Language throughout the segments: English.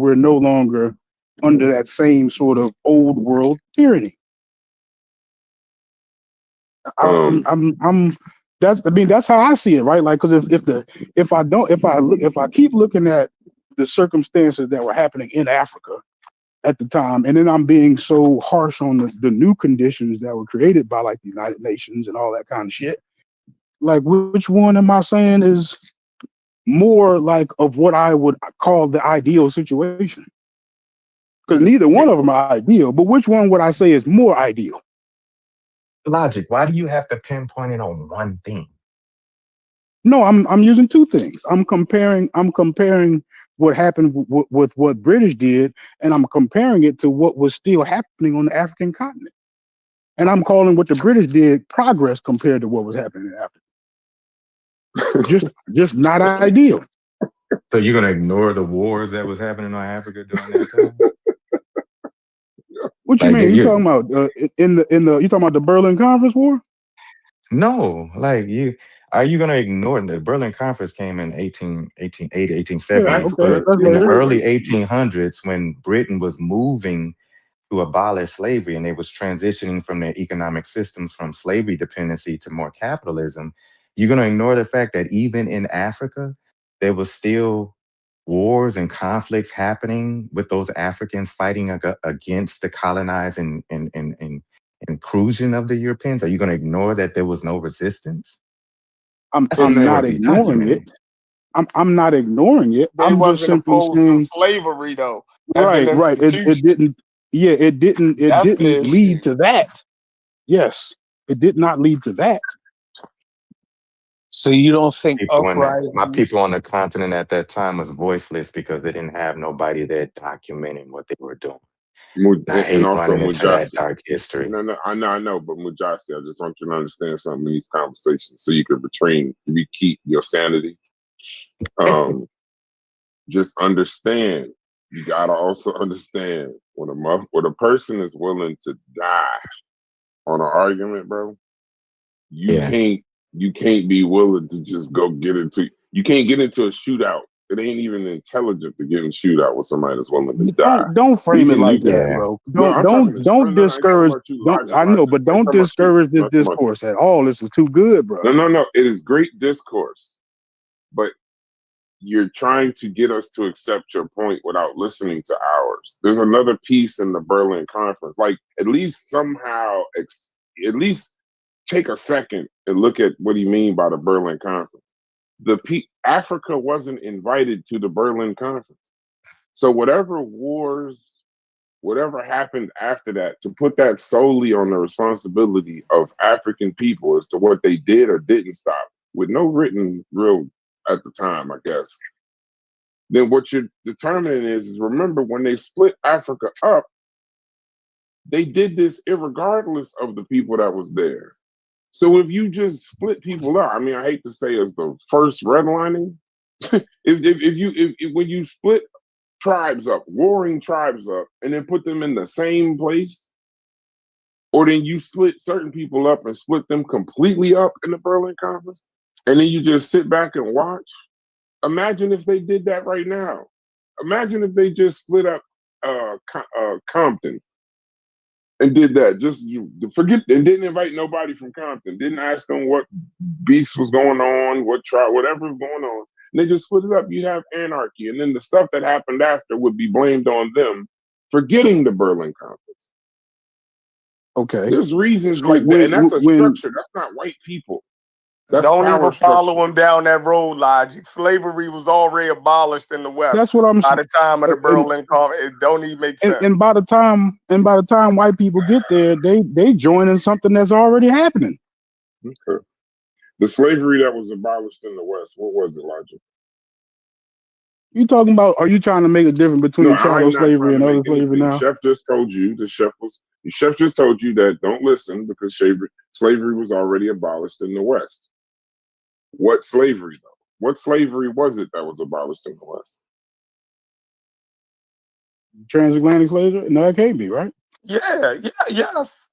we're no longer under that same sort of old world tyranny. Um, I'm that's I mean that's how I see it, right? Like, because if I keep looking at the circumstances that were happening in Africa at the time, and then I'm being so harsh on the new conditions that were created by like the United Nations and all that kind of shit. Like, which one am I saying is more like of what I would call the ideal situation? Because neither one of them are ideal, but which one would I say is more ideal? Logic. Why do you have to pinpoint it on one thing? No, I'm using two things. I'm comparing what happened with what British did, and I'm comparing it to what was still happening on the African continent. And I'm calling what the British did progress compared to what was happening in Africa. Just not ideal. So you're gonna ignore the wars that was happening in Africa during that time? What you Like mean? You you talking about in the you talking about the Berlin Conference War? no, like you are you gonna ignore the Berlin Conference came in 1880, Yeah, 1870s, okay, but But that's in the later. early 1800s, when Britain was moving to abolish slavery and they was transitioning from their economic systems from slavery dependency to more capitalism, you're going to ignore the fact that even in Africa, there was still wars and conflicts happening with those Africans fighting against the colonized and inclusion of the Europeans. Are you going to ignore that there was no resistance? I'm That's what I'm they not would be ignoring it. documenting. I'm not ignoring it. They I'm just wasn't simply opposed to saying slavery though, as an right. It institution. didn't. Yeah, it That's the didn't lead issue. to that. Yes, it did not lead to that. So you don't think People in that, my uprisings? people on the continent at that time was voiceless because they didn't have nobody there documenting what they were doing. And I and hate also running into that Mujasi. dark history. No, I know, but Mujasi, I just want you to understand something in these conversations so you can keep your sanity. Um, just understand. You gotta also understand when a person is willing to die on an argument, bro. You Yeah. can't you can't be willing to just go get into. You can't get into a shootout. It ain't even intelligent to get in a shootout with somebody that's willing to die. Don't We frame it can you like can that, Yeah. bro. No, I'm talking to no, Don't no, I ain't talking discourage. about you, Don't logic, I know, logic. but I ain't don't talking about you. discourage I'm this not talking about you. discourse at all. This is too good, bro. No. It is great discourse, but you're trying to get us to accept your point without listening to ours. There's another piece in the Berlin Conference. Like, at least somehow, at least take a second and look at what do you mean by the Berlin Conference. Africa wasn't invited to the Berlin Conference. So whatever wars, whatever happened after that, to put that solely on the responsibility of African people as to what they did or didn't stop, with no written real at the time, I guess. Then what you're determining is remember when they split Africa up, they did this irregardless of the people that was there. So if you just split people up, I mean, I hate to say it's the first redlining. If when you split tribes up, warring tribes up, and then put them in the same place, or then you split certain people up and split them completely up in the Berlin Conference, and then you just sit back and watch. Imagine if they did that right now. Imagine if they just split up Compton and did that. Just forget and didn't invite nobody from Compton. Didn't ask them what beast was going on, what tribe, whatever was going on. And they just split it up. You have anarchy, and then the stuff that happened after would be blamed on them for getting the Berlin Conference. Okay. There's reasons So like that, and that's a when structure. That's not white people. That's Don't power even structure. follow him down that road, logic. Slavery was already abolished in the West that's what I'm by the time of the and Berlin Conference. It don't even make sense. and by the time white people get there, they join in something that's already happening. Okay. The slavery that was abolished in the West, what was it, Logic? You talking about? Are you trying to make a difference No, between I chattel am not slavery trying to and make other slavery anything. now? Chef just told you the chef just told you that don't listen because slavery was already abolished in the West. What slavery though? What slavery was it that was abolished in the West? Transatlantic slavery? No, it can't be, right? Yes,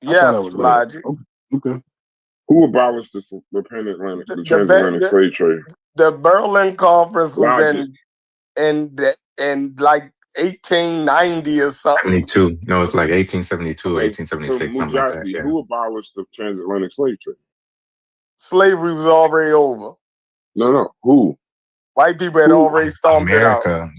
I thought that yes, was later. logic. Okay. Who abolished the The, the the, transatlantic the, slave trade? the Berlin Conference was Logic. in and like 1890 or something. 72. No, it's like 1872 or Okay, so 1876, something like that. Mujasi, Yeah. who abolished the transatlantic slave trade? Slavery was already over. No. Who? White people had Who? already stomped it out.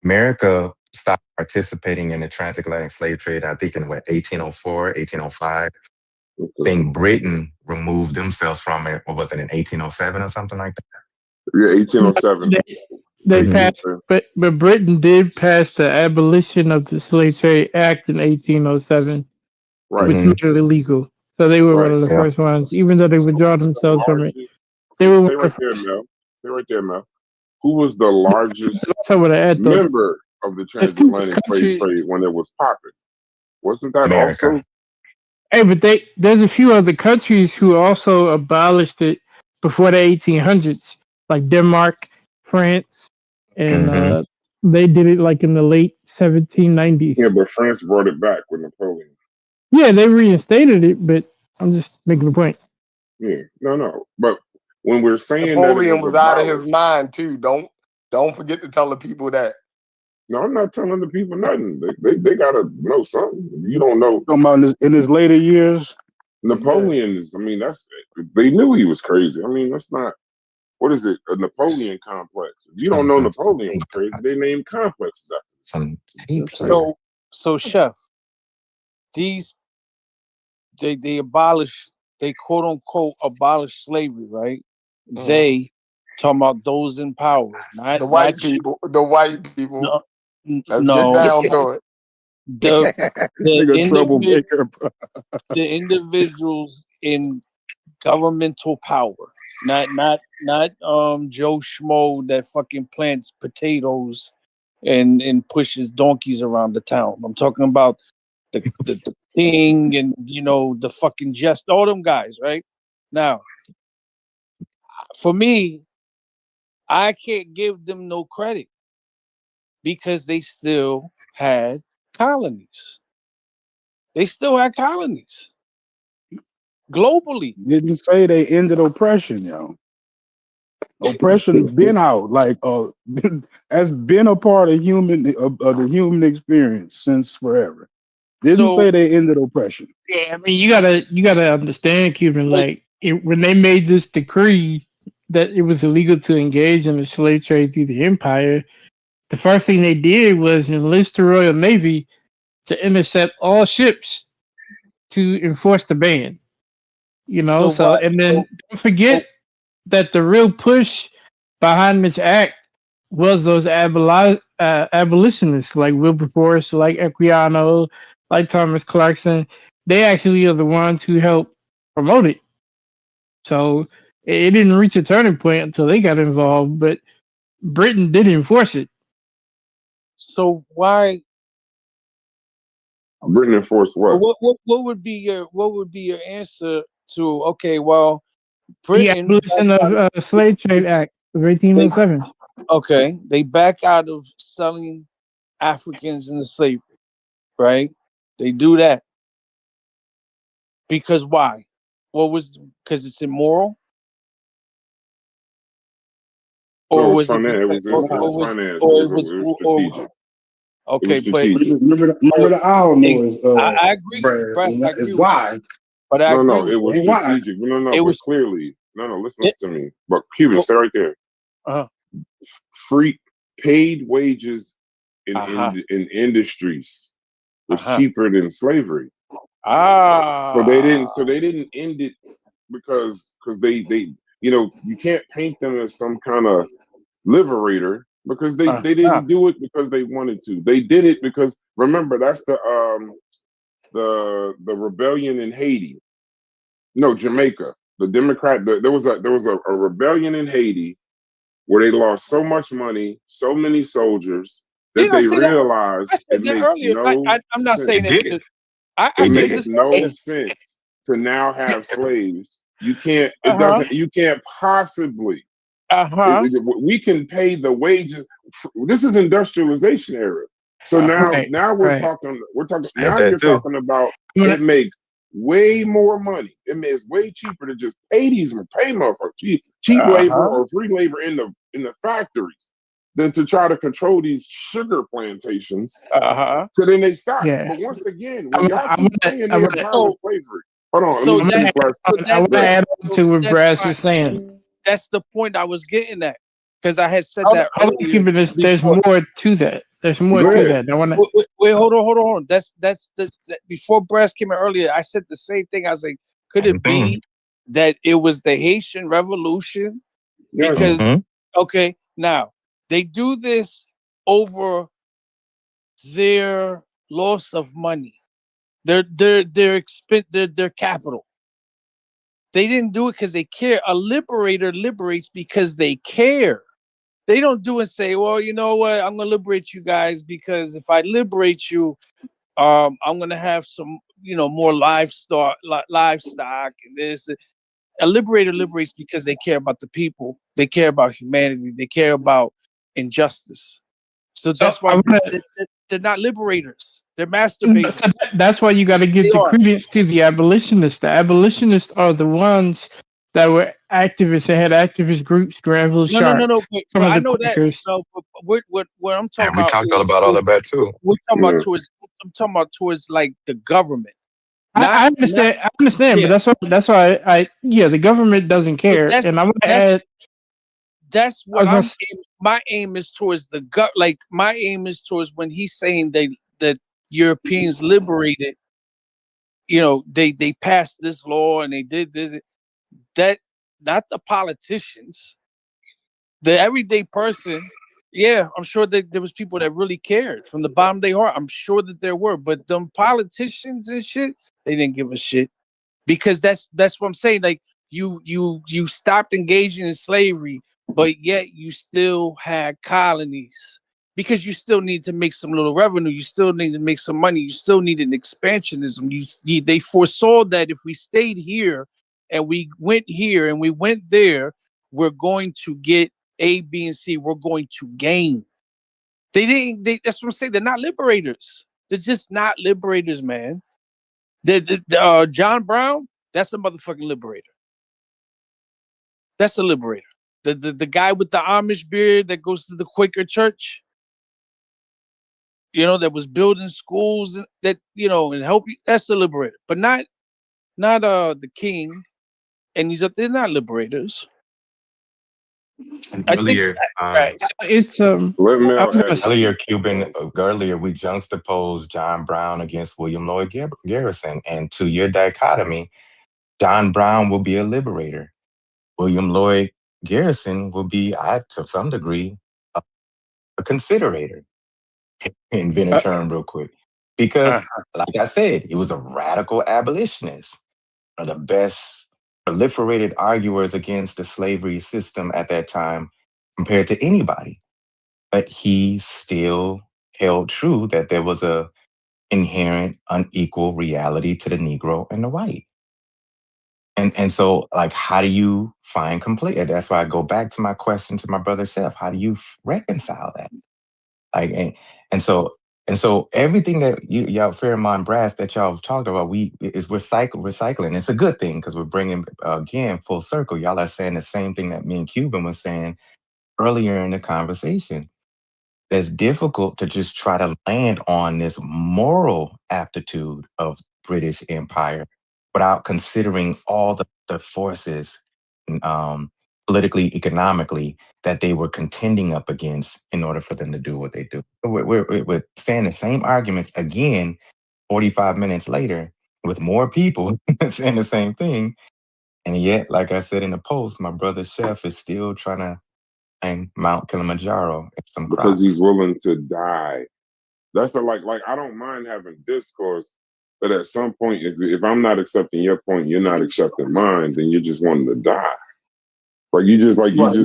America stopped participating in the transatlantic slave trade, I think in what, 1804, 1805. I Okay. think Britain removed themselves from it, or was it in 1807 or something like that? Yeah, 1807. They Mhm. passed, but Britain did pass the Abolition of the Slave Trade Act in 1807, Right, which Mhm. made it illegal. So they were one right. of the Yeah. first ones, even though they withdraw Who was the themselves from it. largest? They Okay, were one stay of right the there, first. Mel. Stay right there, Mel. Who was the largest That's what I add though. member of the There's two transatlantic slave countries. trade when it was popping? Wasn't that America. also? Hey, but there's a few other countries who also abolished it before the 1800s, like Denmark, France, and Hmm. they did it like in the late 1790s. Yeah, but France brought it back with Napoleon. Yeah, they reinstated it, but I'm just making a point. Yeah, no. But when we're saying that it Napoleon was was out of his abolished, mind too. Don't forget to tell the people that. no, I'm not telling the people nothing. They gotta know something. If you don't know, Talking about in his later years. Napoleon is. I mean, that's they knew he was crazy. I mean, that's not. What is it? A Napoleon complex. If you don't Trying to know find some Napoleon was tape. crazy, they named complexes after Some him. tape Simple. here. So chef, these they abolish, they quote unquote abolish slavery, right? They talking about those in power, not The white not people. The white people. no, Let's get no down to it. the the Nigga troublemaker. the individuals in governmental power, not Joe Schmo that fucking plants potatoes and pushes donkeys around the town. I'm talking about the king and the fucking just all them guys, right? Now, for me, I can't give them no credit because they still had colonies. They still had colonies globally. Didn't say they ended oppression, yo. Oppression's been out, like has been a part of of the human experience since forever. Didn't So say they ended oppression. Yeah, I mean, you gotta understand, Cuban. Like when they made this decree that it was illegal to engage in the slave trade through the empire, the first thing they did was enlist the Royal Navy to intercept all ships to enforce the ban. so So why? and So, then don't forget that the real push behind this act was those abolitionists like Wilberforce, like Equiano, like Thomas Clarkson. They actually are the ones who helped promote it. So it didn't reach a turning point until they got involved, but Britain did enforce it. so why? Britain enforced Well, what? what would be your answer to, okay, well, The Britain Abolition of Slave Trade Act of they 1807. they back out of selling Africans into slavery, right? They do that because why? What was because it's immoral, No, or it was was it finance. because, It was finance. or it was It was or strategic. It was okay, but strategic. but Remember the owl it, noise, I agree, Brad. Brett. I Is agree with you, why. but I agree No, it with you. was And why? strategic. No, It but was clearly, no, listen it, to me. But Cuban, go, stay right there. uh Free paid wages huh, in industries was uh huh. cheaper than slavery. Ah, So they didn't end it because they you can't paint them as some kind of liberator because they huh. didn't do it because they wanted to. They did it because remember that's the rebellion in Haiti. No, Jamaica. The there was a rebellion in Haiti where they lost so much money, so many soldiers that Didn't I they say that? I realized said it that makes earlier. no I'm not They saying sense. that did. because I They It said did. makes this no earlier. sense to now have slaves. You can't. Uh It huh. doesn't. You can't possibly. Uh huh. We can pay the wages. This is industrialization era. So Uh huh. Right, now we're right. talking. We're talking. Said Now that you're too. talking about. When It makes way more money. It's way cheaper to just pay these pay motherfuckers cheap Uh labor huh. or free labor in the factories. than to try to control these sugar plantations. Uh-huh. So then they stop. Yeah. But once again, I when y'all keep saying they abolish slavery, hold on, let So me say that's this last. so I want to that's add on to what that's Brass why is saying. that's the point I was getting at, because I had said Hold that on, earlier. Cuban, there's Before, more to that. There's more Go to ahead. that. I want to. wait, hold on. That's before Brass came in earlier. I said the same thing. I was like, could Same it thing. be that it was the Haitian Revolution? Yes. Because Mhm. okay, now they do this over their loss of money, their capital. They didn't do it because they care. A liberator liberates because they care. They don't do it and say, well, you know what, I'm gonna liberate you guys because if I liberate you, I'm gonna have some, more livestock and this. A liberator liberates because they care about the people, they care about humanity, they care about injustice. So So that's why I want to. they're not liberators. They're masturbators. So that's why you got to They give the are. credence to the abolitionists. The abolitionists are the ones that were activists. They had activist groups, Granville No, no, no, Sharp, no. some But of I the know that. Quakers. No, but what I'm talking And we about talked all about all is of that too. we're talking about Yeah. towards. I'm talking about towards like the government, I not understand. I understand, but yeah. that's why yeah, the government doesn't But care, and I want to that's add. that's I what was gonna I'm. s- My aim is towards the gut. Like my aim is towards when he's saying that Europeans liberated. They passed this law and they did this. That not the politicians, the everyday person. Yeah, I'm sure that there was people that really cared from the bottom of their heart. I'm sure that there were, but them politicians and shit, they didn't give a shit, because that's what I'm saying. Like you stopped engaging in slavery, but yet you still had colonies because you still need to make some little revenue. You still need to make some money. You still need an expansionism. They foresaw that if we stayed here and we went here and we went there, we're going to get A, B, and C. We're going to gain. They didn't. That's what I'm saying. They're not liberators. They're just not liberators, man. John Brown, that's a motherfucking liberator. That's a liberator. The guy with the Amish beard that goes to the Quaker church, that was building schools and help you. That's a liberator, but not the king. And they're not liberators. And I think. earlier, right. It's Let I Mel was gonna add say, his earlier, two Cuban, cents. earlier we juxtaposed John Brown against William Lloyd Garrison, and to your dichotomy, John Brown will be a liberator. William Lloyd Garrison will be, to some degree, a considerator. Invent a Uh, term real quick, uh, because, like I said, he was a radical abolitionist, one of the best proliferated arguers against the slavery system at that time compared to anybody. But he still held true that there was a inherent unequal reality to the Negro and the white. And so, like, how do you find complete? That's why I go back to my question to my brother Chef. How do you reconcile that? Like, and so everything that y'all Fairmont Brass that y'all have talked about, is recycling. It's a good thing because we're bringing again full circle. Y'all are saying the same thing that me and Cuban was saying earlier in the conversation. It's difficult to just try to land on this moral aptitude of British Empire without considering all the forces, um, politically, economically, that they were contending up against in order for them to do what they do. So we're saying the same arguments again 45 minutes later with more people saying the same thing. And yet, like I said in the post, my brother Chef is still trying to climb Mount Kilimanjaro at some Because he's Crocs. willing to die. That's the like I don't mind having discourse, but at some point, if I'm not accepting your point, you're not accepting mine, then you're just wanting to die. right.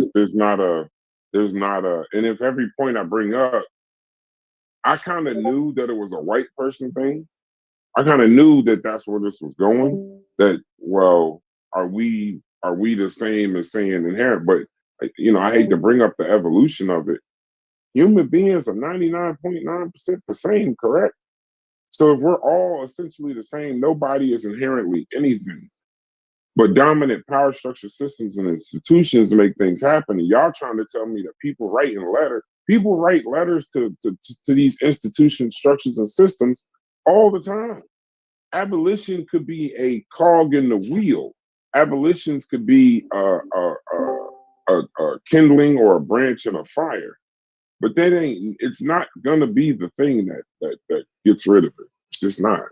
There's not a, and if every point I bring up, I kind of knew that it was a white person thing. I kind of knew that that's where this was going. That, well, are we the same as saying inherent? But I hate to bring up the evolution of it. Human beings are 99.9% the same, correct? So if we're all essentially the same, nobody is inherently anything. But dominant power structure systems and institutions make things happen. And y'all trying to tell me that people writing a letter People write letters to these institutions, structures, and systems all the time. Abolition could be a cog in the wheel. Abolitions could be a kindling or a branch in a fire. But that ain't. It's not gonna be the thing that gets rid of it. It's just not.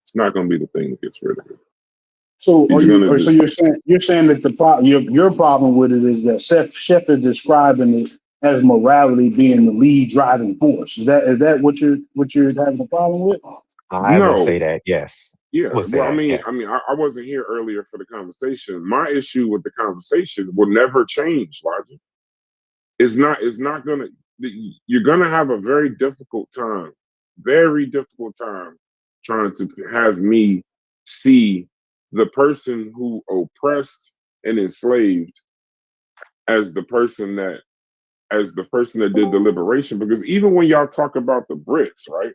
It's not gonna be the thing that gets rid of it. So It's gonna so you're saying that the your problem with it is that Chef is describing it as morality being the lead driving force. Is that what you're having a problem with? I would no. say that, yes. Yeah. Would say Well, that, yes. I wasn't here earlier for the conversation. My issue with the conversation will never change, Logic. It's not gonna. You're gonna have a very difficult time, trying to have me see the person who oppressed and enslaved as the person that did the liberation. Because even when y'all talk about the Brits, right?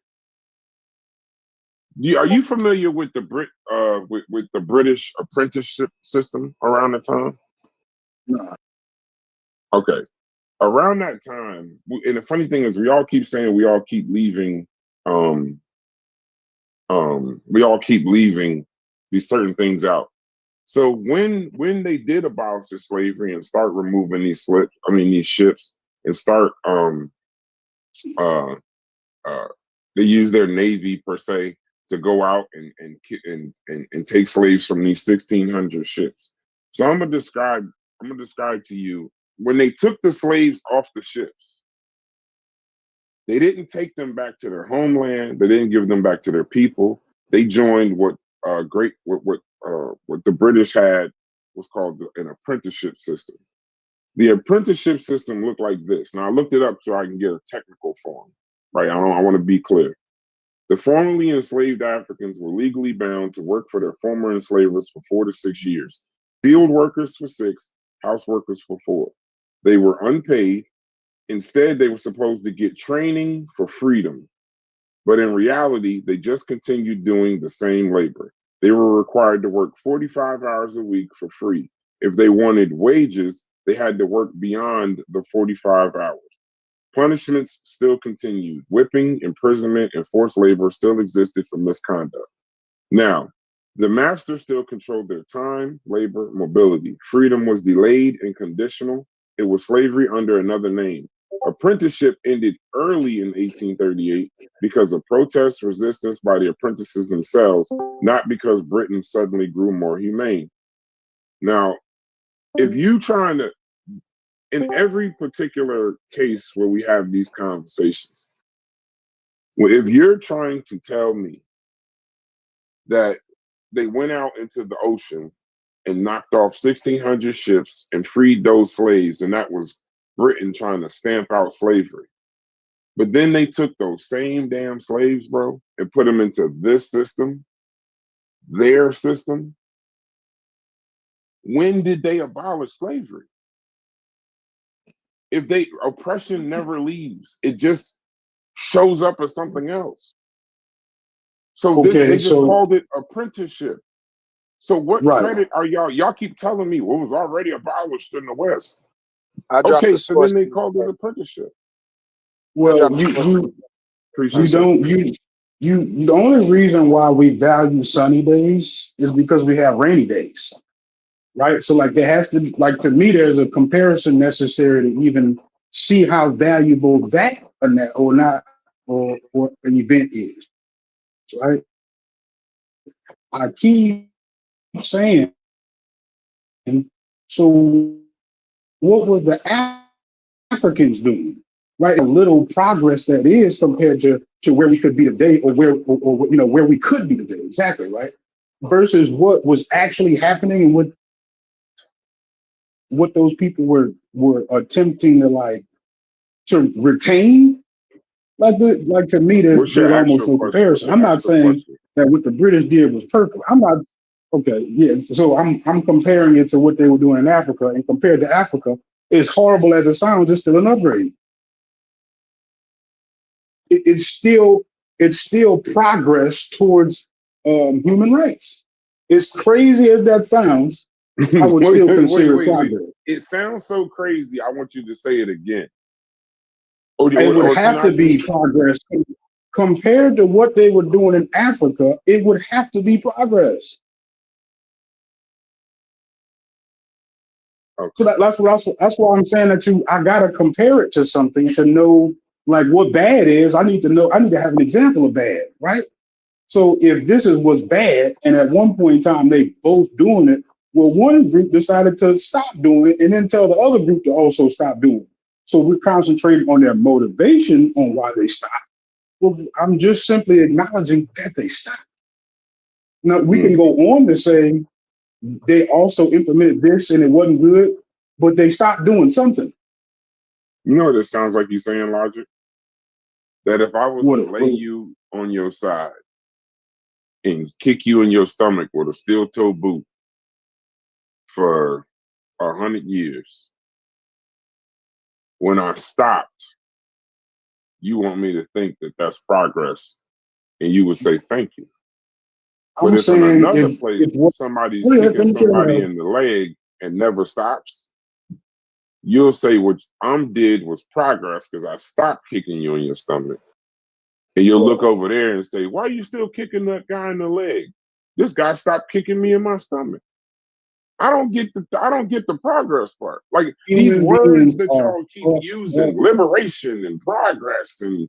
Are you familiar with the with the British apprenticeship system around the time? No. Okay. Around that time, and the funny thing is, we all keep saying we all keep leaving, we all keep leaving these certain things out. So when they did abolish the slavery and start removing these ships, and start uh uh they use their navy per se to go out and take slaves from these 1600 ships. So I'm gonna describe to you when they took the slaves off the ships. They didn't take them back to their homeland. They didn't give them back to their people. They joined what the British had was called an apprenticeship system. The apprenticeship system looked like this. Now I looked it up so I can get a technical form. Right. I want to be clear. The formerly enslaved Africans were legally bound to work for their former enslavers for 4 to 6 years. Field workers for 6, house workers for 4. They were unpaid. Instead, they were supposed to get training for freedom. But in reality, they just continued doing the same labor. They were required to work 45 hours a week for free. If they wanted wages, they had to work beyond the 45 hours. Punishments still continued. Whipping, imprisonment, and forced labor still existed for misconduct. Now, the master still controlled their time, labor, mobility. Freedom was delayed and conditional. It was slavery under another name. Apprenticeship ended early in 1838 because of protest resistance by the apprentices themselves, not because Britain suddenly grew more humane. Now, if you trying to, in every particular case where we have these conversations, if you're trying to tell me that they went out into the ocean and knocked off 1,600 ships and freed those slaves, and that was Britain trying to stamp out slavery. But then they took those same damn slaves, bro, and put them into this system, their system. When did they abolish slavery? If oppression never leaves, it just shows up as something else. So they Okay, just so called it apprenticeship. So what right. credit are y'all? Y'all keep telling me what was already abolished in the West. I dropped Okay, the so then source. they called it apprenticeship. I Well, dropped the source. you Appreciate it. don't the only reason why we value sunny days is because we have rainy days, right? So like there has to like to me there's a comparison necessary to even see how valuable that or not or an event is, right? I keep saying, so what were the Africans doing? Right, a little progress that is compared to where we could be today, or where we could be today, exactly, right? Versus what was actually happening and what those people were attempting to retain. Like to me, What's there's your almost actual no question? comparison. What's your I'm not actual saying question? that what the British did was perfect. I'm not okay. Yeah, so I'm comparing it to what they were doing in Africa, and compared to Africa, as horrible as it sounds, it's still an upgrade. It's still progress towards human rights. As crazy as that sounds, I would wait, still wait, consider it wait, wait. progress. It sounds so crazy. I want you to say it again. It would Or have to not be just progress compared to what they were doing in Africa. It would have to be progress. okay. So that's why I'm saying that I gotta compare it to something to know like what bad is. I need to know. I need to have an example of bad, right? So if this is what's bad, and at one point in time they both doing it, well, one group decided to stop doing it, and then tell the other group to also stop doing it. So we're concentrating on their motivation on why they stopped. Well, I'm just simply acknowledging that they stopped. Now we can Mm. go on to say they also implemented this and it wasn't good, but they stopped doing something. You know what it sounds like you saying, Logic? That if I was to lay What you on your side and kick you in your stomach with a steel toe boot for 100 years, when I stopped, you want me to think that that's progress, and you would say thank you. But I'm if in saying, another place if what, somebody's let kicking me tell somebody you, in the leg and never stops, you'll say what I did was progress because I stopped kicking you in your stomach. And you'll look over there and say, why are you still kicking that guy in the leg? This guy stopped kicking me in my stomach. I don't get the progress part. Like these human words beings that are, y'all keep using, liberation and progress and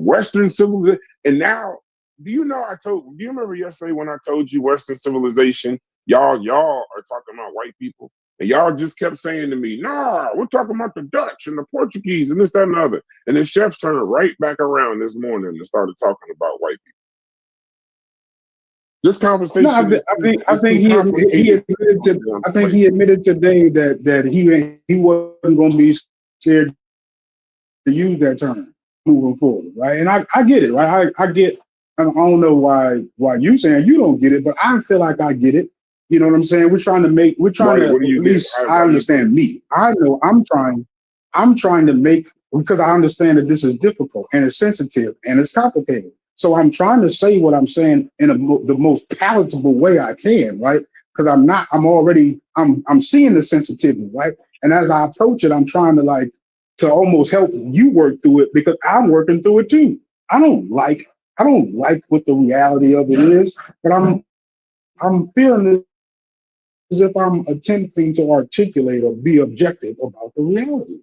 Western civilization. And now, do you remember yesterday when I told you Western civilization? Y'all are talking about white people. And y'all just kept saying to me, nah, we're talking about the Dutch and the Portuguese and this, that, and the other. And then Chef turned right back around this morning and started talking about white people. This no, conversation is I it's think too he complicated admitted for to, one I think plate. he admitted today that he wasn't going to be scared to use that term moving forward, right? And I get it, right? I get. I don't know why you saying you don't get it, but I feel like I get it. You know what I'm saying? We're trying Right. to, What do at you get? least I How do you get it? understand me. I know I'm trying to make, because I understand that this is difficult and it's sensitive and it's complicated. So I'm trying to say what I'm saying in the most palatable way I can, right? Because I'm seeing the sensitivity, right? And as I approach it, I'm trying to to almost help you work through it because I'm working through it too. I don't like what the reality of it is, but I'm feeling as if I'm attempting to articulate or be objective about the reality.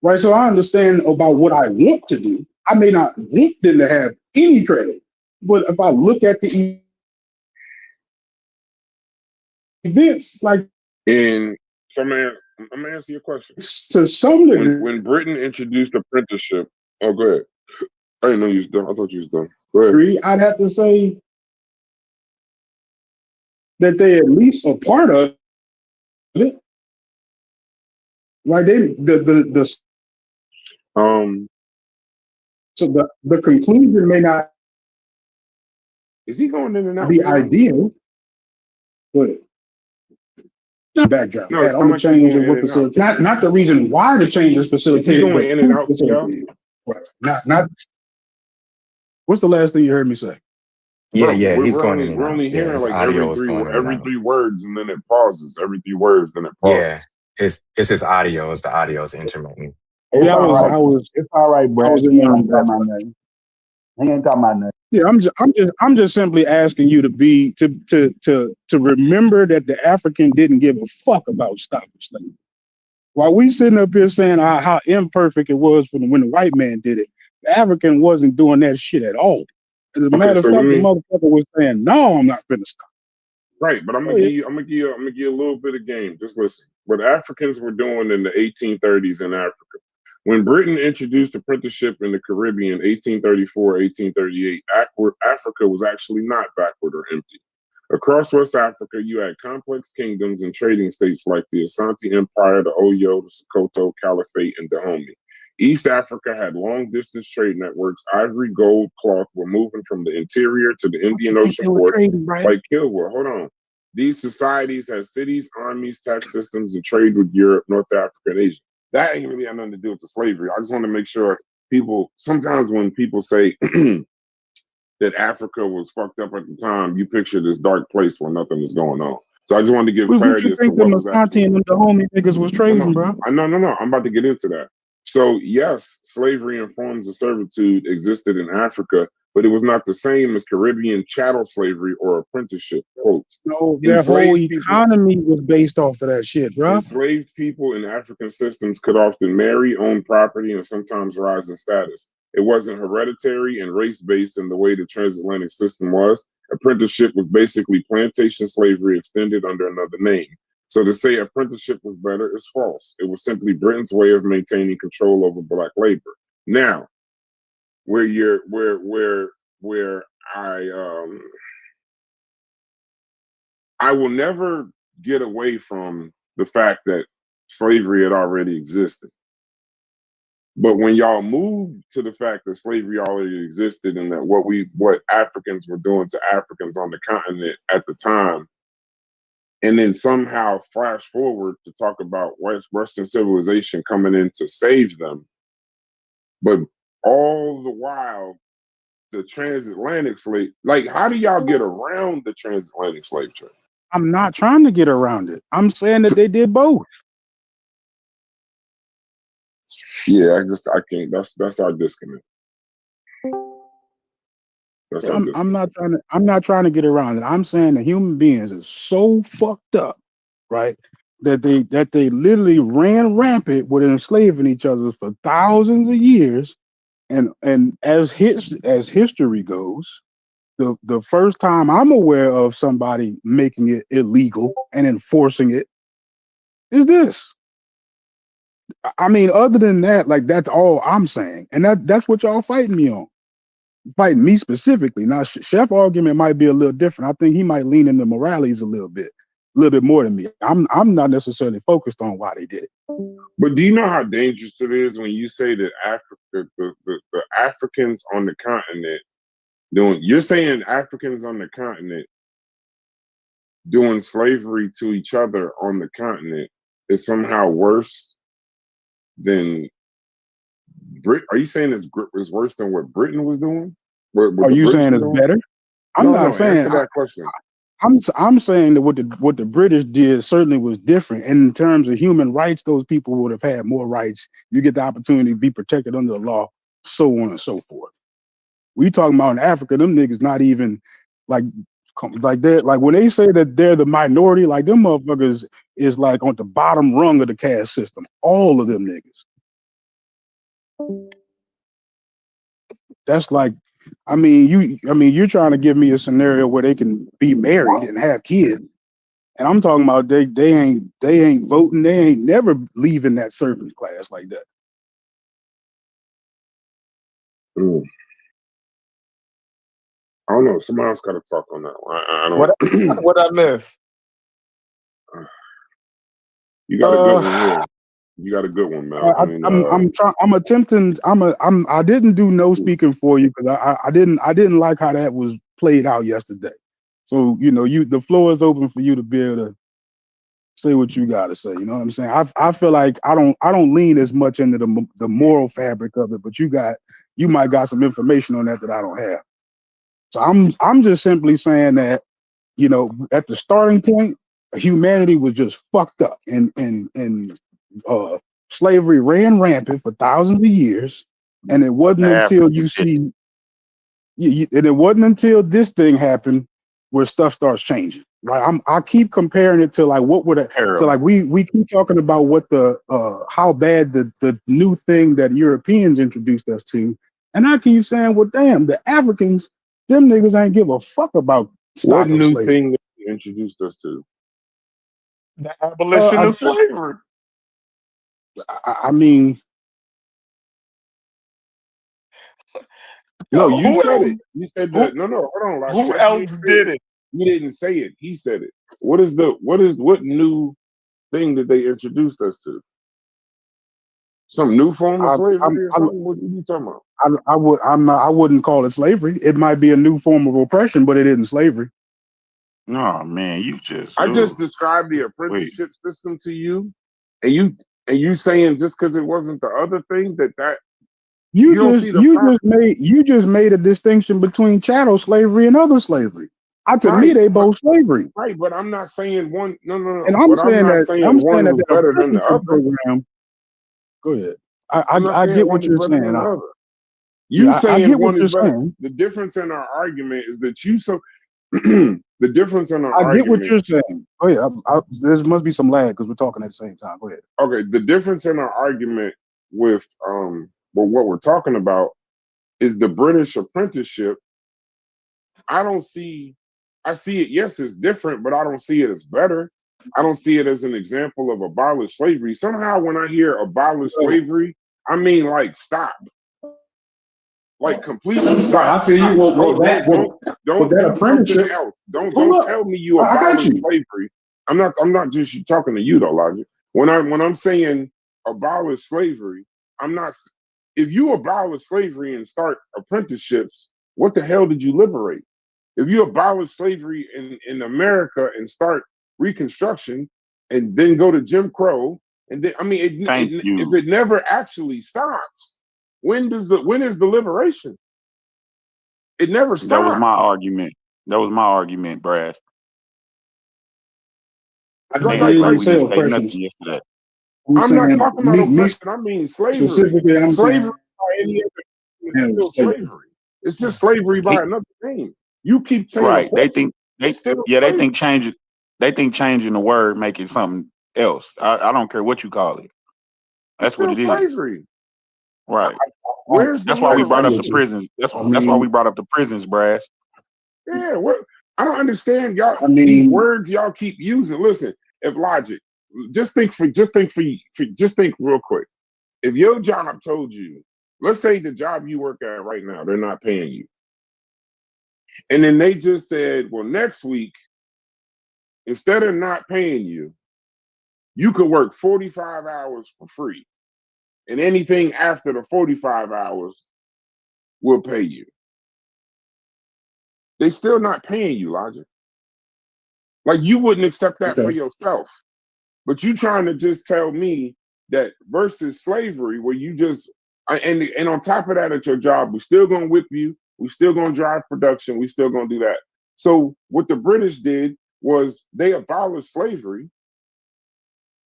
Right. So I understand about what I want to do. I may not want them to have any credit, but if I look at the events, like And so, man, I'm gonna answer your question. to some When Britain introduced apprenticeship, oh, go ahead. I didn't know you was done. I thought you was done. Go ahead. degree, I'd have to say that they at least a part of it. Right. Um, So the conclusion may not is he going in and out, be Leon? ideal, but backdrop. No, it Had sounds on the like you change going and in what and out. facilitated, not the reason why the change is Is he facilitated, going but in and who out, y'all? facilitated. Right. Not. What's the last thing you heard me say? Yeah, Bro, yeah, he's we're going in only and we're out. only Yeah, hearing his like audio is going in and every out. 3 words, and then it pauses. Every 3 words, then it Yeah, pauses. it's his audio. It's the audio is intermittent. Yeah, It's all right. It's all right, I Brad. was He in ain't the talking that's about what. nothing. He ain't talking about nothing. Yeah, I'm just simply asking you to be to remember that the African didn't give a fuck about stopping slavery. While we sitting up here saying how imperfect it was when the white man did it, the African wasn't doing that shit at all. As a Okay, matter of so let fact, the me motherfucker was saying, "No, I'm not gonna stop." right, but Oh yeah, I'm gonna give you a little bit of game. Just listen. What Africans were doing in the 1830s in Africa. When Britain introduced apprenticeship in the Caribbean, 1834, 1838, Africa was actually not backward or empty. Across West Africa, you had complex kingdoms and trading states like the Asante Empire, the Oyo, the Sokoto Caliphate, and Dahomey. East Africa had long distance trade networks. Ivory, gold, cloth were moving from the interior to the what you Indian think Ocean they were ports trading, Brad? like Kilwa. Hold on. These societies had cities, armies, tax systems, and trade with Europe, North Africa, and Asia. That ain't really had nothing to do with the slavery. I just want to make sure people, sometimes when people say that Africa was fucked up at the time, you picture this dark place where nothing is going on. So I just wanted to give What clarity you as to think the what was actually. Asante and the homie niggas was No, trading, no, bro? no. I'm about to get into that. So yes, slavery and forms of servitude existed in Africa, but it was not the same as Caribbean chattel slavery or apprenticeship. Quotes. No, their whole Enslaved people economy was based off of that shit, bro. Enslaved people in African systems could often marry, own property, and sometimes rise in status. It wasn't hereditary and race based in the way the transatlantic system was. Apprenticeship was basically plantation slavery extended under another name. So to say apprenticeship was better is false. It was simply Britain's way of maintaining control over black labor. Now, where you're where I will never get away from the fact that slavery had already existed. But when y'all move to the fact that slavery already existed and that what Africans were doing to Africans on the continent at the time, and then somehow flash forward to talk about Western civilization coming in to save them, but all the while the transatlantic slave, like how do y'all get around the transatlantic slave trade? I'm not trying to get around it. I'm saying that So, they did both. yeah, I can't. That's our disconnect. That's our I'm disconnect. not trying to get around it. I'm saying that human beings are so fucked up, right? That they literally ran rampant with enslaving each other for thousands of years. And as history goes, the first time I'm aware of somebody making it illegal and enforcing it is this. I mean, other than that, like that's all I'm saying, and that's what y'all fighting me on. Fighting me specifically. Now, Chef argument might be a little different. I think he might lean into moralities a little bit more than me. I'm not necessarily focused on why they did it. But do you know how dangerous it is when you say that the Africans on the continent doing? You're saying Africans on the continent doing slavery to each other on the continent is somehow worse than Brit? Are you saying it's worse than what Britain was doing? What Are the you British saying were it's doing? better? I'm No, not no. saying. Answer that question. I'm saying that what the British did certainly was different. And in terms of human rights, those people would have had more rights. You get the opportunity to be protected under the law, so on and so forth. We talking about in Africa, them niggas not even like they're like when they say that they're the minority, like them motherfuckers is like on the bottom rung of the caste system. All of them niggas. That's like, I mean, you're trying to give me a scenario where they can be married and have kids. And I'm talking about they ain't voting, they ain't never leaving that servant class like that. Mm. I don't know. Somebody else got to talk on that one. I don't. What I miss? You got a good one here. You got a good one, Mel. I didn't do no speaking for you because I didn't like how that was played out yesterday. So the floor is open for you to be able to say what you got to say. You know what I'm saying? I feel like I don't lean as much into the moral fabric of it, but you might got some information on that I don't have. So I'm just simply saying that at the starting point, humanity was just fucked up, and slavery ran rampant for thousands of years, and it wasn't until you see, and it wasn't until this thing happened where stuff starts changing. Right? I keep comparing it to like what would it, so like we keep talking about what the how bad the new thing that Europeans introduced us to, and I keep saying, well, damn, the Africans, them niggas ain't give a fuck about What stopping new slavery. thing that you introduced us to? The abolition of slavery. I mean, no, Yo, you who said else? it. You said that. No, hold on, like Who Chef, you else did it? You didn't say it. He said it. What new thing did they introduce us to? Some new form of slavery or something? What are you talking about? I wouldn't call it slavery. It might be a new form of oppression, but it isn't slavery. No, man, you just. I just described the apprenticeship system to you, and you saying just because it wasn't the other thing that you don't see the problem. You just made a distinction between chattel slavery and other slavery. To me, Right, they both slavery. right, but I'm not saying one. No. And I'm But I'm saying not that saying one was that better than the apprenticeship other. program. Go ahead. I'm not I saying get one what is you're better saying. than the other. You I saying get what one is you're better. saying. The difference in our argument is that you so the difference in our I get what argument. you're saying. Oh yeah, there must be some lag because we're talking at the same time. Go ahead. Okay, the difference in our argument with what we're talking about is the British apprenticeship. I see it, yes, it's different, but I don't see it as better. I don't see it as an example of abolished slavery. Somehow when I hear abolish slavery, I mean like stop. Like completely Right, I stop. feel you. Stop. Well, Don't that do something apprenticeship. else. Hold Don't up, tell me you I got abolish you. slavery. I'm not just talking to you though, Logic. When I'm saying abolish slavery, I'm not. If you abolish slavery and start apprenticeships, what the hell did you liberate? If you abolish slavery in America and start Reconstruction, and then go to Jim Crow, and then I mean, Thank if you. it never actually stops, when is the liberation? It never That was my stops. argument. That was my argument, Brad. I Like, didn't like, hear you like We say didn't say oppression. nothing yesterday. I'm I'm not saying talking about me oppression. I mean slavery. specifically. I'm Slavery saying by any other name is handle still slavery. slavery. It's just slavery by He, another name. You keep saying right. They oppression. think It's still they slavery. think change it. They think changing the word make it something else. I don't care what you call it. It's That's what still it is. slavery. Right. Where's the That's why we I brought up the get liberation? you. prisons. I That's why we mean, brought up the prisons, Brad. Yeah, what I don't understand, y'all. I These mean, words y'all keep using. Listen, if logic, just think real quick. If your job told you, let's say the job you work at right now, they're not paying you, and then they just said, well, next week instead of not paying you, you could work 45 hours for free, and anything after the 45 hours will pay you. They still not paying you, logic. Like you wouldn't accept that for okay. yourself. But you trying to just tell me that versus slavery, where you just and on top of that, at your job, we still gonna whip you, we still gonna drive production, we still gonna do that. So what the British did was they abolished slavery,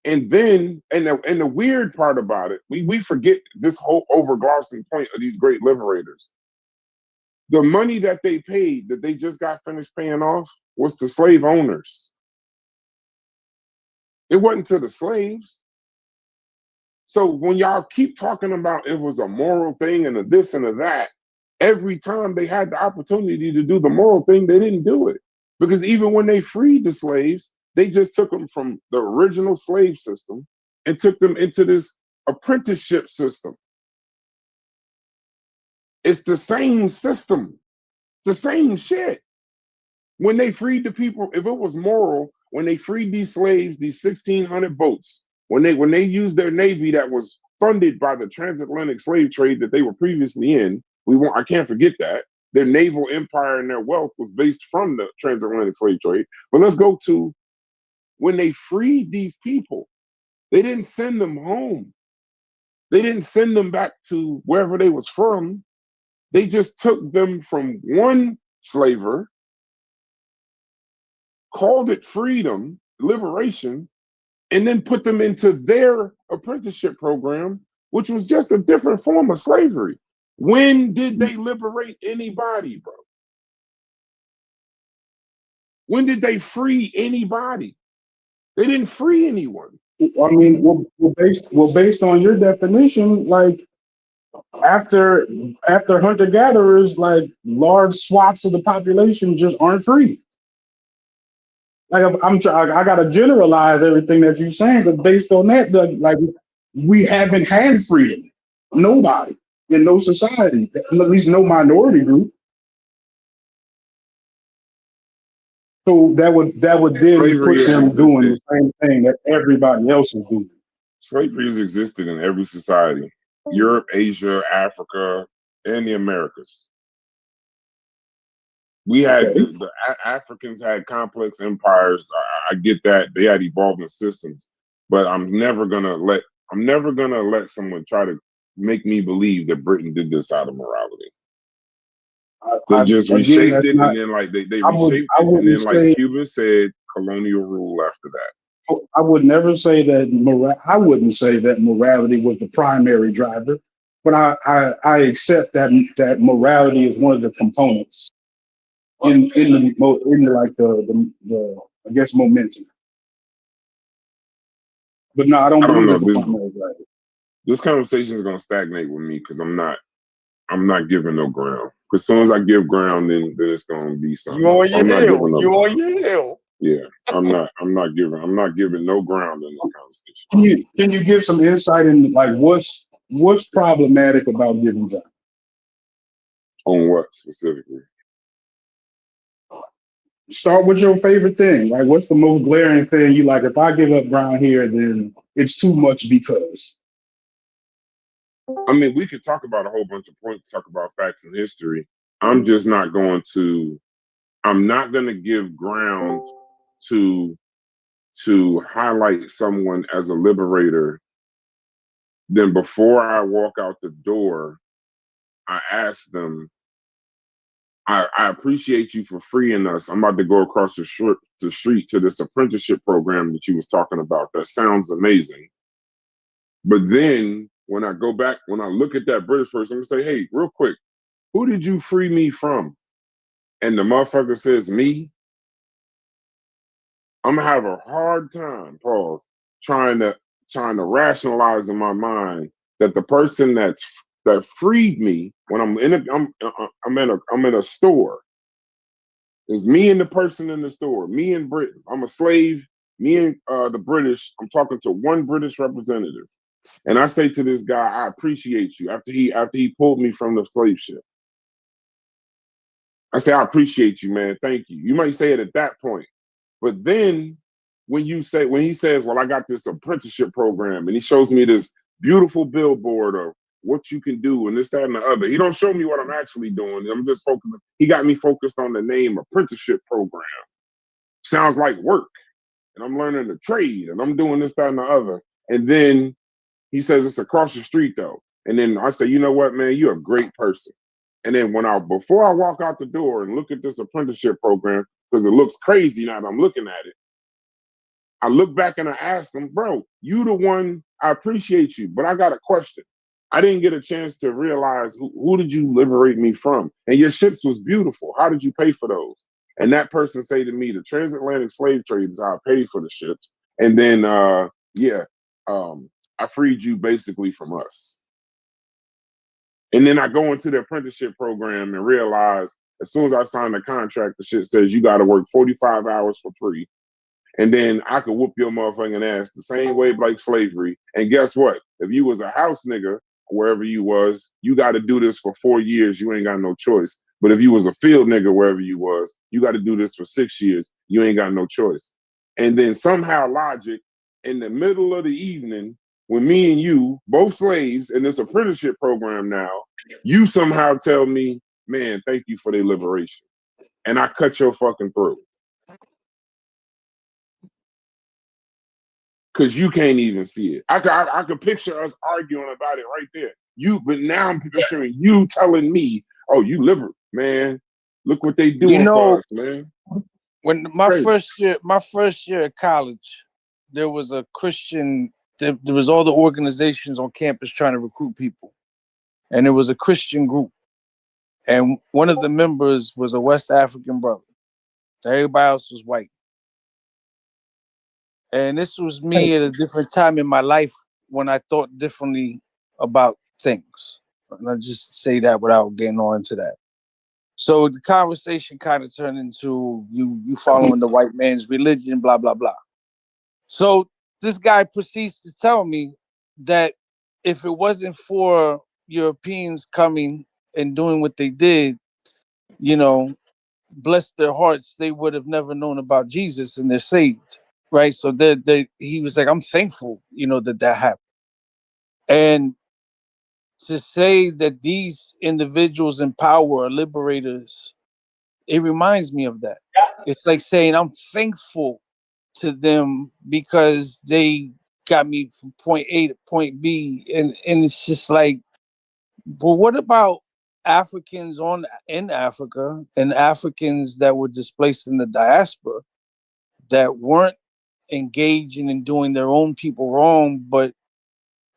and then and the weird part about it, we forget this whole overglossing point of these great liberators. The money that they paid, that they just got finished paying off, was to slave owners. It wasn't to the slaves. So when y'all keep talking about it was a moral thing and a this and a that, every time they had the opportunity to do the moral thing, they didn't do it. Because even when they freed the slaves, they just took them from the original slave system and took them into this apprenticeship system. It's the same system, the same shit. When they freed the people, if it was moral, when they freed these slaves, these 1,600 boats, when they used their navy that was funded by the transatlantic slave trade that they were previously in, I can't forget that their naval empire and their wealth was based from the transatlantic slave trade. But let's go to when they freed these people, they didn't send them home. They didn't send them back to wherever they was from. They just took them from one slaver, called it freedom, liberation, and then put them into their apprenticeship program, which was just a different form of slavery. When did they liberate anybody, bro? When did they free anybody? They didn't free anyone. I mean, based on your definition, like after hunter gatherers, like large swaths of the population just aren't free. Like I gotta generalize everything that you're saying, but based on that, like we haven't had freedom. Nobody in no society, at least no minority group. So that would then Slavery put has them doing existed. the same thing that everybody else is doing. Slavery has existed in every society: Europe, Asia, Africa, and the Americas. We had Okay. the Africans had complex empires. I get that they had evolving systems, but I'm never gonna let someone try to make me believe that Britain did this out of morality. They just Again, reshaped that's it, not. and then like they I reshaped I it, and wouldn't then like say. Cuba said, colonial rule after that. I would never say that I wouldn't say that morality was the primary driver, but I accept that morality is one of the components in the like the I guess momentum. But no, I don't I don't believe know. it's the primary driver. This conversation is gonna stagnate with me because I'm not giving no ground. Because as soon as I give ground, then it's gonna be something You on else. your I'm not hill. giving no You on ground. your hill. Yeah, I'm not giving no ground in this conversation. Can you give some insight into like what's problematic about giving ground? On what specifically? Start with your favorite thing. Like, what's the most glaring thing you like? If I give up ground here, then it's too much because. I mean, we could talk about a whole bunch of points, talk about facts and history. I'm just not going to. I'm not going to give ground to highlight someone as a liberator. Then before I walk out the door, I ask them, I appreciate you for freeing us. I'm about to go across the street to this apprenticeship program that you was talking about. That sounds amazing. But then when I go back, when I look at that British person, I'm gonna say, hey, real quick, who did you free me from? And the motherfucker says me, I'm gonna have a hard time, pause, trying to rationalize in my mind that the person that freed me when I'm in a store. It's me and the person in the store, me and Britain. I'm a slave, me and the British. I'm talking to one British representative. And I say to this guy, I appreciate you after he pulled me from the slave ship. I say, I appreciate you, man. Thank you. You might say it at that point. But then when he says, well, I got this apprenticeship program and he shows me this beautiful billboard of what you can do and this, that, and the other. He don't show me what I'm actually doing. I'm just focused. He got me focused on the name apprenticeship program. Sounds like work. And I'm learning the trade and I'm doing this, that, and the other. And then he says it's across the street though. And then I say, you know what, man, you're a great person. And then before I walk out the door and look at this apprenticeship program, because it looks crazy now that I'm looking at it, I look back and I ask him, bro, you the one, I appreciate you, but I got a question. I didn't get a chance to realize who did you liberate me from? And your ships was beautiful. How did you pay for those? And that person say to me, the transatlantic slave trade is how I paid for the ships. And then, I freed you basically from us. And then I go into the apprenticeship program and realize as soon as I sign the contract, the shit says you got to work 45 hours for free. And then I could whoop your motherfucking ass the same way like slavery. And guess what? If you was a house nigga, wherever you was, you got to do this for 4 years. You ain't got no choice. But if you was a field nigga, wherever you was, you got to do this for 6 years. You ain't got no choice. And then somehow logic, in the middle of the evening, when me and you, both slaves in this apprenticeship program now, you somehow tell me, man, thank you for their liberation. And I cut your fucking throat. Because you can't even see it. I could picture us arguing about it right there. But now I'm picturing you telling me, "Oh, you liberal, man. Look what they You doing for know, us, man." when Crazy. my first year at college, there was a Christian. There was all the organizations on campus trying to recruit people, and it was a Christian group. And one of the members was a West African brother. Everybody else was white. And this was me at a different time in my life when I thought differently about things. And I just say that without getting on into that. So the conversation kind of turned into you following the white man's religion, blah, blah, blah. So this guy proceeds to tell me that if it wasn't for Europeans coming and doing what they did, you know, bless their hearts, they would have never known about Jesus and they're saved. Right. So he was like, I'm thankful, that happened. And to say that these individuals in power are liberators, it reminds me of that. It's like saying I'm thankful to them because they got me from point A to point B. And it's just like, but what about Africans in Africa and Africans that were displaced in the diaspora that weren't engaging and doing their own people wrong, but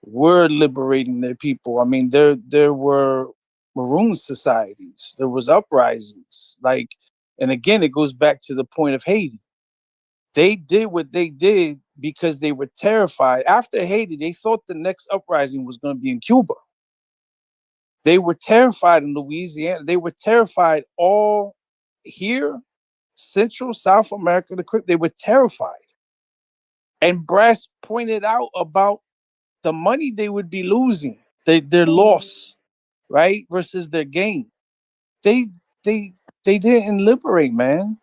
were liberating their people. I mean, there were maroon societies, there was uprisings, like, and again, it goes back to the point of Haiti. They did what they did because they were terrified. After Haiti, they thought the next uprising was going to be in Cuba. They were terrified in Louisiana. They were terrified all here, Central, South America, the Caribbean. They were terrified. And Brass pointed out about the money they would be losing, their loss, right, versus their gain. They they they didn't liberate, man.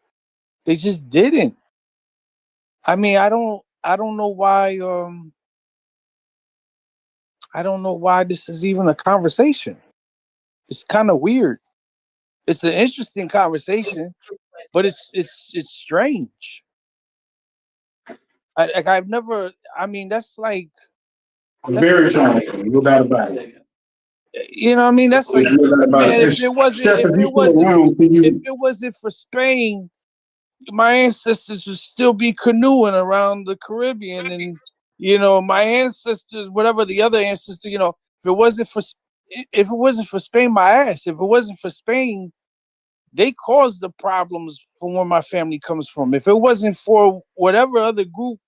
They just didn't. I mean, I don't know why I don't know why this is even a conversation. It's kind of weird. It's an interesting conversation, but it's strange. I've never. I mean, that's like Very strange. No doubt about it. you know. What I mean, that's like, No doubt about man. it. If it wasn't, Chef, if if you it still wasn't, around, can if you? it wasn't for Spain, my ancestors would still be canoeing around the Caribbean, and my ancestors, whatever the other ancestor, if it wasn't for Spain, my ass. If it wasn't for Spain, they caused the problems from where my family comes from. If it wasn't for whatever other group,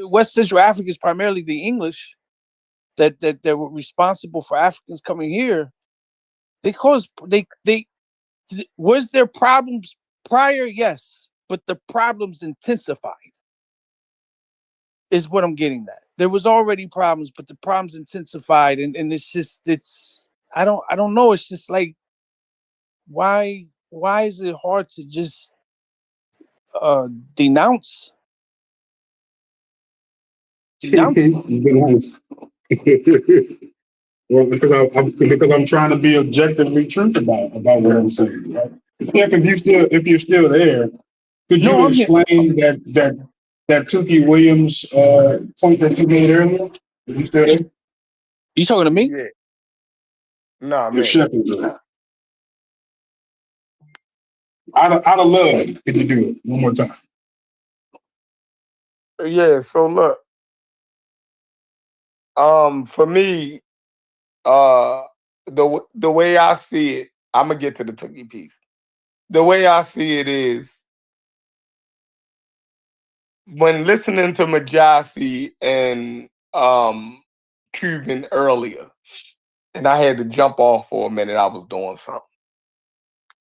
West Central Africa is primarily the English that were responsible for Africans coming here. They caused they was there problems prior, yes, but the problems intensified is what I'm getting at. There was already problems, but the problems intensified, and it's I don't know. It's just like, why is it hard to just denounce You've been honest. Well, because I'm trying to be objectively truth about what I'm saying. Right? Steph, if you're still there, could No, you I'm here. explain that Tukey Williams point that you made earlier? Are you still there? You talking to me? Yeah. Nah, Your man. chef is out of love. Could you do it one more time? Yeah, so look, for me, the way I see it, I'm gonna get to the Tookie piece. The way I see it is, when listening to Majasi and Cuban earlier, and I had to jump off for a minute, I was doing something.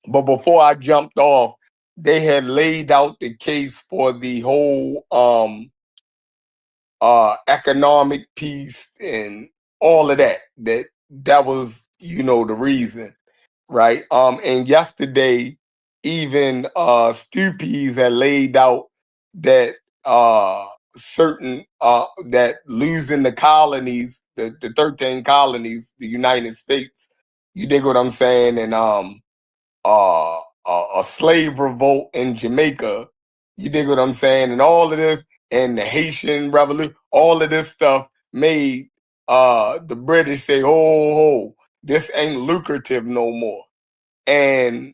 But before I jumped off, they had laid out the case for the whole economic piece and all of that. That was, the reason, right? And yesterday, even Stupies had laid out that certain that losing the colonies, the 13 colonies, the United States, you dig what I'm saying? And a slave revolt in Jamaica, you dig what I'm saying? And all of this, and the Haitian Revolution, all of this stuff made the British say, "Oh, this ain't lucrative no more." And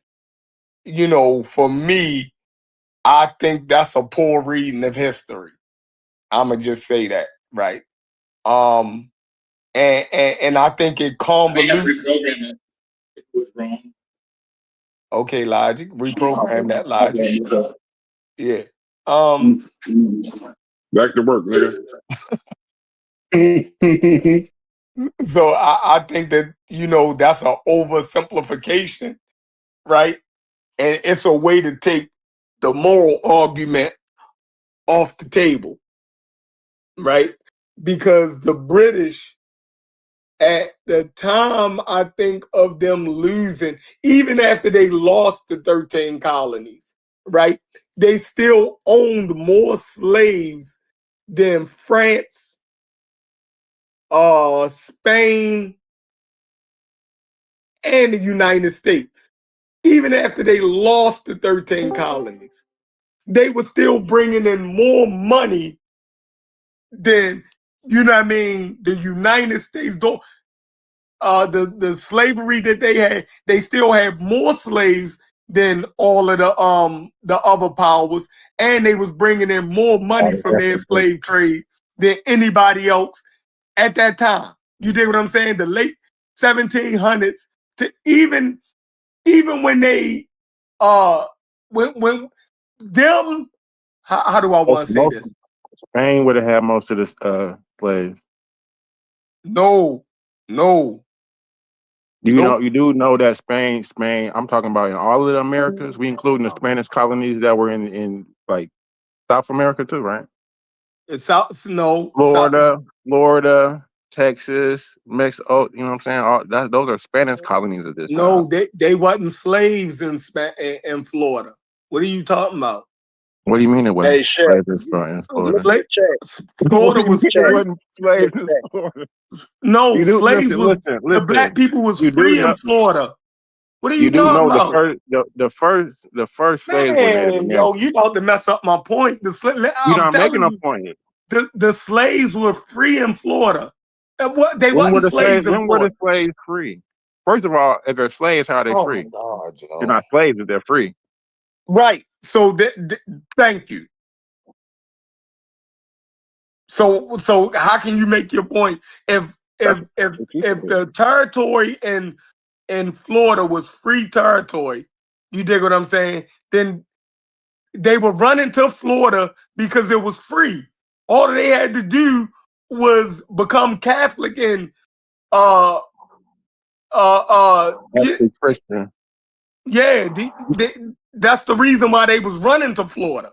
for me, I think that's a poor reading of history. I'ma just say that, right? Um, and I think it convolutes. It was wrong. Okay, logic. Reprogram that logic. Yeah. Back to work, nigga. So I think that that's an oversimplification, right? And it's a way to take the moral argument off the table, right? Because the British, at the time, I think of them losing, even after they lost the 13 colonies, right? They still owned more slaves than France, Spain, and the United States. Even after they lost the 13 colonies, they were still bringing in more money than, the United States. Don't the slavery that they had, they still had more slaves than all of the other powers, and they was bringing in more money from their slave trade than anybody else at that time. You dig what I'm saying? The late 1700s to even when they when them how do I want to say Most this? Spain would have had most of the slaves. No. You do know that Spain. I'm talking about in all of the Americas. We including the Spanish colonies that were in like South America too, right? Florida, Texas, Mexico. You know what I'm saying? Those are Spanish colonies at this time. No, they wasn't slaves in Florida. What are you talking about? What do you mean it wasn't Hey, Chef, slaves in Florida? Florida What do you was mean it free. wasn't slaves in Florida? No, You do slaves was listen. the black people was You do free in know. Florida. What are You you do talking know about? the first slaves were Native Man, yo, Americans. you about to mess up my point. You're I'm not making telling a you, point. the slaves were free in Florida. And what they When were wasn't the slaves? slaves in When were the Florida. slaves free? First of all, if they're slaves, how are they Oh my free? God, They're Joe. not slaves if they're free. Right. So thank you. So how can you make your point if That's if if what you if said. the territory in Florida was free territory, you dig what I'm saying? Then they were running to Florida because it was free. All they had to do was become Catholic and uh yeah, Actually, Christian. yeah that's the reason why they was running to Florida.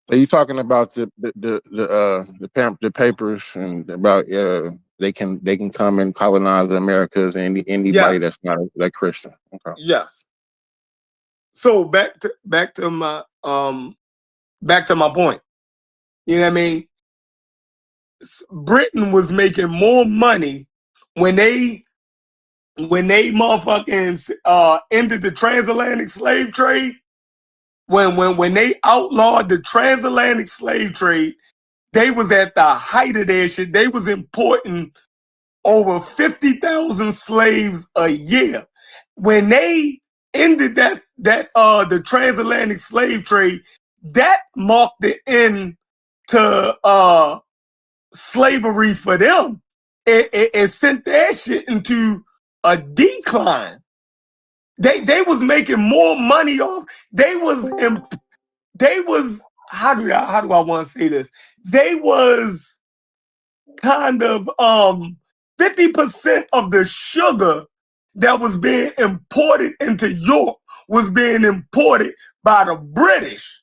Are you talking about the papers and about they can come and colonize the Americas and anybody Yes, that's not like Christian? Okay. yes. So back to my point. You know what I mean? Britain was making more money when they motherfucking ended the transatlantic slave trade. When they outlawed the transatlantic slave trade, they was at the height of their shit. They was importing over 50,000 slaves a year. When they ended the transatlantic slave trade, that marked the end to slavery for them. It sent their shit into a decline. They was making more money off. They was how do I want to say this? They was kind of 50% of the sugar that was being imported into York was being imported by the British.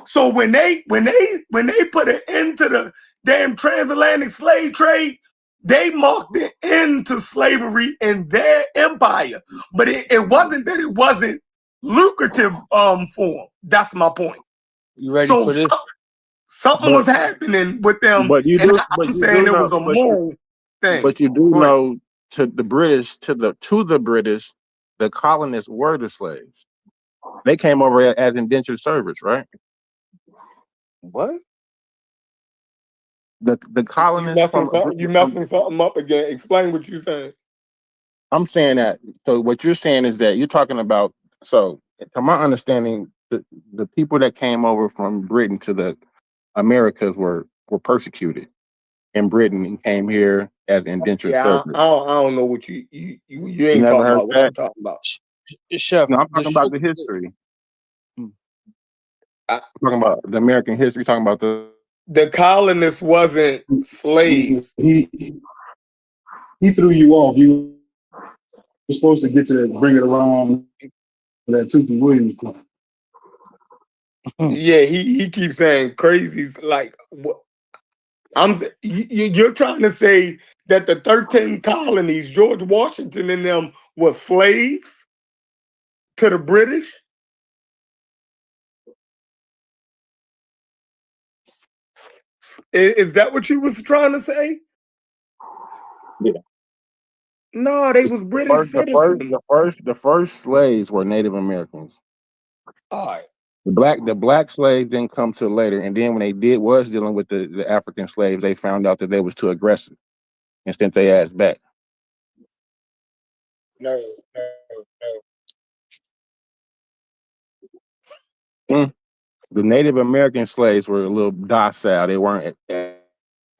So when they put an end to the damn transatlantic slave trade, they marked the end to slavery in their empire. But it wasn't that it wasn't lucrative for them. That's my point. You ready So for this? something But was happening with them, but you and do I'm saying it was a moral thing. but you do Go ahead. know to the British to the British, the colonists were the slaves. They came over as indentured servants, right? What? The You colonists messing something up again. Explain what you're saying. I'm saying that. So what you're saying is that you're talking about. So, to my understanding, the people that came over from Britain to the Americas were persecuted in Britain and came here as indentured Yeah, servants. I don't know what you You ain't never talking heard about what that? I'm talking about. Chef, No, I'm the talking about the sugar. history. I, I'm talking about the American history. Talking about the colonists wasn't He, slaves. he he threw you off. You were supposed to get to that, bring it around that Tookie Williams point. Yeah, he keeps saying crazies like what you're trying to say that the 13 colonies, George Washington and them were slaves to the British? Is that what you was trying to say? yeah. No, they was British citizens. The first slaves were Native Americans. All right. The black slaves didn't come till later, and then when they was dealing with the African slaves, they found out that they was too aggressive and sent their ass back. no, no, no. The Native American slaves were a little docile. They weren't, you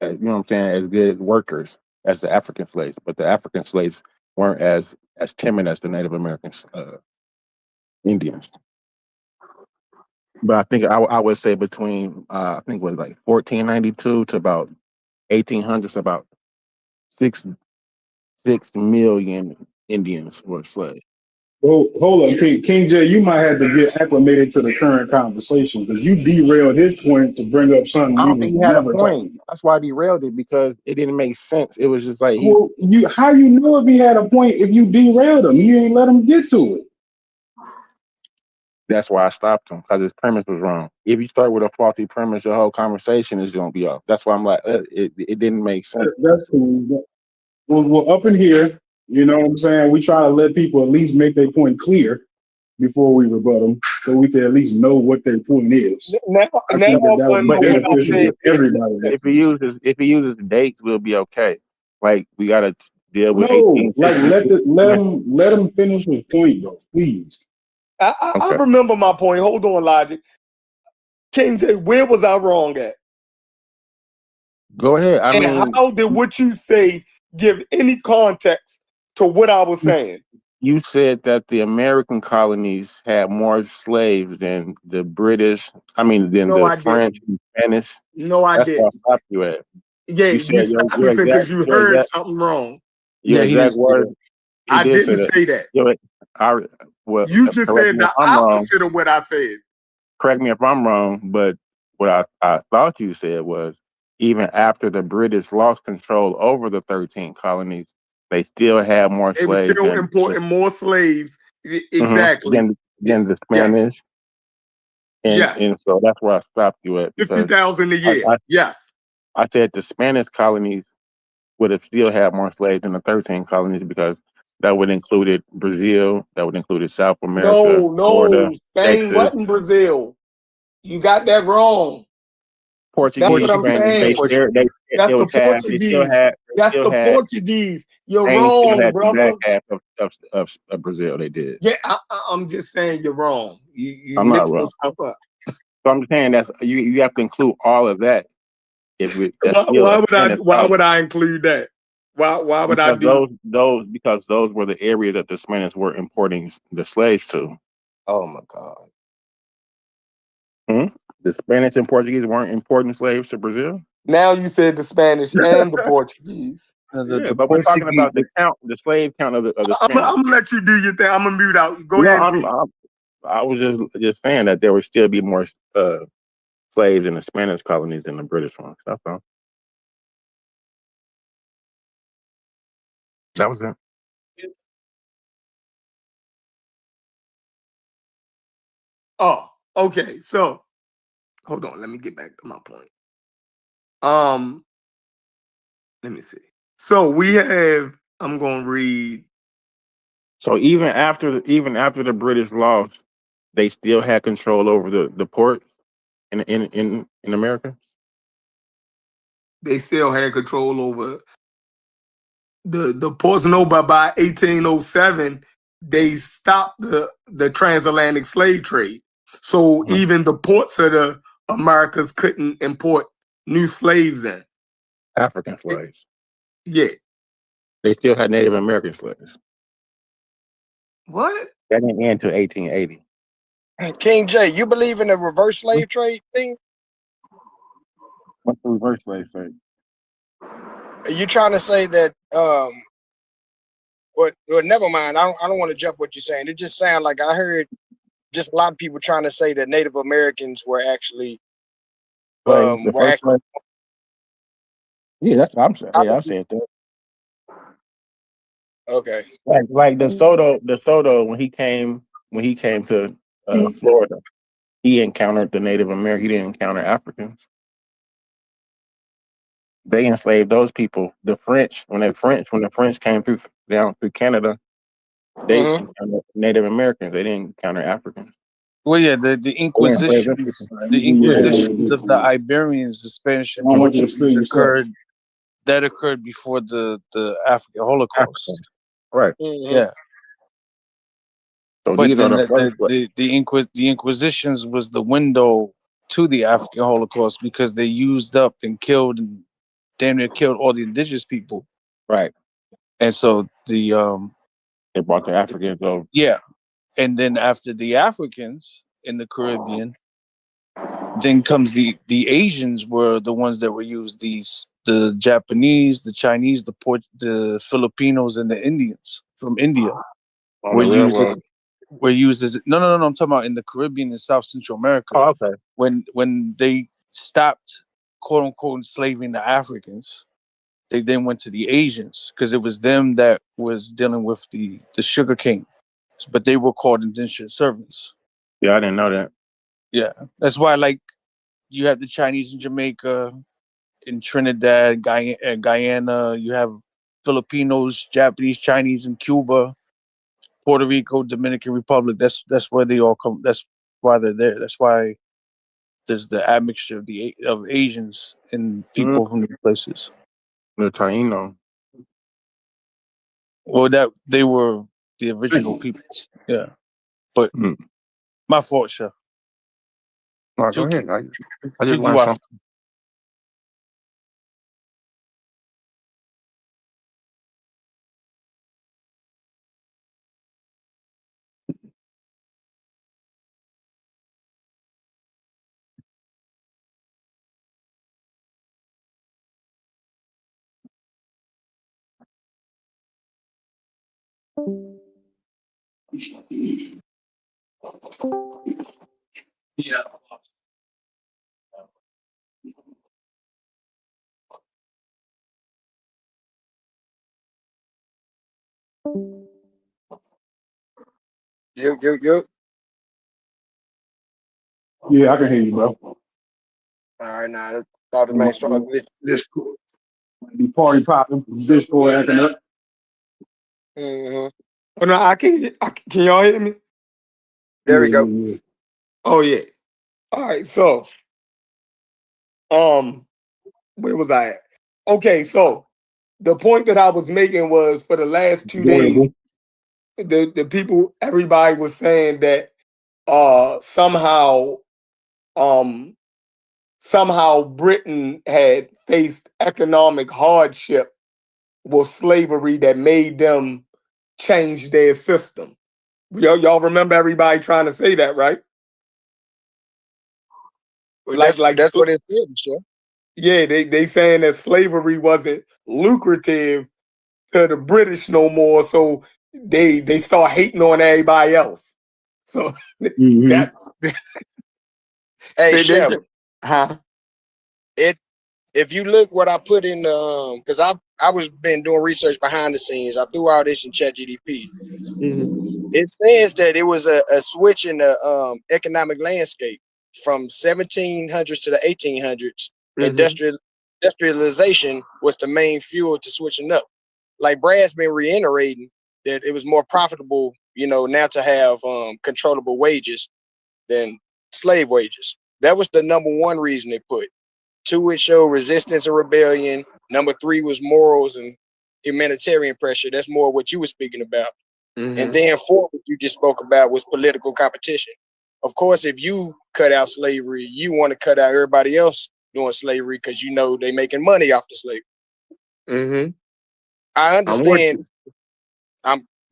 know what I'm saying, as good as workers as the African slaves. But the African slaves weren't as timid as the Native Americans, Indians. But I think I would say between I think it was like 1492 to about 1800s, about 6 million Indians were slaves. Well, hold on, King J. You might have to get acclimated to the current conversation because you derailed his point to bring up something I we don't was think he had a never talking point. about. That's why I derailed it, because it didn't make sense. It was just like Well, how you know if he had a point if you derailed him? You ain't let him get to it. that's why I stopped him, because his premise was wrong. If you start with a faulty premise, your whole conversation is gonna be off. That's why I'm like, it didn't make sense. That's cool. Well, up in here, you know what I'm saying? We try to let people at least make their point clear before we rebut them, so we can at least know what their point is. Now I now think that I would be know But what I beneficial said. to everybody. if he uses dates, we'll be okay. Like, we gotta deal with No, like 1850. let him finish his point, though, please. I Okay, remember my point. Hold on, Logic. King J, where was I wrong at? go ahead. I And mean, how did what you say give any context to what I was saying? you said that the American colonies had more slaves than the British. I mean, than No, the I didn't. French and Spanish. No, I That's where I didn't. stopped you at. Yeah, You you said stopped me because you heard something wrong. your Yeah, he didn't exact say words. that. He I did say didn't that. say that. Your, I, well, You just correct said me if the I'm wrong. opposite of what I said. Correct me if I'm wrong. But what I thought you said was, even after the British lost control over the 13 colonies, they still had more They were slaves still importing more slaves. Exactly. than the Yes. Spanish. Yes. And so that's where I stopped you at, because 50,000 a I, year. I, Yes. I said the Spanish colonies would have still had more slaves than the 13 colonies, because that would included Brazil, that would included South America, Florida, No. Spain Texas, wasn't Brazil. You got that wrong. The That's what Portuguese, I'm Portuguese, Spanish. the saying. Portuguese. That's the They still Portuguese. had That's the Portuguese. You're Spain still wrong, had the brother. back half of Brazil. They did. Yeah, I'm just saying you're wrong. You I'm not mixed wrong. stuff up. So I'm saying that's you have to include all of that. That's still Why a would I? Spanish Why would colony. I include that? Why would I Because do? those were the areas that the Spanish were importing the slaves to. Oh my God. Hmm? The Spanish and Portuguese weren't importing slaves to Brazil. Now you said the Spanish and the Portuguese. Yeah, The but we're talking about Portuguese. the slave count of the I'm Spanish. gonna let you do your thing. I'm gonna mute out. Go No, ahead. I was just saying that there would still be more slaves in the Spanish colonies than the British ones. That's all. That was it. Oh, okay. So hold on. Let me get back to my point. Um, let me see. So we have. I'm gonna read. So even after the British lost, they still had control over the ports in America. They still had control over the ports. No, but by 1807, they stopped the transatlantic slave trade. So Mhm. even the ports of the Americas couldn't import new slaves in. African slaves. Yeah. They still had Native American slaves. What? That didn't end until 1880. King J, you believe in the reverse slave trade thing? What's the reverse slave trade? Are you trying to say that well, never mind. I don't want to jump what you're saying. It just sounds like I heard just a lot of people trying to say that Native Americans were actually Slaves, the were first actually slave. Yeah, that's what I'm saying. Yeah, I said that. okay. Like DeSoto when he came to Florida, he encountered the Native American. He didn't encounter Africans. They enslaved those people. The French, when the French came down through Canada, they Mm-hmm. encountered Native Americans. They didn't encounter Africans. Well, yeah, the They enslaved them Inquisitions, people. the Inquisitions of the Iberians, the Spanish and I don't want you to spill Portuguese yourself. occurred before the African Holocaust. Africans. Right. Mm-hmm. Yeah. So But these are then the first. the Inquisitions was the window to the African Holocaust because they used up and killed and damn near killed all the indigenous people. Right. And so They brought the Africans over. yeah, and then after the Africans in the Caribbean, then comes the Asians were the ones that were used. The Japanese, the Chinese, the Filipinos, and the Indians from India On were the used as railroad. no. I'm talking about in the Caribbean and South Central America Oh, okay. when they stopped quote unquote enslaving the Africans. They then went to the Asians because it was them that was dealing with the sugar cane, but they were called indentured servants. Yeah, I didn't know that. Yeah, that's why like you have the Chinese in Jamaica, in Trinidad, Guyana. You have Filipinos, Japanese, Chinese in Cuba, Puerto Rico, Dominican Republic. That's where they all come. That's why they're there. That's why there's the admixture of Asians and people from these places. The Taino. Well, that they were the original people. Yeah, but my fault, Chef. No, go ahead. I just Took you learned off. something. Yeah. You. Yeah, I can hear you, bro. All right, now thought the main struggle. Discord. Be party popping. Discord acting up. Mm-hmm. Oh no, can y'all hear me? There we go. Yeah. Oh yeah. All right, so where was I at? Okay, so the point that I was making was for the last 2 days, the people, everybody was saying that somehow somehow Britain had faced economic hardship with slavery that made them change their system. Y'all remember everybody trying to say that, right? Well, that's what it said, sure. Yeah, they saying that slavery wasn't lucrative to the British no more, so they start hating on everybody else. So that Hey, they Chef. said, huh? If you look what I put in because I was been doing research behind the scenes. I threw all this in ChatGPT. It says that it was a switch in the economic landscape from 1700s to the 1800s. Industrialization was the main fuel to switching up. Like Brad's been reiterating that it was more profitable, now to have controllable wages than slave wages. That was the number one reason they put. 2, it showed resistance and rebellion. Number 3 was morals and humanitarian pressure. That's more what you were speaking about. And then 4, what you just spoke about, was political competition. Of course, if you cut out slavery, you want to cut out everybody else doing slavery because they making money off the slavery. I understand.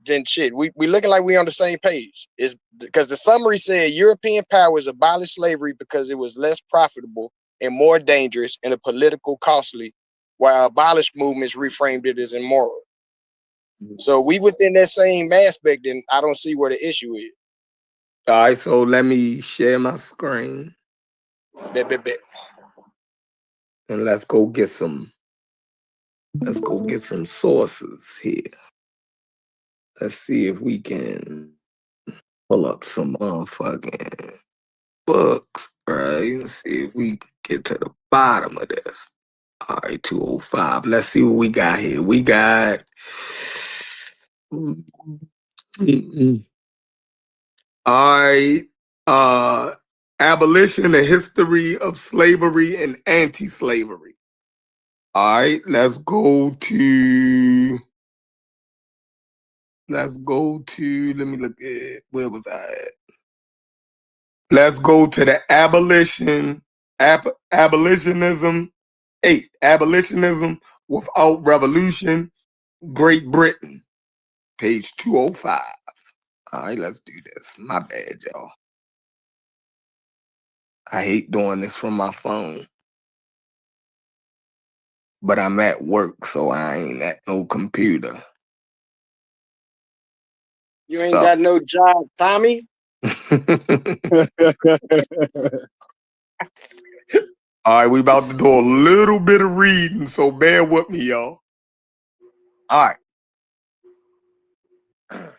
Then shit. We looking like we on the same page. Is because the summary said European powers abolished slavery because it was less profitable and more dangerous and a political costly, while abolish movements reframed it as immoral. So we within that same aspect, and I don't see where the issue is. All right, so let me share my screen. Bet. And let's go get some sources here. Let's see if we can pull up some motherfucking books, right? Let's see if we get to the bottom of this. All right, 205. Let's see what we got here. We got all right. Abolition, the history of slavery and anti-slavery. All right, let's go to Let's go to, let me look at, where was I at? Let's go to the abolitionism, abolitionism without revolution, Great Britain, page 205. All right, let's do this. My bad, y'all. I hate doing this from my phone. But I'm at work, so I ain't at no computer. You ain't got no job, Tommy. All right, we about to do a little bit of reading, so bear with me, y'all. All right.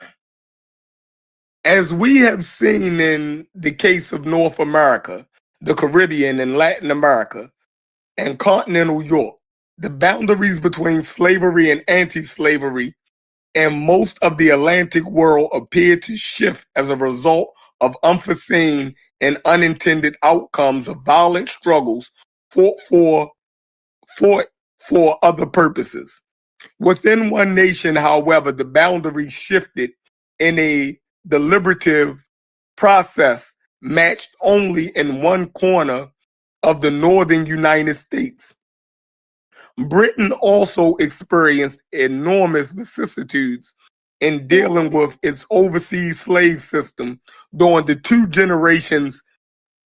As we have seen in the case of North America, the Caribbean, and Latin America, and continental Europe, the boundaries between slavery and anti-slavery and most of the Atlantic world appeared to shift as a result of unforeseen and unintended outcomes of violent struggles fought for other purposes. Within one nation, however, the boundaries shifted in a deliberative process matched only in one corner of the northern United States. Britain also experienced enormous vicissitudes in dealing with its overseas slave system during the 2 generations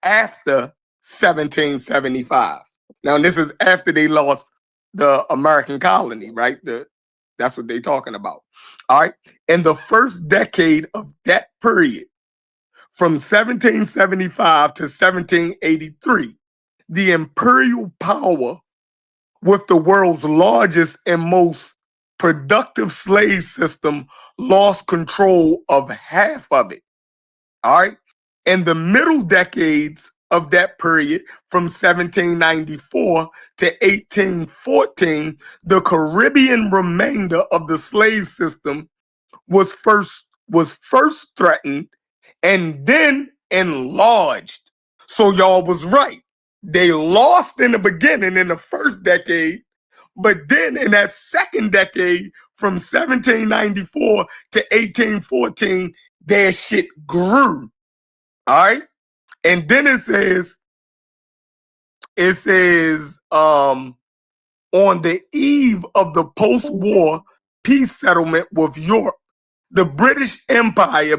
after 1775. Now, this is after they lost the American colony, right? That's what they're talking about. All right. In the first decade of that period, from 1775 to 1783, the imperial power with the world's largest and most productive slave system lost control of half of it. All right. In the middle decades of that period, from 1794 to 1814, the Caribbean remainder of the slave system was first threatened and then enlarged. So y'all was right. They lost in the beginning in the first decade, but then in that second decade, from 1794 to 1814, their shit grew. All right. And then it says, on the eve of the post-war peace settlement with Europe, the British Empire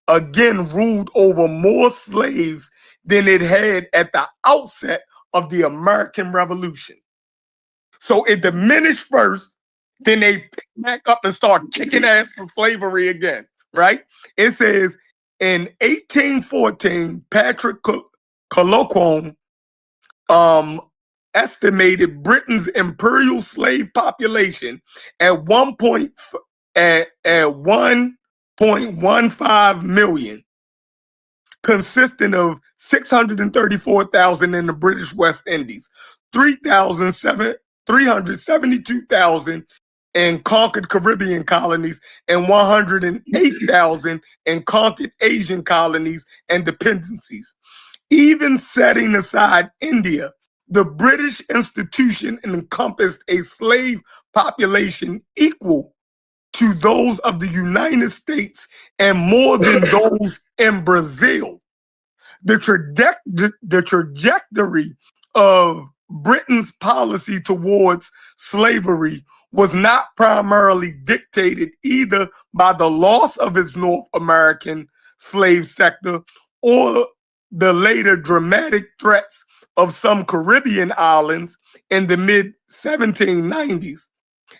again ruled over more slaves than it had at the outset of the American Revolution. So it diminished first, then they pick back up and start kicking ass for slavery again, right? It says in 1814, Patrick Colquhoun estimated Britain's imperial slave population at 1.15 million, consisting of 634,000 in the British West Indies, 372,000 in conquered Caribbean colonies, and 108,000 in conquered Asian colonies and dependencies. Even setting aside India, the British institution encompassed a slave population equal to those of the United States and more than those in Brazil. The trajectory of Britain's policy towards slavery was not primarily dictated either by the loss of its North American slave sector or the later dramatic threats of some Caribbean islands in the mid 1790s.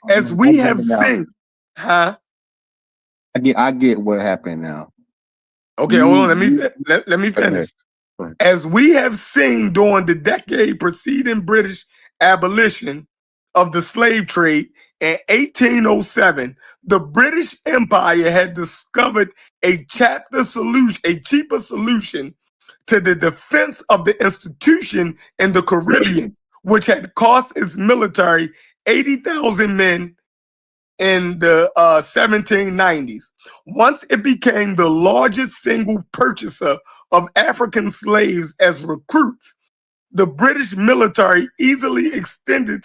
As we have seen, I get what happened now. Okay, hold on. Let me finish. Okay. As we have seen during the decade preceding British abolition of the slave trade in 1807, the British Empire had discovered a cheaper solution to the defense of the institution in the Caribbean, which had cost its military 80,000 men in the 1790s. Once it became the largest single purchaser of African slaves as recruits, the British military easily extended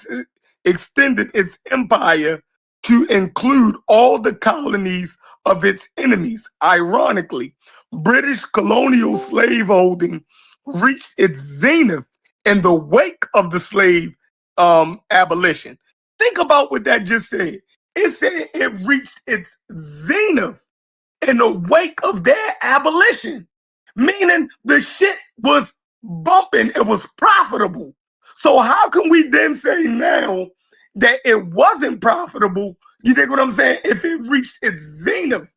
its empire to include all the colonies of its enemies. Ironically, British colonial slaveholding reached its zenith in the wake of the slave abolition. Think about what that just said. It said it reached its zenith in the wake of their abolition, meaning the shit was bumping, it was profitable. So how can we then say now that it wasn't profitable? You think what I'm saying? If it reached its zenith,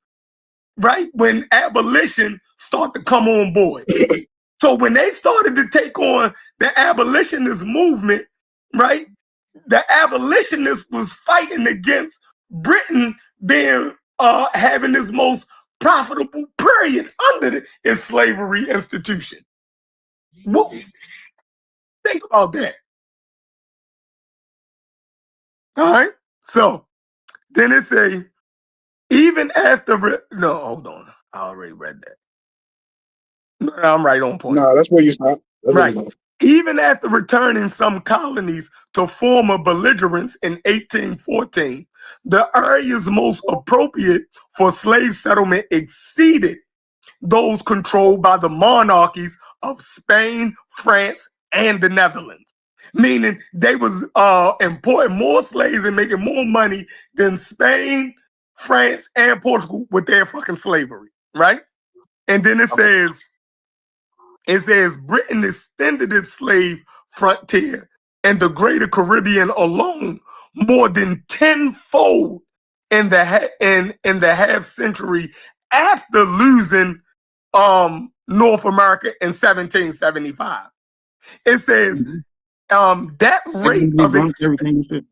right, when abolition started to come on board. So when they started to take on the abolitionist movement, right, the abolitionists was fighting against Britain being having this most profitable period under its slavery institution. What, think about that. All right. So then it say, even after no, hold on. I already read that. No, I'm right on point. No, that's where you stop. That's where you Right. stop. Even after returning some colonies to former belligerents in 1814, the areas most appropriate for slave settlement exceeded those controlled by the monarchies of Spain, France, and the Netherlands. Meaning they was importing more slaves and making more money than Spain, France, and Portugal with their fucking slavery, right? And then it says Britain extended its slave frontier and the greater Caribbean alone more than tenfold in the half century after losing North America in 1775. It says that rate of Everything you said.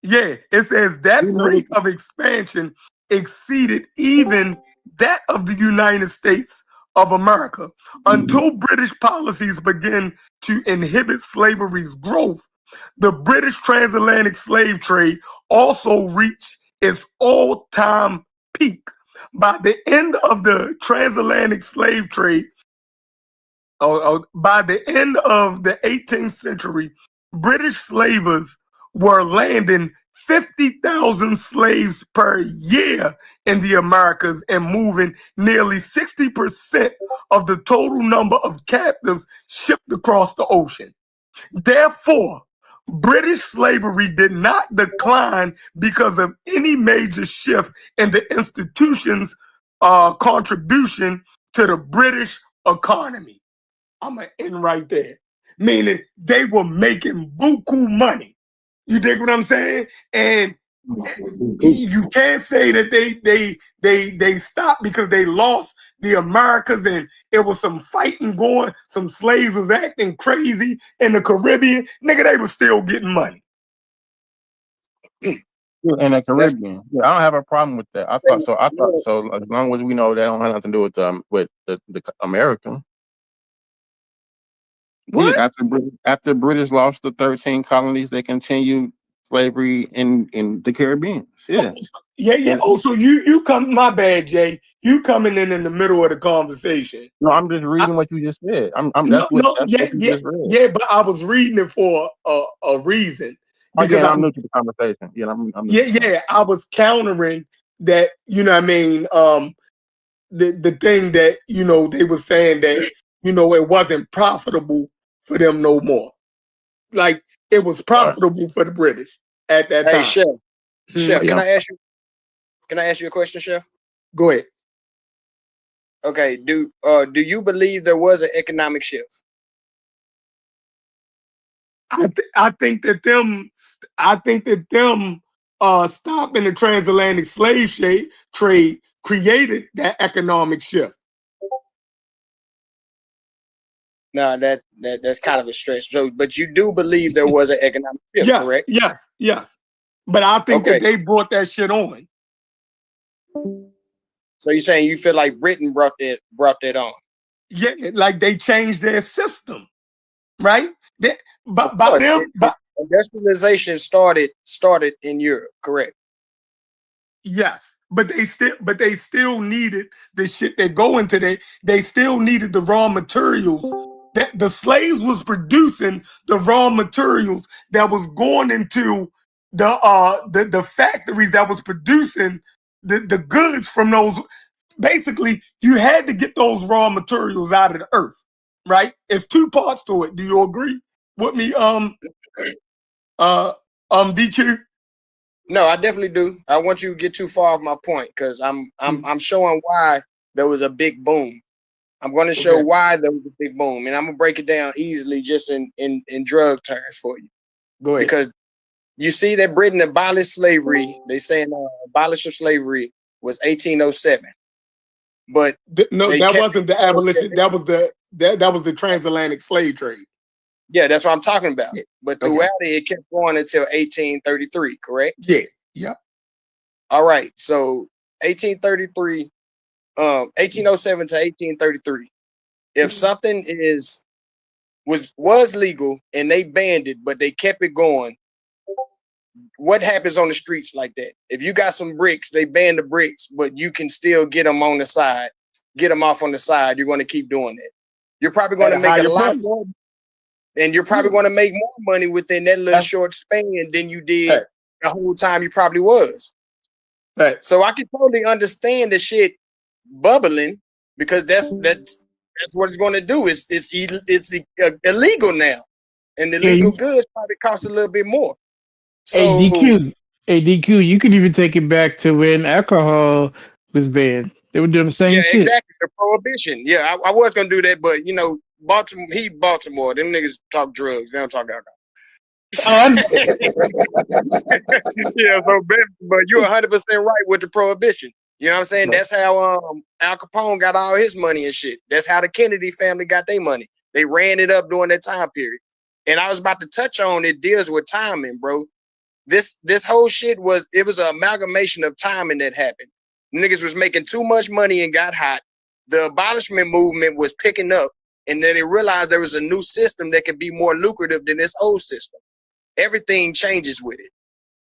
yeah, it says that You know rate of expansion exceeded even that of the United States of America until British policies began to inhibit slavery's growth. The British transatlantic slave trade also reached its all-time peak. By the end of the transatlantic slave trade, by the end of the 18th century, British slavers were landing 50,000 slaves per year in the Americas and moving nearly 60% of the total number of captives shipped across the ocean. Therefore, British slavery did not decline because of any major shift in the institution's contribution to the British economy. I'm gonna end right there. Meaning they were making buku money. You dig what I'm saying? And you can't say that they stopped because they lost the Americas and it was some fighting going, some slaves was acting crazy in the Caribbean. Nigga, they was still getting money. Yeah, in the That's Caribbean. Yeah, I don't have a problem with that. I thought so. As long as we know that don't have nothing to do with the American. What? Yeah, after British lost the 13 colonies, they continued slavery in the Caribbean. Yeah. Yeah. Oh, so you come, my bad, Jay. You coming in the middle of the conversation. No, I'm just reading what you just said. No, That's what you just read. yeah, but I was reading it for a reason Oh yeah, because and I'm new to the conversation. Yeah, I'm new to the yeah, I was countering that, you know what I mean, the thing that, you know, they were saying that, you know, it wasn't profitable for them no more. Like it was profitable for the British at that hey time. Chef. Chef, Yeah. can I ask you a question, Chef? Go ahead. Okay, do you believe there was an economic shift? I think that them stopping the transatlantic slave trade created that economic shift. No, that's kind of a stretch. So, but you do believe there was an economic shift, Yes, correct? yes. But I think Okay. that they brought that shit on. So you're saying you feel like Britain brought that on? Yeah, like they changed their system, right? Of course, industrialization started in Europe, correct? Yes, but they still needed the shit that go into they still needed the raw materials that the slaves was producing, the raw materials that was going into the factories that was producing the goods from those. Basically, you had to get those raw materials out of the earth, right? It's two parts to it. Do you agree with me, DQ? No, I definitely do. I want you to get too far off my point because I'm showing why there was a big boom. I'm going to show why there was a big boom, and I'm gonna break it down easily just in drug terms for you. Go ahead. Because you see that Britain abolished slavery. They saying abolish of slavery was 1807, but no, that wasn't the abolition. That was the transatlantic slave trade. Yeah, that's what I'm talking about. But throughout it kept going until 1833, correct? Yeah. Yeah. All right. So 1833, 1807 to 1833. If something was legal and they banned it, but they kept it going, what happens on the streets like that? If you got some bricks, they ban the bricks, but you can still get them on the side, get them off on the side. You're going to keep doing it. You're probably going to make a lot more. And you're probably going to make more money within that little short span than you did the whole time you probably was. Right. So I can totally understand the shit bubbling because that's what it's going to do. It's illegal now, and the legal goods probably cost a little bit more. So, DQ, you could even take it back to when alcohol was banned. They were doing the same shit. Exactly. The prohibition. Yeah, I was going to do that, but Baltimore. Them niggas talk drugs. They don't talk alcohol. Yeah, but you're 100% right with the prohibition. You know what I'm saying? Right. That's how Al Capone got all his money and shit. That's how the Kennedy family got their money. They ran it up during that time period. And I was about to touch on it deals with timing, bro. This whole shit was an amalgamation of timing that happened. Niggas was making too much money and got hot. The abolishment movement was picking up, and then they realized there was a new system that could be more lucrative than this old system. Everything changes with it.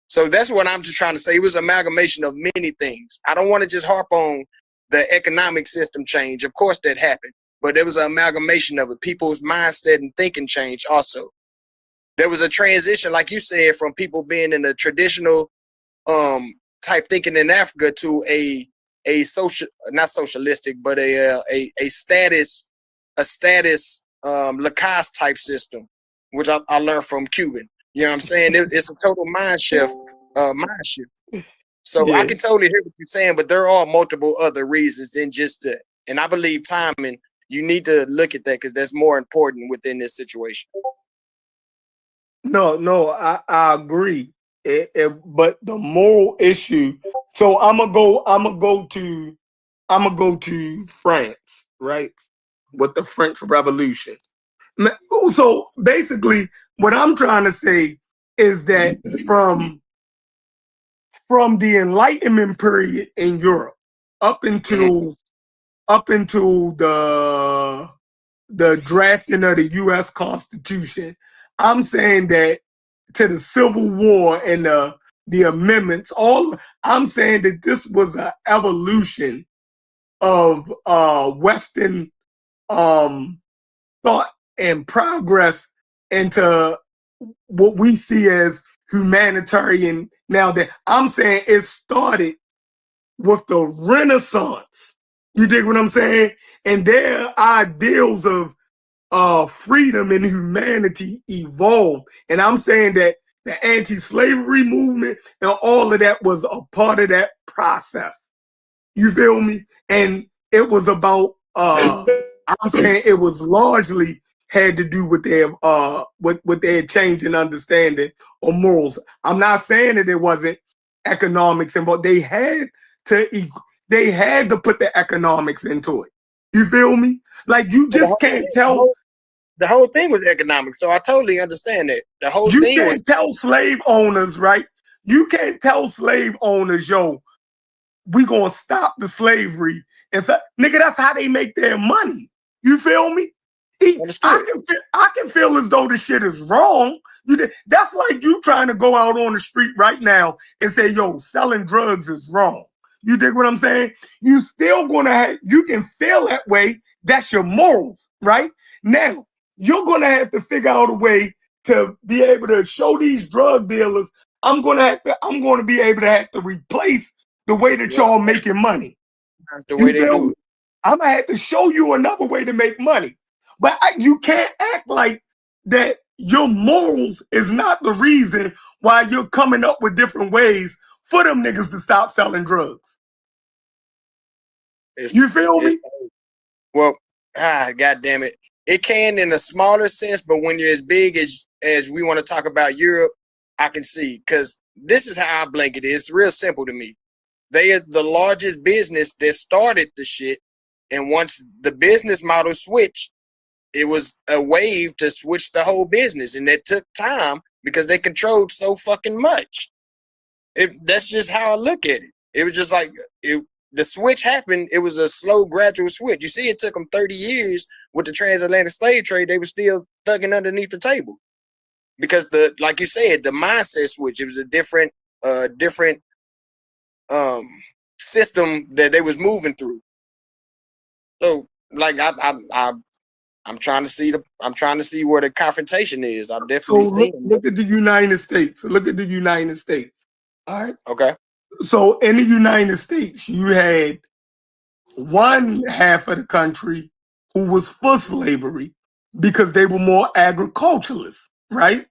So that's what I'm just trying to say. It was an amalgamation of many things. I don't want to just harp on the economic system change. Of course that happened, but there was an amalgamation of it. People's mindset and thinking change also. There was a transition, like you said, from people being in a traditional type thinking in Africa to a social, not socialistic, but a status Lacoste type system, which I learned from Cuban. You know what I'm saying? It's a total mind shift. So I can totally hear what you're saying, but there are multiple other reasons than just that. And I believe timing, you need to look at that because that's more important within this situation. No, I agree. But the moral issue. So I'm gonna go to France, right? With the French Revolution. So basically, what I'm trying to say is that from the Enlightenment period in Europe up until the drafting of the U.S. Constitution, I'm saying that to the Civil War and the amendments, I'm saying that this was an evolution of Western thought and progress into what we see as humanitarian. Now that I'm saying it started with the Renaissance. You dig what I'm saying? And their ideals of freedom and humanity evolved. And I'm saying that the anti-slavery movement and all of that was a part of that process. You feel me? And it was about I'm saying it was largely had to do with their with their change in understanding of morals. I'm not saying that it wasn't economics, but they had to put the economics into it. You feel me? Like you just can't tell. The whole thing was economics, so I totally understand that. The whole you thing can't tell slave owners, right? You can't tell slave owners, yo, we gonna stop the slavery. And so, nigga, that's how they make their money. You feel me? I can feel as though the shit is wrong. That's like you trying to go out on the street right now and say, yo, selling drugs is wrong. You dig what I'm saying? You still gonna have, you can feel that way. That's your morals, right? Now, you're gonna have to figure out a way to be able to show these drug dealers I'm gonna be able to have to replace the way that y'all making money. The You way they feel do me? it. I'm gonna have to show you another way to make money. But you can't act like that your morals is not the reason why you're coming up with different ways for them niggas to stop selling drugs. You feel me? Well, God damn it. It can in a smaller sense, but when you're as big as we want to talk about Europe, I can see, because this is how I blink it is. It's real simple to me. They are the largest business that started the shit, and once the business model switched, it was a wave to switch the whole business, and it took time because they controlled so fucking much. That's just how I look at it. It was just like the switch happened. It was a slow, gradual switch. You see, it took them 30 years with the transatlantic slave trade. They were still thugging underneath the table because like you said, the mindset switch. It was a different system that they was moving through. So, like I'm trying to see where the confrontation is. I've definitely seen. Look at the United States. Look at the United States. All right. Okay. So in the United States, you had one half of the country who was for slavery because they were more agriculturalists, right?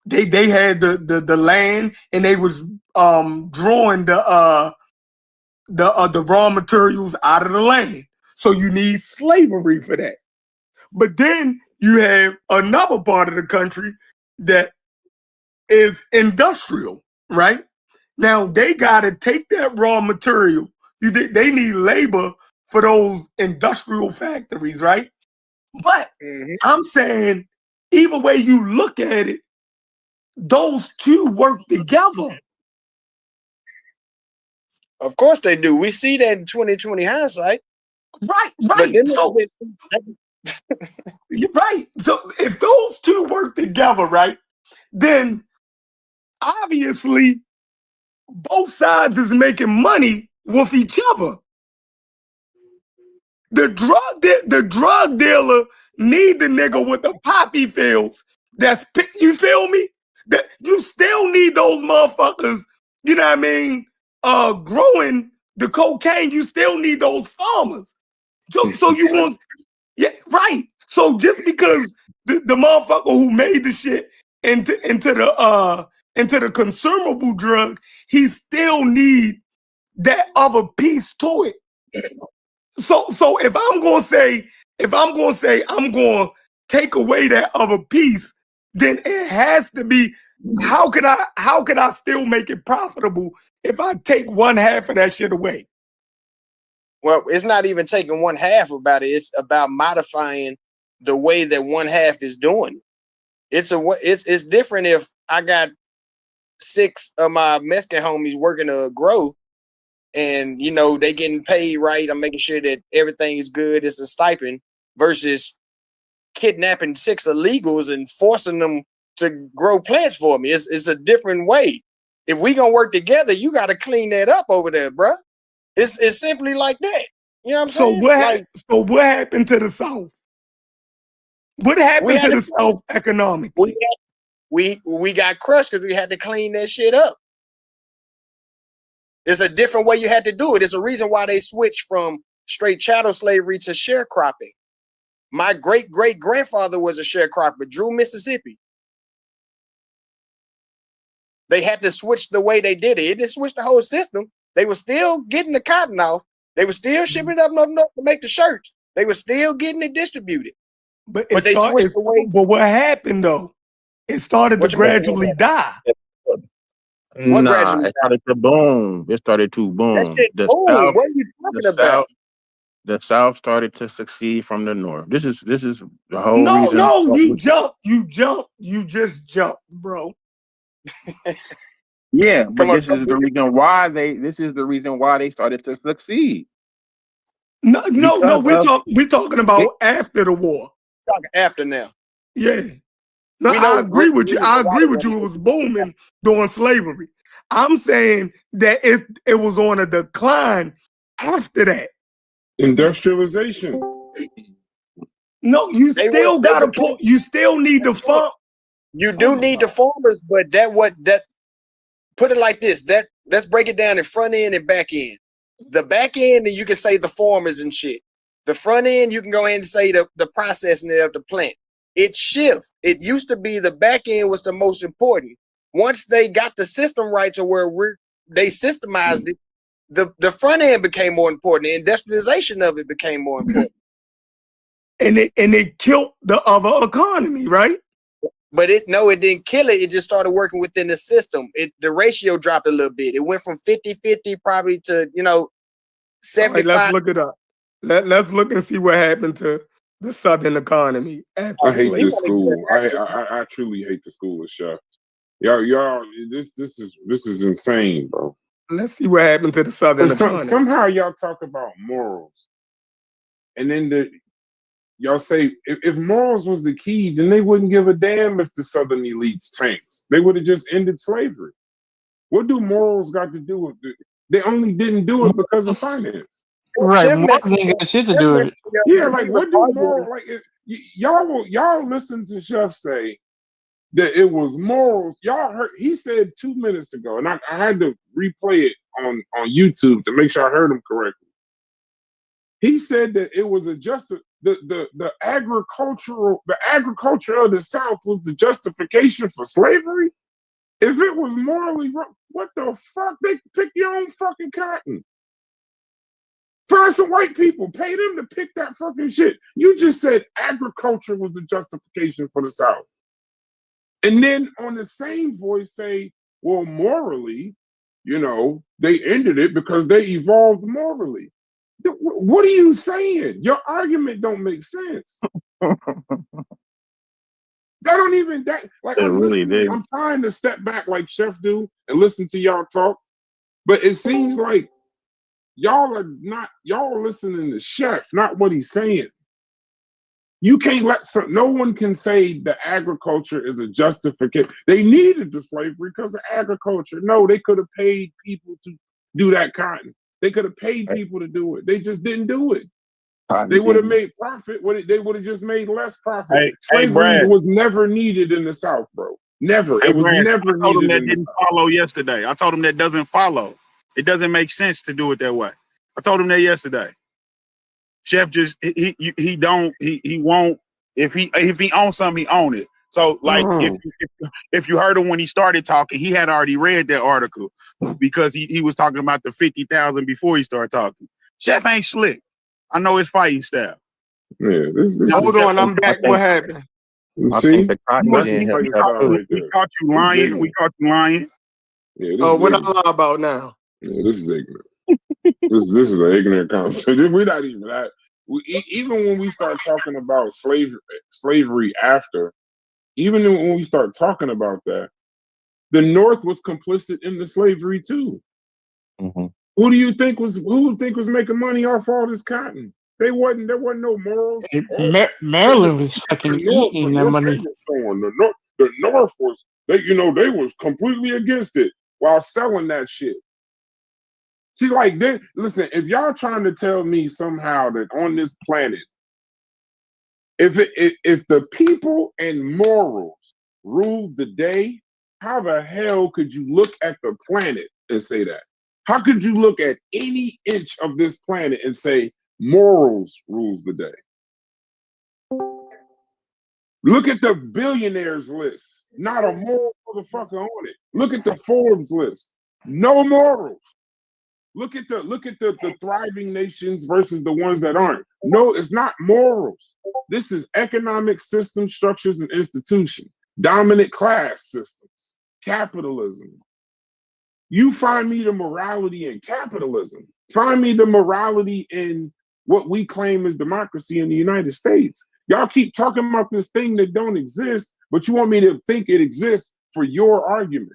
They had the land and they was drawing the raw materials out of the land. So you need slavery for that. But then you have another part of the country that is industrial, right? Now they got to take that raw material. They need labor for those industrial factories, right? But I'm saying, either way you look at it, those two work together. Of course they do. We see that in 2020 hindsight. Right. So, right. So if those two work together, right, then obviously both sides is making money with each other. The drug dealer need the nigga with the poppy fields. You feel me? That you still need those motherfuckers. You know what I mean? Growing the cocaine. You still need those farmers. So you want, yeah, right. So just because the motherfucker who made the shit into the consumable drug, he still need that other piece to it. So if I'm gonna say I'm gonna take away that other piece, then it has to be how can I still make it profitable if I take one half of that shit away? Well, it's not even taking one half about it. It's about modifying the way that one half is doing. It's different if I got 6 of my Mexican homies working to grow, and they getting paid right. I'm making sure that everything is good. It's a stipend versus kidnapping 6 illegals and forcing them to grow plants for me. It's a different way. If we gonna work together, you got to clean that up over there, bro. It's simply like that. You know what I'm saying? So what happened to the South? What happened to the South economically? We got crushed because we had to clean that shit up. There's a different way you had to do it. There's a reason why they switched from straight chattel slavery to sharecropping. My great-great-grandfather was a sharecropper, Drew, Mississippi. They had to switch the way they did it. It didn't switch the whole system. They were still getting the cotton off. They were still shipping it up to make the shirts. They were still getting it distributed. But they switched the way. But what happened though? It started to gradually die. It started to boom. It started to boom. The South, what are you talking about? The South started to succeed from the North. This is the whole reason. No, you just jumped, bro. Yeah, but this is the reason why they started to succeed. No, we're talking about after the war. Talking after now. Yeah. No, I agree with you. It was booming during slavery. I'm saying that it was on a decline after that. Industrialization. No, you still need the farm. You do need the farmers, but put it like this. Let's break it down in front end and back end. The back end, and you can say the farmers and shit. The front end, you can go ahead and say the processing of the plant. It shifts. It used to be the back end was the most important. Once they got the system right to where they systemized it, the front end became more important. The industrialization of it became more important. And it killed the other economy, right? But it didn't kill it. It just started working within the system. The ratio dropped a little bit. It went from 50-50 probably to 75. All right, let's look it up. Let's look and see what happened to the Southern economy after I hate slavery. this school. I truly hate the school of chef. Y'all, this is insane, bro. Let's see what happened to the Southern economy. Somehow y'all talk about morals, and then y'all say if morals was the key, then they wouldn't give a damn if the Southern elites tanked. They would have just ended slavery. What do morals got to do with it? They only didn't do it because of finance. Right, more ain't got shit to do with it. Yeah, like what do morals like? Y'all listen to Chef say that it was morals. Y'all heard he said 2 minutes ago, and I had to replay it on YouTube to make sure I heard him correctly. He said that it was the agriculture of the South was the justification for slavery. If it was morally wrong, what the fuck? They pick your own fucking cotton. Find some white people, pay them to pick that fucking shit. You just said agriculture was the justification for the South. And then on the same voice say, well, morally, they ended it because they evolved morally. What are you saying? Your argument don't make sense. I'm trying to step back like Chef do and listen to y'all talk, but it seems like y'all are listening to Chef, not what he's saying. You can't no one can say the agriculture is a justification. They needed the slavery because of agriculture. No, they could have paid people to do that cotton. They could have paid people to do it. They just didn't do it. They would have made profit. They would have just made less profit. Slavery was never needed in the South, bro. Never. It was never needed. I told him that didn't follow yesterday. I told him that doesn't follow. It doesn't make sense to do it that way. I told him that yesterday. Chef just he won't. If he owns something, he own it. So like if you heard him when he started talking, he had already read that article because he was talking about the 50,000 before he started talking. Chef ain't slick. I know his fighting style. Yeah, hold on, I'm back. What happened? See, we caught you lying. We caught you lying. Yeah, what I lie about now? Yeah, this is ignorant. this is an ignorant conversation. We're not even that. Even when we start talking about slavery after, even when we start talking about that, the North was complicit in the slavery too. Mm-hmm. Who do you think was making money off all this cotton? There wasn't no morals. Maryland was fucking eating that money. The North was they was completely against it while selling that shit. See, listen, if y'all trying to tell me somehow that on this planet, if the people and morals ruled the day, how the hell could you look at the planet and say that? How could you look at any inch of this planet and say morals rules the day? Look at the billionaires list. Not a moral motherfucker on it. Look at the Forbes list. No morals. Look at the thriving nations versus the ones that aren't. No, it's not morals. This is economic system structures and institutions, dominant class systems, capitalism. You find me the morality in capitalism. Find me the morality in what we claim is democracy in the United States. Y'all keep talking about this thing that don't exist, but you want me to think it exists for your argument.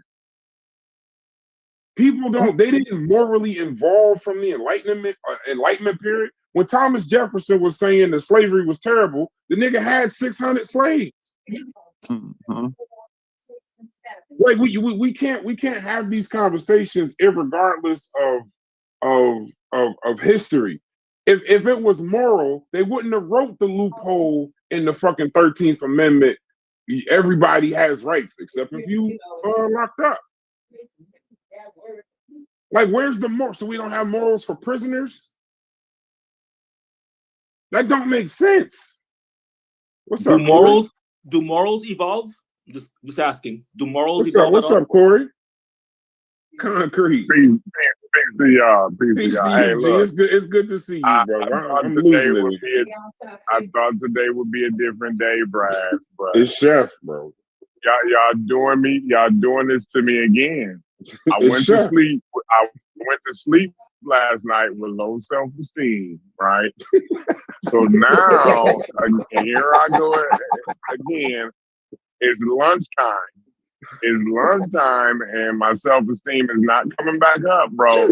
People they didn't morally evolve from the Enlightenment period. When Thomas Jefferson was saying that slavery was terrible, the nigga had 600 slaves. Mm-hmm. Like we can't have these conversations irregardless of history. If it was moral, they wouldn't have wrote the loophole in the fucking 13th Amendment. Everybody has rights except if you locked up. Like, where's the moral? So we don't have morals for prisoners? That don't make sense. What's up, Corey? Do morals evolve? Just asking. Do morals What's up? evolve What's at all? up, Corey? Concrete. Peace to y'all. Peace to Hey, you, G. look, It's good to see you, bro. I'm losing it. I thought today would be a different day, Brad. But It's Chef, bro. Y'all doing this to me again. I It's went to Chef. sleep. I went to sleep last night with low self-esteem, right? So now, here I go again. It's lunchtime. It's lunchtime, and my self-esteem is not coming back up, bro.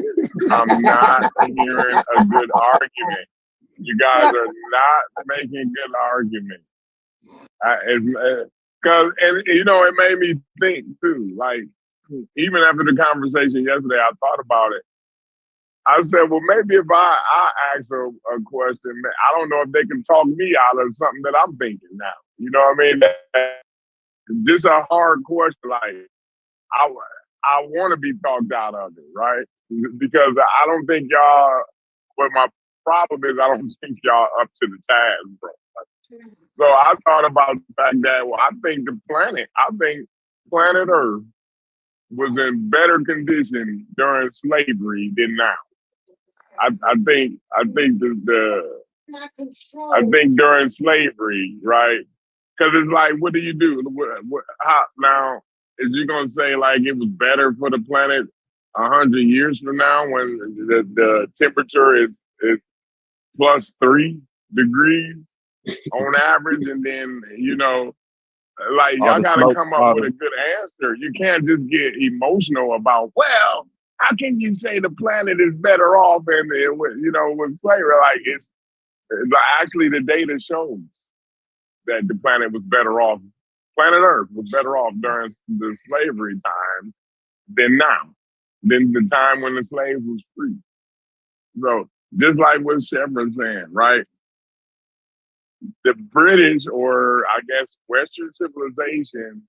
I'm not hearing a good argument. You guys are not making good argument. Because it made me think too. Like, even after the conversation yesterday, I thought about it. I said, well, maybe if I ask a question, I don't know if they can talk me out of something that I'm thinking now. You know what I mean? Just a hard question. Like, I want to be talked out of it, right? Because I don't think y'all. But my problem is, I don't think y'all up to the task, bro. So I thought about the fact that, well, I think planet Earth was in better condition during slavery than now. I think during slavery, right? Because it's like, what do you do? How now? Is you gonna say like it was better for the planet 100 years from now when the temperature is +3 degrees on average, and then like y'all gotta come up with a good answer. You can't just get emotional about, well, how can you say the planet is better off and with slavery? Like it's actually the data shows that the planet was better off. Planet Earth was better off during the slavery time than now, than the time when the slaves was free. So just like what Shepard's saying, right? The British, or I guess Western civilization,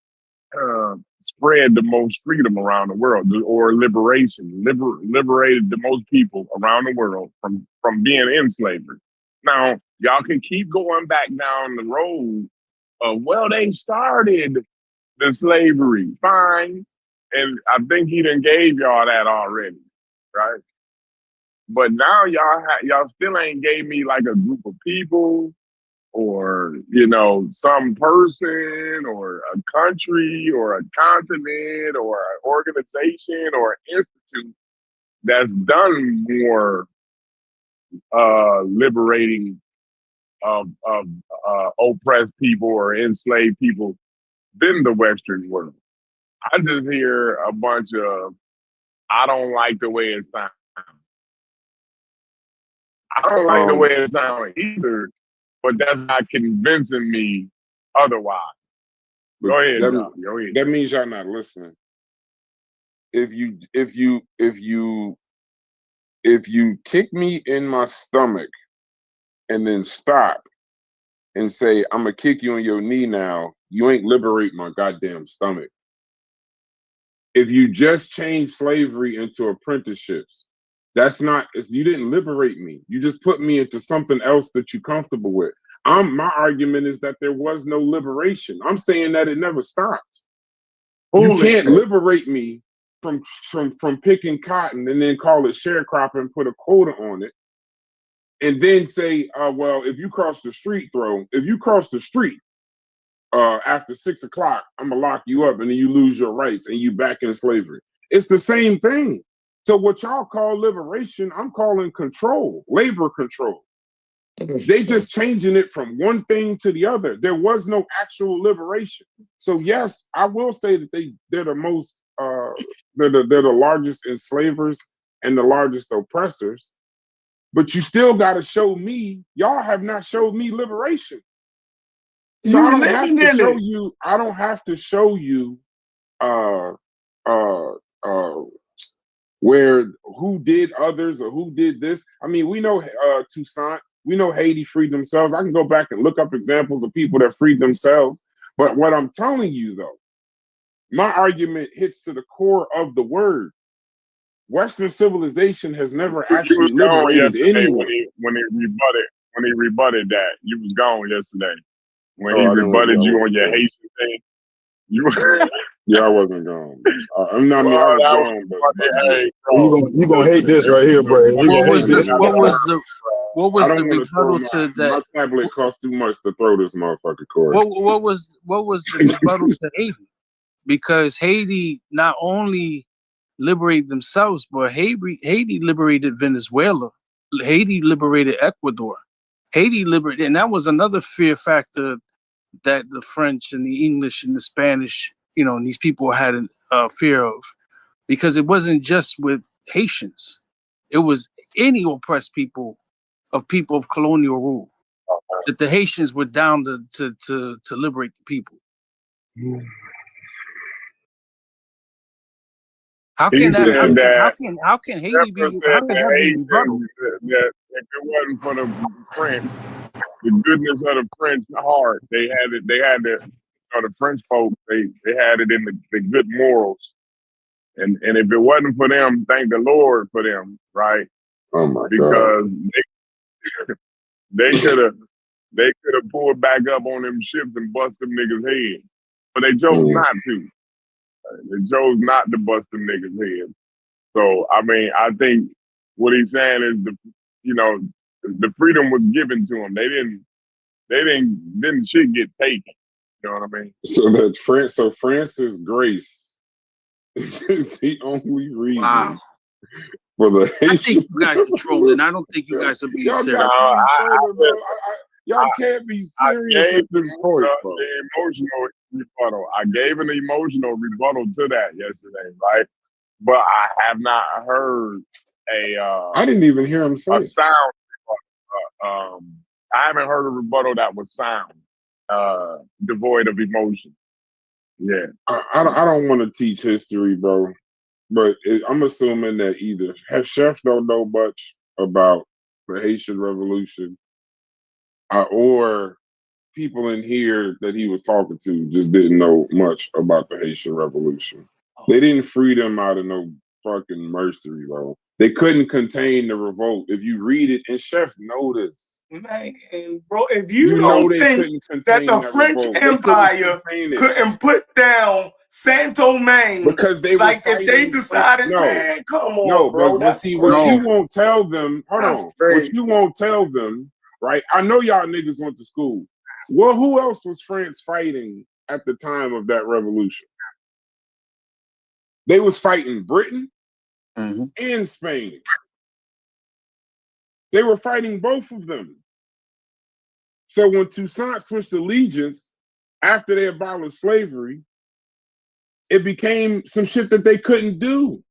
spread the most freedom around the world, or liberated the most people around the world from being in slavery. Now, y'all can keep going back down the road of, well, they started the slavery, fine. And I think he done gave y'all that already, right? But now y'all still ain't gave me like a group of people, or some person, or a country, or a continent, or an organization, or an institute that's done more liberating of oppressed people or enslaved people than the Western world. I just hear a bunch of, I don't like the way it sounds. I don't like the way it sounds either, but that's not convincing me otherwise. Go ahead, Doc. Go ahead. That means y'all not listening. If you kick me in my stomach and then stop and say, I'm gonna kick you in your knee now, you ain't liberate my goddamn stomach. If you just change slavery into apprenticeships, you didn't liberate me. You just put me into something else that you're comfortable with. My argument is that there was no liberation. I'm saying that it never stopped. You can't liberate me from picking cotton and then call it sharecropping and put a quota on it, and then say, well, if you cross the street after 6 o'clock, I'm gonna lock you up, and then you lose your rights and you back in slavery. It's the same thing. So what y'all call liberation, I'm calling control, labor control. They just changing it from one thing to the other. There was no actual liberation. So yes, I will say that they're the most they're the largest enslavers and the largest oppressors. But you still got to show me. Y'all have not showed me liberation. So I don't have to show you. I don't have to show you where who did others or who did this. I mean, we know Toussaint. We know Haiti freed themselves. I can go back and look up examples of people that freed themselves. But what I'm telling you, though, my argument hits to the core of the word. Western civilization has never You actually was gone liberated yesterday anyone. when he rebutted that. You was gone yesterday when he Oh, I didn't. rebutted Yeah, I you on wasn't your gone. Haitian thing. You Yeah, I wasn't gone. I mean, I well, was that was gone, but funny. yeah. Hey, You bro, gonna hate this right here, bro. You What gonna was hate the this right what here. was the what I was the don't want to throw rebuttal to my that? tablet costs too much to throw this motherfucker, Corey. What was the rebuttal to Haiti? Because Haiti not only liberated themselves, but Haiti liberated Venezuela. Haiti liberated Ecuador. Haiti liberated, and that was another fear factor that the French and the English and the Spanish, and these people had a fear of, because it wasn't just with Haitians; it was any oppressed people of colonial rule. That the Haitians were down to liberate the people. How he can said that? that How can Haiti be? Pepper How said can the that be rebuttal? Haitians that if it wasn't for the French, the goodness of the French heart, they had it. They had the the French folks. They had it in the good morals. And if it wasn't for them, thank the Lord for them, right? Oh my God. Because they could have pulled back up on them ships and bust them niggas' heads. But they chose not to. They chose not to bust them niggas' heads. So I mean, I think what he's saying is the freedom was given to them. They didn't shit get taken. You know what I mean? So Francis Grace is the only reason for the Haitian. I think you guys are trolling. I don't think you guys are being Y'all serious. got me trolling, bro. Y'all can't be serious at this point, bro. The emotional rebuttal. I gave an emotional rebuttal to that yesterday, right? But I have not heard I didn't even hear him say a sound. I haven't heard a rebuttal that was sound, devoid of emotion. Yeah, I don't want to teach history, bro, but I'm assuming that either Chef don't know much about the Haitian Revolution, or people in here that he was talking to just didn't know much about the Haitian Revolution. They didn't free them out of no fucking mercy, bro. They couldn't contain the revolt. If you read it, and Chef noticed. Man, bro, if you don't think that the French Empire couldn't put down Saint-Domingue because they were like if they decided, man, come on, bro. But see, what you won't tell them, what you won't tell them, right? I know y'all niggas went to school. Well, who else was France fighting at the time of that revolution? They was fighting Britain and Spain. They were fighting both of them. So when Toussaint switched allegiance after they abolished slavery, it became some shit that they couldn't do.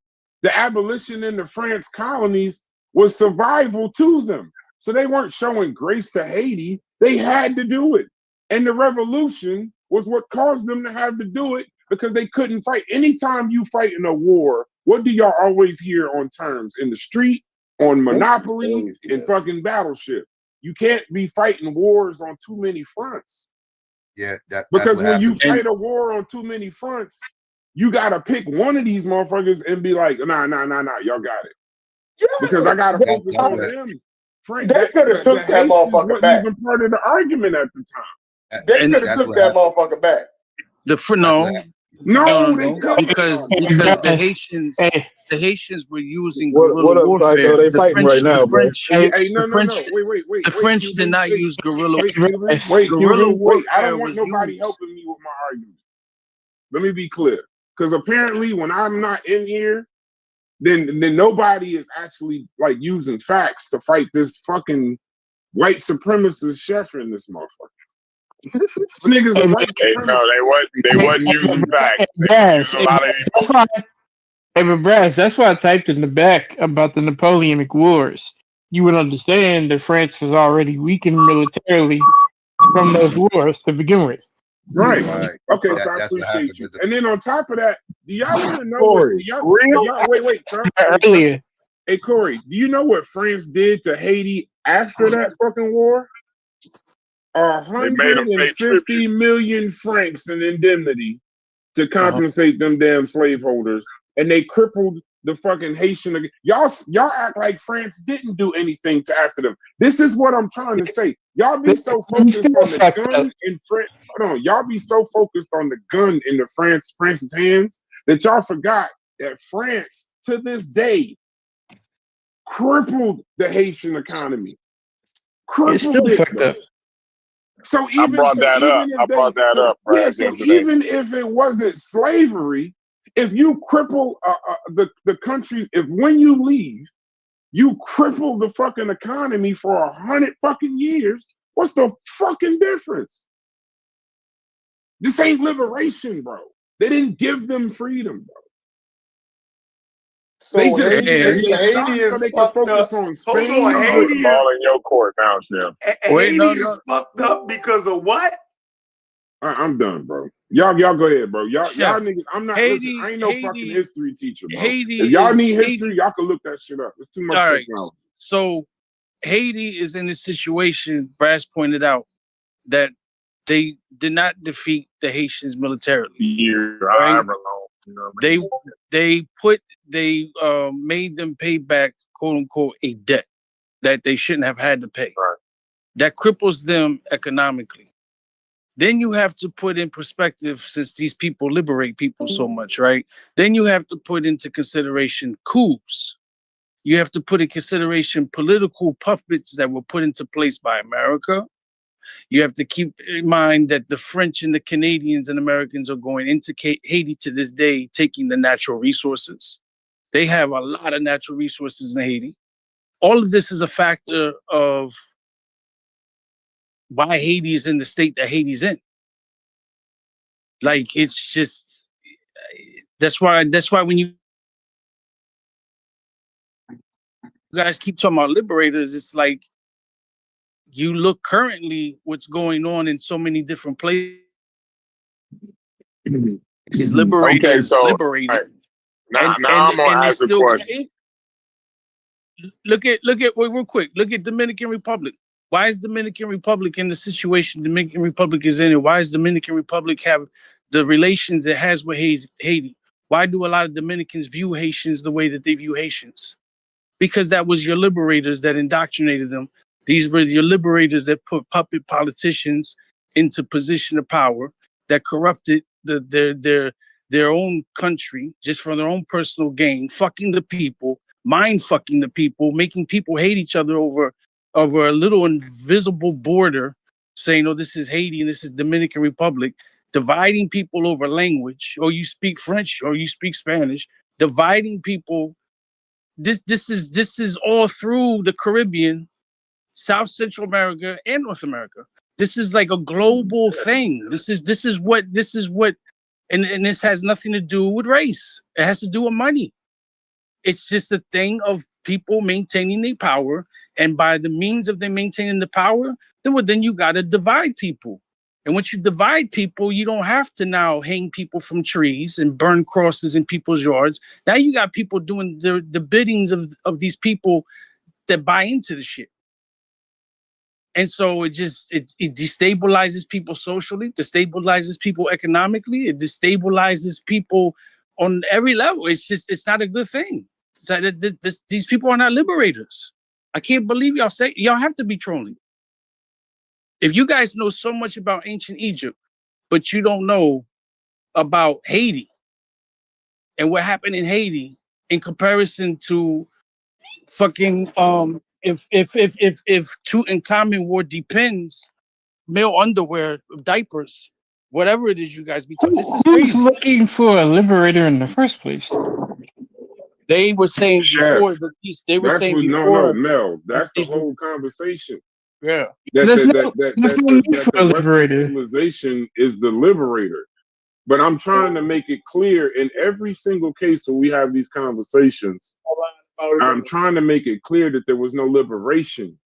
The abolition in the France colonies was survival to them. So they weren't showing grace to Haiti. They had to do it. And the revolution was what caused them to have to do it because they couldn't fight. Anytime you fight in a war, what do y'all always hear on terms? In the street, on Monopoly, and fucking Battleship. You can't be fighting wars on too many fronts. Yeah, because when you fight a war on too many fronts, you gotta pick one of these motherfuckers and be like, nah, y'all got it. Yeah, because I gotta focus on them. They could have took that motherfucker wasn't back. even part of the argument at the time. They could have took that motherfucker back. No, they couldn't. because the Haitians were using guerrilla warfare. They fighting right now, bro. Wait. The French did not use guerrilla. Guerrilla warfare. I don't want was nobody helping me with my argument. Let me be clear, because apparently when I'm not in here, then nobody is actually like using facts to fight this fucking white supremacist chef in this motherfucker. This nigga's a white supremacist. No, they wasn't using facts. That's why I typed in the back about the Napoleonic Wars. You would understand that France was already weakened militarily from those wars to begin with. Right. Okay, so I appreciate you. And then on top of that, do y'all want to know wait, Trump? Earlier. Hey, Corey, do you know what France did to Haiti after that fucking war? 150 million francs in indemnity to compensate them damn slaveholders. And they crippled the fucking Haitian. Y'all act like France didn't do anything to after them. This is what I'm trying to say. Y'all be so focused on the gun in France. Hold on, y'all be so focused on the gun in France's hands that y'all forgot that France to this day crippled the Haitian economy. Crippled it, bro. So I brought that up. Brad, so even if it wasn't slavery, if you cripple the countries, if when you leave, you cripple the fucking economy for 100 fucking years, what's the fucking difference? This ain't liberation, bro. They didn't give them freedom, bro. So they just Haiti stopped is so they can fucked focus up. on Spain. Hold on, Haiti is ball in your court now, Chef. Haiti is fucked up because of what? I'm done, bro. Y'all go ahead, bro. Y'all niggas. I'm not listening. I ain't no Haiti, fucking history teacher, bro. Haiti if y'all is, need history, y'all can look that shit up. It's too much all right. technology. So Haiti is in a situation, Brass pointed out, that they did not defeat the Haitians militarily. Right? They made them pay back, quote unquote, a debt that they shouldn't have had to pay. Right. That cripples them economically. Then you have to put in perspective, since these people liberate people so much, right? Then you have to put into consideration coups. You have to put in consideration political puppets that were put into place by America. You have to keep in mind that the French and the Canadians and Americans are going into Haiti to this day, taking the natural resources. They have a lot of natural resources in Haiti. All of this is a factor of why Haiti is in the state that Haiti's in. Like, it's just, that's why when you guys keep talking about liberators, it's like, you look currently what's going on in so many different places. Liberators liberated. Right. Now I'm gonna ask a question. Look at real quick. Look at Dominican Republic. Why is Dominican Republic in the situation Dominican Republic is in, and why does Dominican Republic have the relations it has with Haiti? Why do a lot of Dominicans view Haitians the way that they view Haitians? Because that was your liberators that indoctrinated them. These were your liberators that put puppet politicians into position of power, that corrupted their own country just for their own personal gain, fucking the people, mind fucking the people, making people hate each other over a little invisible border, saying, oh, this is Haiti and this is Dominican Republic, dividing people over language, or you speak French or you speak Spanish, dividing people. This is all through the Caribbean, South Central America, and North America. This is like a global thing. This is what, and this has nothing to do with race. It has to do with money. It's just a thing of people maintaining their power, and by the means of them maintaining the power, then you got to divide people. And once you divide people, you don't have to now hang people from trees and burn crosses in people's yards. Now you got people doing the biddings of these people that buy into the shit. And so it destabilizes people socially, destabilizes people economically, it destabilizes people on every level. It's not a good thing. So these people are not liberators. I can't believe y'all have to be trolling. If you guys know so much about ancient Egypt, but you don't know about Haiti and what happened in Haiti in comparison to fucking if Tutankhamun wore depends male underwear, diapers, whatever it is you guys be talking. This is Who's crazy. looking for a liberator in the first place? They were saying before that they were saying before. No, Mel. That's the whole conversation. Yeah. That the Western civilization is the liberator. But I'm trying to make it clear in every single case when we have these conversations. I'm trying to make it clear that there was no liberation.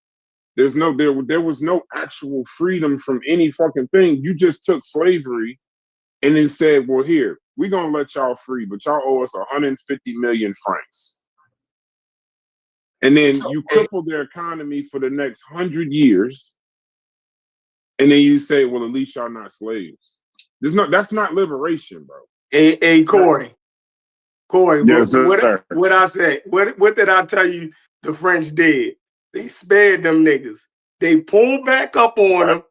There was no actual freedom from any fucking thing. You just took slavery and then said, well, here, we're gonna let y'all free, but y'all owe us 150 million francs. And then you cripple their economy for the next 100 years. And then you say, well, at least y'all not slaves. That's not liberation, bro. Hey, Corey. Corey, Yes, sir. what I said? What did I tell you? The French did. They spared them niggas. They pulled back up on them.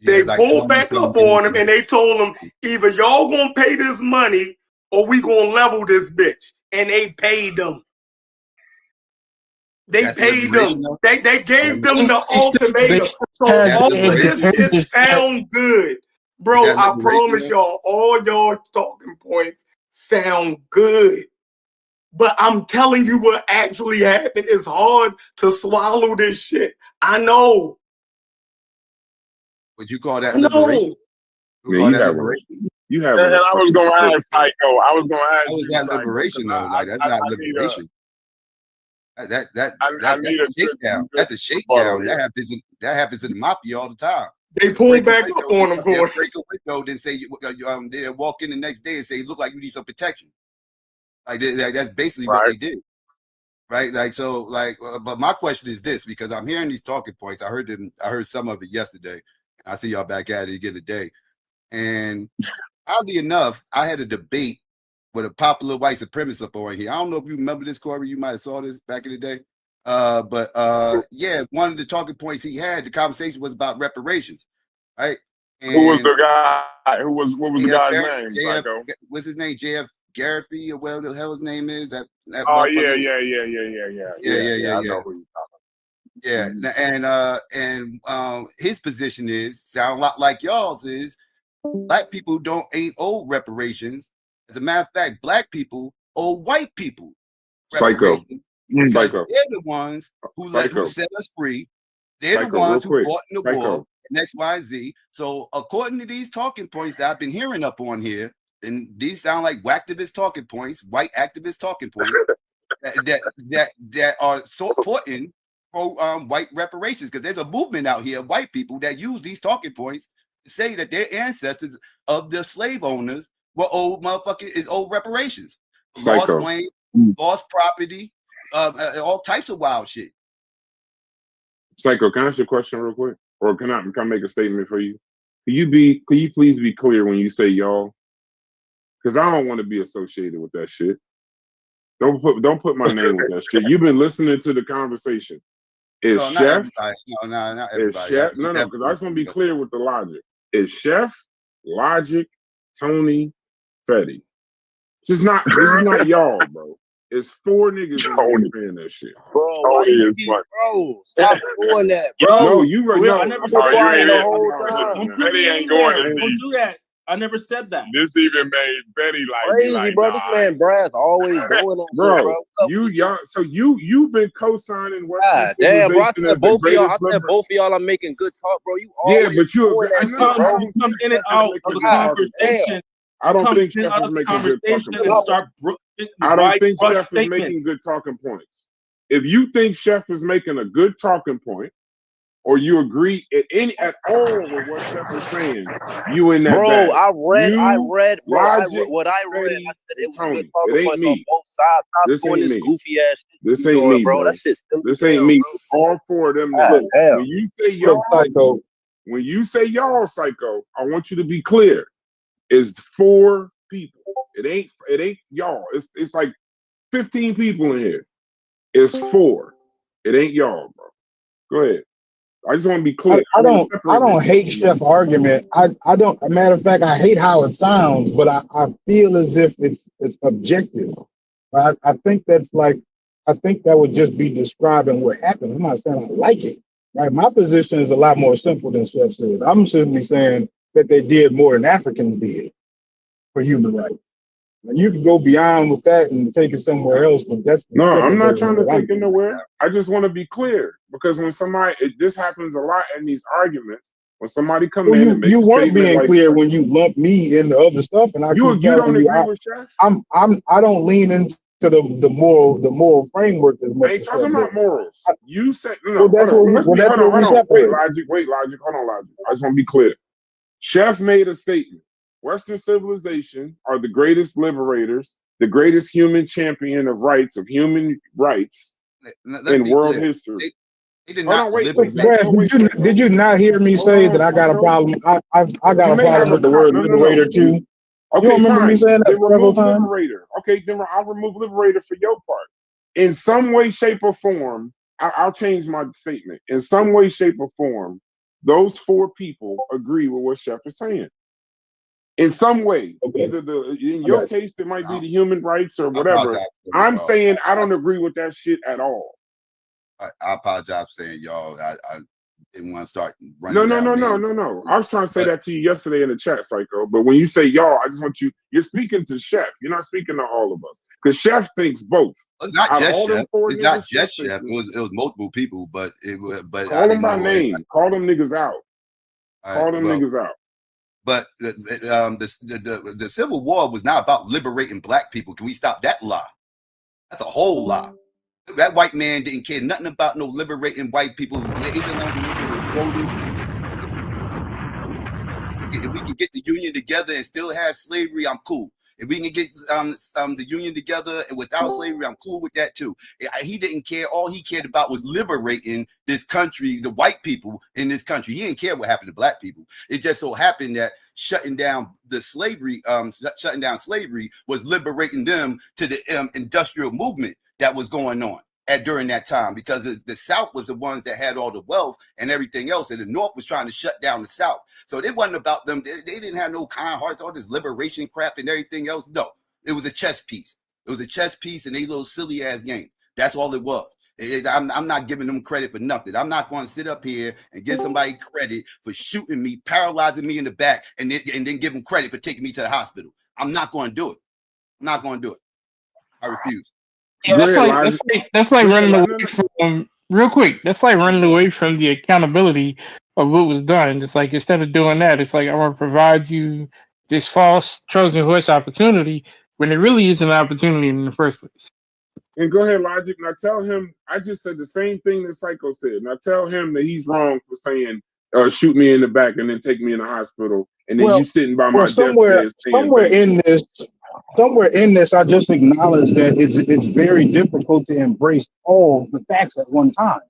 They like pulled back up on them, and they told them either y'all gonna pay this money or we gonna level this bitch. And they paid them. They That's paid liberation. them. They gave them the They ultimatum. So had all the of this shit independence. sound good, bro. Is that I liberation, promise though? y'all, all your talking points sound good. But I'm telling you what actually happened. It's hard to swallow this shit. I know. Would you call that I liberation? know. You Man, call you that have liberation? you have And I was gonna fucking ask Psycho. I was gonna ask How is you, that Psycho, liberation, because though? Like, that's not I need a liberation. That's I need a a good shakedown. That's a rebuttal shakedown. here. That happens in the mafia all the time. They pulled back up on them, They'll Corey. break a window, then say they'll walk in the next day and say, "Look like you need some protection." Like that's basically what they did, right? Like so, but my question is this, because I'm hearing these talking points. I heard some of it yesterday. I see y'all back at it again today, and oddly enough, I had a debate with a popular white supremacist up on here. I don't know if you remember this, Corey. You might have saw this back in the day. But yeah, one of the talking points he had, the conversation was about reparations, right? And who was the guy? What was the guy's name? Psycho? What's his name? JF Garify or whatever the hell his name is. That Oh motherfucker. yeah. I know who you're talking about. Yeah, and his position sound a lot like y'all's is black people ain't owe reparations. As a matter of fact, black people owe white people Psycho. because Psycho. they're the ones who set us free. They're Psycho, the ones real quick. who fought in the Psycho. war, and X, Y, and Z. So according to these talking points that I've been hearing up on here, and these sound like whacktivist talking points, white activist talking points that are supporting white reparations, because there's a movement out here of white people that use these talking points to say that their ancestors of the slave owners were owed reparations, Psycho. lost land, lost property, all types of wild shit. Psycho, can I ask you a question real quick? Or can I make a statement for you? Can you please be clear when you say y'all? Because I don't want to be associated with that shit. Don't put my name with that shit. You've been listening to the conversation. Is Chef? Not everybody. Is Chef? No, because I just want to be clear with the logic. Is Chef, Logic, Tony, Fetty? This is not y'all, bro. It's 4 niggas in saying that shit. Bro, why you keep, bro? Stop doing that, bro. No, you right. No, I never I've been said quiet that. the whole time. Don't put me in there. Don't do that. I never said that. This even made Betty Crazy, bro. This man Brass always doing that bro. shit, bro. You've been co-signing God damn, bro. I said both of y'all are making good talk, bro. You always but you doing that shit, You come in and out of the conversation. I don't think Chef is making good talking points. I don't think Chef is making good talking points. If you think Chef is making a good talking point, or you agree at all with what Chef is saying, you in that bro, bag. I read, bro. Logic, What I read, I said it was Tony, good talking it ain't points me. on both sides. Stop This doing ain't this me. goofy ass shit. This ain't me, bro. That shit's still this ain't me. All 4 of them. When you say y'all, Psycho. When you say y'all, Psycho, I want you to be clear. It's 4 people. It ain't y'all. It's like 15 people in here. It's 4. It ain't y'all, bro. Go ahead. I just want to be clear. I don't hate Chef's argument. I don't. Matter of fact, I hate how it sounds, but I feel as if it's objective. I think that's like, I think that would just be describing what happened. I'm not saying I like it. Right. My position is a lot more simple than Chef says. I'm simply saying that they did more than Africans did for human rights. Now, you can go beyond with that and take it somewhere else, but that's the No, I'm not version trying to that I'm take it nowhere. I just want to be clear, because when this happens a lot in these arguments. When somebody come in and make you a weren't statement being like, clear when you lump me into other stuff, and I you keep don't telling agree with Chef? I don't lean into the moral framework as much. I ain't as talking about morals. You said well, that's what we Wait, Logic. Hold on, Logic. I just want to be clear. Chef made a statement. Western civilization are the greatest liberators, the greatest human champion of human rights in world history. They did Hold not on, wait. Did you not hear me say that I got a problem? I got a problem with the word liberator too. Okay, You don't remember me fine. saying that Then several remove times? liberator. Okay, then I'll remove liberator for your part. In some way, shape, or form, I'll change my statement. In some way, shape, or form, those four people agree with what Chef is saying. In some way, Okay, either in I your got case, it might be I the human rights or I whatever. apologize for I'm y'all. saying I don't agree with that shit at all. I apologize for saying y'all. I didn't want to start No, running no, down no, no, names. no, no. I was trying to say But that to you yesterday in the chat, Psycho. But when you say y'all, I just want you're speaking to Chef. You're not speaking to all of us. Because Chef thinks both. it's not Out of just all them Chef. four It's not niggas, Chef just thinks Chef. It was multiple people, but I call them didn't by know everybody. name. Call them niggas out. All Call right, them well, niggas out. but the Civil War was not about liberating black people. Can we stop that lie? That's a whole lie. That white man didn't care nothing about no liberating white people. If we can get the union together and still have slavery, I'm cool. If we can get the union together and without slavery, I'm cool with that too. He didn't care. All he cared about was liberating this country, the white people in this country. He didn't care what happened to black people. It just so happened that shutting down slavery was liberating them to the industrial movement that was going on during that time, because the South was the ones that had all the wealth and everything else, and the North was trying to shut down the South. So it wasn't about them. They didn't have no kind hearts, all this liberation crap and everything else. No, it was a chess piece. It was a chess piece and a little silly ass game. That's all it was. I'm not giving them credit for nothing. I'm not going to sit up here and give somebody credit for shooting me, paralyzing me in the back, and then give them credit for taking me to the hospital. I'm not going to do it. I'm not going to do it. I refuse. Yeah, Go ahead, Elijah. that's like Go ahead, running away Elijah. from real quick. That's like running away from the accountability of what was done. It's like instead of doing that, it's like I want to provide you this false Trojan horse opportunity when it really isn't an opportunity in the first place. And go ahead, Logic. Now tell him I just said the same thing that Psycho said. Now tell him that he's wrong for saying shoot me in the back and then take me in the hospital, and then you sitting by my somewhere deathbed saying thank you. somewhere in this, I just acknowledge that it's very difficult to embrace all the facts at one time,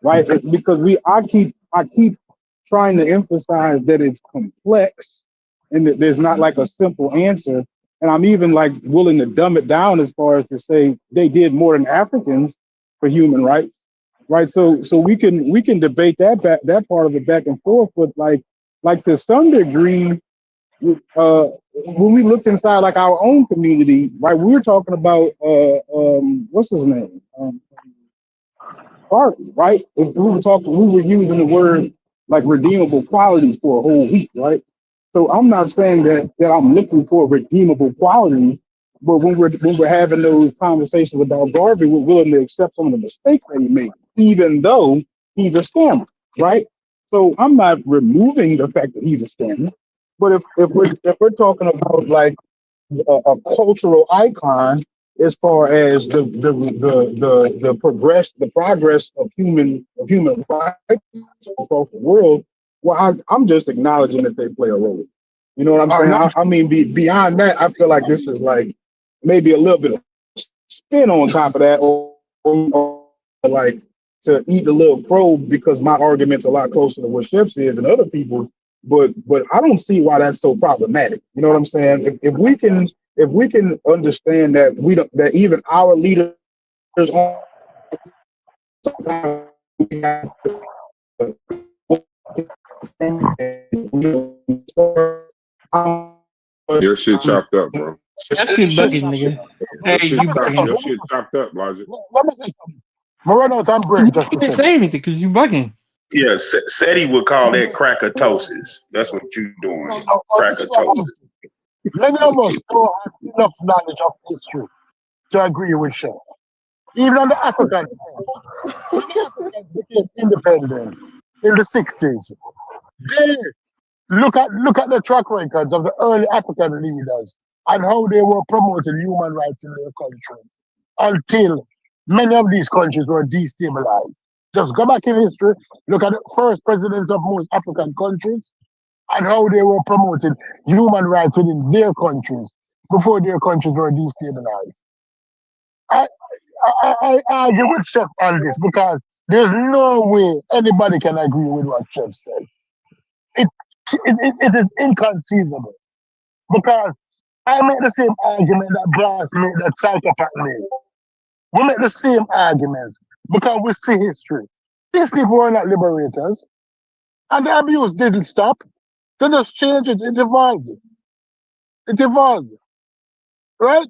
right? Because I keep trying to emphasize that it's complex and that there's not like a simple answer. And I'm even like willing to dumb it down as far as to say they did more than Africans for human rights, right? So we can debate that part of it back and forth, but like to some degree, when we look inside like our own community, right? We were talking about what's his name, Harvey, right? We were using the word like redeemable qualities for a whole week, right? So I'm not saying that I'm looking for redeemable qualities, but when we're having those conversations about Garvey, we're willing to accept some of the mistakes that he made, even though he's a scammer, right? So I'm not removing the fact that he's a scammer, but if we're talking about like a cultural icon as far as the progress of human rights across the world, well, I'm just acknowledging that they play a role. You know what I'm saying? I mean, beyond that, I feel like this is like maybe a little bit of spin on top of that, or like to eat a little crow because my argument's a lot closer to what Chef's is than other people's. But I don't see why that's so problematic. You know what I'm saying? If we can understand that we don't, that even our leaders on Your shit chopped up, bro. That shit bugging, nigga. Hey, Your shit chopped up, Logic. Let me say something. Moreno, I'm you great. Just can't say anything because you bugging. Yeah, SETI would call that crackatosis. That's what you're doing. Crackatosis. Many of us don't have enough knowledge of history to agree with Chef. Even on the African front, when the Africans became independent in the 60s, they look at the track records of the early African leaders and how they were promoting human rights in their country until many of these countries were destabilized. Just go back in history, look at the first presidents of most African countries and how they were promoting human rights within their countries before their countries were destabilized. I argue with Chef on this because there's no way anybody can agree with what Chef said. It is inconceivable because I make the same argument that Blas made, that psychopath made. We make the same arguments because we see history. These people were not liberators, and the abuse didn't stop. They just changed it. It evolved. It evolved, right?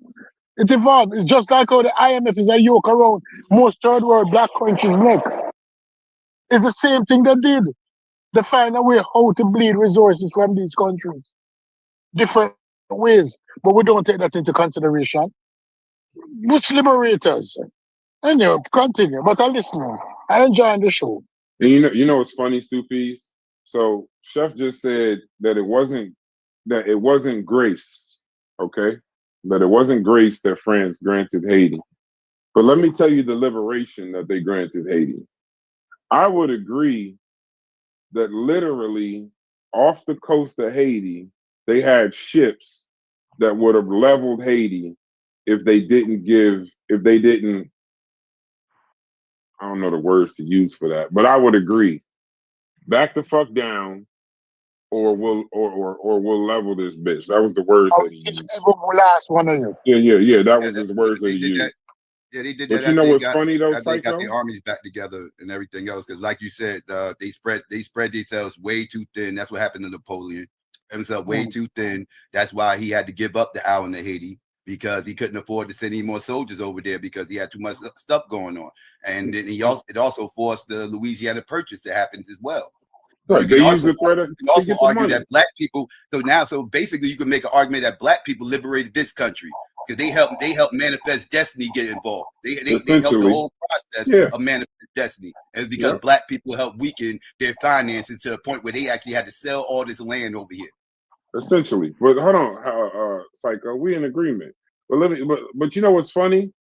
It evolved. It's just like how the IMF is a yoke around most third world black countries' neck. It's the same thing they did. They find a way how to bleed resources from these countries, different ways, but we don't take that into consideration. Which liberators? Anyway, continue. But I'm listening. I enjoy the show. And you know what's funny, Stupies? So Chef just said that it wasn't grace, okay? That it wasn't grace that France granted Haiti. But let me tell you the liberation that they granted Haiti. I would agree that literally off the coast of Haiti, they had ships that would have leveled Haiti if they didn't, I don't know the words to use for that, but I would agree. Back the fuck down, or we'll level this bitch. That was the words that he used. Last one of you. Yeah. That was his words that he used. Yeah, they did But that. you know what's funny though, as they got Psycho? their armies back together and everything else. Because, like you said, they spread themselves way too thin. That's what happened to Napoleon. Himself way too thin. That's why he had to give up the island of Haiti, because he couldn't afford to send any more soldiers over there because he had too much stuff going on. And then it also forced the Louisiana Purchase to happen as well. Right, they use the threat of, you can also to get the argue money. that black people. So basically, you can make an argument that black people liberated this country because they helped manifest destiny get involved. They helped the whole process of manifest destiny, and because black people helped weaken their finances to the point where they actually had to sell all this land over here. Essentially, but hold on, Psycho, we in agreement. But but you know what's funny?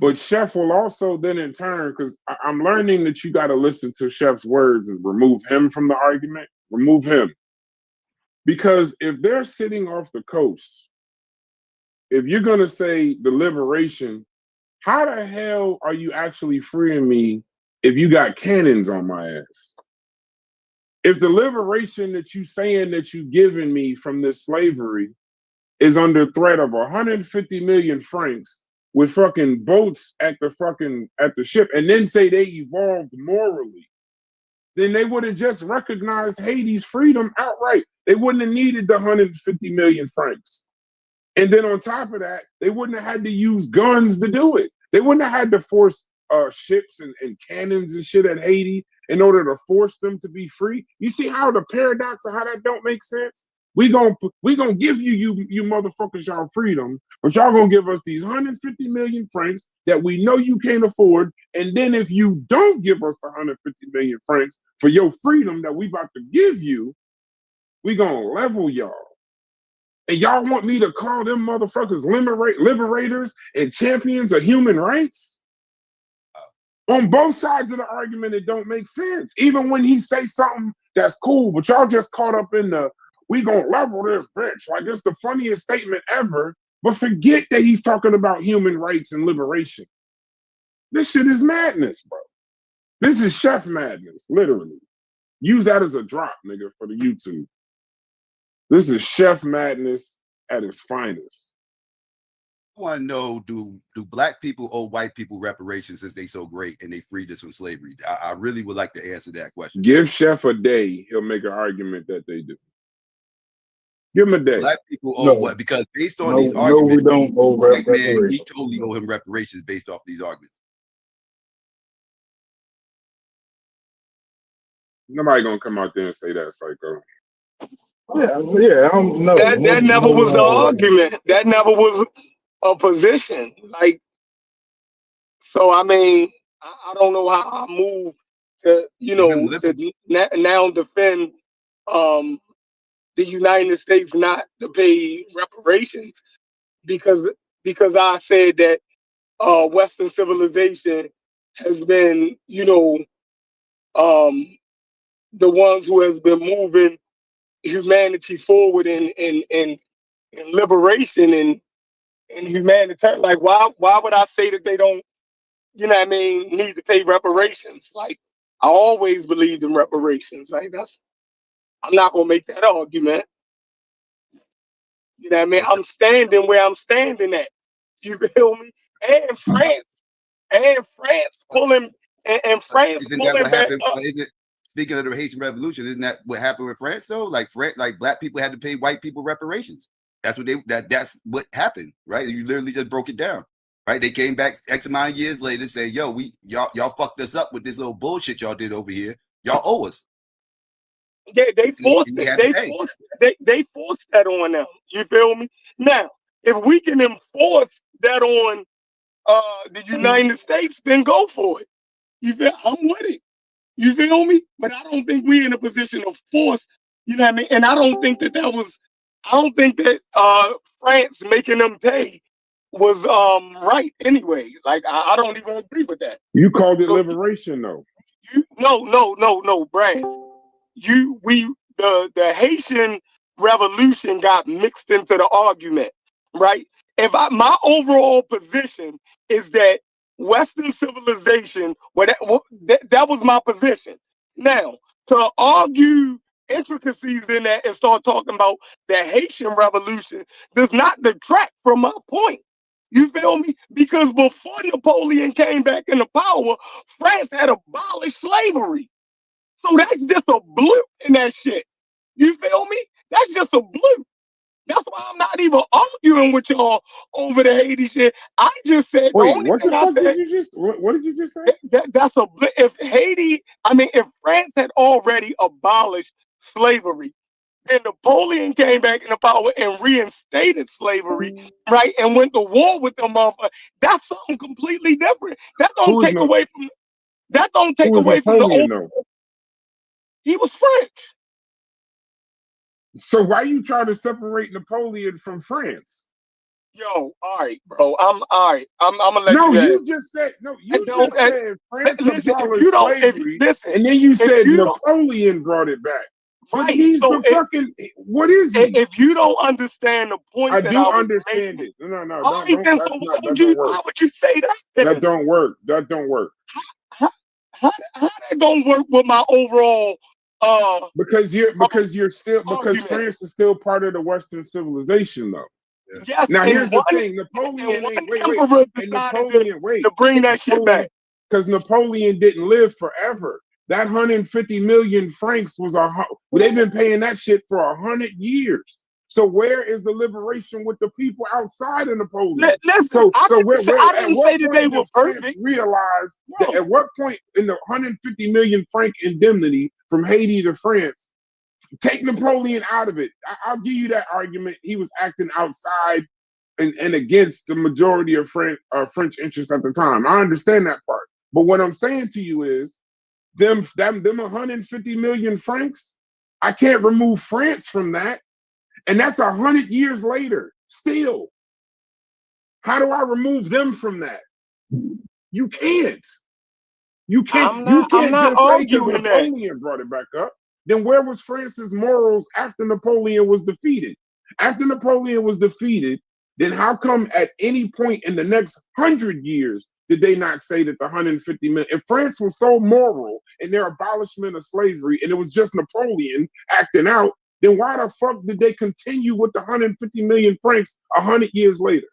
But Chef will also then in turn, because I'm learning that you got to listen to Chef's words and remove him from the argument. Remove him. Because if they're sitting off the coast, if you're going to say the liberation, how the hell are you actually freeing me if you got cannons on my ass? If the liberation that you saying that you giving me from this slavery is under threat of 150 million francs with fucking boats at the ship, and then say they evolved morally, then they would have just recognized Haiti's freedom outright. They wouldn't have needed the 150 million francs. And then on top of that, they wouldn't have had to use guns to do it. They wouldn't have had to force ships and cannons and shit at Haiti in order to force them to be free. You see how the paradox of how that don't make sense? We gonna give you motherfuckers y'all freedom, but y'all gonna give us these 150 million francs that we know you can't afford. And then if you don't give us the 150 million francs for your freedom that we about to give you, we gonna level y'all. And y'all want me to call them motherfuckers liberators and champions of human rights? On both sides of the argument, it don't make sense. Even when he say something that's cool, but y'all just caught up in the, we gonna level this bitch. Like, it's the funniest statement ever, but forget that he's talking about human rights and liberation. This shit is madness, bro. This is chef madness, literally. Use that as a drop, nigga, for the YouTube. This is chef madness at its finest. I want to know, do black people owe white people reparations since they so great and they freed us from slavery? I really would like to answer that question. Give Chef a day, he'll make an argument that they do. Give him a day. Black people owe what? Because based on these arguments, no, we don't owe reparations. We totally owe him reparations based off these arguments. Nobody gonna come out there and say that, Psycho. Yeah, I don't know. That never was the argument. That never was a position. Like, so I mean, I don't know how I move to, to now defend the United States not to pay reparations because I said that Western civilization has been, the ones who has been moving humanity forward in liberation and humanitarian. Like, why would I say that they don't, need to pay reparations? Like, I always believed in reparations. Like, I'm not gonna make that argument. You know what I mean? I'm standing where I'm standing at. You feel me? And France pulling and France Isn't that pulling what back happened? up. Is it speaking of the Haitian Revolution? Isn't that what happened with France though? Like black people had to pay white people reparations. That's that's what happened, right? You literally just broke it down, right? They came back X amount of years later and said, "Yo, y'all fucked us up with this little bullshit y'all did over here. Y'all owe us." They forced And we it. had to pay. They forced that on them. You feel me? Now, if we can enforce that on the United States, then go for it. You feel? I'm with it. You feel me? But I don't think we're in a position of force. You know what I mean? And I don't think that was. I don't think that France making them pay was right anyway. Like I don't even agree with that. You called it liberation, though. No, Brad. The Haitian Revolution got mixed into the argument, right? My overall position is that Western civilization, that was my position. Now, to argue intricacies in that and start talking about the Haitian Revolution does not detract from my point. You feel me? Because before Napoleon came back into power, France had abolished slavery. So that's just a bloop in that shit. You feel me? That's just a bloop. That's why I'm not even arguing with y'all over the Haiti shit. I just said the Wait, only what thing the I fuck said. did you just? What did you just say? That's a blip. If France had already abolished slavery, then Napoleon came back into power and reinstated slavery, right? And went to war with them motherfuckers. That's something completely different. That don't Who is take no? away from. That don't take Who is away from the Napoleon old. though? He was French. So why you trying to separate Napoleon from France? Yo, all right, bro. I'm all right. I'm gonna let No, you have it. you just said no. I You don't. just said France Listen, if abolished you don't, if slavery, listen, and then you if said you don't, Napoleon brought it back. But right. he's So the fucking. What is he? if you don't understand the point I that do I was understand making, it. No, all right, don't. then. So That's not. That don't work. why would you say that That then? don't work. That don't work. How that gonna work with my overall Because argument? France is still part of the Western civilization, though. Yes, Now and here's the one thing: Napoleon ain't emperor and decided Napoleon to bring that shit Napoleon back. because Napoleon didn't live forever. That 150 million francs was they've been paying that shit for 100 years. So where is the liberation with the people outside of Napoleon? Listen, I At didn't what say that they point were did France perfect, realize that? bro. At what point in the 150 million franc indemnity from Haiti to France? Take Napoleon out of it. I'll give you that argument. He was acting outside and against the majority of French interests at the time. I understand that part. But what I'm saying to you is them 150 million francs, I can't remove France from that. And that's 100 years later. Still. How do I remove them from that? You can't. You I'm can't not just say because arguing that. Napoleon brought it back up. Then where was France's morals after Napoleon was defeated? After Napoleon was defeated, then how come at any point in the next 100 years did they not say that the 150 million? If France was so moral in their abolishment of slavery and it was just Napoleon acting out, then why the fuck did they continue with the 150 million francs 100 years later?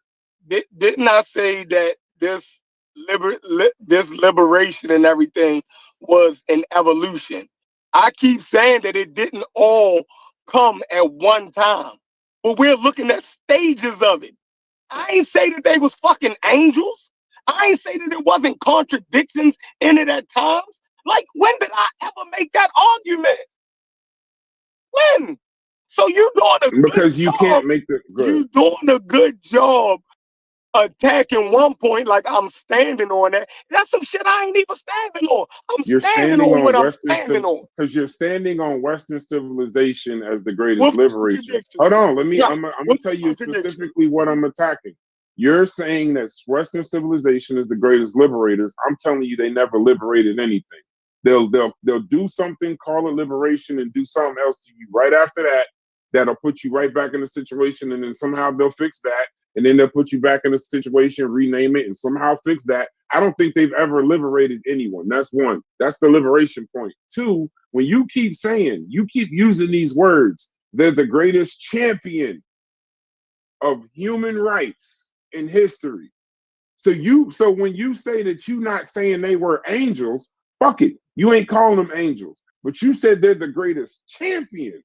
Didn't I say that this liberation and everything was an evolution? I keep saying that it didn't all come at one time, but we're looking at stages of it. I ain't say that they was fucking angels. I ain't say that it wasn't contradictions in it at times. Like, when did I ever make that argument? When? So you doing a good Because you job. can't make the good. You doing a good job attacking one point like I'm standing on that. That's some shit I ain't even standing on. I'm You're standing standing on on what I'm Western standing on. because you're standing on Western civilization as the greatest What liberation. Hold contradictions? on, Right. I'm gonna What's tell the you contradiction? specifically what I'm attacking. You're saying that Western civilization is the greatest liberators. I'm telling you, they never liberated anything. They'll do something, call it liberation, and do something else to you right after that. That'll put you right back in the situation, and then somehow they'll fix that, and then they'll put you back in the situation, rename it, and somehow fix that. I don't think they've ever liberated anyone. That's one. That's the liberation point. Two, when you keep saying, you keep using these words, they're the greatest champion. of human rights in history. So when you say that you not saying they were angels, fuck it. You ain't calling them angels, but you said they're the greatest champion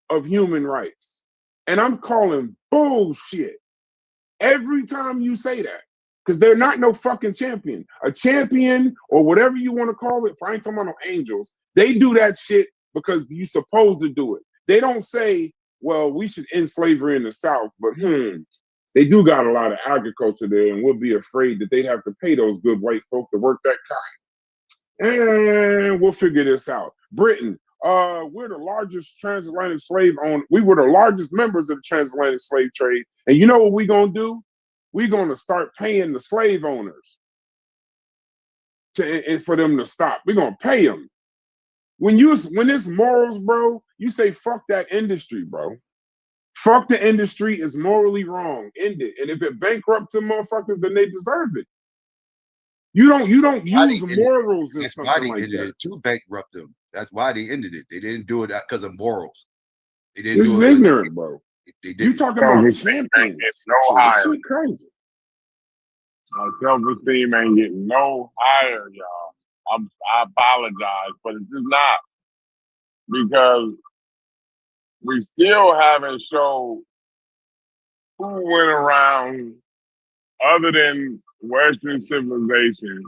of human rights. And I'm calling bullshit every time you say that. Because they're not no fucking champion. A champion or whatever you want to call it, if I ain't talking about no angels, they do that shit because you supposed to do it. They don't say, well, we should end slavery in the South, but they do got a lot of agriculture there and would be afraid that they'd have to pay those good white folk to work that kind. And we'll figure this out. Britain, we're the largest transatlantic slave owned. We were the largest members of the transatlantic slave trade. And you know what we're going to do? We're going to start paying the slave owners and for them to stop. We're going to pay them. When it's morals, bro, you say, fuck that industry, bro. Fuck the industry is morally wrong. End it. And if it bankrupts them motherfuckers, then they deserve it. You don't use morals in something like that. That's why they ended it to bankrupt them. That's why they ended it. They didn't do it because of morals. They didn't this do is it. ignorant, bro. You talking about champions? No higher. Shit crazy. Self-esteem ain't getting no higher, y'all. I apologize, but it's just not, because we still haven't shown who went around other than Western civilization,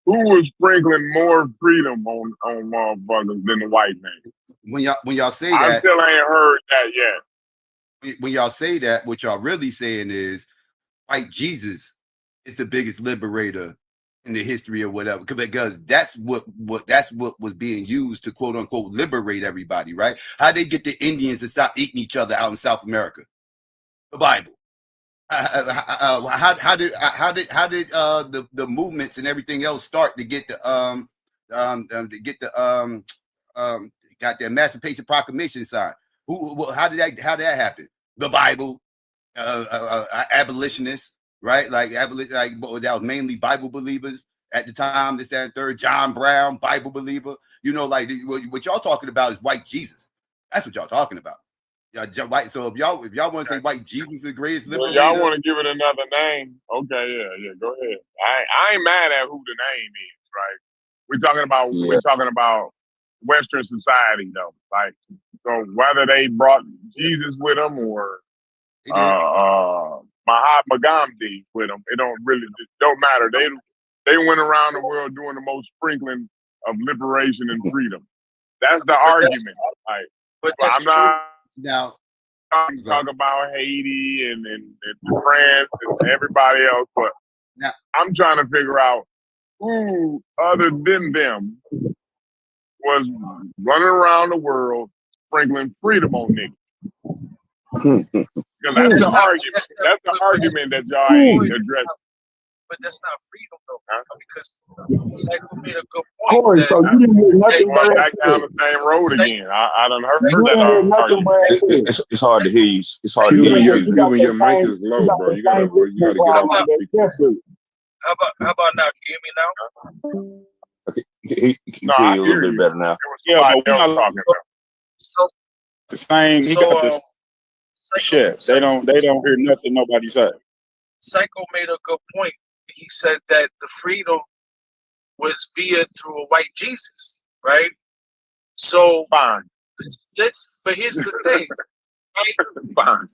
who was sprinkling more freedom on motherfuckers than the white man. When y'all say I that, still ain't heard that yet. when y'all say that, what y'all really saying is white Jesus is the biggest liberator in the history or whatever, because that's what was being used to quote unquote liberate everybody, right? How they get the Indians to stop eating each other out in South America? The Bible. How did the movements and everything else start to get the got the Emancipation Proclamation signed? How did that happen? The Bible, abolitionists, right? Like that was mainly Bible believers at the time. This, that, and third. John Brown, Bible believer. You know, like what y'all talking about is white Jesus. That's what y'all talking about. White. So if y'all want to say white Jesus is the greatest liberator, y'all want to give it another name? Okay, yeah, go ahead. I ain't mad at who the name is, right? We're talking about Western society though. Like, so whether they brought Jesus with them or Mahatma Gandhi with them, it don't matter. They went around the world doing the most sprinkling of liberation and freedom. That's the argument. But I'm not now talk about Haiti and France and everybody else, but now I'm trying to figure out who other than them was running around the world sprinkling freedom on niggas. Because that's the argument. That's the argument that y'all ain't addressing. But that's not freedom though, because Psycho made a good point. Corey, so you didn't hear nothing going back down the same road again. I done heard that argument. It's hard to hear you. It's hard to hear you. Cuban, your mic is low, bro. You gotta get off the speaker. How about now? Can you hear me now? He can hear you a little bit better now. Yeah, but we're not talking about the same. He got this shit. They don't hear nothing nobody say. Psycho made a good point. He said that the freedom was via through a white Jesus, right? So fine. But here's the thing. Right? Fine.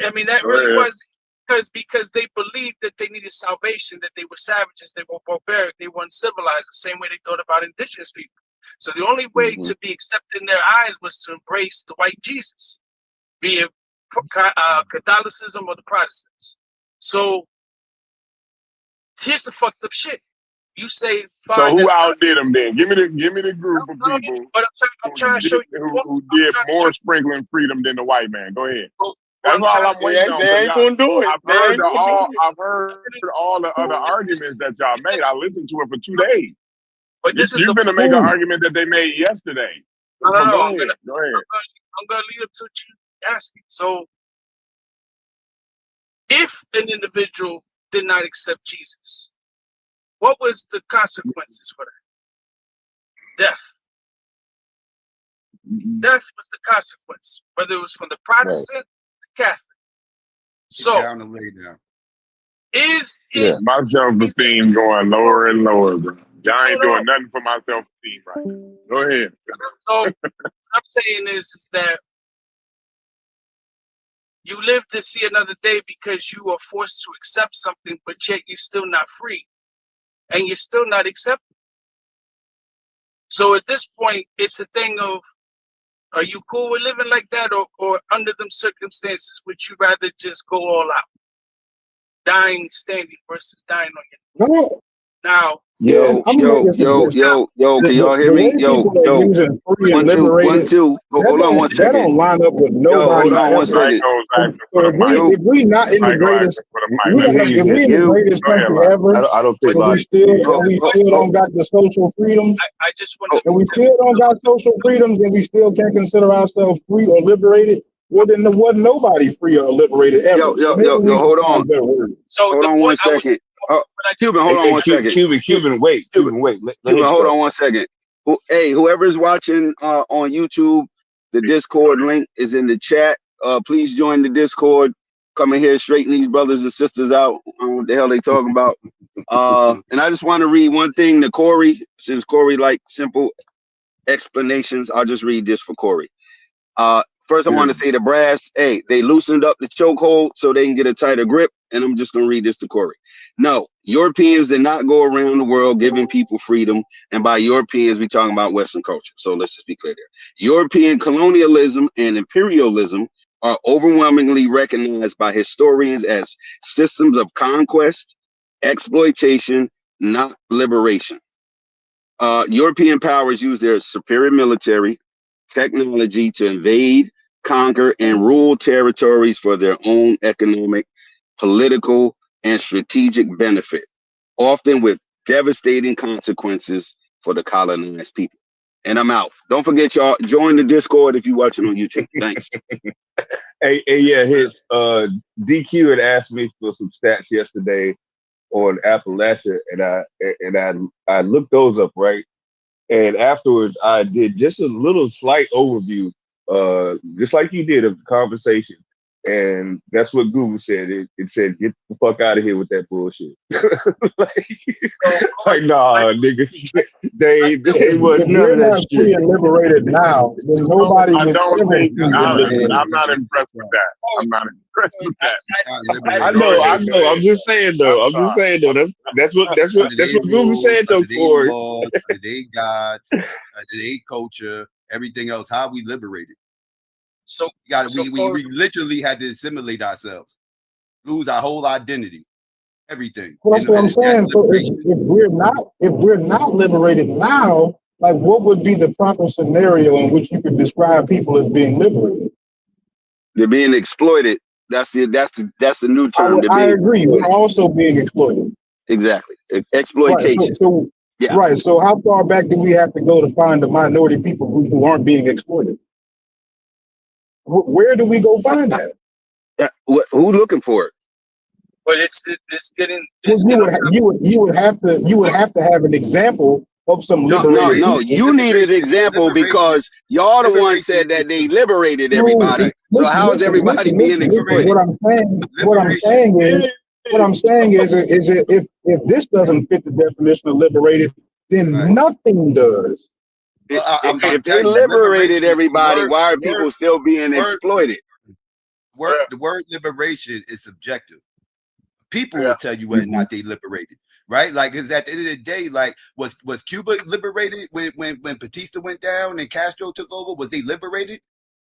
I mean, that really was because they believed that they needed salvation, that they were savages, they were barbaric, they were uncivilized, the same way they thought about indigenous people. So the only way to be accepted in their eyes was to embrace the white Jesus, be it Catholicism or the Protestants. So here's the fucked up shit. You say fine. So who outdid them then? Give me the group of people but I'm trying to show you who did more sprinkling freedom than the white man. Go ahead. That's all I'm waiting on. They ain't gonna do it. I've heard all the other arguments that y'all made. I listened to it for 2 days. But you're going to make an argument that they made yesterday. No, go ahead. I'm going to lead up to what you asking. So, if an individual did not accept Jesus, what was the consequences for that? Death. Death was the consequence, whether it was from the Protestant, Catholic. So down and lay down. Is Yeah, it my self-esteem going lower and lower, bro. Y'all ain't doing nothing for my self-esteem right. Go ahead. so what I'm saying is that you live to see another day because you are forced to accept something, but yet you're still not free. And you're still not accepted. So at this point, it's a thing of, are you cool with living like that, or under them circumstances, would you rather just go all out? Dying standing versus dying on your No. Now, Yo, I'm yo, making a yo, suggestion. yo, yo, can y'all hear The me? way Yo, people are yo, using free and 1 2 1 liberated, 2. Hold on 1 that second. don't line up with Yo, hold nobody's on 1 ever. second. So if we not in the Michael greatest, asking for the we mic. don't, hear you, if we in the you. greatest Go ahead, country Lon. ever, I don't think and we Lon still hear you. and we still don't got the social freedoms, I just want to and we still don't got social freedoms, and we still can't consider ourselves free or liberated, well then there wasn't nobody free or liberated ever. Yo, So yo, maybe yo, we yo, should hold find on. better words. So Hold the on 1 point I was, second. what I just Cuban, hold on 1 second. Cuban, wait. Cuban, wait. Let Cuban, him hold go. on 1 second. Hey, whoever's watching on YouTube, the Discord link is in the chat. Please join the Discord. Come in here, straighten these brothers and sisters out. I don't know what the hell they talking about. And I just want to read one thing to Corey, since Corey like simple explanations. I'll just read this for Corey. First, I want to say the brass, hey, they loosened up the chokehold so they can get a tighter grip. And I'm just going to read this to Corey. No, Europeans did not go around the world giving people freedom. And by Europeans, we're talking about Western culture. So let's just be clear there. European colonialism and imperialism are overwhelmingly recognized by historians as systems of conquest, exploitation, not liberation. European powers use their superior military technology to invade, conquer, and rule territories for their own economic, political, and strategic benefit, often with devastating consequences for the colonized people. And I'm out. Don't forget, y'all, join the Discord if you're watching on YouTube. Thanks. Hey, yeah, his DQ had asked me for some stats yesterday on Appalachia, and I looked those up, right? And afterwards, I did just a little slight overview, just like you did, of the conversation. And that's what Google said. It said, "Get the fuck out of here with that bullshit." like, nah, nigga, they was If none we're of that not free shit. and liberated now, then nobody I was don't ever think free and liberated. I'm not impressed with that. I'm not impressed with that. I know. I'm just saying though. That's what Under their Google rules, said though, under their Corey. laws, under their gods, under their culture, everything else. How we liberated? So we literally had to assimilate ourselves, lose our whole identity, everything. Well, that's what I'm saying. So if we're not liberated now, like what would be the proper scenario in which you could describe people as being liberated? They're being exploited. That's the new term. They're I being agree. exploited. We're also being exploited. Exactly. Right. Exploitation. Yeah. Right. So how far back do we have to go to find the minority people who aren't being exploited? Where do we go find that? Yeah. Who looking for it? But it's getting. You would have to have an example of some liberated. No. You need an example because y'all the one said that they liberated everybody. So how is everybody being exploited? What I'm saying is if this doesn't fit the definition of liberated, then nothing does. If they liberated everybody, why are people still being exploited? The word liberation is subjective. People will tell you whether or not they liberated, right? Like, because at the end of the day, like, was Cuba liberated when Batista went down and Castro took over? Was they liberated?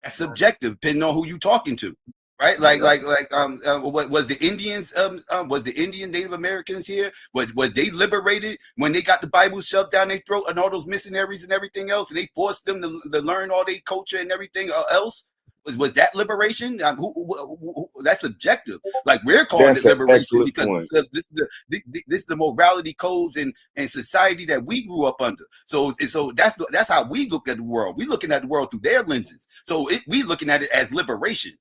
That's subjective, depending on who you talking to, right? What was the Indians? Was the Indian Native Americans here? Was they liberated when they got the Bible shoved down their throat and all those missionaries and everything else, and they forced them to learn all their culture and everything else? Was that liberation? That's subjective. Like, we're calling it liberation because this is the morality codes and society that we grew up under. So that's how we look at the world. We're looking at the world through their lenses. So we looking at it as liberation.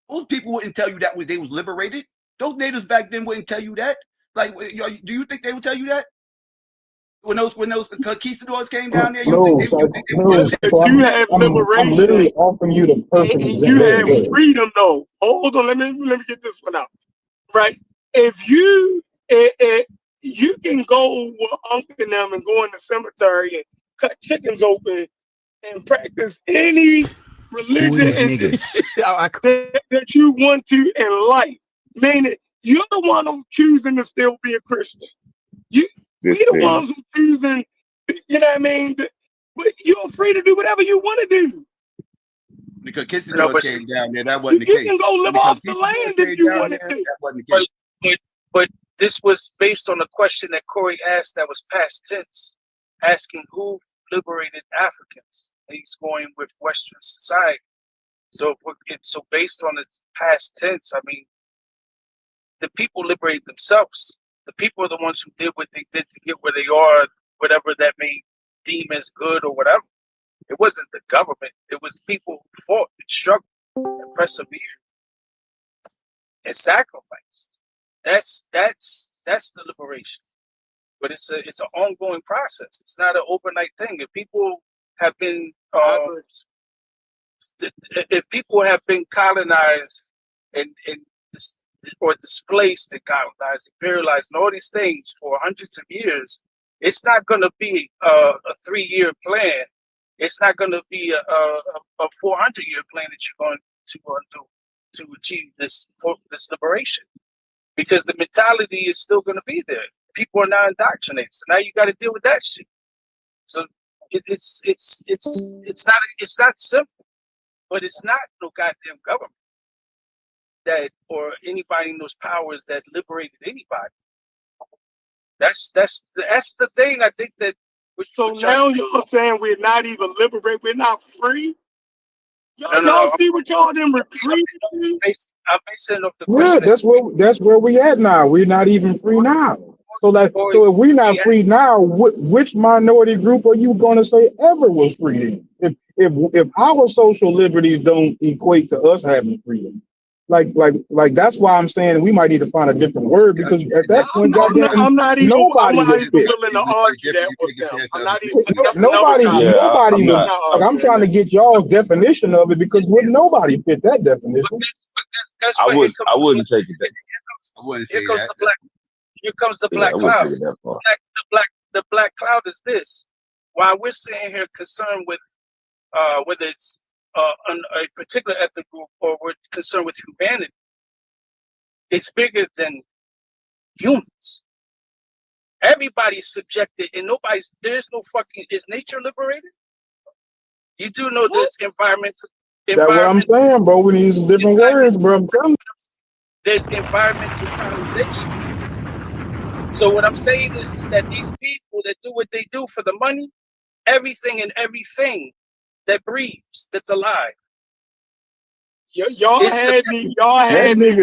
Those people wouldn't tell you that they was liberated. Those natives back then wouldn't tell you that. Like, do you think they would tell you that? When those conquistadors came down there, No, so You had I'm liberation literally offering you the perfect and you had example. freedom, though. Hold on, let me get this one out. Right? If you you can go with Uncle and them and go in the cemetery and cut chickens open and practice any religion that you want to in life. Meaning you're the one who's choosing to still be a Christian. We the ones who choosing, you know what I mean? But you're free to do whatever you want to do. The conquistadors came down there, that wasn't the You case. can go live off the land if you wanted to. That wasn't the case. But this was based on a question that Corey asked that was past tense, asking who liberated Africans. And he's going with Western society. So so based on its past tense, I mean, the people liberated themselves. The people are the ones who did what they did to get where they are, whatever that may deem as good or whatever. It wasn't the government. It was people who fought and struggled and persevered and sacrificed. That's the liberation. But it's an ongoing process. It's not an overnight thing. If people have been colonized and or displaced and colonized, imperialized, and all these things for hundreds of years, it's not going to be a 3-year plan. It's not going to be a 400-year plan that you're going to do to achieve this liberation, because the mentality is still going to be there. People are now indoctrinated, so now you got to deal with that shit. So it's not simple, but it's not no goddamn government that or anybody in those powers that liberated anybody. That's the thing. I think that. So now you're saying we're not even liberated, we're not free. Y'all see what y'all them recruiting? I'm basing off the question. Yeah, that's where we at now. We're not even free now. So if we're not free now, which minority group are you going to say ever was free? If our social liberties don't equate to us having freedom, like that's why I'm saying we might need to find a different word, because at that point, I'm not even nobody was fit. willing to argue that with them. I'm not even. Nobody was. Like, I'm trying to get y'all's definition of it, because would nobody fit that definition? I wouldn't take it that. I wouldn't say that. Here comes the black cloud. The black cloud is this. While we're sitting here concerned with whether it's a particular ethnic group or we're concerned with humanity, it's bigger than humans. Everybody's subjected, and there's no fucking. Is nature liberated? You do know there's environmental. That's what I'm saying, bro. We need some different words, bro. I'm telling you. There's environmental colonization. So what I'm saying is that these people that do what they do for the money, everything that breathes, that's alive. Y'all had me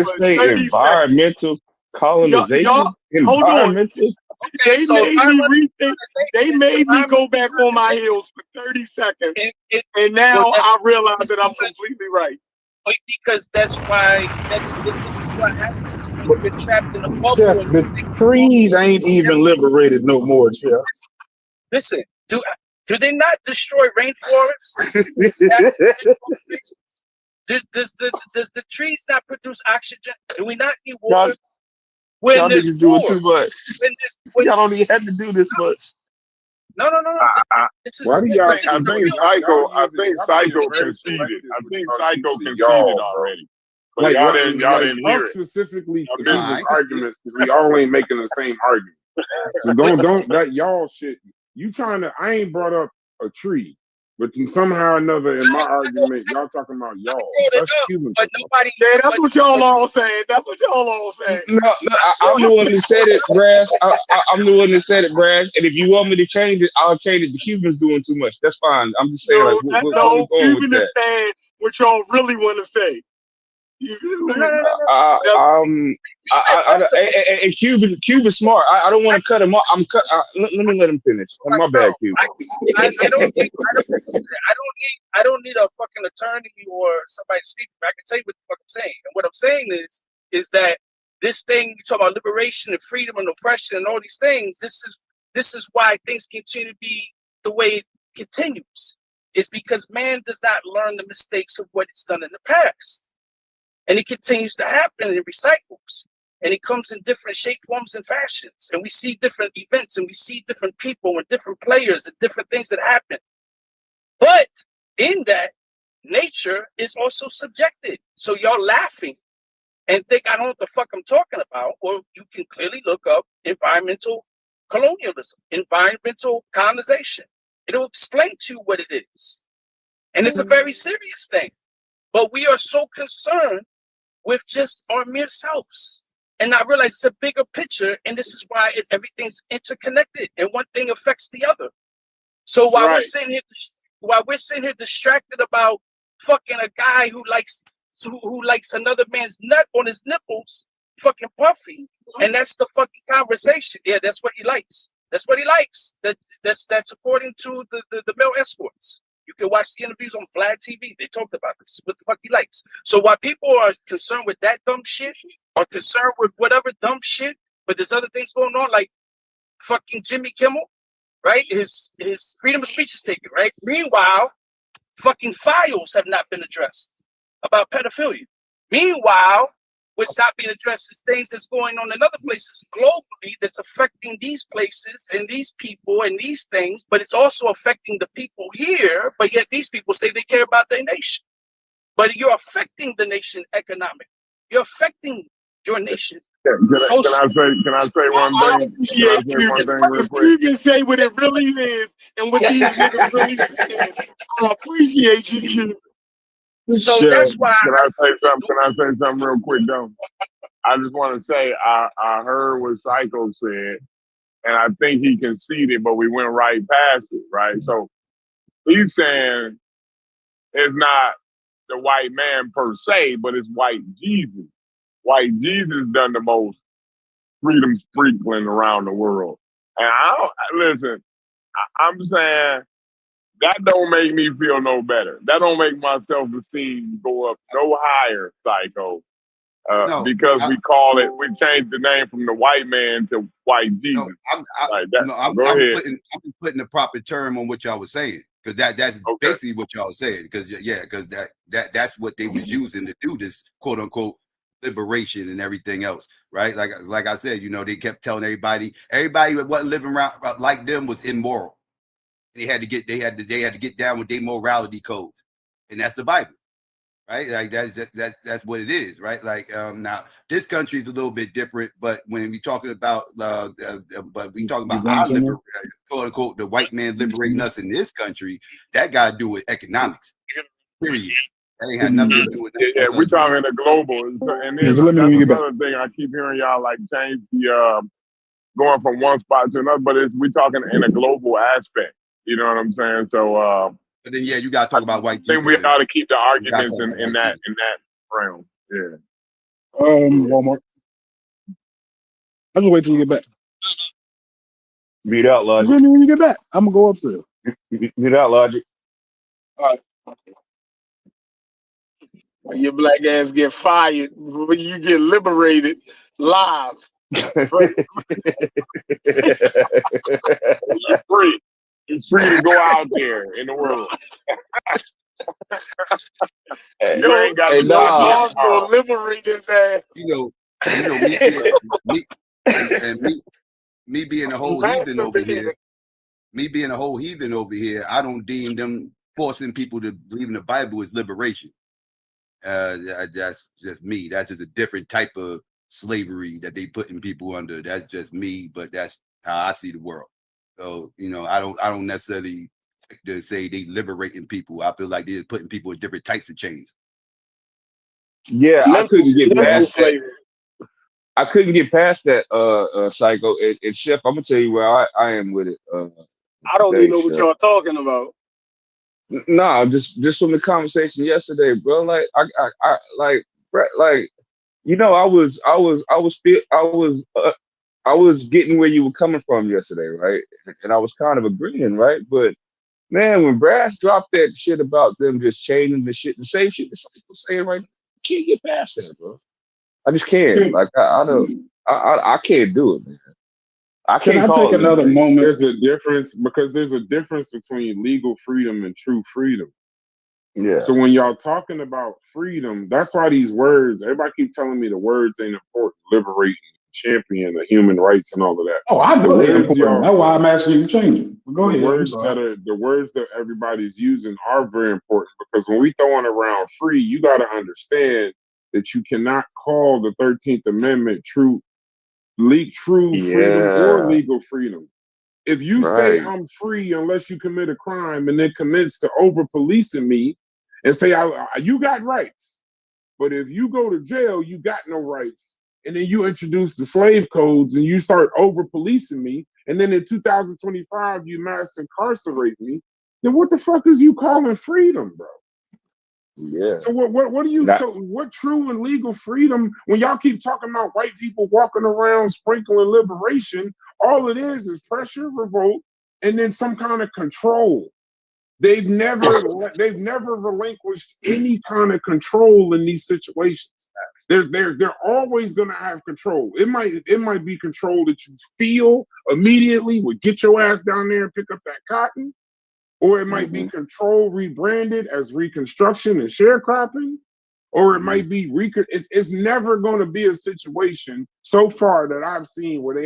for 30 environmental colonization. Hold on. They made me go back on my heels for 30 seconds, and now I realize that I'm completely right. Because this is what happens when you're trapped in a bubble. Jeff, the trees ain't even liberated no more, Jeff. Listen, do they not destroy rainforests? Does the trees not produce oxygen? Do we not need water? Y'all niggas doing too much. Y'all don't even have to do this much. No. Why do y'all? I think Psycho conceded. I think Psycho conceded already. But y'all didn't hear it. Specifically for business arguments, because we all ain't making the same argument. So don't that y'all shit. You trying to? I ain't brought up a tree, but somehow or another in my argument, y'all talking about y'all. That's Cuban. But nobody. Yeah, that's what y'all all saying. No, I'm the one who said it, Brash. I'm the one that said it, Brash. And if you want me to change it, I'll change it. The Cubans doing too much. That's fine. I'm just saying, Cuban understand what y'all really want to say. Cuban's smart. I don't want to cut him off. Let me let him finish. My bad, Cuban. I don't need a fucking attorney or somebody to speak for me. I can tell you what the fuck I'm saying. And what I'm saying is that this thing you talk about liberation and freedom and oppression and all these things. This this is why things continue to be the way it continues. Is because man does not learn the mistakes of what it's done in the past. And it continues to happen and it recycles. And it comes in different shape, forms, and fashions. And we see different events and we see different people and different players and different things that happen. But in that, nature is also subjected. So y'all laughing and think I don't know what the fuck I'm talking about, or you can clearly look up environmental colonialism, environmental colonization. It'll explain to you what it is. And it's a very serious thing. But we are so concerned with just our mere selves and not realize it's a bigger picture. And this is why everything's interconnected and one thing affects the other. So while we're sitting here distracted about fucking a guy who likes another man's nut on his nipples, fucking puffy, and that's the fucking conversation. Yeah, that's what he likes. That's what he likes. That's according to the male escorts. You can watch the interviews on Vlad TV. They talked about this. What the fuck he likes. So while people are concerned with that dumb shit, are concerned with whatever dumb shit, but there's other things going on, like fucking Jimmy Kimmel, right? His freedom of speech is taken, right? Meanwhile, fucking files have not been addressed about pedophilia. Meanwhile, what's not being addressed is things that's going on in other places globally that's affecting these places and these people and these things, but it's also affecting the people here, but yet these people say they care about their nation. But you're affecting the nation economically. You're affecting your nation. Can I say one thing? Can I say one thing real quick? You can say what it really is and what these niggas really saying. I appreciate you, Q. So that's why. Can I say something real quick though? I just want to say I heard what Psycho said, and I think he conceded, but we went right past it, right? So he's saying it's not the white man per se, but it's white Jesus. White Jesus done the most freedom sprinkling around the world. And listen, I'm saying that don't make me feel no better. That don't make my self-esteem go up no higher, Psycho. Because we changed the name from the white man to white Jesus. I'm putting the proper term on what y'all was saying, because that's basically what y'all was saying. Because that's what they was using to do this quote unquote liberation and everything else, right? Like I said, they kept telling everybody that wasn't living around like them was immoral. They had to get down with their morality codes, and that's the Bible. Right, like that's what it is, right? Like now, this country is a little bit different, but when we talking about, our quote unquote, the white man liberating us in this country, that got to do with economics. Period. That ain't had nothing to do with that. Yeah, we're talking the global, and then that's another thing I keep hearing y'all like change the going from one spot to another, but we talking in a global aspect. You know what I'm saying? So. But then, you got to talk about white. I think we ought to keep the arguments in that realm. Yeah. Walmart. I'll just wait till you get back. Beat out Logic. When you get back, I'm gonna go up there. Beat out Logic. All right. Your black ass get fired when you get liberated live. You're free. You're free to go out there in the world. You ain't got to God's gonna liberate his ass. Me being a whole heathen over here. Me being a whole heathen over here, I don't deem them forcing people to believe in the Bible as liberation. That's just me. That's just a different type of slavery that they putting people under. That's just me, but that's how I see the world. So I don't necessarily to say they liberating people. I feel like they're putting people in different types of chains. Yeah, I couldn't get past that. I couldn't get past that, Psycho. And Chef, I'm gonna tell you where I am with it. I don't even know what y'all talking about. Nah, just from the conversation yesterday, bro. Like I I was getting where you were coming from yesterday, right? And I was kind of agreeing, right? But man, when Brass dropped that shit about them just changing the same shit the Psycho saying right now, I can't get past that, bro. I just can't. Like I can't do it, man. I Can can't I take call it another liberation. moment? There's a difference because there's a difference between legal freedom and true freedom. Yeah. So when y'all talking about freedom, that's why these words, everybody keep telling me the words ain't important. Liberating, champion, the human rights and all of that. Oh, I The know they're words important. y'all, That's why I'm asking you to change it. But go the ahead. I'm words sorry. the words that everybody's using are very important because when we throwing around free, you got to understand that you cannot call the 13th Amendment true freedom or Yeah. legal freedom. If you say Right. I'm free unless you commit a crime and then commits to over policing me and say you got rights, but if you go to jail, you got no rights. And then you introduce the slave codes and you start over policing me. And then in 2025, you mass incarcerate me. Then what the fuck is you calling freedom, bro? Yeah. So what are you? Not, So what true and legal freedom? When y'all keep talking about white people walking around sprinkling liberation, all it is pressure, revolt, and then some kind of control. They've never relinquished any kind of control in these situations. They're always gonna have control. It might be control that you feel immediately would get your ass down there and pick up that cotton, or it might be control rebranded as reconstruction and sharecropping, or it might be it's never going to be a situation so far that I've seen where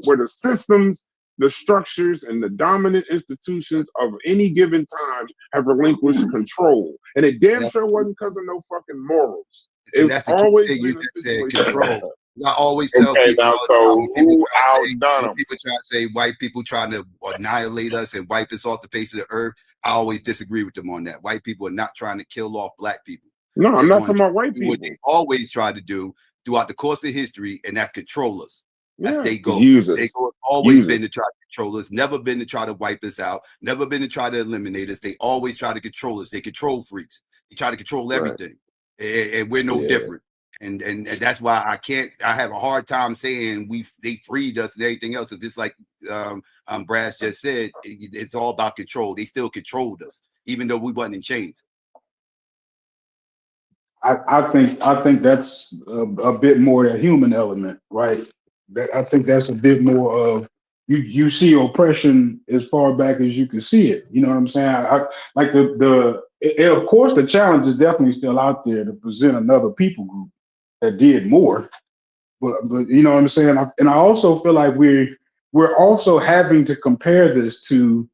where the systems, the structures, and the dominant institutions of any given time have relinquished control. And it damn sure wasn't because of no fucking morals. And It's that's the key always thing you been a just said, situation. control. I always tell Okay, people now all the time so who outdone when them? people try to say white people trying to annihilate us and wipe us off the face of the earth, I always disagree with them on that. White people are not trying to kill off black people. No, I'm They're not going talking to about white do what people. they always try to do throughout the course of history, and that's control us. That's Yeah. they go. use us. They go has always Use been us. to try to control us, never been to try to wipe us out, never been to try to eliminate us. They always try to control us. They control freaks. They try to control Right. everything. And we're no Yeah. different. And that's why I have a hard time saying they freed us and everything else. It's just like Brass just said, it's all about control. They still controlled us, even though we wasn't in chains. I think that's a bit more that human element, right? That I think that's a bit more of you see oppression as far back as you can see it. You know what I'm saying? Like and of course the challenge is definitely still out there to present another people group that did more. But you know what I'm saying? And I also feel like we're also having to compare this to,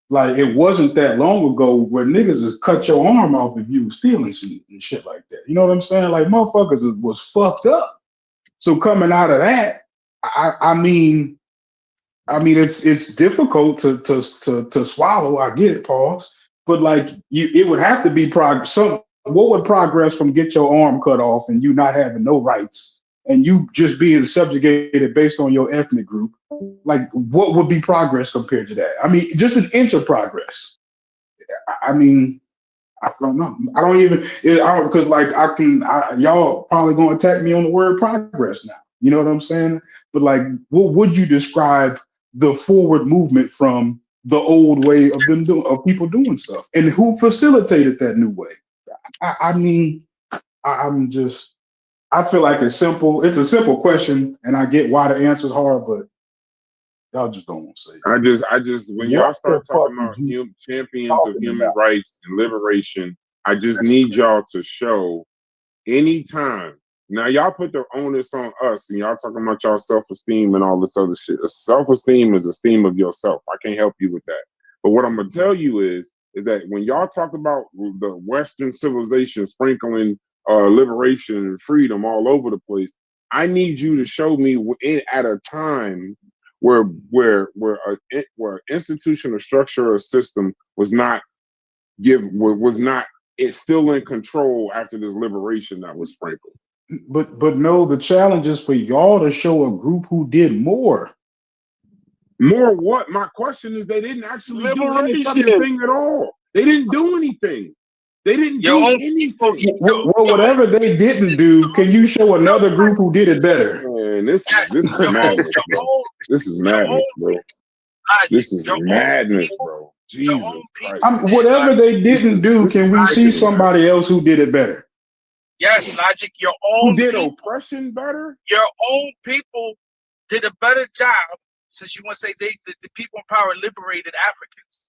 like, it wasn't that long ago where niggas just cut your arm off if you was stealing and shit like that. You know what I'm saying? Like, motherfuckers was fucked up. So coming out of that, I mean, it's difficult to swallow. I get it, pause. But like, it would have to be progress. So what would progress from get your arm cut off and you not having no rights and you just being subjugated based on your ethnic group? Like, what would be progress compared to that? I mean, just an inch of progress. I mean, I don't know. I don't even, because like y'all probably gonna attack me on the word progress now. You know what I'm saying? But like, what would you describe the forward movement from the old way of people doing stuff, and who facilitated that new way? I mean, I feel like it's simple. It's a simple question, and I get why the answer's hard, but y'all just don't want to say it. I just, when y'all What the start fuck talking is about you champions of talking human about? rights and liberation, I just need y'all to show anytime. Now y'all put the onus on us, and y'all talking about y'all self-esteem and all this other shit. Self-esteem is esteem of yourself. I can't help you with that. But what I'm gonna tell you is that when y'all talk about the Western civilization sprinkling liberation and freedom all over the place, I need you to show me at a time where institution or structure or system was not it's still in control after this liberation that was sprinkled. But no, the challenge is for y'all to show a group who did more. More what? My question is, they didn't actually do any fucking Liberation. thing at all. They didn't do anything. They didn't Your do own people, anything. Well, whatever they didn't do, can you show another group who did it better? Man, this is your own, madness, bro. This is madness, bro. This is madness, bro. Jesus Christ. Whatever they didn't do, This can is we see sickening. somebody else who did it better? Yes, Logic, your Who own did people, oppression better? your own people did a better job since you want to say the people in power liberated Africans.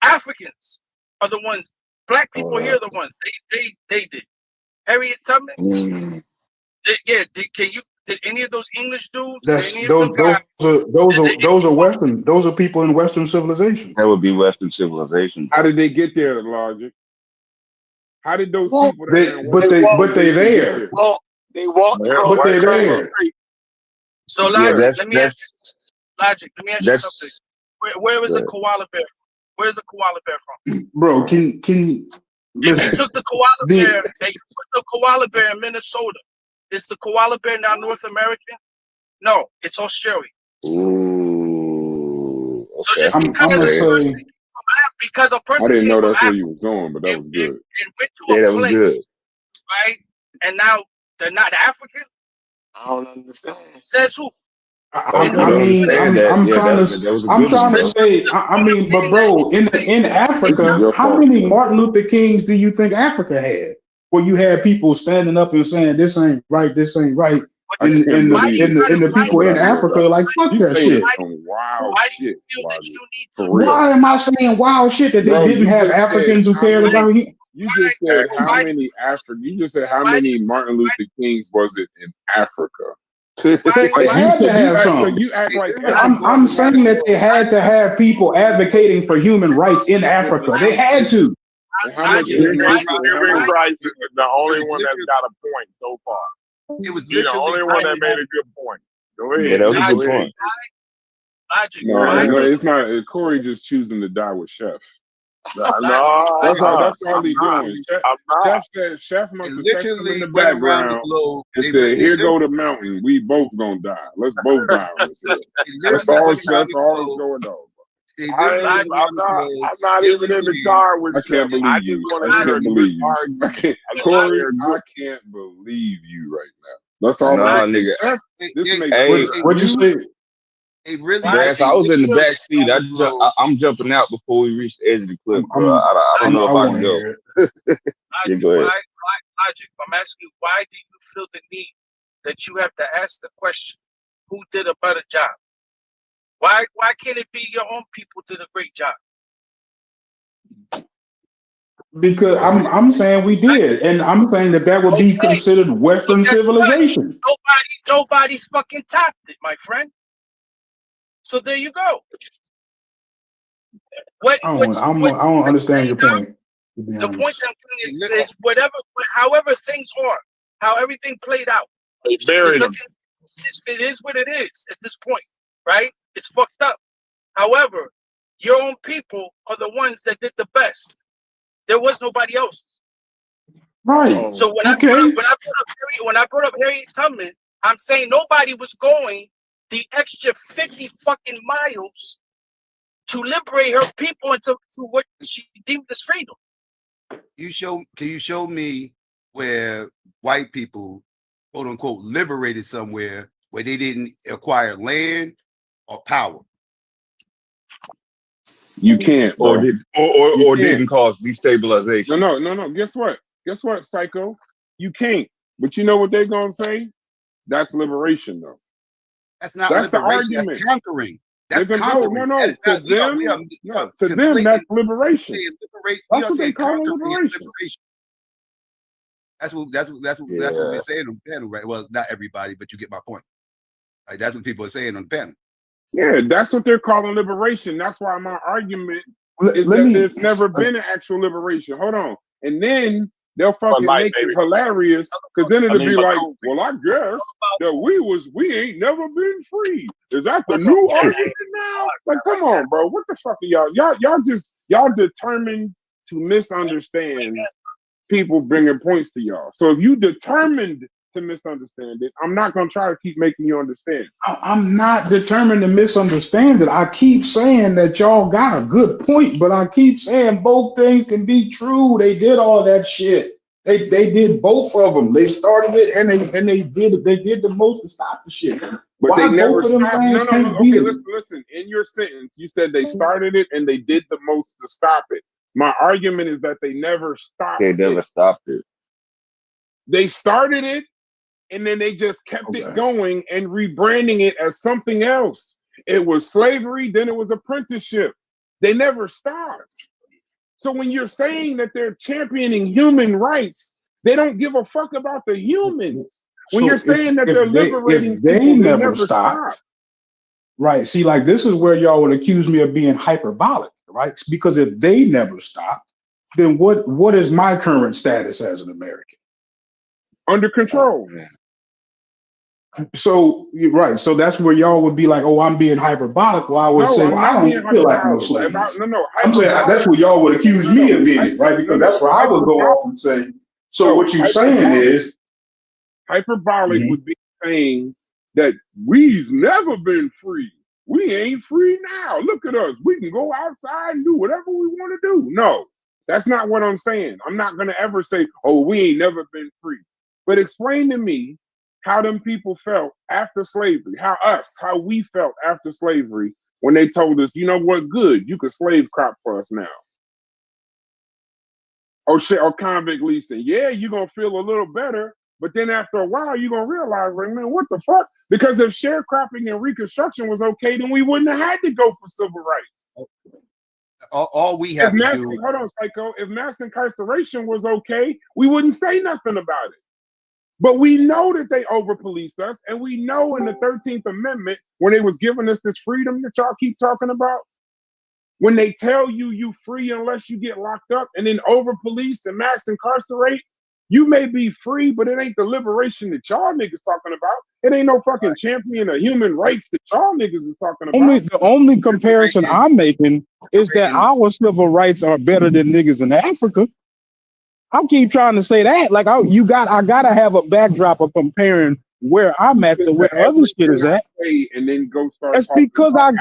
Africans are the ones. Black people here are the ones. They did. Harriet Tubman. Did any of those English dudes? Did That's any of them guys? those are Western. Those are people in Western civilization. That would be Western civilization. How did they get there? The logic. How did those people that are in But they there. Well, they walked across But they're there. the street. So Logic, let me ask you something. Where is a koala bear from? Where's a koala bear from? Bro, can if you took the koala bear and you put the koala bear in Minnesota, is the koala bear now North American? No, it's Australian. Ooh, okay. So just because a person I didn't know came that's from where you was going, but that was good. It went to a place, right? And now they're not African. I don't understand. Says who? I'm trying to say. I mean, but bro, in Africa, how many Martin Luther Kings do you think Africa had? Where you had people standing up and saying, "This ain't right. This ain't right." And the people in Africa like, fuck that shit. Wild shit. Why am I saying wild shit that they didn't have Africans who cared about you? You just said how many how many Martin Luther Kings was it in Africa? They had to have some. I'm saying that they had to have people advocating for human rights in Africa. They had to. How much human rights is the only one that's got a point so far. It was the only one that made a good point. Go ahead. Yeah, that was a good point. No, it's not. Corey just choosing to die with Chef. No, that's all he doing. Chef must have texted him in the background and said, "Here go the mountain. We both gonna die. Let's both die on this hill." That's all that's going on. I'm not even in the car with I can't believe you. I can't believe you. Corey, I can't believe you right now. That's all. Nigga. What'd you say? It really. Brass, I was in the back seat. I'm jumping out before we reach the edge of the cliff, bro. I don't know if I can go. Yeah, go ahead. Logic, I'm asking you, why do you feel the need that you have to ask the question, who did a better job? Why can't it be your own people did a great job? Because I'm saying we did, and I'm saying that would be considered Western civilization. Nobody's fucking topped it, my friend. So there you go. I don't understand your point. The point I'm saying is however things are, how everything played out. It is what it is at this point, right? It's fucked up. However, your own people are the ones that did the best. There was nobody else. Right. So when I brought up Harriet Tubman, I'm saying nobody was going the extra 50 fucking miles to liberate her people into what she deemed as freedom. Can you show me where white people, quote unquote, liberated somewhere where they didn't acquire land or power? You can't, bro. Or didn't cause destabilization. No. Guess what, psycho? You can't. But you know what they're gonna say? That's liberation, though. That's not liberation. The argument. That's conquering. That's conquering. No. To them, that's liberation. That's what they call liberation. That's what we're saying on the panel, right? Well, not everybody, but you get my point. Like, that's what people are saying on the panel. Yeah, that's what they're calling liberation. That's why my argument is that there's never been an actual liberation. Hold on. And then they'll fucking make it hilarious, because then it'll be like, well, I guess that we ain't never been free. Is that the new argument now? Like, come on, bro. What the fuck are y'all? Y'all determined to misunderstand people bringing points to y'all. So if you determined to misunderstand it, I'm not gonna try to keep making you understand. I'm not determined to misunderstand it. I keep saying that y'all got a good point, but I keep saying both things can be true. They did all that shit. They did both of them. They started it and they did the most to stop the shit. But they never stopped. No. Okay, listen. In your sentence, you said they started it and they did the most to stop it. My argument is that they never stopped it. They never stopped it. They started it, and then they just kept it going and rebranding it as something else. it was slavery, then it was apprenticeship. They never stopped. So when you're saying that they're championing human rights, they don't give a fuck about the humans. When you're saying that they're liberating if they people, they never never stopped, stop. right? See, like this is where y'all would accuse me of being hyperbolic, right? Because if they never stopped, then what is my current status as an American? Under control. So you're right. So that's where y'all would be like, "Oh, I'm being hyperbolic." Well, I would No, say, I'm "Well, I not being don't feel like no hyperbolic. slaves." No, I'm saying that's where y'all would accuse me of being, right? Because that's where I would go off and say. So what you're saying is hyperbolic would be saying that we've never been free. We ain't free now. Look at us. We can go outside and do whatever we want to do. No, that's not what I'm saying. I'm not going to ever say, oh, we ain't never been free. But explain to me how them people felt after slavery, how we felt after slavery when they told us, you know what, good, you could slave crop for us now. Or convict leasing. Yeah, you're going to feel a little better. But then after a while, you're going to realize, like, man, what the fuck? Because if sharecropping and Reconstruction was okay, then we wouldn't have had to go for civil rights. All we have to do. Hold on, Psycho. If mass incarceration was okay, we wouldn't say nothing about it. But we know that they over-policed us. And we know in the 13th Amendment, when they was giving us this freedom that y'all keep talking about, when they tell you free unless you get locked up and then over-police and mass incarcerate, you may be free, but it ain't the liberation that y'all niggas talking about. It ain't no fucking champion of human rights that y'all niggas is talking about. The only comparison I'm making is that our civil rights are better than niggas in Africa. I keep trying to say that. Like I gotta have a backdrop of comparing where I'm at to where other shit is at. And then go start. It's because I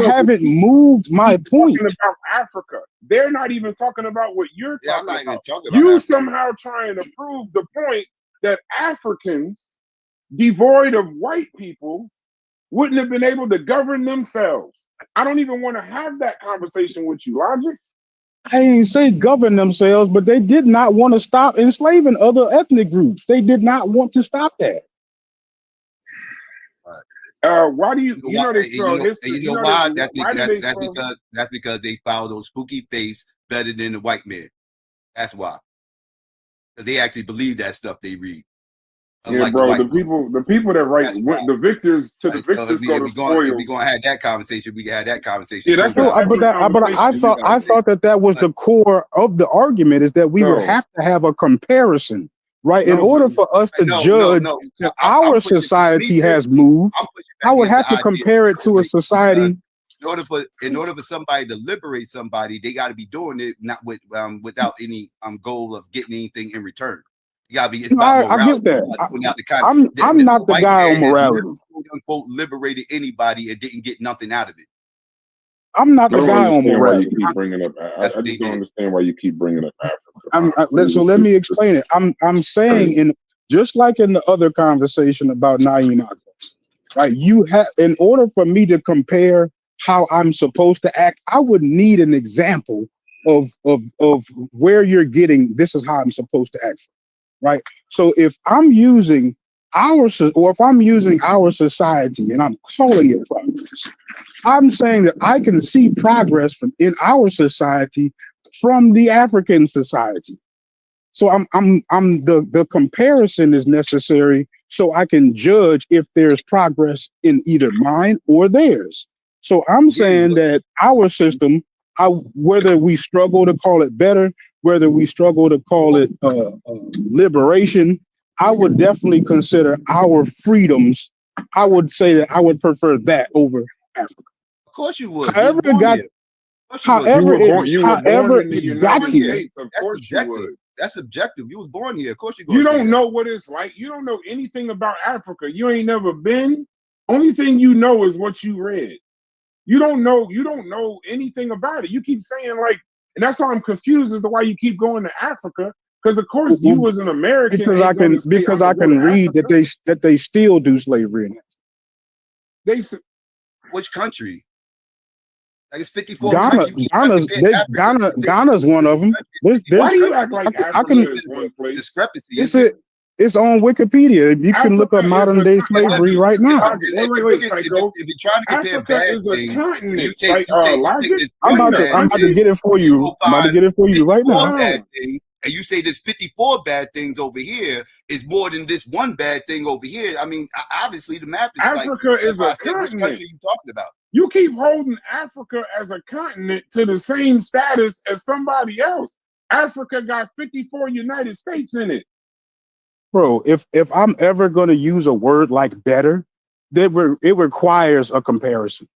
haven't moved my point. Talking about Africa, they're not even talking about what you're talking about. I'm not even talking about you Africa. Somehow trying to prove the point that Africans, devoid of white people, wouldn't have been able to govern themselves. I don't even want to have that conversation with you, Logic. I ain't say govern themselves, but they did not want to stop enslaving other ethnic groups. They did not want to stop that. Why do you know they spell history? You know why? That's because they follow those spooky face better than the white man. That's why. Because they actually believe that stuff they read. Yeah, bro. The people that write the victors to the victors go to spoils. If we're gonna have that conversation, we can have that conversation. Yeah, that's but I thought that was the core of the argument is that we would have to have a comparison, right? In order for us to judge that our society has moved, I would have to compare it to a society. In order for somebody to liberate somebody, they got to be doing it not without any goal of getting anything in return. You gotta be. It's about morality. I get that. I'm not the guy on morality. Quote unquote liberated anybody and didn't get nothing out of it. I'm not the guy on morality. Why you keep bringing up, I just don't understand why you keep bringing up Africa. So let me explain it. I'm saying just like in the other conversation about Naeem, right? You have, in order for me to compare how I'm supposed to act, I would need an example of where you're getting. This is how I'm supposed to act. Right. So if I'm using our society and I'm calling it progress, I'm saying that I can see progress in our society from the African society. So the comparison is necessary so I can judge if there's progress in either mine or theirs. So I'm saying that our system, whether we struggle to call it better, whether we struggle to call it liberation, I would definitely consider our freedoms. I would say that I would prefer that over Africa. Of course you would. However, you were born in the United States. Of course you would. That's subjective. You was born here. Of course you don't know what it's like. You don't know anything about Africa. You ain't never been. Only thing you know is what you read. You don't know anything about it. You keep saying like, and that's why I'm confused as to why you keep going to Africa. Because of course you as an American, because I can read that they still do slavery in Africa. Which country? Like it's 54 countries. Ghana's one of them. Why do you act like Africa is one place? Discrepancy. It's on Wikipedia. You can look up modern day slavery right now. Wait, Psycho. If you're trying to compare Africa bad is a things, continent. you take Logic. this I'm one about to bad thing, get it for you you. will I'm about to find get it for you right 54 now. bad things, and you say there's 54 bad things over here is more than this one bad thing over here. I mean, obviously the map is Africa like, is a which country continent. are you talking about? You keep holding Africa as a continent to the same status as somebody else. Africa got 54 United States in it. Bro, if I'm ever going to use a word like better, it requires a comparison.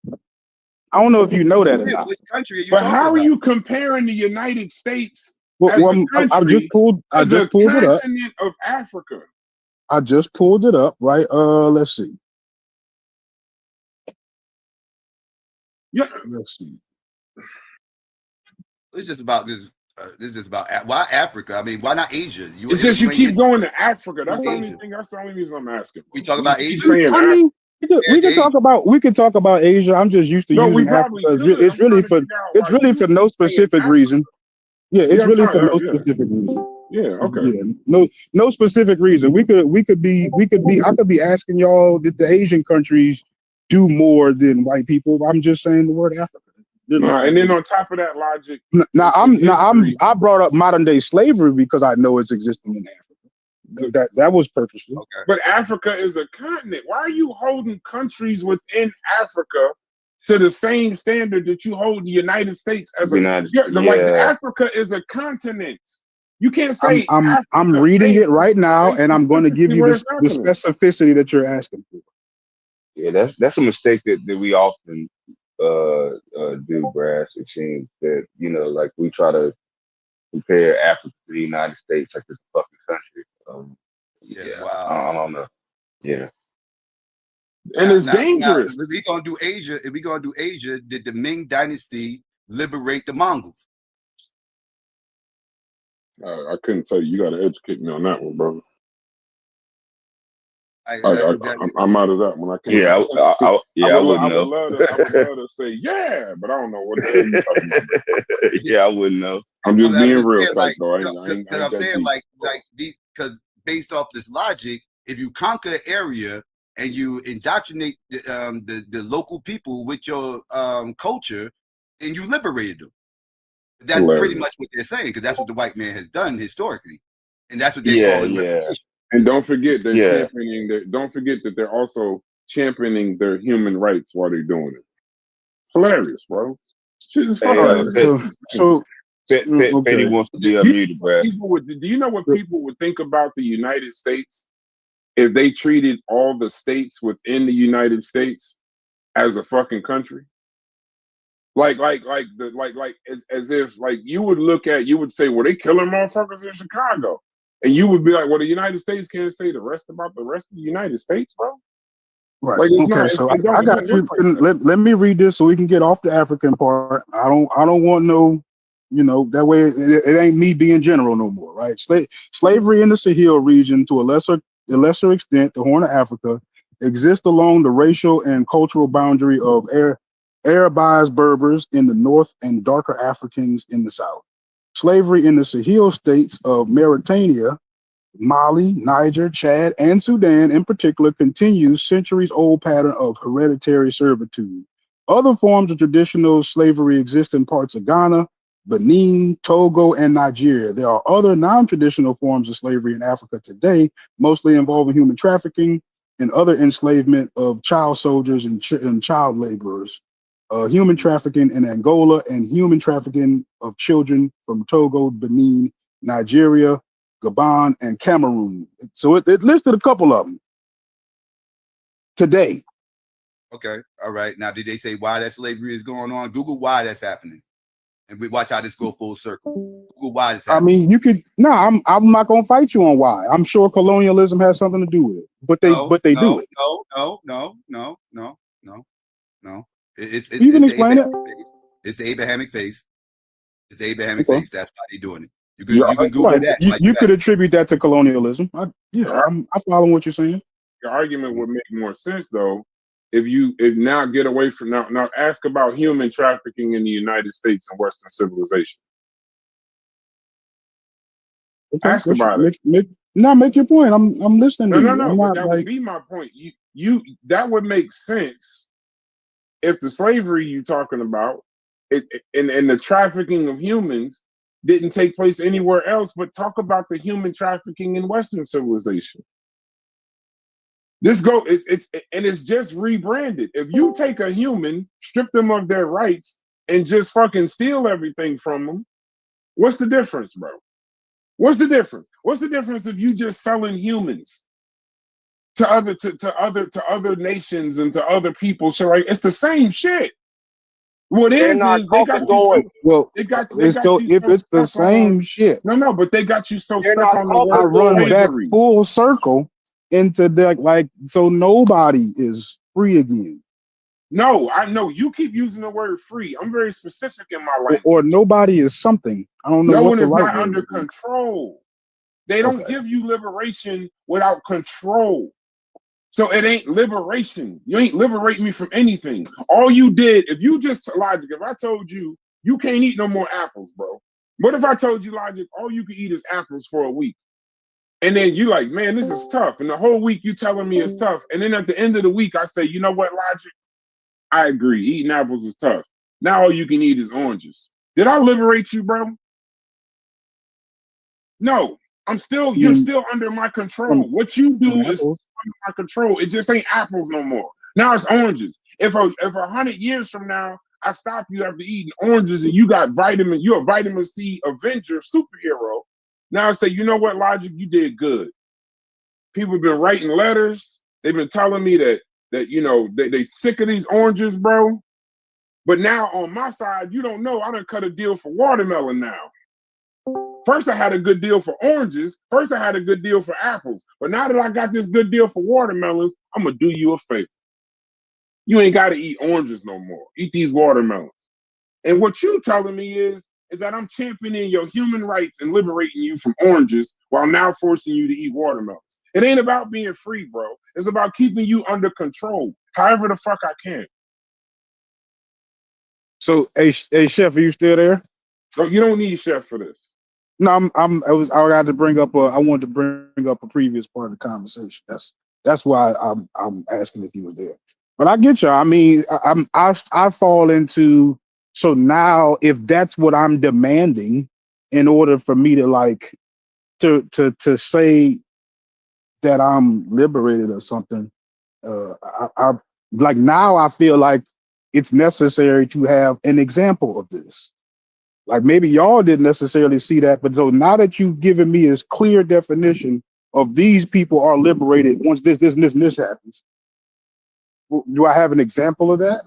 I don't know if you know that or not. Which country are you But talking how about? are you comparing the United States Well, as a country I just pulled to the it up. continent of Africa? I just pulled it up, right? Let's see. Yeah. Let's see. It's just about this. This is about why Africa. I mean, why not Asia? It's just you keep going to Africa. That's the only Asia. thing. That's the only reason I'm asking. We talk about keep Asia. saying I mean, we can talk about Asia. I'm just used to No, we using probably Africa. could. It's I'm really trying to for figure out why you no saying specific Africa. reason. Yeah, it's Yeah, I'm really for trying no to. specific reason. Yeah. Okay. Yeah, no specific reason. We could be. I could be asking y'all did the Asian countries do more than white people. I'm just saying the word Africa. And then on top of that logic, I brought up modern day slavery because I know it's existing in Africa. That was purposeful. Okay. But Africa is a continent. Why are you holding countries within Africa to the same standard that you hold the United States as like Africa is a continent. You can't say I'm reading it right now, and I'm going to give you the specificity that you're asking for. Yeah, that's a mistake that we often do, Brass. It seems that like we try to compare Africa to the United States like it's a fucking country. Wow. I don't know. Yeah. And it's dangerous. If we gonna do Asia, did the Ming Dynasty liberate the Mongols? I couldn't tell you. You got to educate me on that one, brother. I'm out of that one. I can't. I wouldn't know. I would love to say yeah, but I don't know what the hell you talking about. Yeah, I wouldn't know. I'm just being real, Psycho. Because based off this logic, if you conquer an area and you indoctrinate the local people with your culture, and you liberated them. That's pretty much what they're saying, because that's what the white man has done historically, and that's what they're calling liberation. And don't forget they're championing. Don't forget that they're also championing their human rights while they're doing it. Hilarious, bro. Shit is fucking. Petty wants to be unmuted, Brad. Do you know what people would think about the United States if they treated all the states within the United States as a fucking country? As if you would say, well, they killing motherfuckers in Chicago. And you would be like, well, the United States can't say the rest about the rest of the United States, bro. Right. So I got you. Let me read this so we can get off the African part. I don't want no, that way it ain't me being general no more, right? Slavery in the Sahel region, to a lesser extent, the Horn of Africa, exists along the racial and cultural boundary of Arabized Berbers in the north and darker Africans in the south. Slavery in the Sahel states of Mauritania, Mali, Niger, Chad, and Sudan in particular continues centuries-old pattern of hereditary servitude. Other forms of traditional slavery exist in parts of Ghana, Benin, Togo, and Nigeria. There are other non-traditional forms of slavery in Africa today, mostly involving human trafficking and other enslavement of child soldiers and child laborers. Human trafficking in Angola and human trafficking of children from Togo, Benin, Nigeria, Gabon, and Cameroon. So it listed a couple of them today. Okay, all right. Now, did they say why that slavery is going on? Google why that's happening, and we watch how this go full circle. Google why this happening. I mean, you could. No, I'm not gonna fight you on why. I'm sure colonialism has something to do with it, but they do it. No. It's you can explain it. It's the Abrahamic faith. It's the Abrahamic faith. That's why they're doing it. You can Google that. You could attribute that to colonialism. I'm following what you're saying. The argument would make more sense though if now get away from now ask about human trafficking in the United States and Western civilization. Okay, ask about it. No, make your point. I'm listening No, to no, you. I'm no. But not that would like be my point. You that would make sense if the slavery you talking about, and the trafficking of humans didn't take place anywhere else. But talk about the human trafficking in Western civilization. It's just rebranded. If you take a human, strip them of their rights, and just fucking steal everything from them, what's the difference, bro? What's the difference? What's the difference if you just selling humans to other nations and to other people? So like it's the same shit. What They're is they not got you so going. well. they got So you if so it's the stuck on same shit, no, but they got you so They're stuck not on the I word run going. back slavery. full circle into that, like, so nobody is free again, No, I know you keep using the word free. I'm very specific in my or language. nobody is something. I don't know No what one the is right not word under would be. control. They don't Okay. give you liberation without control. So it ain't liberation. You ain't liberating me from anything. All you did, if you just Logic, if I told you you can't eat no more apples, bro. What if I told you, Logic, all you can eat is apples for a week? And then you like, man, this is tough. And the whole week you telling me it's tough. And then at the end of the week, I say, you know what, Logic? I agree. Eating apples is tough. Now all you can eat is oranges. Did I liberate you, bro? No. I You're mean, still under my control. from What you from do is apples. under my control. It just ain't apples no more. Now it's oranges. If 100 years from now I stop you after eating oranges and you're a vitamin C Avenger superhero. Now I say, you know what, Logic, you did good. People have been writing letters. They've been telling me that they sick of these oranges, bro. But now on my side, you don't know. I done cut a deal for watermelon now. First, I had a good deal for oranges. First, I had a good deal for apples. But now that I got this good deal for watermelons, I'm going to do you a favor. You ain't got to eat oranges no more. Eat these watermelons. And what you telling me is that I'm championing your human rights and liberating you from oranges while now forcing you to eat watermelons. It ain't about being free, bro. It's about keeping you under control, however the fuck I can. So, hey, Chef, are you still there? So you don't need Chef for this. No, I got to bring up I wanted to bring up a previous part of the conversation. That's why I'm asking if you were there. But I get you. I mean, I fall into, so now if that's what I'm demanding in order for me to like to say that I'm liberated or something, I like, now I feel like it's necessary to have an example of this. Like, maybe y'all didn't necessarily see that, but so now that you've given me this clear definition of these people are liberated once this happens, do I have an example of that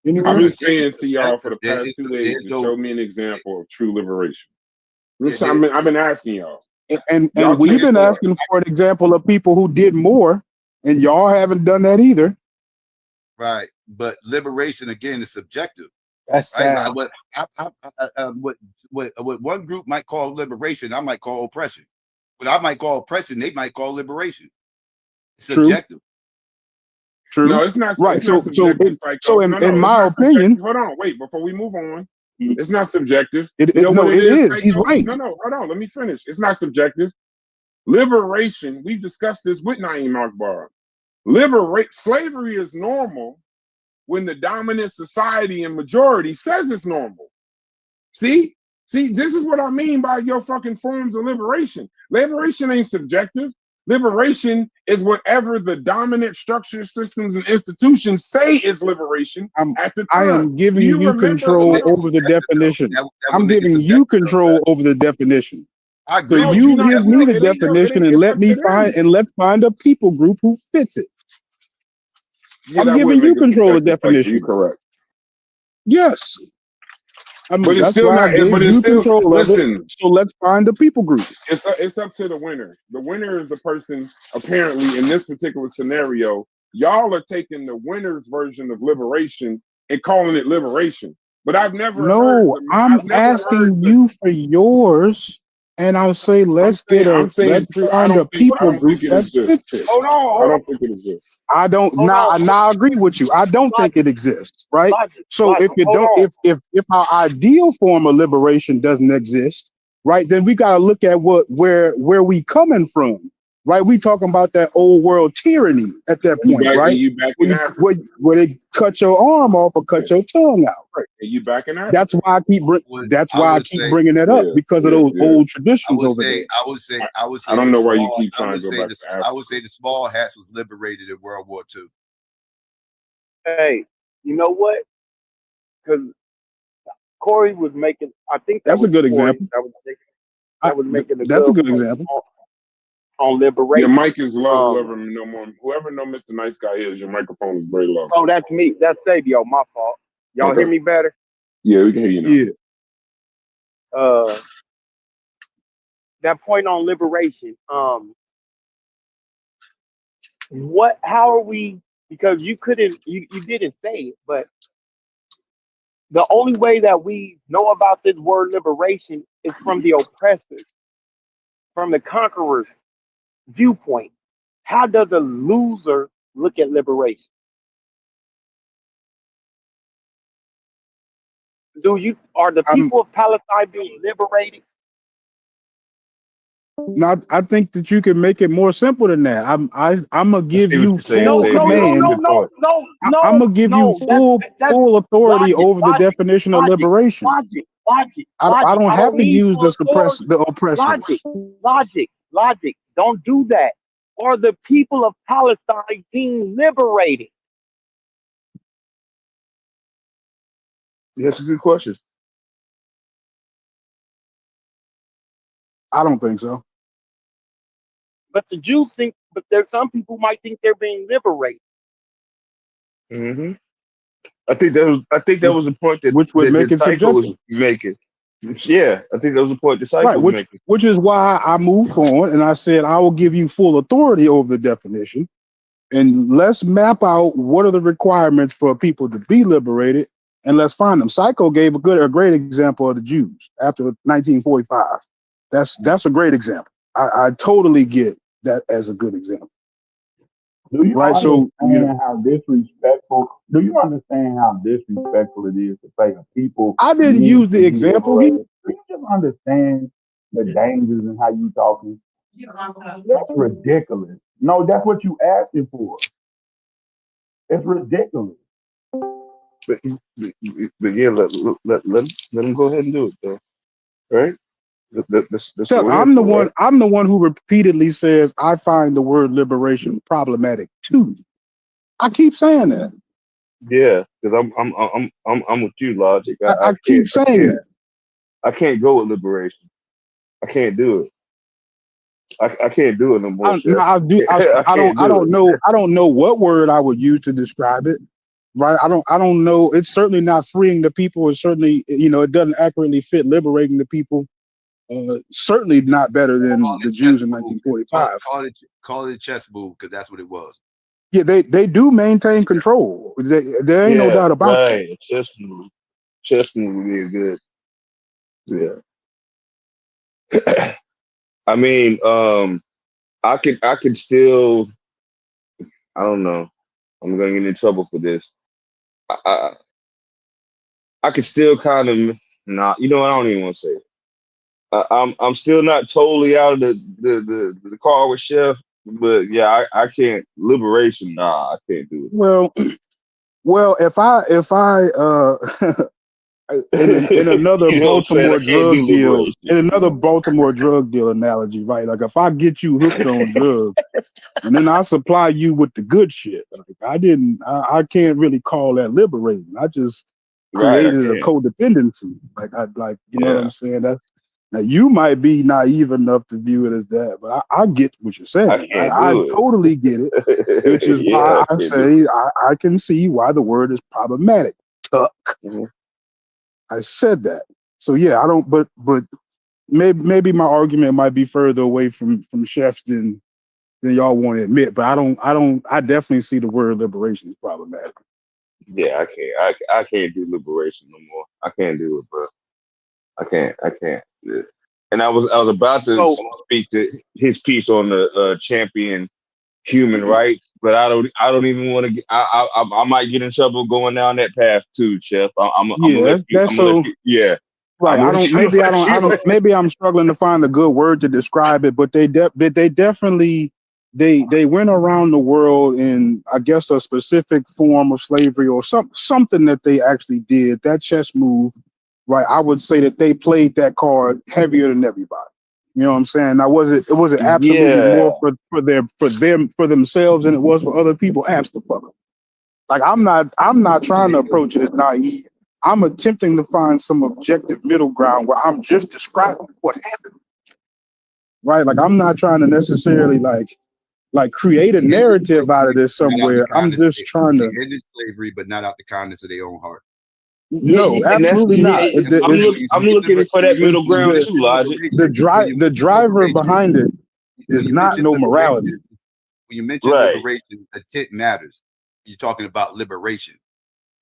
I've anywhere? been saying to y'all for the past 2 days There's to no show me an example of true liberation. there, Listen, I've been asking y'all. And Y'all we've keep been asking for an example of people who did more, and y'all haven't done that either. right, but liberation again is subjective. That's Right? sad. What one group might call liberation, I might call oppression. What I might call oppression, they might call liberation. It's subjective. True. No, it's not. Right. It's not subjective, Psycho. No, In it's my not opinion, subjective. Hold on, wait. Before we move on, it's not subjective. it You know what it is, is. He's Psycho? right. No. Hold on. Let me finish. It's not subjective. Liberation. We've discussed this with Naeem Akbar. Slavery is normal when the dominant society and majority says it's normal. See, this is what I mean by your fucking forms of liberation. Liberation ain't subjective. Liberation is whatever the dominant structures, systems, and institutions say is liberation at the I time. am giving Do you you remember? control Hold on. over the definition. That I'm would make it giving you subjective. control over the definition. I So agree No, with you you you. not. give No, me the it ain't. No, it definition ain't. and It's up to them. let's find a people group who fits it. Yeah, I'm that would giving make you it control of subjective. Like you're definitions. correct. Yes. But it's That's still why I not. gave But it's you still. control of it. Listen. So let's find a people group. It's up to the winner. The winner is the person, apparently, in this particular scenario. Y'all are taking the winner's version of liberation and calling it liberation. But I've never heard No, I'm asking you for yours, and I'll say let's I'm saying let's true. I find a people don't group think it that exists. fits it. Hold on, I hold on, don't think it exists. I don't hold now. on. Now I agree with you. I don't think it exists, right? Logic, So logic. if it Hold don't, on. if our ideal form of liberation doesn't exist, right? Then we got to look at where we coming from, right? We talking about that old world tyranny at that point, right? You back Where in you Africa. where they cut your arm off or cut your tongue out. Right. And you back in Africa. That's why I keep say, bringing that up because of those old traditions over there. I don't know why you keep trying to go back to Africa. I would say the small hats was liberated in World War II. Hey, you know what? Because Corey was making, I think That's a good example. That was making a That's a good point example. on liberation. Your mic is low. Whoever know Mr. Nice Guy is, your microphone is very low. Oh, that's me. That's Savio. My fault. Y'all hear me better? Yeah, we can hear you now. Yeah. That point on liberation. How are we? Because you didn't say it, but the only way that we know about this word liberation is from the oppressors, from the conqueror's viewpoint. How does a loser look at liberation? Are the people of Palestine being liberated? Now, I think that you can make it more simple than that. I'm gonna give you full command. I'm gonna give you full authority over the definition of liberation. I don't have to use the oppressors. Logic. Don't do that. Are the people of Palestine being liberated? That's a good question. I don't think so. But the Jews think, but there's some people might think they're being liberated. Mm-hmm. I think that was the point that which would make it Disciple was subjective. making. Yeah, I think that was the point Disciple was making. Which is why I moved on and I said I will give you full authority over the definition, and let's map out what are the requirements for people to be liberated, and let's find them. Psycho gave a great example of the Jews after 1945. That's a great example. I totally get that as a good example. Do you right? So understand how disrespectful? Do you understand how disrespectful it is to say a people? I didn't need use to the be example. liberated? Do you just understand the dangers and how you talking? That's ridiculous. No, that's what you asking for. It's ridiculous. But yeah, let them go ahead and do it though, right? That's Chuck, what we're I'm here the for, one. right? I'm the one who repeatedly says I find the word liberation problematic too. I keep saying that. Yeah, because I'm with you, Logic. I keep saying that. I can't go with liberation. I can't do it. I can't do it no more, Chef. I don't know. I don't know what word I would use to describe it. Right. I don't know. It's certainly not freeing the people. It's certainly, it doesn't accurately fit liberating the people. Certainly not better than the Jews in 1945. Call it a chess move, because that's what it was. Yeah, they do maintain control. There ain't no doubt about that. Chess move. Chess move would be good. Yeah. I mean, I could still. I don't know. I'm gonna get in trouble for this. I could still kind of not. You know what? I don't even want to say it. I'm still not totally out of the car with Chef, but yeah, I can't liberation. Nah, I can't do it. Well, if I in another Baltimore drug deal, analogy, right? Like if I get you hooked on drugs, and then I supply you with the good shit, like I can't really call that liberating. I just created a codependency. You know what I'm saying? Now you might be naive enough to view it as that, but I get what you're saying. I totally get it, which is why I say I can see why the word is problematic. Tuck. Mm-hmm. I said that. So yeah, I don't. But maybe my argument might be further away from chefs than y'all want to admit. But I definitely see the word liberation is problematic. Yeah, I can't do liberation no more. I can't do it, bro. I can't. Yeah. And I was about to speak to his piece on the champion human rights, but I don't even want to get. I might get in trouble going down that path too, Chef. I'm gonna let you. Yeah. Right. I'm I with don't. you. I'm Maybe I with don't. I you. don't. Maybe I'm struggling to find a good word to describe it. But they definitely they went around the world in, I guess, a specific form of slavery or something that they actually did. That chess move, right? I would say that they played that card heavier than everybody. You know what I'm saying? Now was it absolutely Yeah, more for themselves than it was for other people? Absolutely. Like I'm not trying to approach it as naive. I'm attempting to find some objective middle ground where I'm just describing what happened, right? Like I'm not trying to necessarily like create a They ended narrative out of slavery, this not out the somewhere. I'm kindness. just trying They to ended slavery, but not out the kindness of their own heart. yeah, no, and that's absolutely yeah. not. And when you when you I'm say looking for when that you middle when you ground the too, mention Logic. liberation, when you the mention driver liberation, behind it is when you not mention no morality. liberation, when you mention Right. liberation, intent matters. You're talking about liberation,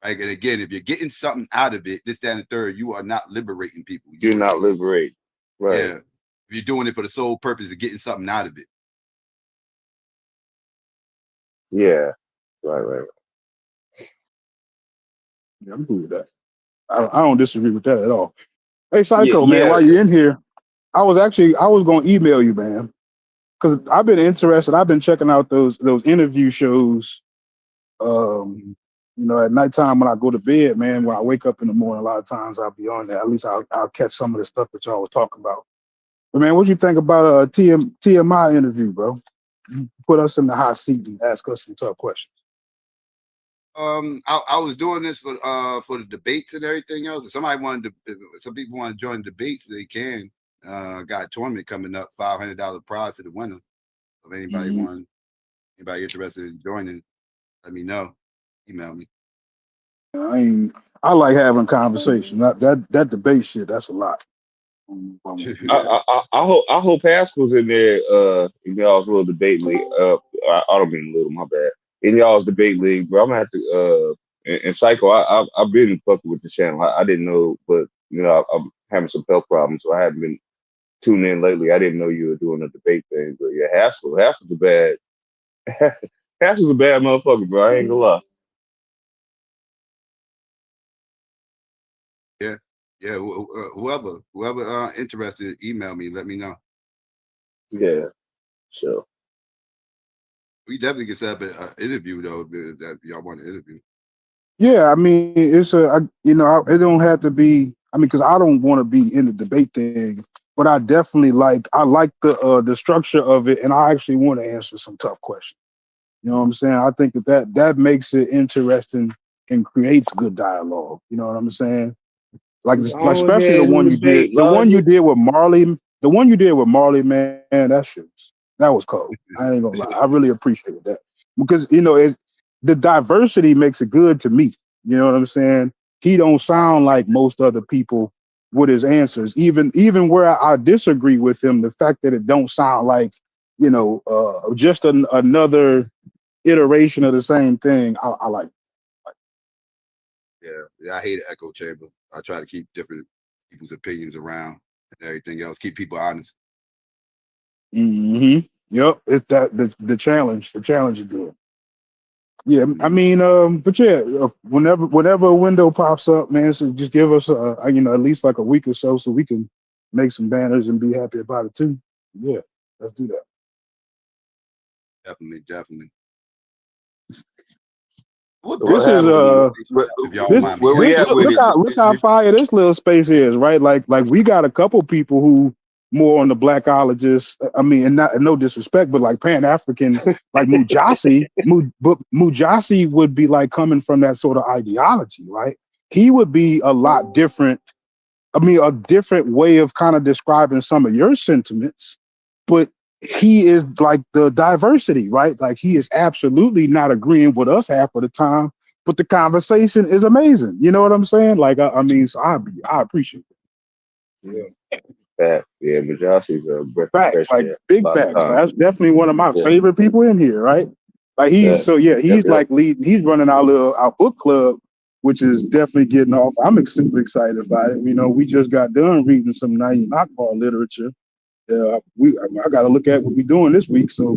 right? And again, if you're getting something out of it, this, that, and the third, you are not liberating people. You're not liberated. Right. Yeah, if you're doing it for the sole purpose of getting something out of it. Yeah. Right. Yeah, I'm cool with that. I don't disagree with that at all. Hey, Yeah. Psycho, man, Yeah. while you're in here, I was gonna email you, man, because I've been interested. I've been checking out those interview shows. At nighttime when I go to bed, man. When I wake up in the morning, a lot of times I'll be on there. At least I'll catch some of the stuff that y'all was talking about. But man, what you think about a TMI interview, bro? You put us in the hot seat and ask us some tough questions. I was doing this for the debates and everything else. If somebody wanted to, if some people want to join the debates, they can. Got a tournament coming up, $500 prize to the winner. If anybody interested in joining, let me know. Email me. I like having conversation. That debate shit, that's a lot. I hope Haskell's in there. In y'all's little debate league. I don't mean little. My bad. In y'all's debate league, bro. I'm gonna have to. And Psycho. I've been fucking with the channel. I didn't know, but I'm having some health problems, so I haven't been tuning in lately. I didn't know you were doing a debate thing, but yeah, Haskell's a bad. Haskell's a bad motherfucker, bro. I ain't gonna lie. Yeah, yeah. Whoever interested, email me. Let me know. Yeah, sure. We definitely can set up an interview though. That y'all want to interview. Yeah, I mean, it don't have to be. I mean, because I don't want to be in the debate thing, but I like the structure of it, and I actually want to answer some tough questions. You know what I'm saying? I think that makes it interesting and creates good dialogue. You know what I'm saying? Like Go especially ahead and debate, the one you Logic. did with Marley, man, that was cold. I ain't gonna lie, I really appreciated that because the diversity makes it good to me. You know what I'm saying? He don't sound like most other people with his answers, even where I disagree with him. The fact that it don't sound like just another iteration of the same thing. I like. Yeah. I hate an echo chamber. I try to keep different people's opinions around and everything else. Keep people honest. Yep, it's that the challenge. The challenge is good. Yeah, I Mhm. mean, but yeah, whenever a window pops up, man, so just give us at least like a week or so we can make some banners and be happy about it too. Yeah, let's do that. Definitely. What So what This brings is you to happened? the organization, if y'all don't this mind me Where we this asking? at look, with look it? how fire this little space is, right? Like we got a couple people who more on the blackologist. I mean, and no disrespect, but like Pan African, like but Mujasi would be like coming from that sort of ideology, right? He would be a lot different. I mean, a different way of kind of describing some of your sentiments, but he is like the diversity, right? Like he is absolutely not agreeing with us half of the time, but the conversation is amazing. You know what I'm saying? Like, I mean, so I appreciate it. Fact. Yeah, but Josh is a breath of Facts, fresh like air. A big lot of facts. time. That's definitely one of my Yeah. favorite people in here, right? Like Yep. he's Yep. like he's running our book club, which is definitely getting off. I'm super excited about it. We just got done reading some Naeem Akbar literature. I got to look at what we're doing this week. So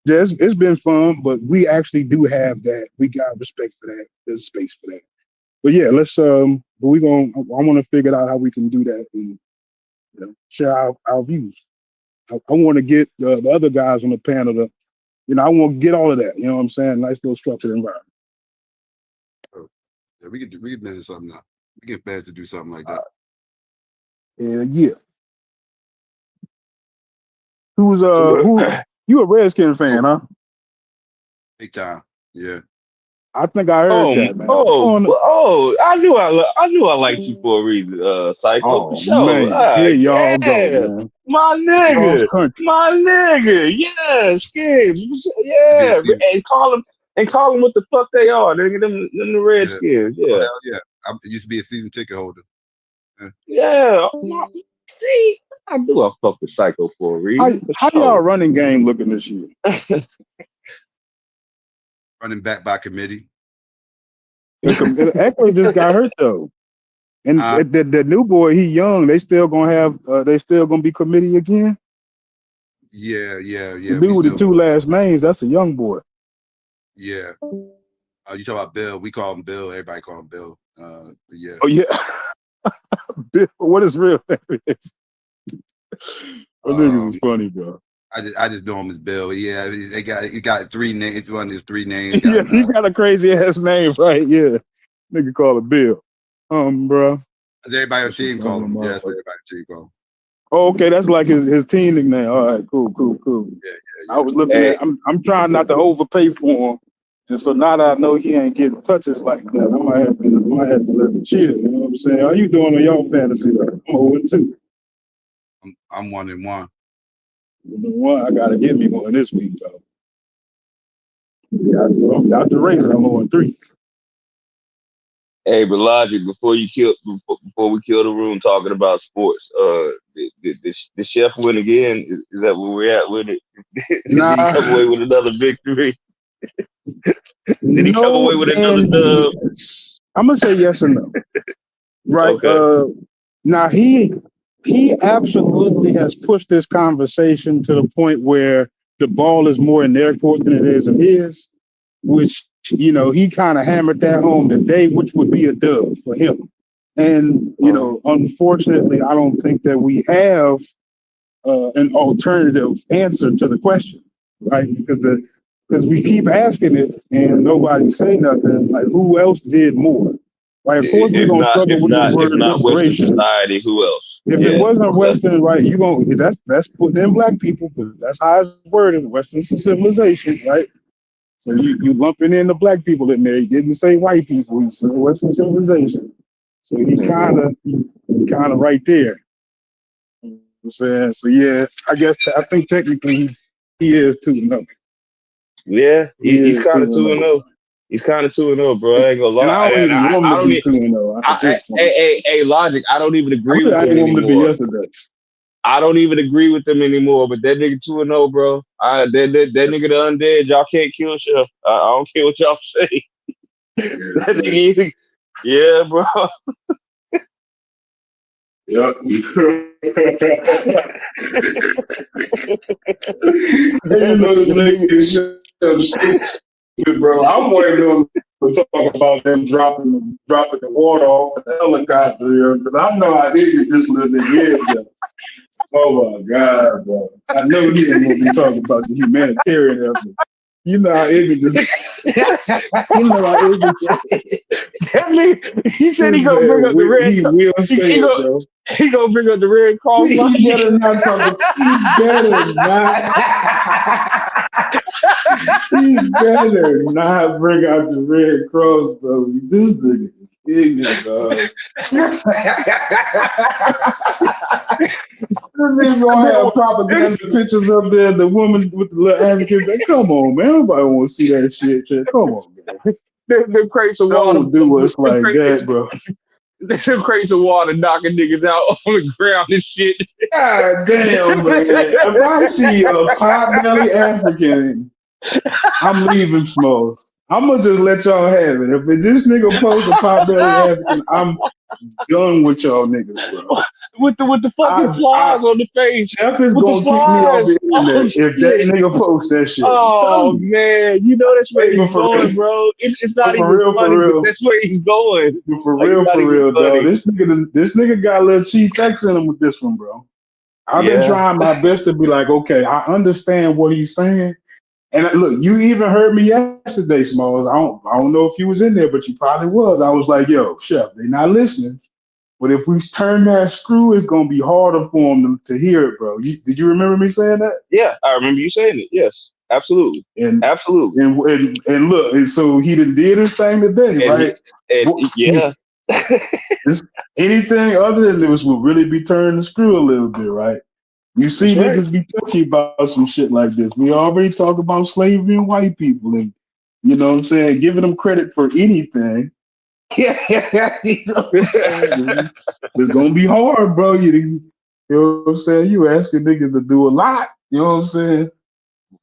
yeah, it's been fun, but we actually do have that. We got respect for that. There's space for that. But yeah, let's but we going I want to figure out how we can do that and share our views. I want to get the other guys on the panel to, I want to get all of that. You know what I'm saying? Nice little structured environment. Yeah, we could manage something now. We get bad to do something like that. Yeah. Who you a Redskins fan, huh? Big time. Yeah. I think I heard that, man. I knew I liked you for a reason, Psycho, for Oh sure. man, here y'all go, Yeah, man. my Cross nigga, country. yes, kids, To be a yeah, season. and call them what the fuck they are, nigga, them the Redskins, Oh, yeah, hell yeah. I used to be a season ticket holder. yeah. See, I do I fuck with Psycho for a reason, for How y'all sure. running game looking this year? Running back by committee. Eckler just got hurt though, and the new boy, he young. They still gonna have. They still gonna be committee again. Yeah. The dude with the two last names, that's a young boy. Yeah. You talk about Bill. We call him Bill. Everybody call him Bill. Yeah. Oh yeah. Bill, what his real name is? Niggas is funny, bro. I just know him as Bill. Yeah, he got 3 names. It's one of his 3 names. Yeah, he got a crazy ass name, right? Yeah, nigga call it Bill. Bro. That's everybody on the team call him. Yeah, that's what everybody on the team call him. Oh, okay, that's like his team nickname. All right, cool. Yeah. I was looking at. I'm trying not to overpay for him, and so now that I know he ain't getting touches like that, I might have to let him cheat it. You know what I'm saying? How you doing on your fantasy? Like, I'm 0-2. I'm 1-1. I gotta get me one this week though. Yeah, I'm out the race. I'm 0-3. Hey, but Logic, before we kill the room talking about sports, the chef win again. Is that where we're at with it? Did he come away with another victory? Did he come away with another dub? I'm gonna say yes or no. Right. Okay. Now he absolutely has pushed this conversation to the point where the ball is more in their court than it is in his, which he kind of hammered that home today, which would be a dub for him. And unfortunately, I don't think that we have an alternative answer to the question, right? Because we keep asking it and nobody say nothing. Like, who else did more? Right? Of course, we're gonna struggle with this word If not Western liberation. society, who else? If it wasn't Western, right? That's putting in black people because that's how it's worded. Western civilization, right? So you lumping in the black people in there. You didn't say white people. You said Western civilization. So he kind of right there. You know what I'm saying? So yeah, I think technically he is 2-0. Yeah, he's kind of 2-0. He's kind of 2-0, bro. I ain't gonna lie. And I don't even want him to be 2-0. Hey, Logic. I don't even agree with I him didn't want him to be anymore. yesterday. I don't even agree with them anymore. But that nigga 2-0, bro. That nigga the undead. Y'all can't kill Chef. I don't care what y'all say. That nigga, yeah, bro. Yep. This nigga is so stupid, bro. I'm waiting to talk about them dropping the water off the helicopter here because I know how ignorant this little nigga is. Oh my God, bro. I know he ain't gonna be talking about the humanitarian effort. You know how ignorant this you know how ignorant he said he gonna bring up the red. He will say it, bro. He gonna bring up the Red Cross. He better not talk. He better not. He better not bring out the Red Cross, bro. This nigga ignorant, dog. This nigga gonna have propaganda pictures up there. The woman with the little advocate. Come on, man. Nobody want to see that shit. Come on, man. Them crates of water. Don't do us like that, bro. Them crates of water knocking niggas out on the ground and shit. God damn, man. If I see a pot belly African, I'm leaving Smalls. I'm gonna just let y'all have it. If this nigga posts a Potbelly African, I'm done with y'all niggas, bro. with the fucking flies on the face. Jeff is With the gonna kick me off flies. the Oh internet if that shit. nigga posts that shit. I'm Oh telling you. man, you know that's where Hey, but he's going, bro. It's not for even real, funny, but that's where he's going. Like it's not for even real, though. funny. This nigga got a little Chief X in him with this one, bro. I've been Yeah. trying my best to be like, okay, I understand what he's saying. And look, you even heard me yesterday, Smalls. I don't know if you was in there, but you probably was. I was like, yo, Chef, they not listening. But if we turn that screw, it's gonna be harder for them to hear it, bro. Did you remember me saying that? Yeah, I remember you saying it. Yes, absolutely, And absolutely. And look, and so he done did his thing today, right? Yeah. Anything other than this will really be turning the screw a little bit, right? You see That's right. niggas be touchy about some shit like this. We already talked about slavery and white people, and you know what I'm saying, giving them credit for anything. Yeah, you know what I'm saying? It's gonna be hard, bro. You know what I'm saying? You asking niggas to do a lot, you know what I'm saying?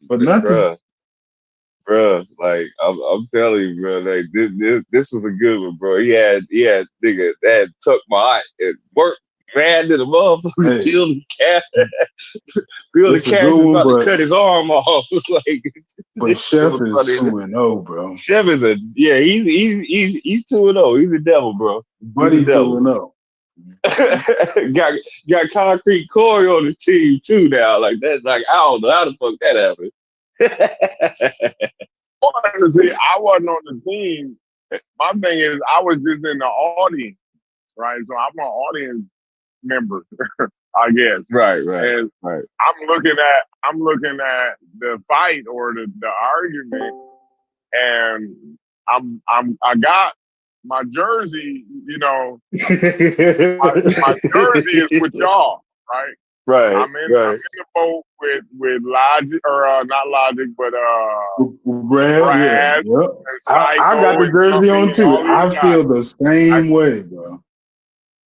But nothing. Bruh, like I'm telling you, bro, like this was a good one, bro. He had nigga that took my eye at work, mad to the motherfucker, Hey, killed the cat, killed the it's a cat, good was one, about to but cut his arm off. Like but this shit Chef was is funny. 2-0, bro. Chef is he's 2-0. He's a devil, bro. He's a Buddy devil. 2-0. got concrete Corey on the team too now. Like that's like I don't know how the fuck that happened. Honestly, I wasn't on the team. My thing is, I was just in the audience, right? So I'm an audience member, I guess. Right. And I'm looking at the fight or the argument, and I got my jersey. You know, my jersey is with y'all, right? I'm in the boat with Logic or not Logic, but Brass, yeah. Brass Yep. and I Psycho got the and jersey Grumpy on and too. all these I guys. feel the same way, bro.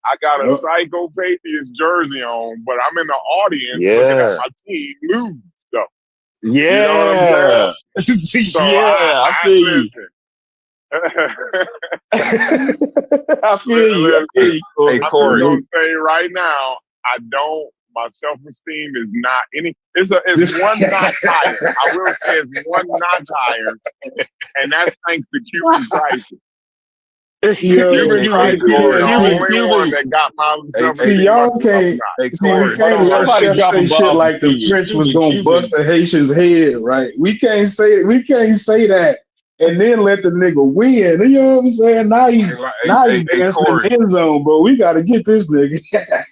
I got a Yep. Psycho Patriots jersey on, but I'm in the audience looking at my team lose stuff. Yeah. You know what I'm saying? So I feel you. listen. I feel you. Listen, Corey. I'm just gonna say right now, my self-esteem is not any. It's one notch higher. I will say it's one notch higher, and that's thanks to Cuban crisis. Cuban crisis is the only one that got my See, self-esteem y'all up can't. See, we notch. can't let Somebody Chef drop a say shit bomb for like the Cuban. French was gonna Cuban. bust the Haitian's head, right? We can't say that and then let the nigga win. You know what I'm saying? Now he dancing in the end zone, bro. We got to get this nigga.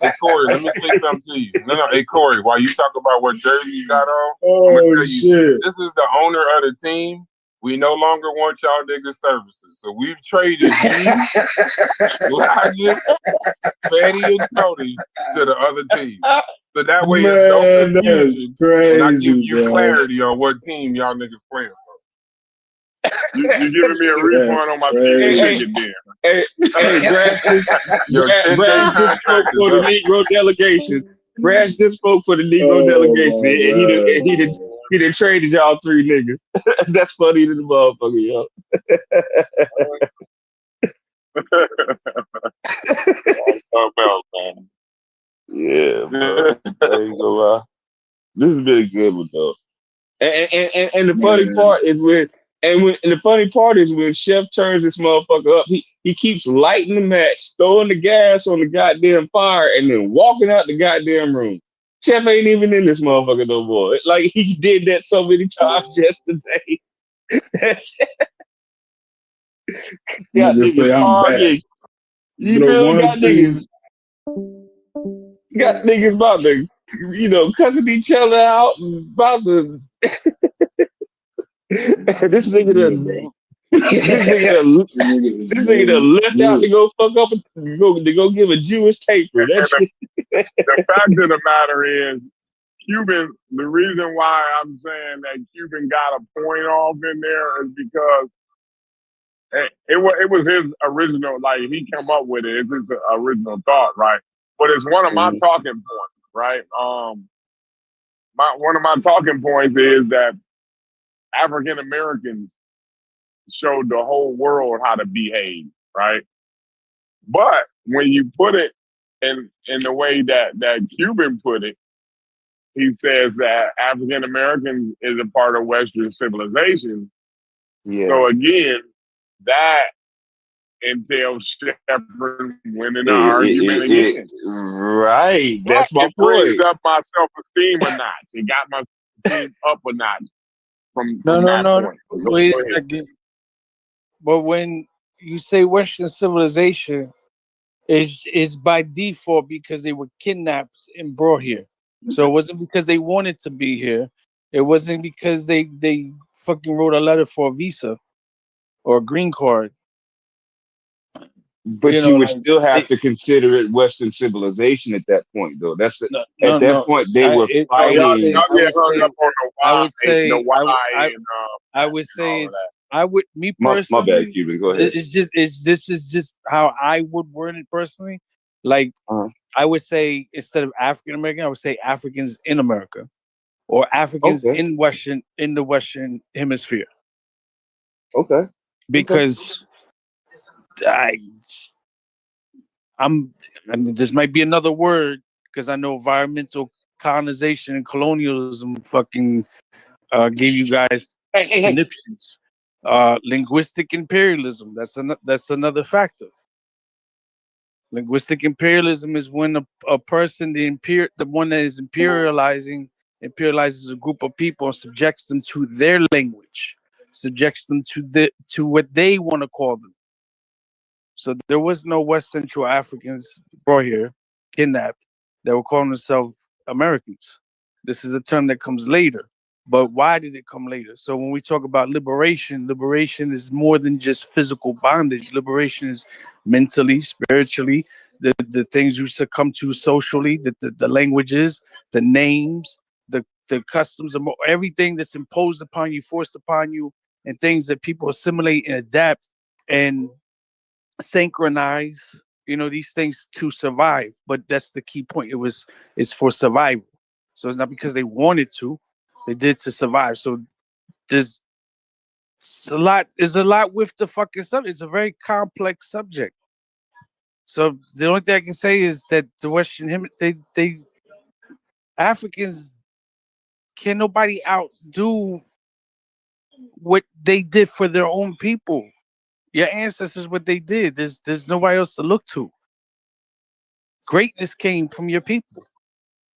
Hey Corey, let me say something to you. No, hey Corey, while you talk about what jersey you got on, I'm gonna tell you, shit. this is the owner of the team. We no longer want y'all niggas' services, so we've traded you, Logic, Fatty, and Tony to the other team. So that way it's no confusion, and I give you clarity on what team y'all niggas playing for. You giving me a refund on my season ticket then? Hey, Brad just spoke for the Negro delegation. Brad just spoke for the Negro delegation, and he done traded y'all three niggas. That's funny to the motherfucker, yo. Yeah, bro. I ain't gonna lie. This has been a good one though. And the funny part is when Chef turns this motherfucker up, he keeps lighting the match, throwing the gas on the goddamn fire, and then walking out the goddamn room. Chef ain't even in this motherfucker no more. Like he did that so many times yesterday. Got niggas arguing. You know, got niggas about to, cussing each other out, about to. This nigga done left out to go fuck up to go give a Jewish taper. That shit. The fact of the matter is, Cuban. The reason why I'm saying that Cuban got a point off in there is because it was his original. Like he came up with it. It's his original thought, right? But it's one of my talking points, right? One of my talking points is that African Americans showed the whole world how to behave, right? But when you put it in the way that Cuban put it, he says that African Americans is a part of Western civilization. Yeah. So again, that entails Shepard winning the argument again. Right. But That's my it brings point. up my self-esteem a notch. It got my self-esteem up a notch from No, that no. point. Wait Go a ahead. second. But when you say Western civilization, is by default because they were kidnapped and brought here. So it wasn't because they wanted to be here. It wasn't because they fucking wrote a letter for a visa or a green card. But You you know, would like still have to consider it Western civilization at that point, though. At that no. point they were Oh, y'all fighting. get hung up on the I why, would say, the why, I and I would all say of that. I would, me My bad, personally, Cuban. Go ahead. this is just how I would word it personally. Like I would say, instead of African American, I would say Africans in America, or Africans Okay. in the Western Hemisphere, Okay. because I mean, this might be another word, because I know environmental colonization and colonialism fucking gave you guys conniptions. Linguistic imperialism. That's another factor. Linguistic imperialism is when a person, the one that is imperializes a group of people and subjects them to their language, subjects them to what they want to call them. So there was no West Central Africans brought here, kidnapped, that were calling themselves Americans. This is a term that comes later. But why did it come later? So when we talk about liberation, liberation is more than just physical bondage. Liberation is mentally, spiritually, the things you succumb to socially, the languages, the names, the customs, everything that's imposed upon you, forced upon you, and things that people assimilate and adapt and synchronize, these things to survive. But that's the key point. It's for survival. So it's not because they wanted to, they did to survive. So there's a lot with the fucking subject. It's a very complex subject. So the only thing I can say is that the Western they Africans, can nobody outdo what they did for their own people. Your ancestors, what they did. There's nobody else to look to. Greatness came from your people.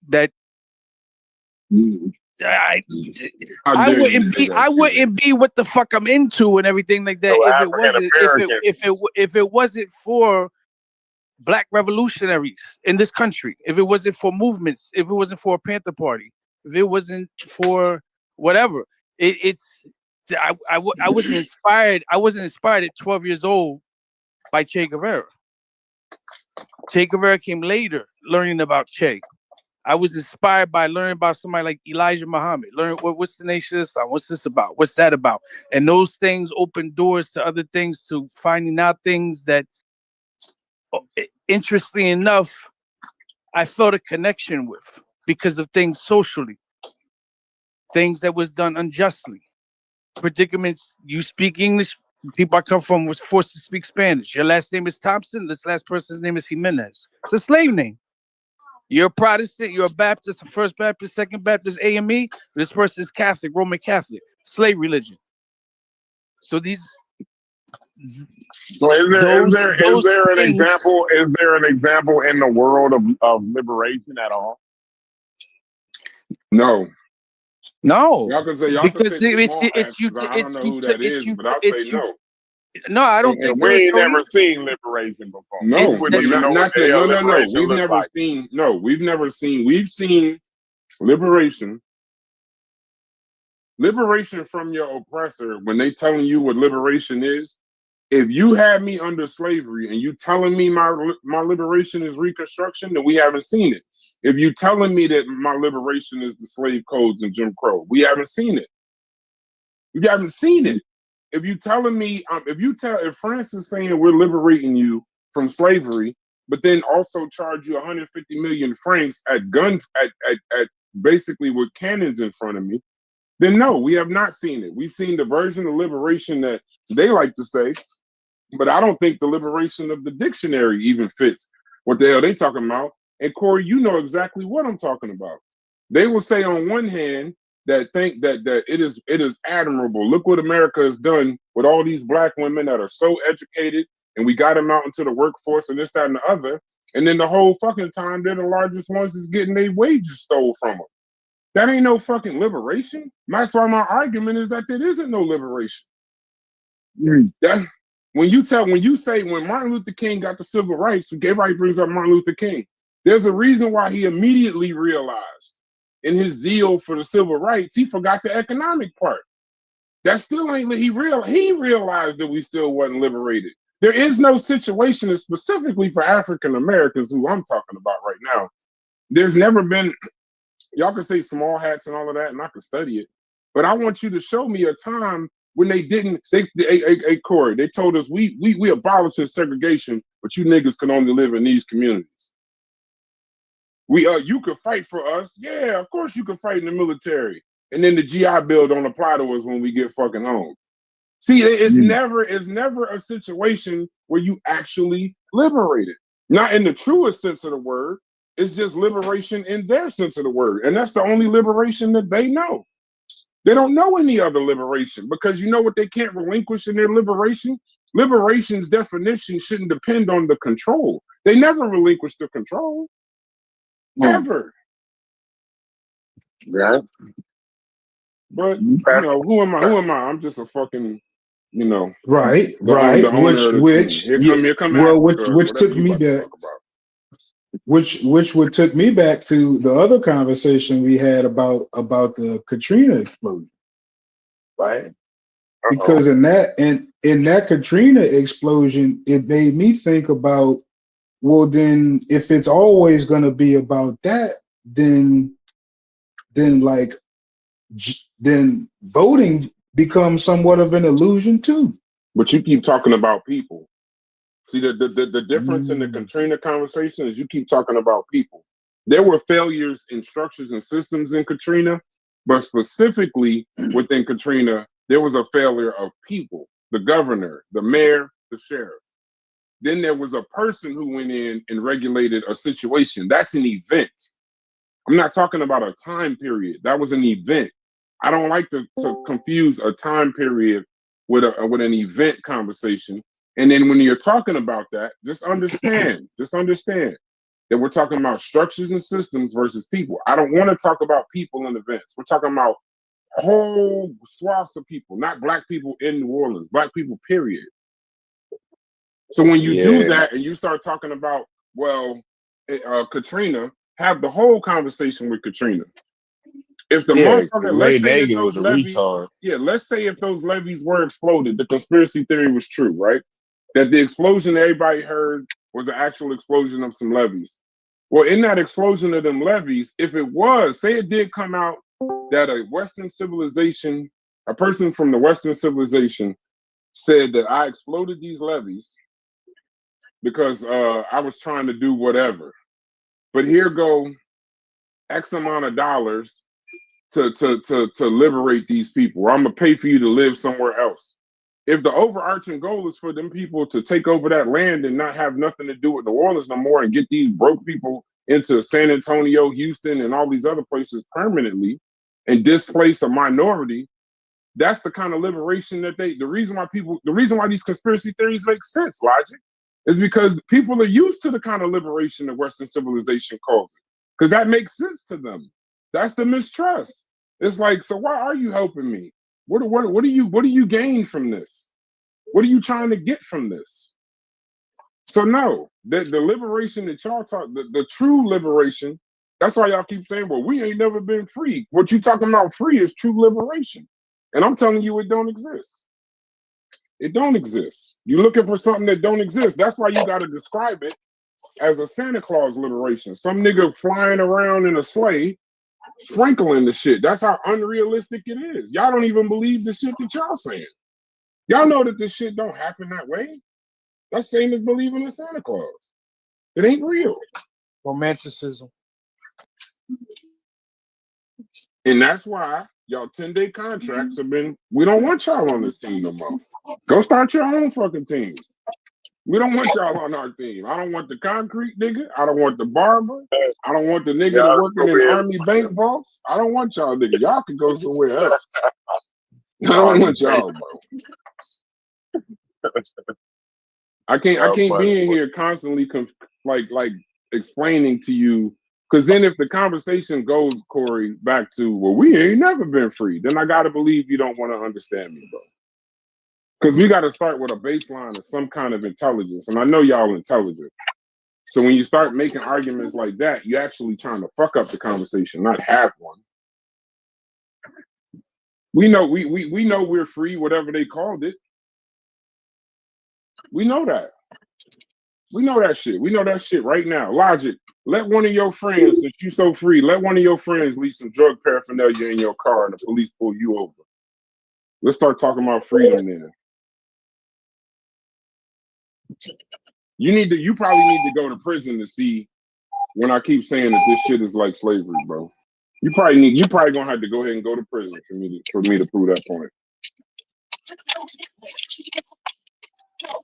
That How dare you say that, I wouldn't be what the fuck I'm into and everything like that So if it African wasn't American. if it wasn't for black revolutionaries in this country, if it wasn't for movements, if it wasn't for a Panther Party, if it wasn't for whatever. I wasn't inspired. I wasn't inspired at 12 years old by Che Guevara. Che Guevara came later, learning about Che. I was inspired by learning about somebody like Elijah Muhammad. Learn what's the nation of Islam? What's this about? What's that about? And those things open doors to other things, to finding out things that, interestingly enough, I felt a connection with because of things socially, things that was done unjustly, predicaments. You speak English. People I come from was forced to speak Spanish. Your last name is Thompson. This last person's name is Jimenez. It's a slave name. You're a Protestant, you're a Baptist, a First Baptist, Second Baptist, AME. This person is Catholic, Roman Catholic, slave religion. So these. So is there an things, example? Is there an example in the world of liberation at all? No. No. Y'all can say Because it's you. I don't know who that is, but I'll say no. No, I don't think we ain't never seen liberation before. No, we wouldn't even know what the hell liberation We've looks never like. seen. No, we've never seen. We've seen liberation. Liberation from your oppressor. When they telling you what liberation is, if you had me under slavery and you telling me my liberation is Reconstruction, then we haven't seen it. If you telling me that my liberation is the slave codes and Jim Crow, we haven't seen it. We haven't seen it. If you telling me, if France is saying we're liberating you from slavery, but then also charge you 150 million francs at basically with cannons in front of me, Then no, we have not seen it. We've seen the version of liberation that they like to say, but I don't think the liberation of the dictionary even fits what the hell they talking about. And Corey, you know exactly what I'm talking about. They will say on one hand that think that it is admirable. Look what America has done with all these black women that are so educated, and we got them out into the workforce and this, that, and the other. And then the whole fucking time they're the largest ones that's getting their wages stole from them. That ain't no fucking liberation. That's why my argument is that there isn't no liberation. That, when you say when Martin Luther King got the civil rights, everybody brings up Martin Luther King. There's a reason why he immediately realized in his zeal for the civil rights, he forgot the economic part. That still ain't he realized that we still wasn't liberated. There is no situation specifically for African Americans, who I'm talking about right now. There's never been, y'all can say small hats and all of that, and I can study it. But I want you to show me a time when they didn't. Hey, Corey, they told us we abolished segregation, but you niggas can only live in these communities. You could fight for us. Yeah, of course you can fight in the military. And then the GI Bill don't apply to us when we get fucking home. See, it's never a situation where you actually liberated. Not in the truest sense of the word. It's just liberation in their sense of the word. And that's the only liberation that they know. They don't know any other liberation, because you know what they can't relinquish in their liberation? Liberation's definition shouldn't depend on the control. They never relinquish the control. Ever. Yeah. But you know, who am I? I'm just a fucking, you know, right. The owner of the team. Here come Africa, which took me back. Which would took me back to the other conversation we had about the Katrina explosion, right? Because in that Katrina explosion, it made me think about, well, then if it's always going to be about that, then voting becomes somewhat of an illusion too. But you keep talking about people. See, the difference in the Katrina conversation is you keep talking about people. There were failures in structures and systems in Katrina, but specifically within Katrina, there was a failure of people: the governor, the mayor, the sheriff. Then there was a person who went in and regulated a situation. That's an event. I'm not talking about a time period. That was an event. I don't like to confuse a time period with an event conversation. And then when you're talking about that, just understand that we're talking about structures and systems versus people. I don't want to talk about people and events. We're talking about whole swaths of people, not black people in New Orleans, black people, period. So when you do that and you start talking about, well, Katrina, have the whole conversation with Katrina. If the motherfucker, let's say that those levees, let's say if those levees were exploded, the conspiracy theory was true, right? That the explosion everybody heard was an actual explosion of some levees. Well, in that explosion of them levees, if it was, say it did come out that a Western civilization, a person from the Western civilization said that I exploded these levees because I was trying to do whatever. But here go X amount of dollars to liberate these people, or I'm gonna pay for you to live somewhere else. If the overarching goal is for them people to take over that land and not have nothing to do with New Orleans no more, and get these broke people into San Antonio, Houston, and all these other places permanently, and displace a minority, that's the kind of liberation that the reason why these conspiracy theories make sense, logic, is because people are used to the kind of liberation that Western civilization calls it, because that makes sense to them. That's the mistrust. It's like, so why are you helping me? What do you gain from this? What are you trying to get from this? So no, the liberation that y'all talk, the true liberation, that's why y'all keep saying, well, we ain't never been free. What you talking about free is true liberation. And I'm telling you, it don't exist. It don't exist. You're looking for something that don't exist. That's why you got to describe it as a Santa Claus liberation. Some nigga flying around in a sleigh, sprinkling the shit. That's how unrealistic it is. Y'all don't even believe the shit that y'all saying. Y'all know that this shit don't happen that way. That's same as believing in Santa Claus. It ain't real. Romanticism. And that's why Y'all 10-day contracts have been. We don't want y'all on this team no more. Go start your own fucking team. We don't want y'all on our team. I don't want the concrete nigga. I don't want the barber. I don't want the nigga that working in Army bank vaults. I don't want y'all nigga. Y'all can go somewhere else. I don't want y'all, bro. I can't be in here constantly like explaining to you, because then if the conversation goes, Corey, back to, well, we ain't never been free, then I gotta believe you don't want to understand me, bro. Because we got to start with a baseline of some kind of intelligence. And I know y'all intelligent. So when you start making arguments like that, you're actually trying to fuck up the conversation, not have one. We know we know we're free, whatever they called it. We know that. We know that shit. We know that shit right now. Logic. Let one of your friends, since you so free, let one of your friends leave some drug paraphernalia in your car and the police pull you over. Let's start talking about freedom then. You probably need to go to prison to see when I keep saying that this shit is like slavery, bro. You probably gonna have to go ahead and go to prison for me to prove that point.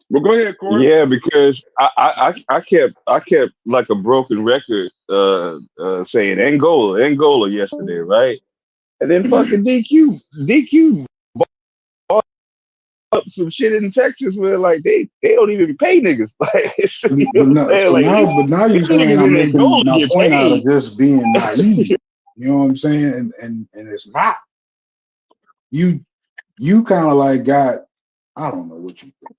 But go ahead, Corey. Yeah, because I kept like a broken record saying Angola yesterday, right? And then fucking DQ bought up some shit in Texas where like they don't even pay niggas. Like, you know what I'm saying? But now you're these saying niggas I'm in making Angola my get point out paid. of just being naive. You know what I'm saying? And it's not. You kind of like got, I don't know what you think.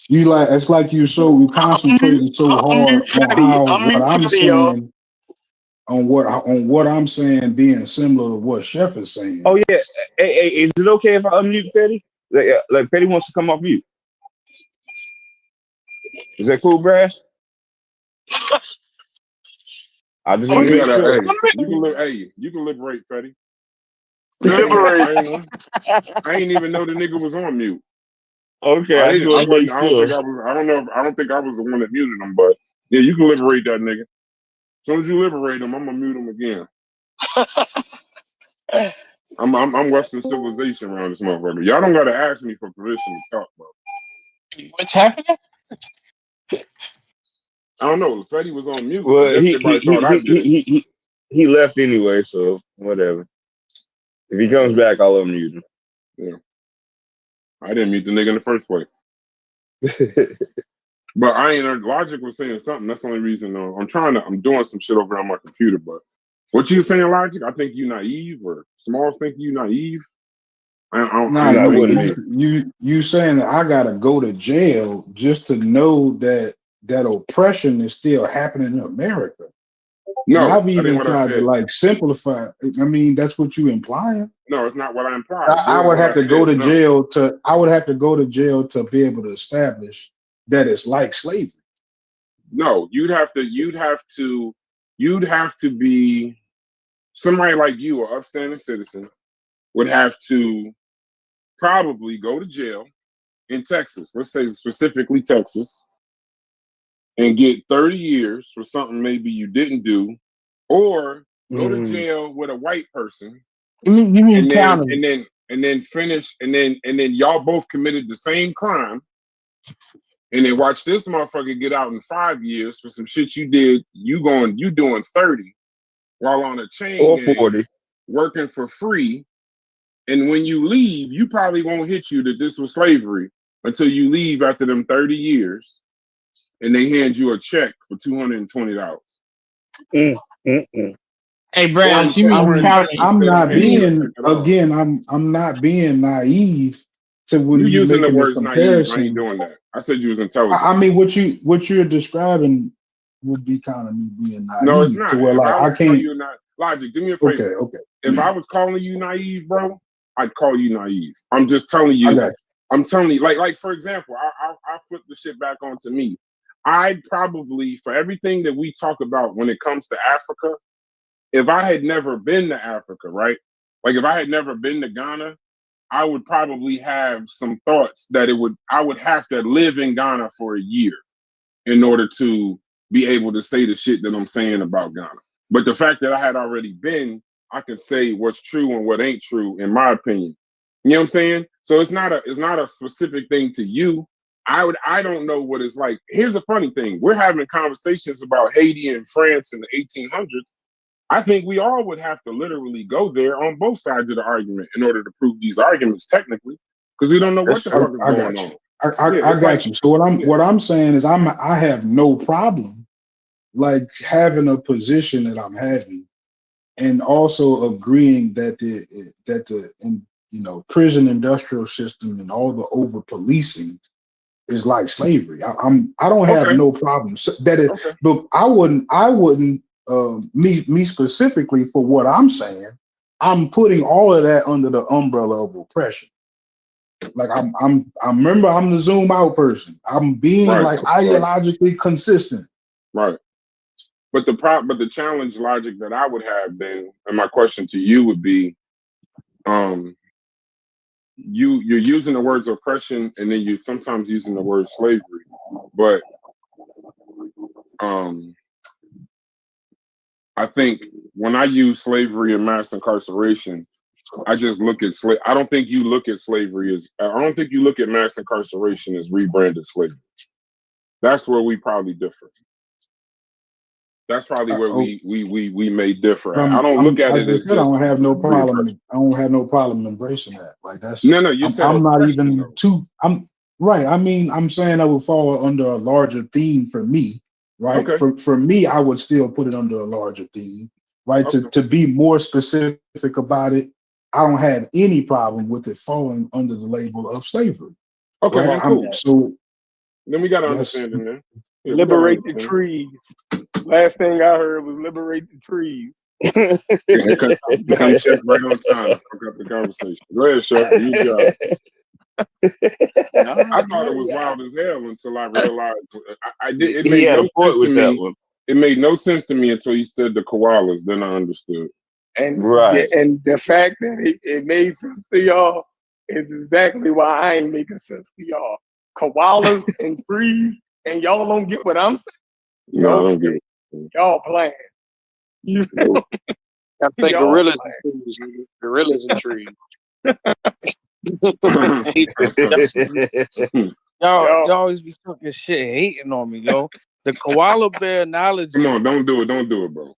You like, it's like you concentrated so hard on how what I'm saying on what I'm saying being similar to what Chef is saying. Oh yeah, hey, is it okay if I unmute Fetty? Like Fetty wants to come off mute. Is that cool, Brass? I just want to make sure. You can liberate Fetty. Liberate. I ain't even know the nigga was on mute. Okay, I just want to make sure. I don't think I was the one that muted him, but yeah, you can liberate that nigga. As soon as you liberate him, I'm gonna mute him again. I'm Western civilization around this motherfucker. Y'all don't gotta ask me for permission to talk, bro. What's happening? I don't know. Fetty was on mute. Well, Everybody thought I did. he left anyway, so whatever. If he comes back, I'll unmute him. Yeah, I didn't mute the nigga in the first place. But I ain't. Logic was saying something. That's the only reason. I'm doing some shit over on my computer. But what you saying, Logic? I think you naive, or Smalls think you naive. You saying that I gotta go to jail just to know that oppression is still happening in America? No, and I've even what I tried to said. like simplify. I mean, that's what you implying. No, it's not what I implied. I would have to go to jail to. I would have to go to jail to be able to establish that it's like slavery. No, you'd have to be somebody like you, an upstanding citizen, would have to probably go to jail in Texas. Let's say specifically Texas, and get 30 years for something maybe you didn't do, or go to jail with a white person. You mean county? And then finish, and then y'all both committed the same crime, and then watch this motherfucker get out in 5 years for some shit you did. You doing 30 while on a chain or gang, 40, working for free. And when you leave, you probably won't hit you that this was slavery until you leave after them 30 years, and they hand you a check for $220. Hey, Brad, you mean county? I'm not being I'm not being naive to when you you're using the making the words naive. I ain't comparison. doing that. I said you was intelligent. I mean, what you're describing would be kind of me being naive. No, it's not. To where If like I was I can't. calling you Logic, do me a favor. Okay. If I was calling you naive, bro, I'd call you naive. I'm just telling you. I'm telling you, like for example, I'll flip the shit back onto me. I'd probably, for everything that we talk about when it comes to Africa, if I had never been to Africa, right? Like if I had never been to Ghana, I would probably have some thoughts that I would have to live in Ghana for a year in order to be able to say the shit that I'm saying about Ghana. But the fact that I had already been, I can say what's true and what ain't true, in my opinion. You know what I'm saying? So it's not a specific thing to you. I don't know what it's like. Here's a funny thing. We're having conversations about Haiti and France in the 1800s. I think we all would have to literally go there on both sides of the argument in order to prove these arguments technically, because we don't know what the fuck is going on. I got you. So what I'm saying is I have no problem like having a position that I'm having, and also agreeing that the prison industrial system and all the over policing is like slavery. I don't have no problem but I wouldn't me specifically for what I'm saying. I'm putting all of that under the umbrella of oppression. Like I remember I'm the zoom out person. I'm being like ideologically consistent. Right. But the challenge logic that I would have been, and my question to you would be, you're using the words oppression and then you sometimes using the word slavery, but I think when I use slavery and mass incarceration, I just look at I don't think you look at slavery as I don't think you look at mass incarceration as rebranded slavery. That's where we probably differ. That's probably where we may differ. I don't look at it as just. I don't have no problem. I don't have no problem embracing that. Like that's no. You said I'm not even too. I'm right. I mean, I'm saying that would fall under a larger theme for me. Right. Okay. For me, I would still put it under a larger theme. Right. To be more specific about it, I don't have any problem with it falling under the label of slavery. Okay. Right? Cool. So then we got to understand it, man. Yeah, liberate the trees. Last thing I heard was liberate the trees. Become Chef right on time. Fuck up the conversation. Go ahead, Chef. Do your job. I thought it was wild as hell until I realized it made no sense to me. It made no sense to me until you said the koalas. Then I understood. And and the fact that it made sense to y'all is exactly why I ain't making sense to y'all. Koalas and trees, and y'all don't get what I'm saying. No, I don't get it. Y'all playing. I think gorillas and trees. Gorillas and trees. Y'all always be talking shit, hating on me, yo. The koala bear analogy. Come on, don't do it, bro.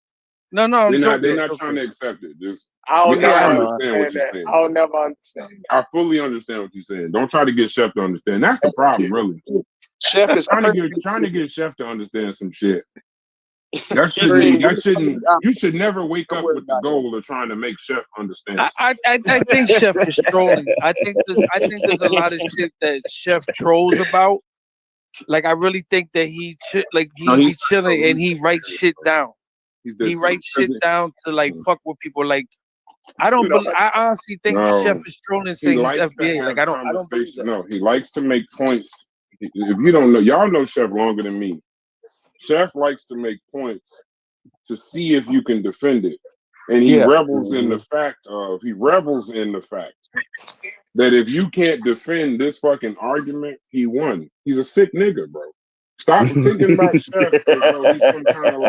No, they're not trying to accept it. Just I understand what you're saying. I'll never understand. I fully understand what you're saying. Don't try to get Chef to understand. That's the problem, really. Chef is trying to get Chef to understand some shit. You should never wake up with the goal of trying to make Chef understand. I think Chef is trolling. I think there's a lot of shit that Chef trolls about. Like I really think that he be chilling and he writes shit down. He writes shit down to like fuck with people. Like I don't believe. I honestly think Chef is trolling saying he's FBA. Like I don't believe that. No, he likes to make points. If you don't know, y'all know Chef longer than me. Chef likes to make points to see if you can defend it, and he revels in the fact that if you can't defend this fucking argument, he won. He's a sick nigga, bro. Stop thinking about Chef as though he's some kind of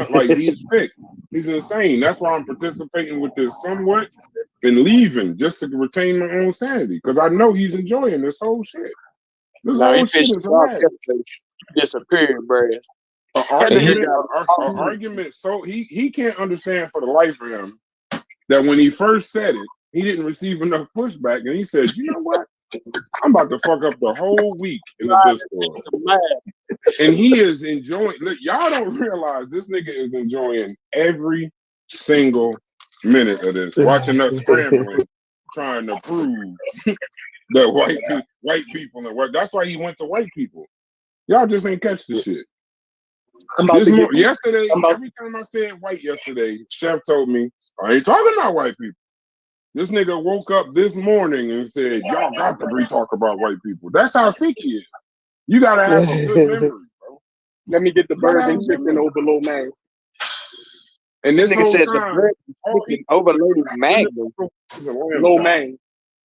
like he's sick. He's insane. That's why I'm participating with this somewhat and leaving just to retain my own sanity because I know he's enjoying this whole shit. This whole shit is hilarious. Disappeared, bro. An argument. So he can't understand for the life of him that when he first said it, he didn't receive enough pushback, and he said, "You know what? I'm about to fuck up the whole week in the Discord." And he is enjoying. Look, y'all don't realize this nigga is enjoying every single minute of this. Watching us scrambling, trying to prove that white people and what. That's why he went to white people. Y'all just ain't catch the shit. Yesterday, every time I said white yesterday, Chef told me, I ain't talking about white people. This nigga woke up this morning and said, y'all got to re-talk about white people. That's how sick he is. You got to have a good memory, bro. Let me get the bourbon chicken over low man. And this whole said time, overloaded Magnum. Low man.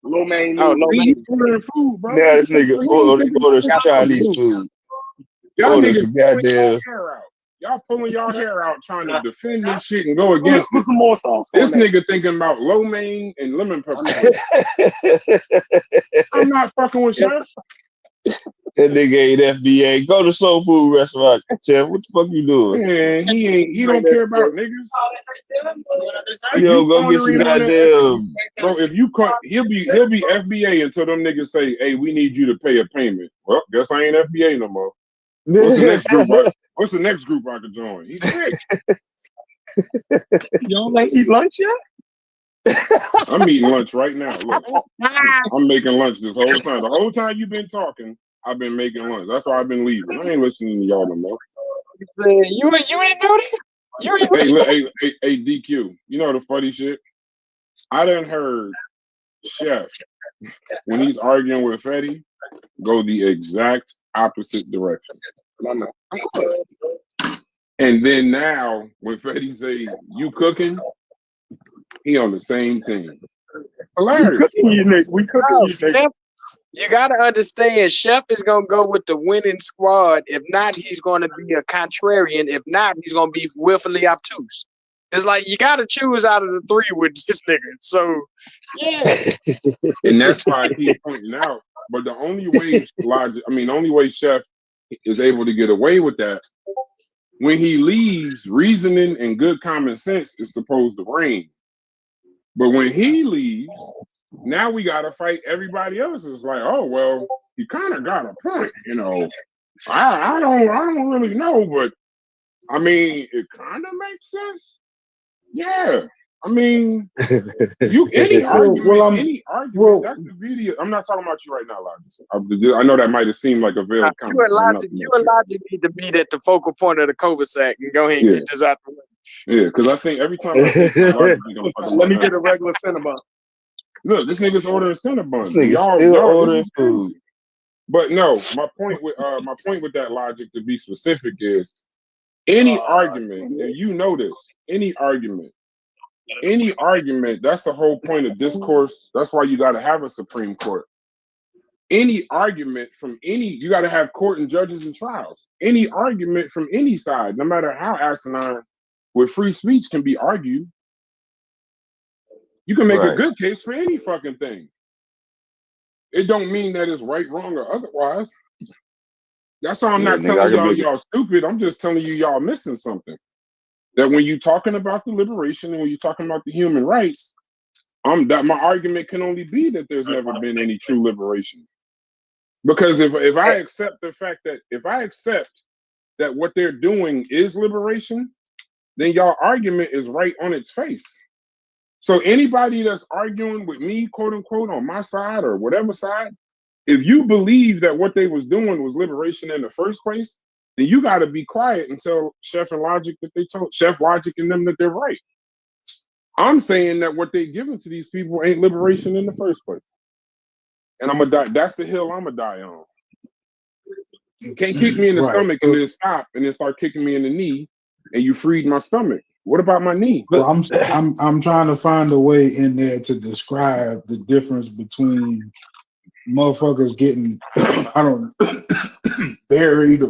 Low man. Oh, low man. He's ordering food, bro. Now this nigga orders Chinese food. Y'all Orders niggas some goddamn. Y'all pulling y'all hair out trying to defend this shit and go against Put it. some more sauce on This that. nigga thinking about lo mein and lemon pepper flakes. I'm not fucking with Chef. That nigga ain't FBA. Go to soul food restaurant, Chef. What the fuck you doing? Man, he don't care about niggas. Yo, go get some goddamn. Bro, if you cut, he'll be FBA until them niggas say, "Hey, we need you to pay a payment." Well, guess I ain't FBA no more. What's the next group? What's the next group I could join? He's sick. You don't like eat lunch yet? I'm eating lunch right now. Look, I'm making lunch this whole time. The whole time you've been talking, I've been making lunch. That's why I've been leaving. I ain't listening to y'all no more. You ain't do that? You ain't Hey, DQ. You know the funny shit? I done heard Chef when he's arguing with Fetty go the exact opposite direction. And then now when Fetty say you cooking, he on the same team. Hilarious. We cooking you, nigga. Chef, you gotta understand, Chef is gonna go with the winning squad. If not, he's gonna be a contrarian. If not, he's gonna be willfully obtuse. It's like you gotta choose out of the three with this nigga. So yeah. And that's why I keep pointing out. But the only way the only way Chef is able to get away with that, when he leaves, reasoning and good common sense is supposed to reign. But when he leaves, now we gotta fight everybody else. It's like, oh well, you kind of got a point, you know. I don't really know, but I mean, it kind of makes sense. Yeah. I mean, any argument, that's the video. I'm not talking about you right now, Logic. I know that might have seemed like a veiled comment. You and Logic need to be at the focal point of the cul-de-sac and go ahead and get this out the way. Yeah, because I think every time I say something, Logic is gonna fucking Let me get a regular Cinnabon. Look, this nigga's ordering Cinnabons. This nigga still ordering food. But no, my point with that Logic, to be specific, is any argument, and you know this, any argument, that's the whole point of discourse. That's why you got to have a Supreme Court. Any argument from you got to have court and judges and trials. Any argument from any side, no matter how asinine, with free speech can be argued. You can make a good case for any fucking thing. It don't mean that it's right, wrong, or otherwise. That's why I'm not telling y'all stupid. I'm just telling you y'all missing something. That when you're talking about the liberation and when you're talking about the human rights, that my argument can only be that there's never been any true liberation. Because if I accept the fact that what they're doing is liberation, then y'all argument is right on its face. So anybody that's arguing with me, quote unquote, on my side or whatever side, if you believe that what they was doing was liberation in the first place, then you got to be quiet and tell Chef and Logic Chef Logic and them that they're right. I'm saying that what they giving to these people ain't liberation in the first place. And I'm gonna die. That's the hill I'm gonna die on. You can't kick me in the stomach and then stop and then start kicking me in the knee, and you freed my stomach. What about my knee? Well, I'm trying to find a way in there to describe the difference between motherfuckers getting buried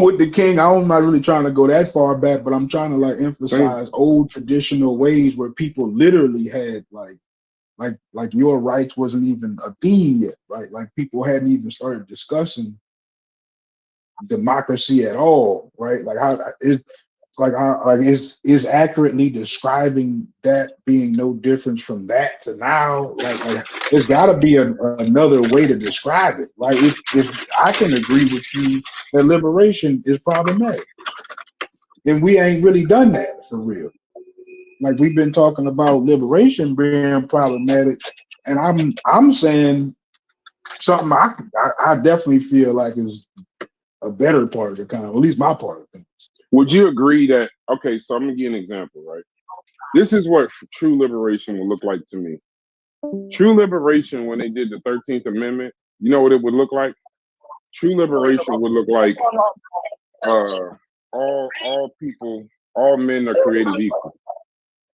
with the king. I'm not really trying to go that far back, but I'm trying to like emphasize old traditional ways where people literally had like your rights wasn't even a theme yet, right? Like people hadn't even started discussing democracy at all, right? Like how is accurately describing that being no difference from that to now. Like there's got to be another way to describe it. Like if I can agree with you that liberation is problematic, then we ain't really done that for real. Like we've been talking about liberation being problematic, and I'm saying something I definitely feel like is a better part of the kind, at least my part of things. Would you agree that, okay, so I'm gonna give you an example, right? This is what true liberation would look like to me. True liberation, when they did the 13th Amendment, you know what it would look like? True liberation would look like all people, all men are created equal.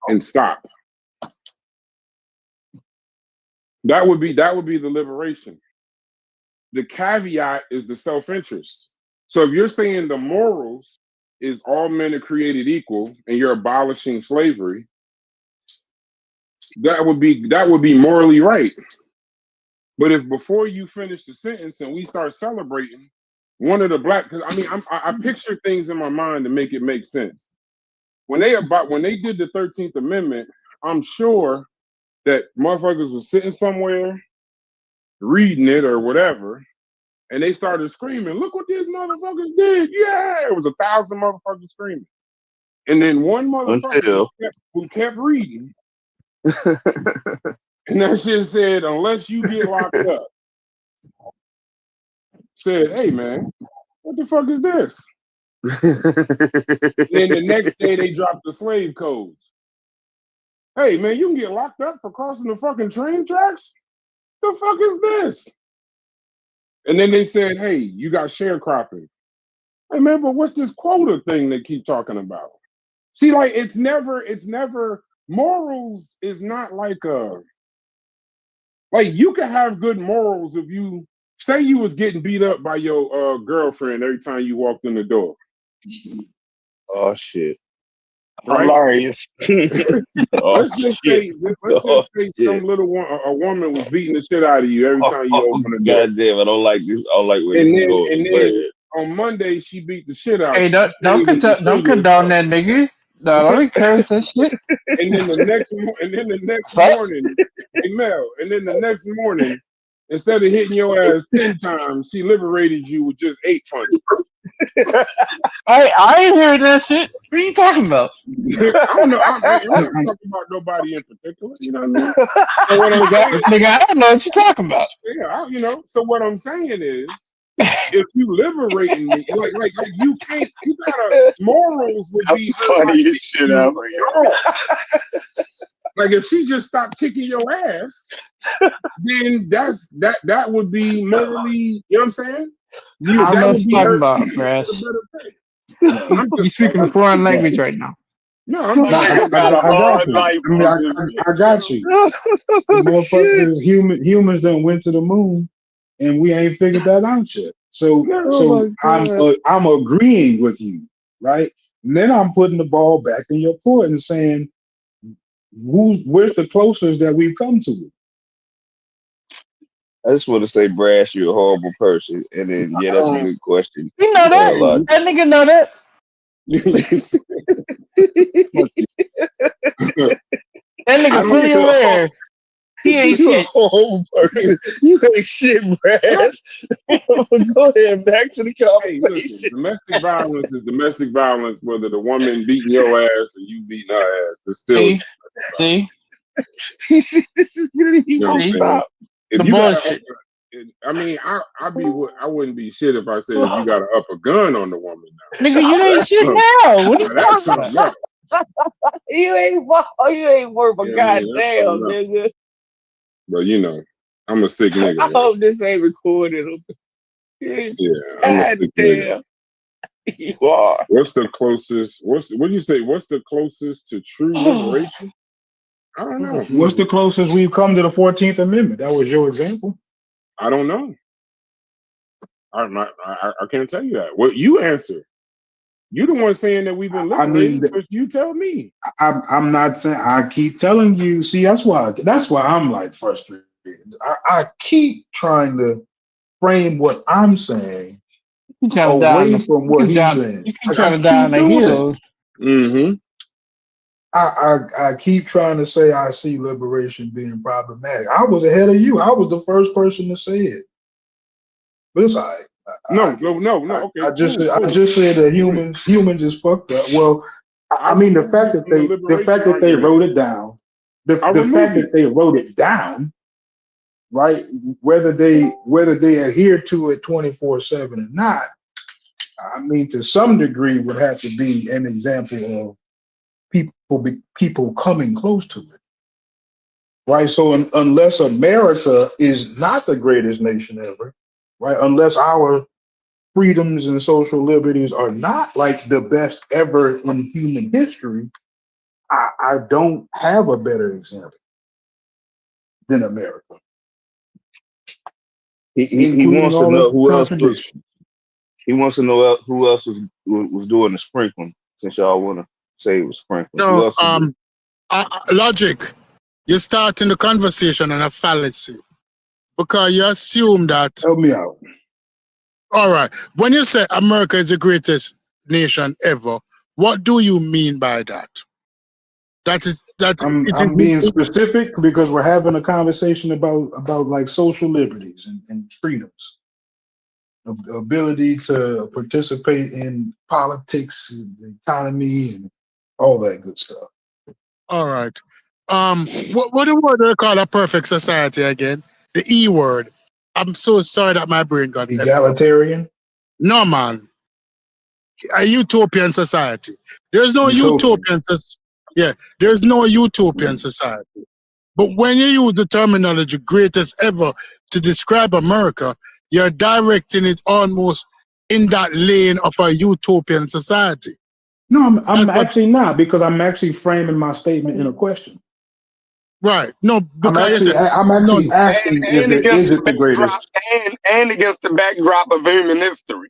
And stop. That would be the liberation. The caveat is the self-interest. So if you're saying the morals is all men are created equal and you're abolishing slavery, that would be morally right. But if before you finish the sentence and we start celebrating, one of the black, because I picture things in my mind to make it make sense. When they did the 13th Amendment, I'm sure that motherfuckers was sitting somewhere reading it or whatever, and they started screaming, "Look what these motherfuckers did!" Yeah, it was 1,000 motherfuckers screaming, and then one motherfucker who kept reading, and that shit said, "Unless you get locked up," said, "Hey man, what the fuck is this?" Then the next day they dropped the slave codes. Hey man, you can get locked up for crossing the fucking train tracks? The fuck is this? And then they said, hey, you got sharecropping. Hey man, but what's this quota thing they keep talking about? See, like it's never morals is not like you can have good morals if you say you was getting beat up by your girlfriend every time you walked in the door. Oh shit. Right? Hilarious. Let's just say some little a woman was beating the shit out of you every time you open the door. God damn, I don't like this. I don't like where this is going. And then on Monday she beat the shit out. Hey, don't condone that nigga. No, don't encourage that shit. And then the next morning, hey Mel, and then the next morning, instead of hitting your ass 10 times, she liberated you with just 8 punches. I ain't heard that shit. What are you talking about? I don't know. I'm not talking about nobody in particular. You know what I mean? So what I'm saying, Nigga, I don't know what you're talking about. Yeah, so what I'm saying is, if you liberating me, like you can't, you gotta morals would be funny as shit out here. Like if she just stopped kicking your ass, then that would be morally, you know what I'm saying? I don't know what you're talking about, Brass. You speaking a foreign language right now. No, I'm I got you. I got you. Motherfuckers, humans done went to the moon, and we ain't figured that out yet. So I'm agreeing with you, right? And then I'm putting the ball back in your court and saying, where's the closest that we've come to it? I just want to say, Brass, you're a horrible person. And then, yeah, that's a good question. You know that? That nigga know that. That nigga fully aware. He ain't shit. A horrible person. You ain't shit, Brass. Go ahead, back to the conversation. Hey, listen, domestic violence is domestic violence, whether the woman beating your ass or you beating her ass. It's still See? This is good. He won't stop. If you got, I wouldn't be shit if I said if you got to up a gun on the woman now. Nigga, you ain't shit now. What are you That's talking something about? else. You ain't worth a goddamn, nigga. But I'm a sick nigga. I hope this ain't recorded. Yeah, I'm a sick nigga. You are. What's the closest? What'd you say? What's the closest to true liberation? I don't know. What's the closest we've come to the 14th Amendment? That was your example. I don't know. I can't tell you that. What you answer? You the one saying that we've been liberated, but you tell me. I'm not saying. I keep telling you. See, that's why I'm like frustrated. I keep trying to frame what I'm saying away from what he's saying. You keep trying to die on the heels. Mm-hmm. I keep trying to say I see liberation being problematic. I was ahead of you. I was the first person to say it. But it's all right. No. Okay. I just said that humans is fucked up. Well, I mean the fact that they wrote it down, the fact that they wrote it down, right? Whether they adhere to it 24/7 or not, I mean to some degree would have to be an example of people coming close to it, right? So unless America is not the greatest nation ever, right? Unless our freedoms and social liberties are not like the best ever in human history, I don't have a better example than America. He wants to know who else He wants to know who else was doing the sprinkling. Since y'all want to say it was sprinkling, who No, else was doing? logic. You're starting the conversation on a fallacy because you assume that. Help me out. All right. When you say America is the greatest nation ever, what do you mean by that? I'm being specific because we're having a conversation about like social liberties and freedoms, ability to participate in politics, and the economy, and all that good stuff. All right. What the word they call a perfect society again? The E word. I'm so sorry that my brain got egalitarian. No, man. A utopian society. There's no utopian. Yeah, there's no utopian society. But when you use the terminology "greatest ever" to describe America, you're directing it almost in that lane of a utopian society. No, I'm actually not, because I'm actually framing my statement in a question. Right. No, I'm actually asking if it is it the greatest. And against the backdrop of human history.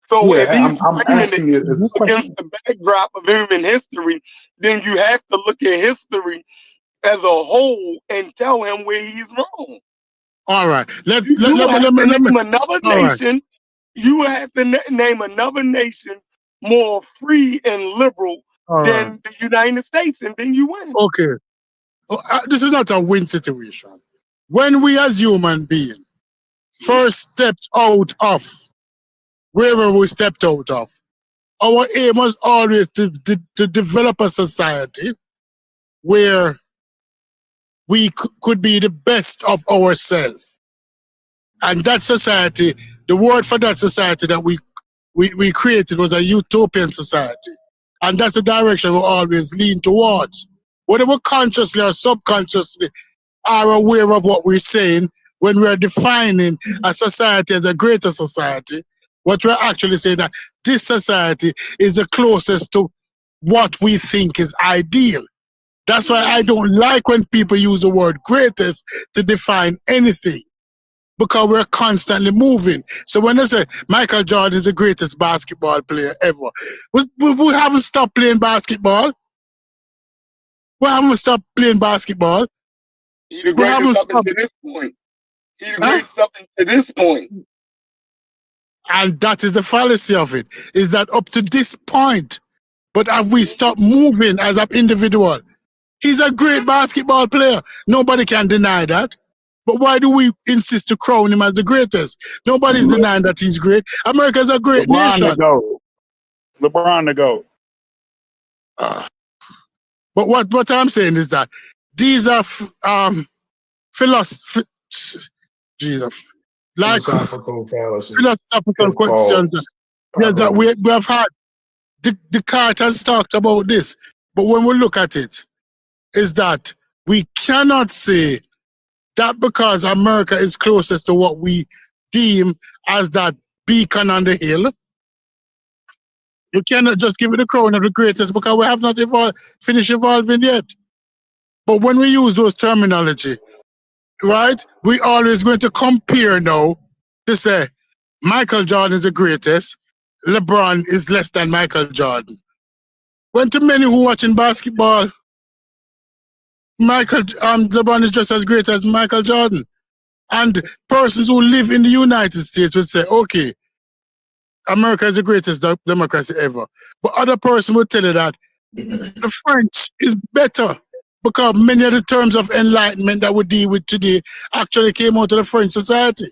So if Yeah, he's I'm asking it as a against question. the backdrop of human history, then you have to look at history as a whole and tell him where he's wrong. All right. Let me name another nation. You have to name another nation more free and liberal than the United States, and then you win. Okay. This is not a win situation. When we as human beings first stepped out of wherever we stepped out of, our aim was always to develop a society where we could be the best of ourselves. And that society, the word for that society that we created was a utopian society. And that's the direction we always lean towards. Whether we're consciously or subconsciously are aware of what we're saying, when we're defining a society as a greater society, what we're actually saying that this society is the closest to what we think is ideal. That's why I don't like when people use the word greatest to define anything, because we're constantly moving. So when they say Michael Jordan is the greatest basketball player ever, we haven't stopped playing basketball. We haven't stopped playing basketball. He's the greatest up until this point. He's the greatest up until this point. And that is the fallacy of it, is that up to this point, but have we stopped moving as an individual? He's a great basketball player. Nobody can deny that. But why do we insist to crown him as the greatest? Nobody's denying that he's great. America's a great nation. LeBron to go. But what I'm saying is that these are philosophical fallacy. Philosophical questions. Yeah, that we have had. Descartes has talked about this. But when we look at it, is that we cannot say that because America is closest to what we deem as that beacon on the hill, you cannot just give it the crown of the greatest, because we have not finished evolving yet. But when we use those terminology, right, we always going to compare now to say Michael Jordan is the greatest, LeBron is less than Michael Jordan. When to many who watching basketball, LeBron is just as great as Michael Jordan. And persons who live in the United States would say, okay, America is the greatest democracy ever. But other person would tell you that the French is better, because many of the terms of enlightenment that we deal with today actually came out of the French society.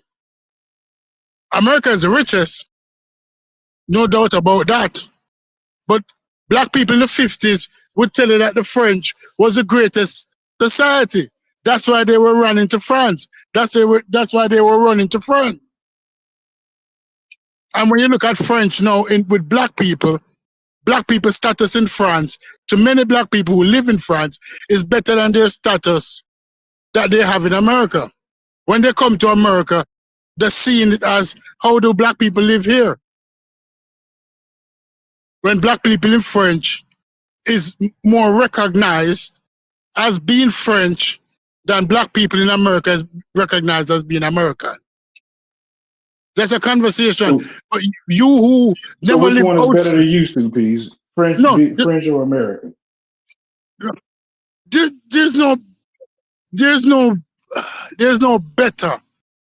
America is the richest, no doubt about that. But black people in the 50s would tell you that the French was the greatest society. That's why they were running to France. That's why they were running to France. And when you look at French now with black people status in France, to many black people who live in France, is better than their status that they have in America. When they come to America, they're seeing it as, how do black people live here? When black people in French is more recognized as being French than black people in America is recognized as being American. That's a conversation. So, But you who so never which live one is better outside, to you, two P's? no, French or American? there's no, there's no, there's no better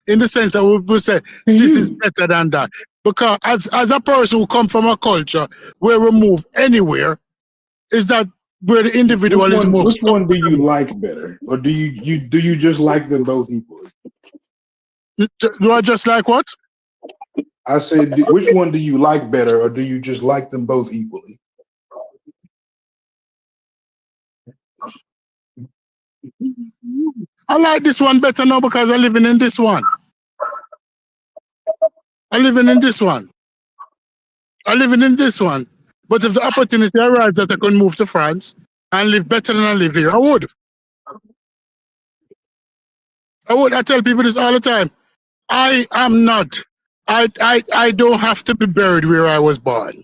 in the sense that we say this is better than that. Because as a person who come from a culture where we move anywhere, is that where the individual is most Which one do you comfortable. like better, or do you just like them both equally? Do I just like what? I said, which one do you like better, or do you just like them both equally? I like this one better now because I'm living in this one. I'm living in this one. I'm living in this one. But if the opportunity arises that I can move to France and live better than I live here, I would. I would. I tell people this all the time. I am not. I don't have to be buried where I was born.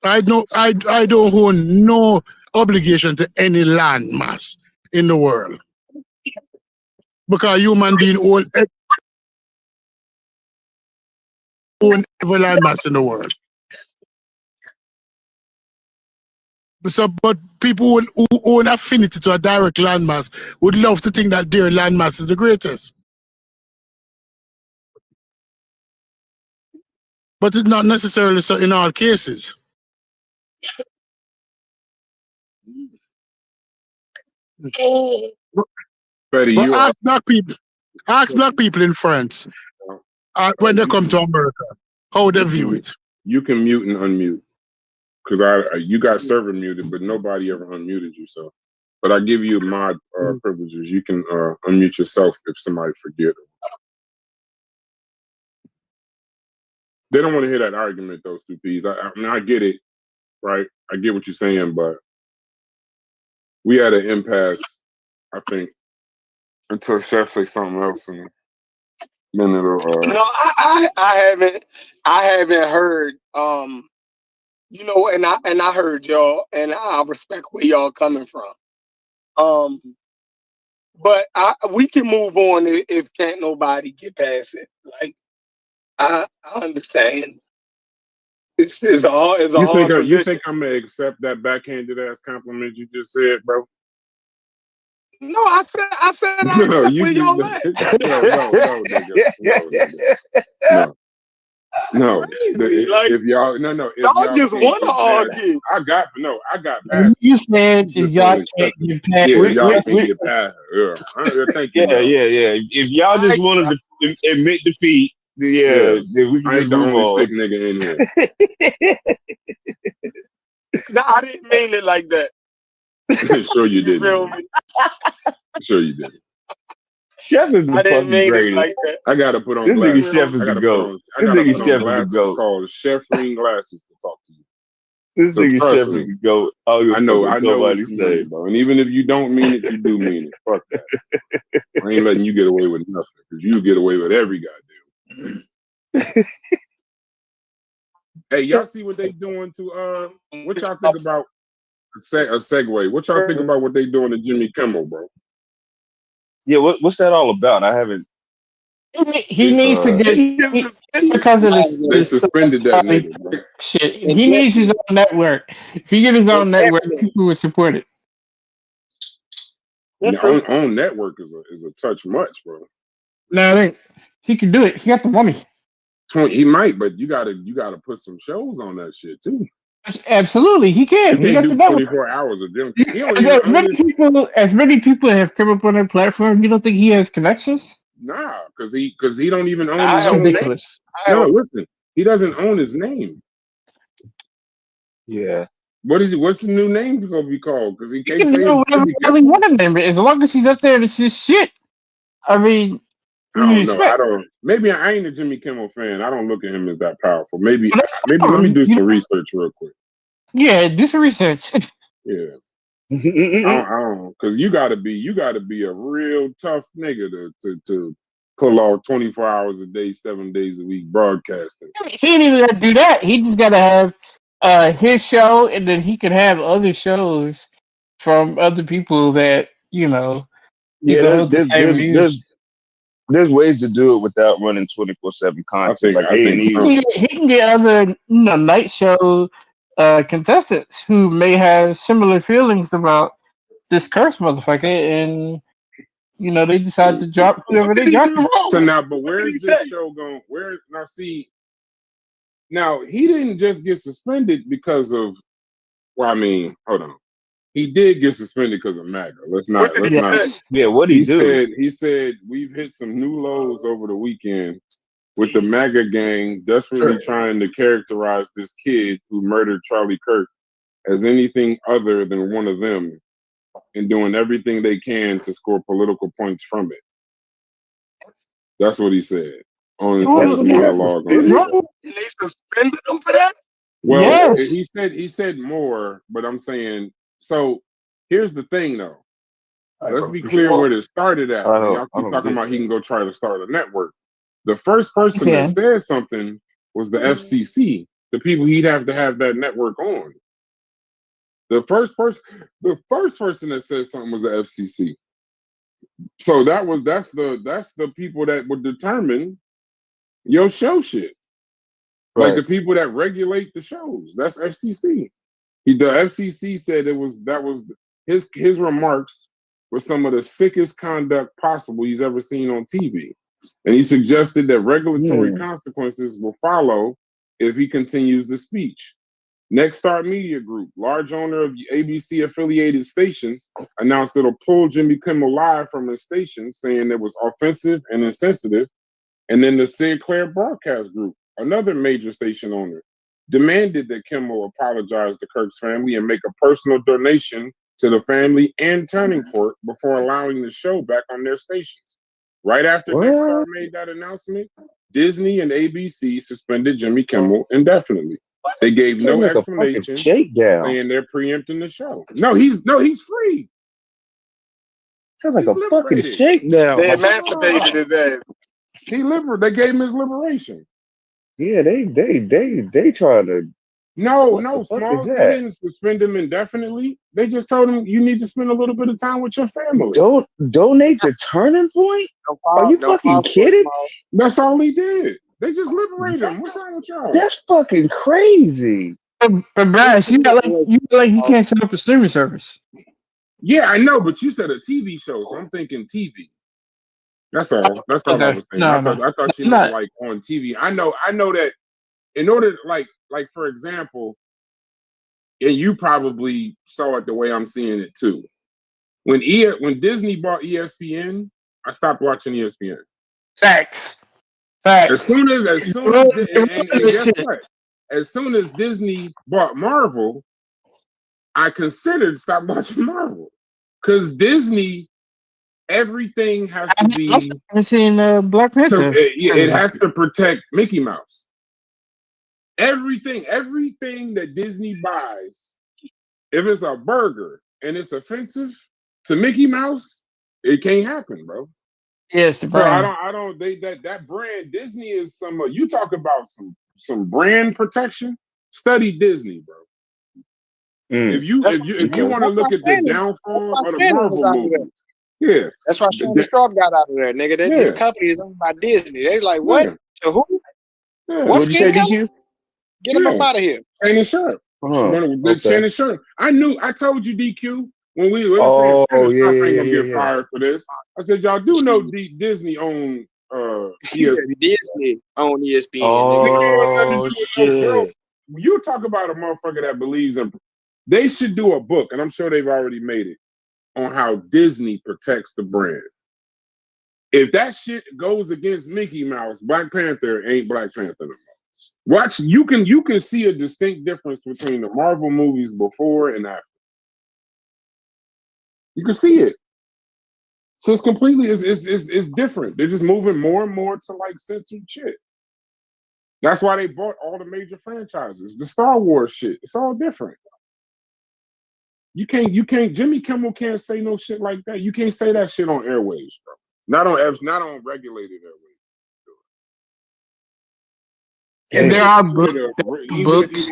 I don't own no obligation to any land mass in the world. Because human being own every land mass in the world. So, but people who own affinity to a direct landmass would love to think that their landmass is the greatest. But it's not necessarily so in all cases. Betty, But you ask black people in France when they come to America how they view it. You can mute and unmute because you got server muted, but nobody ever unmuted you. So, but I give you mod privileges. You can unmute yourself if somebody forget. They don't want to hear that argument. Those two P's. I mean, I get it, right? I get what you're saying, but we had an impasse. I think until Chef say something else, and then it'll. No, I haven't heard and I heard y'all, and I respect where y'all coming from. But we can move on if can't nobody get past it. Like I understand. It's a hard You position. think I'm gonna accept that backhanded ass compliment you just said, bro? No, I said I No, accept you where just y'all at. no, nigga, no. Crazy. Like If y'all if y'all y'all just can't want to get past, argue. I got past. You said You if just y'all don't can't accept it. get past Yeah, it, y'all can't get past it. Thank you, bro. Yeah. If y'all just wanted to admit defeat, then we can I just ain't the move only on. sick nigga in here. No, I didn't mean it like that. Sure you You feel didn't. me? Sure you didn't. Chef is I the didn't fucking mean it greatest. like that. I gotta put on This nigga glasses. Chef is the goat. I This gotta nigga put on Chef is the glasses goat. called Chef Ring glasses to talk to you. This So nigga trust Chef is me. the goat. I don't give a I fuck know what what nobody you say. mean, bro. And even if you don't mean it, you do mean it. Fuck that. I ain't letting you get away with nothing because you get away with every goddamn. Hey, y'all see what they doing to what y'all think about a segue? What y'all think about what they doing to Jimmy Kimmel, bro? Yeah, what's that all about? I haven't. he needs to get because of They suspended that nigga, bro. shit. He needs his own network. If he get his own network, people would support it. Own network is a touch much, bro. No, I think he can do it. He got the money. He might, but you gotta put some shows on that shit too. Absolutely, he can. You He can't got the do network. 24 hours of them. He don't even own his. As many people have come up on that platform, you don't think he has connections? Nah, because he don't even own That's his own name. ridiculous. No, listen, he doesn't own his name. Yeah. What's the new name gonna be called? Because he can't can say do it's whatever he want to name it, as long as he's up there. It's his shit. I mean, I don't know. I don't. Maybe I ain't a Jimmy Kimmel fan. I don't look at him as that powerful. Maybe let me do some research real quick. Yeah, do some research. Yeah. I don't, because you gotta be a real tough nigga to pull off 24 hours a day, 7 days a week broadcasting. He ain't even gotta do that. He just gotta have his show, and then he could have other shows from other people that he can hold the same views. There's ways to do it without running 24/7 content, like I think A&E. He can get other night show contestants who may have similar feelings about this cursed motherfucker, and they decide to drop whoever they got. So now, but where's this show going? Where now? See, now he didn't just get suspended because of. Well, I mean, hold on. He did get suspended because of MAGA. Let's not. Yeah, what'd he do? He said we've hit some new lows over the weekend with the MAGA gang desperately trying to characterize this kid who murdered Charlie Kirk as anything other than one of them, and doing everything they can to score political points from it. That's what he said on his monologue. They suspended him for that? Well, he said more, but I'm saying, so here's the thing though. Let's be clear where this started at. Y'all keep talking about he can go try to start a network. The first person that said something was the FCC, the people he'd have to have that network on. The first person that said something was the FCC. So that's the people that would determine your show shit. Like the people that regulate the shows. That's FCC. The FCC said that was his remarks were some of the sickest conduct possible he's ever seen on TV. And he suggested that regulatory consequences will follow if he continues the speech. Next Star Media Group, large owner of ABC affiliated stations, announced it'll pull Jimmy Kimmel Live from his station, saying it was offensive and insensitive. And then the Sinclair Broadcast Group, another major station owner, demanded that Kimmel apologize to Kirk's family and make a personal donation to the family and Turning Point before allowing the show back on their stations. Right after Nexstar made that announcement, Disney and ABC suspended Jimmy Kimmel indefinitely. They gave no explanation, saying they're preempting the show. No, he's free. Sounds like a fucking shakedown. They emancipated his ass. They gave him his liberation. Yeah, they trying to. No, Smalls. They didn't suspend him indefinitely. They just told him you need to spend a little bit of time with your family. Don't donate the Turning Point? Are you fucking kidding? That's all he did. They just liberated him. What's wrong with y'all? That's fucking crazy. But Bryce, you got like he can't set up a streaming service. Yeah, I know, but you said a TV show, so I'm thinking TV. That's all. That's all I was saying. I thought you meant like on TV. I know that in order, like for example, and you probably saw it the way I'm seeing it too. When Disney bought ESPN, I stopped watching ESPN. Facts. As soon as and guess what? As soon as Disney bought Marvel, I considered stop watching Marvel because Disney, everything has to be. I've seen Black Panther. It has to protect Mickey Mouse. Everything that Disney buys, if it's a burger and it's offensive to Mickey Mouse, it can't happen, bro. Yes, the brand. So I don't. That brand Disney is some. You talk about some brand protection. Study Disney, bro. If you want to look at the downfall of the Marvel movies, yeah, that's why Shannon Sharp got out of there, nigga. This company is owned by Disney. They like what? To who? What skin color? Get him up out of here. Shannon Sharp. Shannon Sharp. I told you, DQ, when we were saying Shannon Sharp ain't gonna get fired for this. I said, y'all do know Disney own ESPN. Disney own ESPN. Oh, shit. You talk about a motherfucker that believes in. They should do a book, and I'm sure they've already made it, on how Disney protects the brand. If that shit goes against Mickey Mouse, Black Panther ain't Black Panther no more. Watch, you can see a distinct difference between the Marvel movies before and after. You can see it. So it's completely it's different. They're just moving more and more to like censored shit. That's why they bought all the major franchises. The Star Wars shit. It's all different. You can't Jimmy Kimmel can't say no shit like that. You can't say that shit on airwaves, bro. Not on regulated airwaves. And there are books.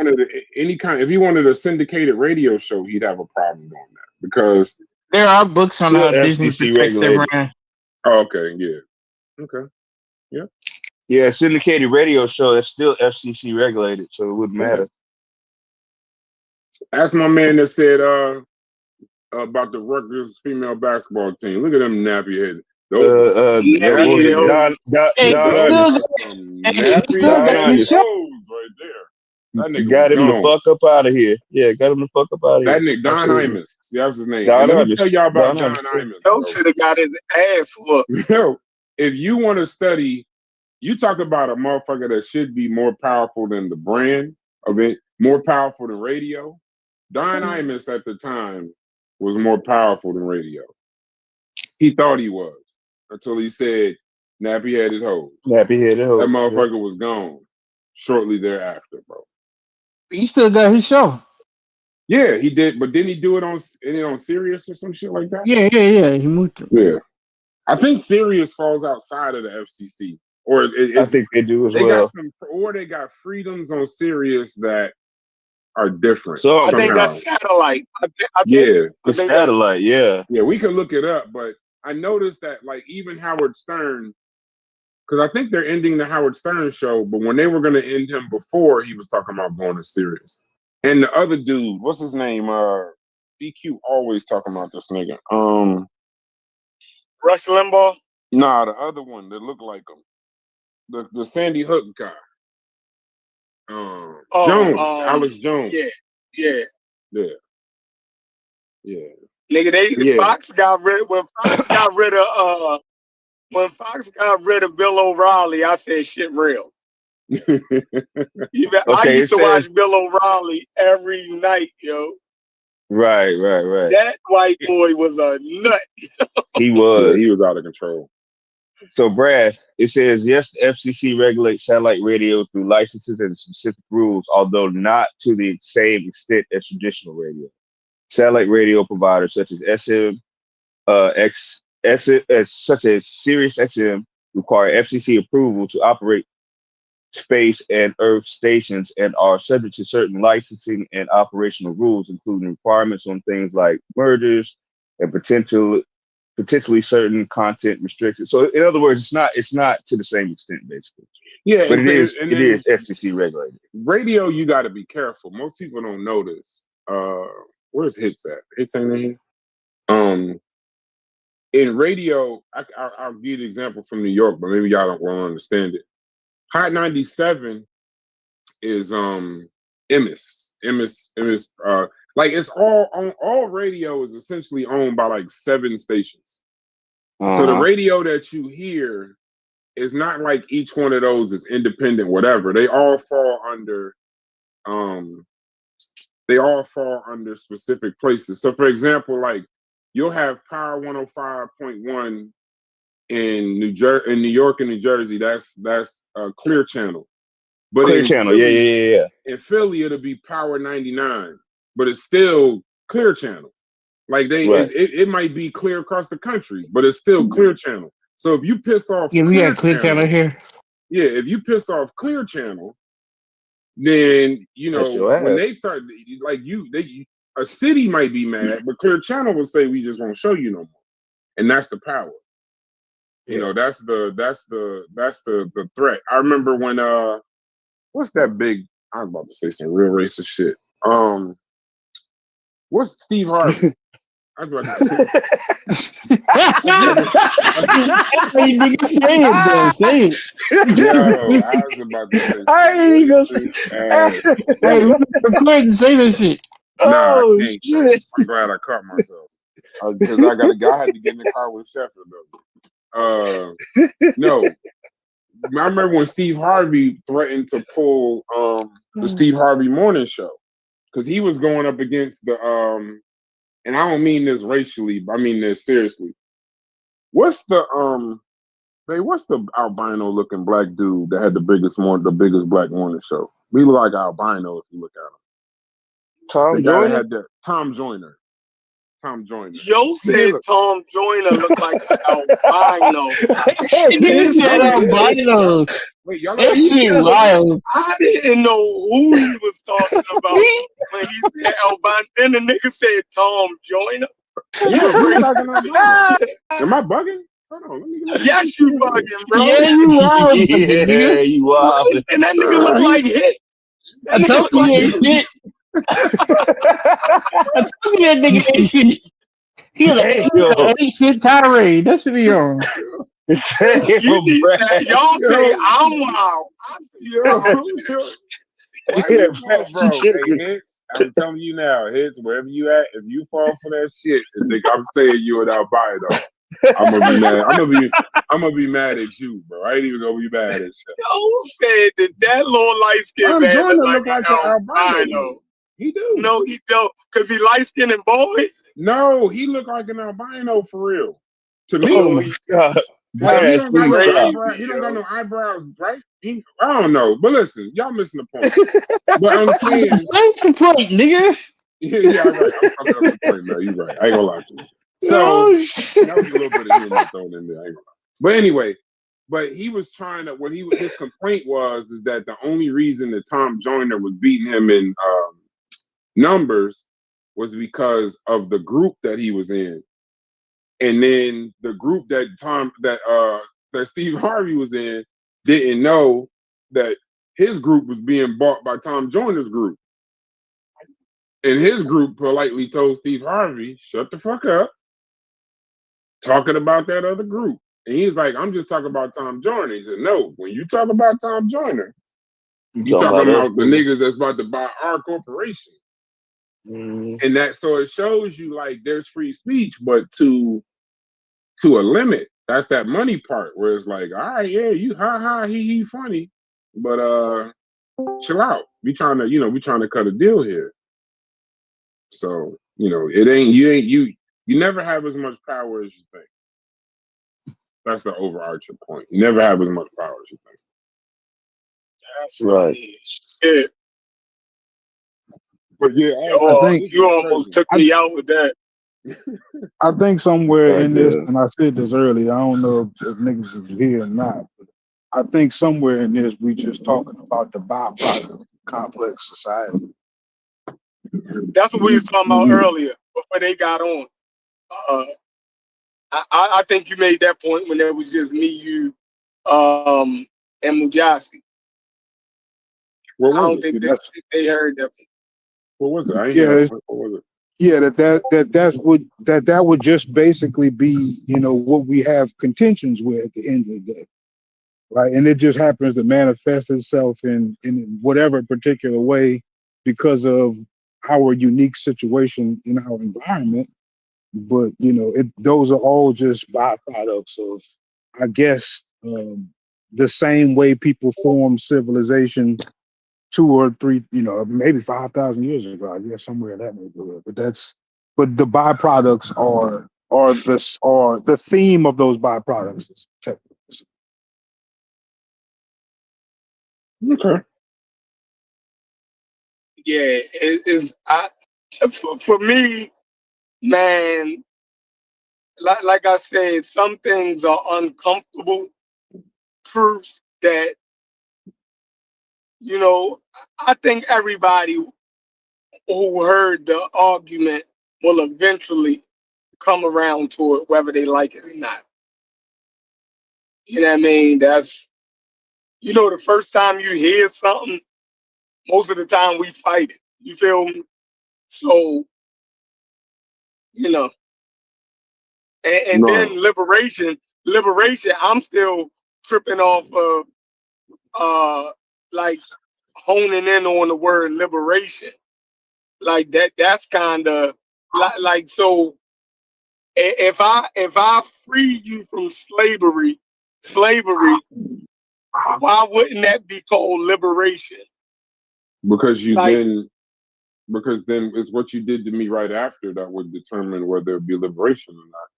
If he wanted a syndicated radio show, he'd have a problem doing that because there are books on how Disney protects their brand. Oh, okay, yeah. Okay. Yeah. Yeah, syndicated radio show that's still FCC regulated, so it wouldn't matter. That's my man that said about the Rutgers female basketball team. Look at them nappy heads. Those are some nappy heads. Nappy headed hoes right there. That nigga got was him the gone. fuck up out of here. Yeah, got him the fuck up out of That here. nigga Don Absolutely. Imus. That was his name. Don And let me Imus. tell y'all about Don John Imus. Imus. Yo should have got his ass whooped. Yo, if you want to study, you talk about a motherfucker that should be more powerful than the brand of it, more powerful than radio. Don Imus at the time was more powerful than radio. He thought he was until he said nappy headed hoes. Nappy headed hoes. That motherfucker was gone shortly thereafter, bro. He still got his show. Yeah, he did, but didn't he do it on Sirius or some shit like that? Yeah. He moved to. Yeah. I think Sirius falls outside of the FCC. Or I think they do as they well. They got freedoms on Sirius that are different. So I think that's satellite. I think satellite. Yeah, we could look it up, but I noticed that like even Howard Stern, because I think they're ending the Howard Stern show, but when they were going to end him before, he was talking about going to Sirius. And the other dude, what's his name? DQ always talking about this nigga. Rush Limbaugh. Nah, the other one that looked like him, the Sandy Hook guy. Jones, Alex Jones. Yeah. Nigga, Yeah. Fox got rid when Fox got rid of Bill O'Reilly. I said shit real. I used to watch Bill O'Reilly every night, yo. Right. That white boy was a nut. He was. Yeah, he was out of control. So, Brass, it says, yes, the FCC regulates satellite radio through licenses and specific rules, although not to the same extent as traditional radio. Satellite radio providers such as such as Sirius XM require FCC approval to operate space and Earth stations and are subject to certain licensing and operational rules, including requirements on things like mergers and potentially certain content restrictions. So in other words, it's not to the same extent, basically. Yeah, but it is FCC regulated. Radio, you got to be careful. Most people don't know this. Where's Hits at? Hits ain't in here. In radio, I'll give you the example from New York, but maybe y'all don't understand it. Hot 97 is Emmis. Like it's all radio is essentially owned by like 7 stations. So the radio that you hear is not like each one of those is independent, whatever. They all fall under specific places. So for example, like you'll have Power 105.1 in New York and New Jersey. That's Clear Channel. But Clear Channel, yeah. In Philly, it'll be Power 99, but it's still Clear Channel. Like it might be clear across the country, but it's still Clear Channel. So if you piss off, we got Clear Channel here. Yeah, if you piss off Clear Channel, then when they start like a city might be mad, but Clear Channel will say we just won't show you no more, and that's the power. That's the threat. I remember when what's that big? I was about to say some real racist shit. What's Steve Harvey? I was about to say. Hey, nigga, say it, though. Say it. Yo, I was about to say. Hey, record and say this shit. Nah, I can't. I'm glad I caught myself because I had to get in the car with Sheffield though. No. I remember when Steve Harvey threatened to pull the Steve Harvey Morning Show because he was going up against the and I don't mean this racially, but I mean this seriously. What's the albino looking black dude that had the biggest black morning show? We look like albino if you look at him. Tom Joyner? Tom Joyner. Yo said Tom Joyner looked like an albino. He said albino. Wait, y'all that shit wild. I didn't know who he was talking about when he said albino. Then the nigga said Tom Joyner. Yeah, we talking albino. Am I bugging? Hold on, let me Yes, you bugging, bro. Yeah, you are bugging, Yeah, nigga. you are. And that nigga look like hit. I That nigga told look you like he ain't shit. I told you that nigga ain't shit. He like, Yo, ain't shit tirade. That should be on. you damn, need Brad. that. Y'all say Yo, I'm wild. I say yo, yo. Why Yeah, you fall, Brad, you bro? Hey, tripping. Hits, I'm telling you now, Hits, wherever you at, if you fall for that shit and think I'm saying you an albino, I'm gonna be mad. I'm gonna be mad at you, bro. I ain't even gonna be mad at you. Who said that little light skinned Tom man Joyner look look like like an an albino to me. albino? He do. No, he don't. Cause he light skinned and bald. No, he look like an albino for real. To Oh me. my God. Like he Brad, don't got please no stop. eyebrow. He don't got no eyebrows, right? I don't know. But listen, y'all missing the point. But I'm saying, What's the point, nigga? yeah, I'm right. I'm fucking up the point now. You're right. I ain't gonna lie to you. So Oh, shit. that was a little bit of humor thrown in there. I ain't gonna lie. But anyway, but he was trying to. His complaint was is that the only reason that Tom Joyner was beating him in numbers was because of the group that he was in, and then the group that Steve Harvey was in didn't know that his group was being bought by Tom Joyner's group. And his group politely told Steve Harvey, shut the fuck up, talking about that other group. And he's like, I'm just talking about Tom Joyner. He said, no, when you talk about Tom Joyner, you talking about the niggas that's about to buy our corporation. And that, so it shows you like there's free speech, but to a limit. That's that money part where it's like, all right, yeah, you ha ha he funny, but chill out. We trying to cut a deal here. So, it ain't you never have as much power as you think. That's the overarching point. You never have as much power as you think. That's right. Shit. But yeah, I think you almost took me out with that. I think somewhere in this, and I said this earlier, I don't know if niggas is here or not, but I think somewhere in this we just talking about the byproduct of complex society. That's what we was talking about earlier before they got on. I think you made that point when it was just me, you, and Mujasi. What was I don't it? think they heard that. What was it? I ain't Yeah, hear that. What was it? yeah, that would just basically be, what we have contentions with at the end of the day. Right. And it just happens to manifest itself in whatever particular way because of our unique situation in our environment. But those are all just byproducts of, I guess, the same way people form civilization 2 or 3, maybe 5,000 years ago. I guess somewhere in that neighborhood. But the byproducts are the theme of those byproducts is technically. Okay. Yeah, for me, man. Like I said, some things are uncomfortable proofs that I think everybody who heard the argument will eventually come around to it, whether they like it or not. You know what I mean? That's the first time you hear something, most of the time we fight it. You feel me? So, you know, and then No. liberation, I'm still tripping off of like honing in on the word liberation. Like that's kind of like so if I free you from slavery, why wouldn't that be called liberation? Because Like, then it's what you did to me right after that would determine whether it be liberation or not.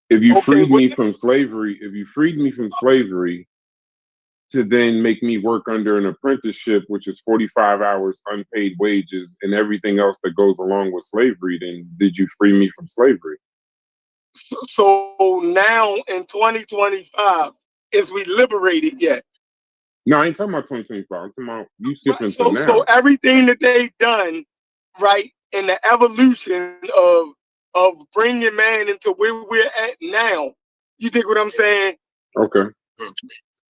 If you freed me from slavery, to then make me work under an apprenticeship, which is 45 hours unpaid wages and everything else that goes along with slavery, then did you free me from slavery? so now in 2025, is we liberated yet? No, I ain't talking about 2025. I'm talking about you skipping to now. So everything that they've done, right, in the evolution of bringing man into where we're at now, You dig what I'm saying? Okay.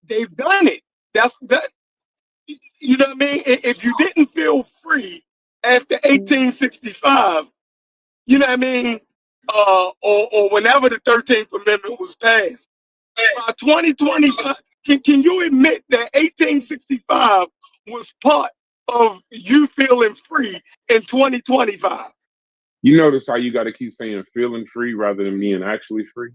They've done it. That's that. You know what I mean? If you didn't feel free after 1865, you know what I mean? Or whenever the 13th Amendment was passed, by 2025, can you admit that 1865 was part of you feeling free in 2025? You notice how you got to keep saying feeling free rather than being actually free?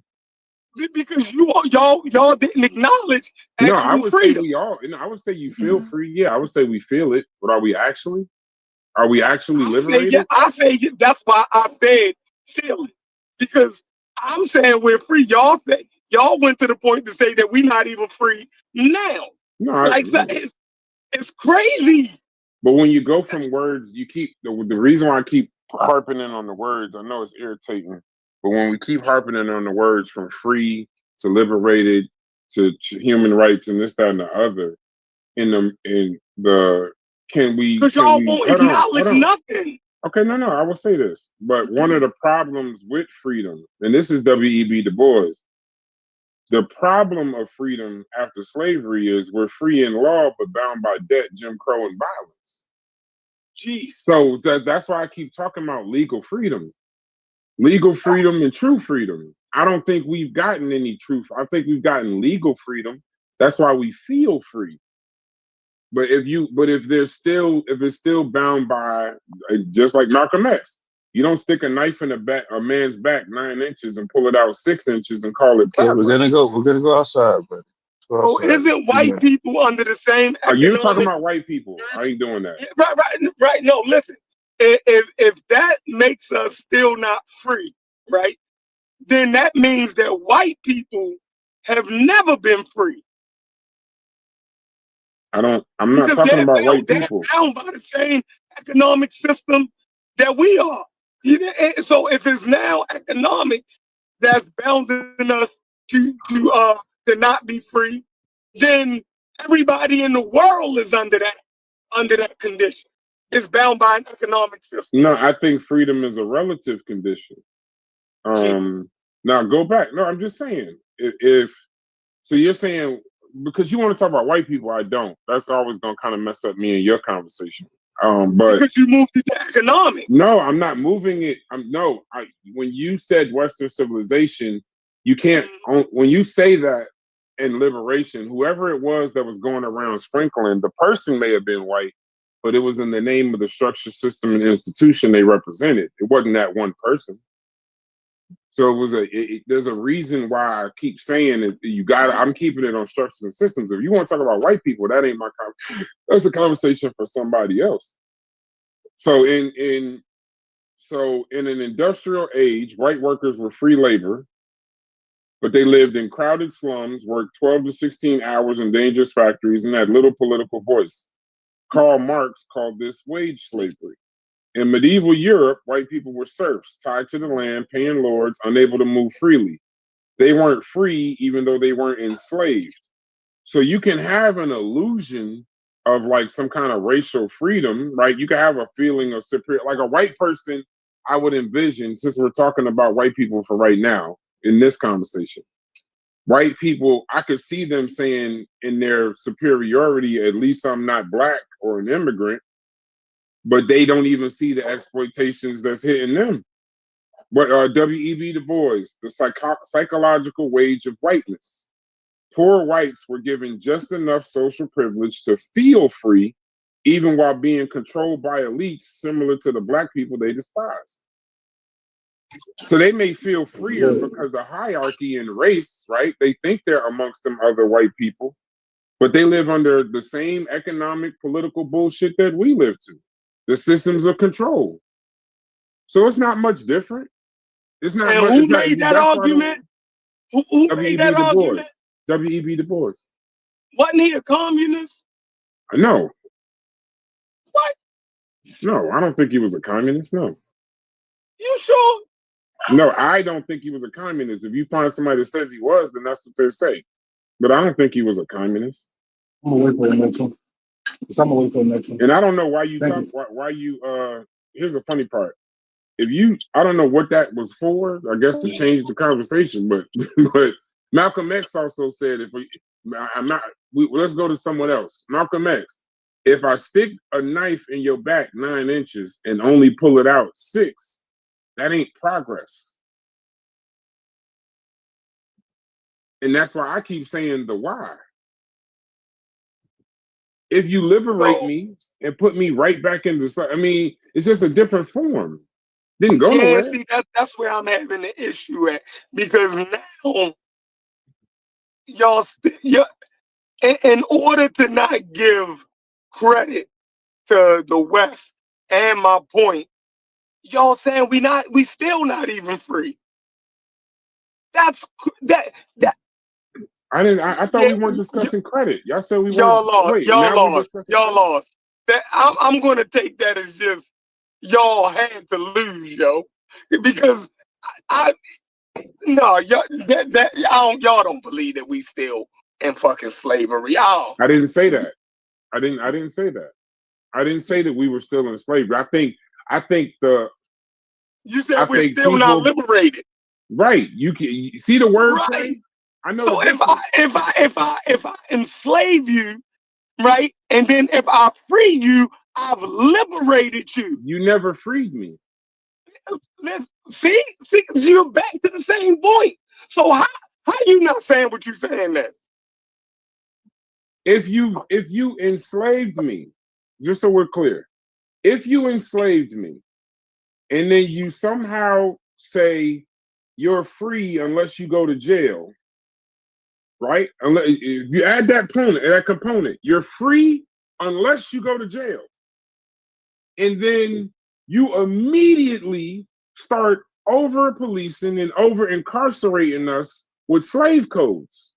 Because y'all didn't acknowledge No, I actual would say freedom. we all. No, I would say you feel free. Yeah, I would say we feel it, but are we actually? Are we actually liberated? I say that's why I said feel it, because I'm saying we're free. Y'all went to the point to say that we're not even free now. No, Like it's crazy. But when you go from words, you keep the reason why I keep harping in on the words. I know it's irritating, but when we keep harping in on the words from free to liberated to human rights and this, that, and the other, in the can we Because y'all won't hold acknowledge on. nothing. Okay, no, I will say this. But one of the problems with freedom, and this is W.E.B. Du Bois, the problem of freedom after slavery is we're free in law but bound by debt, Jim Crow, and violence. Jeez. So that's why I keep talking about legal freedom and true freedom. I don't think we've gotten any truth. I think we've gotten legal freedom. That's why we feel free. But if it's still bound by, just like Malcolm X, you don't stick a knife in a man's back 9 inches and pull it out 6 inches and call it proper. We're gonna go outside, buddy. So isn't white people under the same economic? You're talking about white people. I ain't doing that. Right. No, listen. If that makes us still not free, right? Then that means that white people have never been free. I'm not talking about white people. They're bound by the same economic system that we are. So if it's now economics that's bounding us to not be free, then everybody in the world is under that condition. It's bound by an economic system. No, I think freedom is a relative condition. Now go back. No, I'm just saying so you're saying because you want to talk about white people, I don't. That's always gonna kind of mess up me and your conversation. But because you moved it to economics. No, I'm not moving it. When you said Western civilization, you can't. When you say that in liberation, whoever it was that was going around sprinkling, the person may have been white, but it was in the name of the structure, system, and institution they represented. It wasn't that one person. So it was there's a reason why I keep saying it. I'm keeping it on structures and systems. If you want to talk about white people, that ain't my conversation. That's a conversation for somebody else. So in an industrial age, white workers were free labor, but they lived in crowded slums, worked 12 to 16 hours in dangerous factories, and had little political voice. Karl Marx called this wage slavery. In medieval Europe, white people were serfs, tied to the land, paying lords, unable to move freely. They weren't free, even though they weren't enslaved. So you can have an illusion of like some kind of racial freedom, right? You can have a feeling of superior, like a white person. I would envision, since we're talking about white people for right now in this conversation, white people, I could see them saying in their superiority, at least I'm not black or an immigrant, but they don't even see the exploitations that's hitting them. But W.E.B. Du Bois, the psychological wage of whiteness. Poor whites were given just enough social privilege to feel free, even while being controlled by elites similar to the black people they despised. So they may feel freer because the hierarchy in race, right? They think they're amongst them other white people, but they live under the same economic, political bullshit that we live to. The systems of control. So it's not much different. It's not and much. who made that argument? Who made that argument? W.E.B. Du Bois. Wasn't he a communist? No. What? No, I don't think he was a communist. No. You sure? No, I don't think he was a communist. If you find somebody that says he was, then that's what they say. But I don't think he was a communist. I'm gonna wait for the next one. I'm gonna wait for the next one. And I don't know why you talk. Why you? Here's the funny part. I don't know what that was for. I guess to change the conversation, but Malcolm X also said, let's go to someone else. Malcolm X, if I stick a knife in your back 9 inches and only pull it out 6, that ain't progress. And that's why I keep saying the why. If you liberate me and put me right back into, I mean, it's just a different form. Didn't go nowhere. See, that's where I'm having the issue at, because now y'all, in order to not give credit to the West and my point, y'all saying we still not even free. That's that. I thought we weren't discussing credit. Y'all said we y'all weren't. lost. Wait, y'all now we're lost. discussing Y'all credit? lost. That I'm going to take that as just y'all had to lose, yo, because no, y'all don't believe that we still in fucking slavery, y'all. I didn't say that. I didn't say that. I didn't say that we were still in slavery. I think you said we're still people, not liberated. Right. You see the word play? I know. So if I enslave you, right, and then if I free you, I've liberated you. You never freed me. Let's see, you're back to the same point. So how you not saying what you're saying then? If you enslaved me, just so we're clear, if you enslaved me, and then you somehow say you're free unless you go to jail, right? If you add that component, you're free unless you go to jail. And then you immediately start over policing and over incarcerating us with slave codes.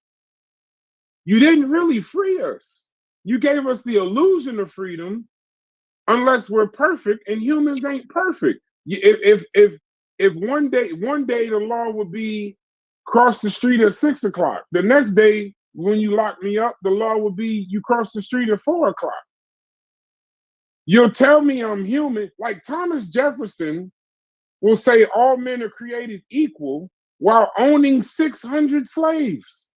You didn't really free us. You gave us the illusion of freedom, unless we're perfect, and humans ain't perfect. If one day the law would be cross the street at 6 o'clock, the next day when you lock me up, the law would be you cross the street at 4 o'clock. You'll tell me I'm human. Like Thomas Jefferson will say all men are created equal while owning 600 slaves.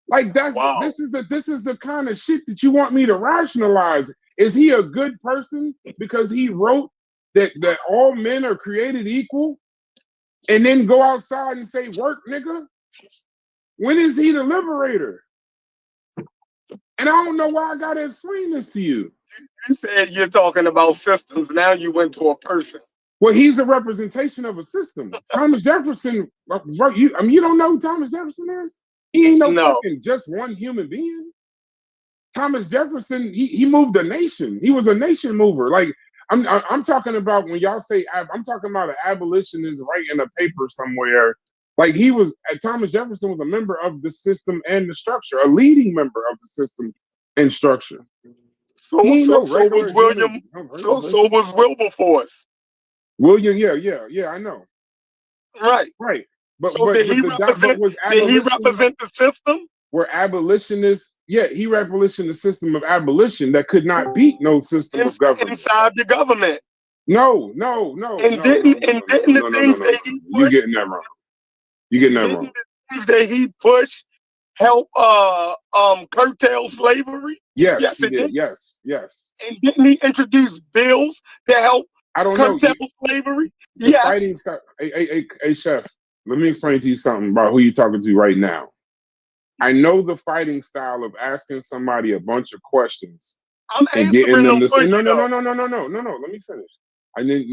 Like this is the kind of shit that you want me to rationalize. Is he a good person because he wrote that all men are created equal, and then go outside and say work, nigga? When is he the liberator? And I don't know why I gotta explain this to you. You said you're talking about systems. Now you went to a person. Well, he's a representation of a system. Thomas Jefferson, you don't know who Thomas Jefferson is? He ain't no fucking just one human being. Thomas Jefferson, he moved a nation. He was a nation mover. Like I'm talking about when y'all say I'm talking about an abolitionist writing a paper somewhere. Like Thomas Jefferson was a member of the system and the structure, a leading member of the system and structure. So was William. So was Wilberforce. William, yeah, I know. Right. But did he represent the system? Were abolitionists, he revolutionized the system of abolition that could not beat no system of government. Inside the government. No. And didn't the things that he pushed? You're getting that wrong. You're getting that wrong. The things that he pushed help curtail slavery? Yes, he did. Yes. And didn't he introduce bills to help curtail slavery? The fighting style. Hey, Chef, let me explain to you something about who you're talking to right now. I know the fighting style of asking somebody a bunch of questions and getting them to say, no. Let me finish. And then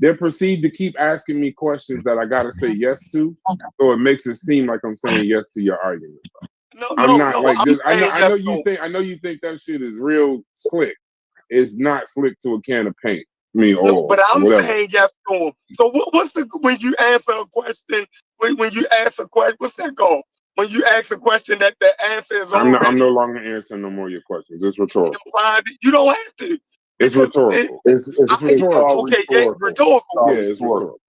they proceed to keep asking me questions that I gotta say yes to. So it makes it seem like I'm saying yes to your argument. I'm not like this. I know you think that shit is real slick. It's not slick to a can of paint. But I'm saying yes to him. So what's when you answer a question? When you ask a question, what's that called? When you ask a question that the answer is already. I'm no longer answering no more of your questions. It's rhetorical. You don't have to. It's rhetorical. It's rhetorical. Okay, rhetorical. Yeah, it's rhetorical.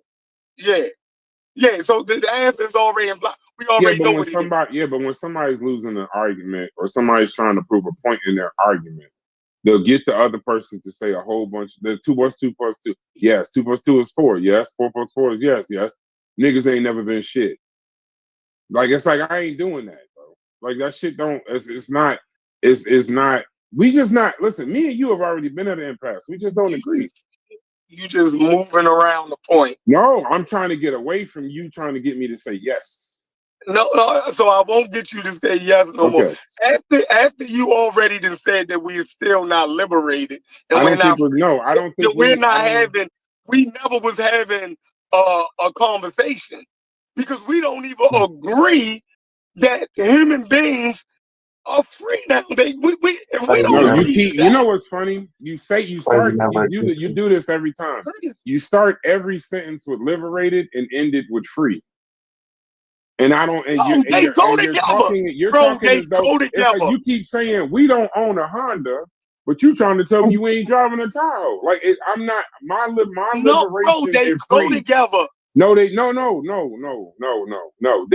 Yeah. So the answer is already implied. We already know what it is. But when somebody's losing an argument or somebody's trying to prove a point in their argument, they'll get the other person to say a whole bunch. The 2 plus 2 plus 2. Yes, 2 plus 2 is 4. Yes, 4 plus 4 is yes. niggas ain't never been shit. Like it's like I ain't doing that, bro. Like that shit don't. It's not. It's not. We just not. Listen, me and you have already been at an impasse. We just don't agree. You just moving around the point. No, I'm trying to get away from you trying to get me to say yes. No, so I won't get you to say yes no more. After you already done said that we are still not liberated and I we're don't not think no. I don't think we're not having. We never was having a conversation because we don't even agree that human beings are free now. If we don't No, you agree keep. to You that, know what's funny? You say you start. You do this every time. You start every sentence with liberated and end it with free. And I don't. And no, you're they go together, You're bro. talking They as though go it's together. like you keep saying we don't own a Honda, but you trying to tell me you ain't driving a Tahoe. Like I'm not. My No, liberation bro, they is go free. together. No. They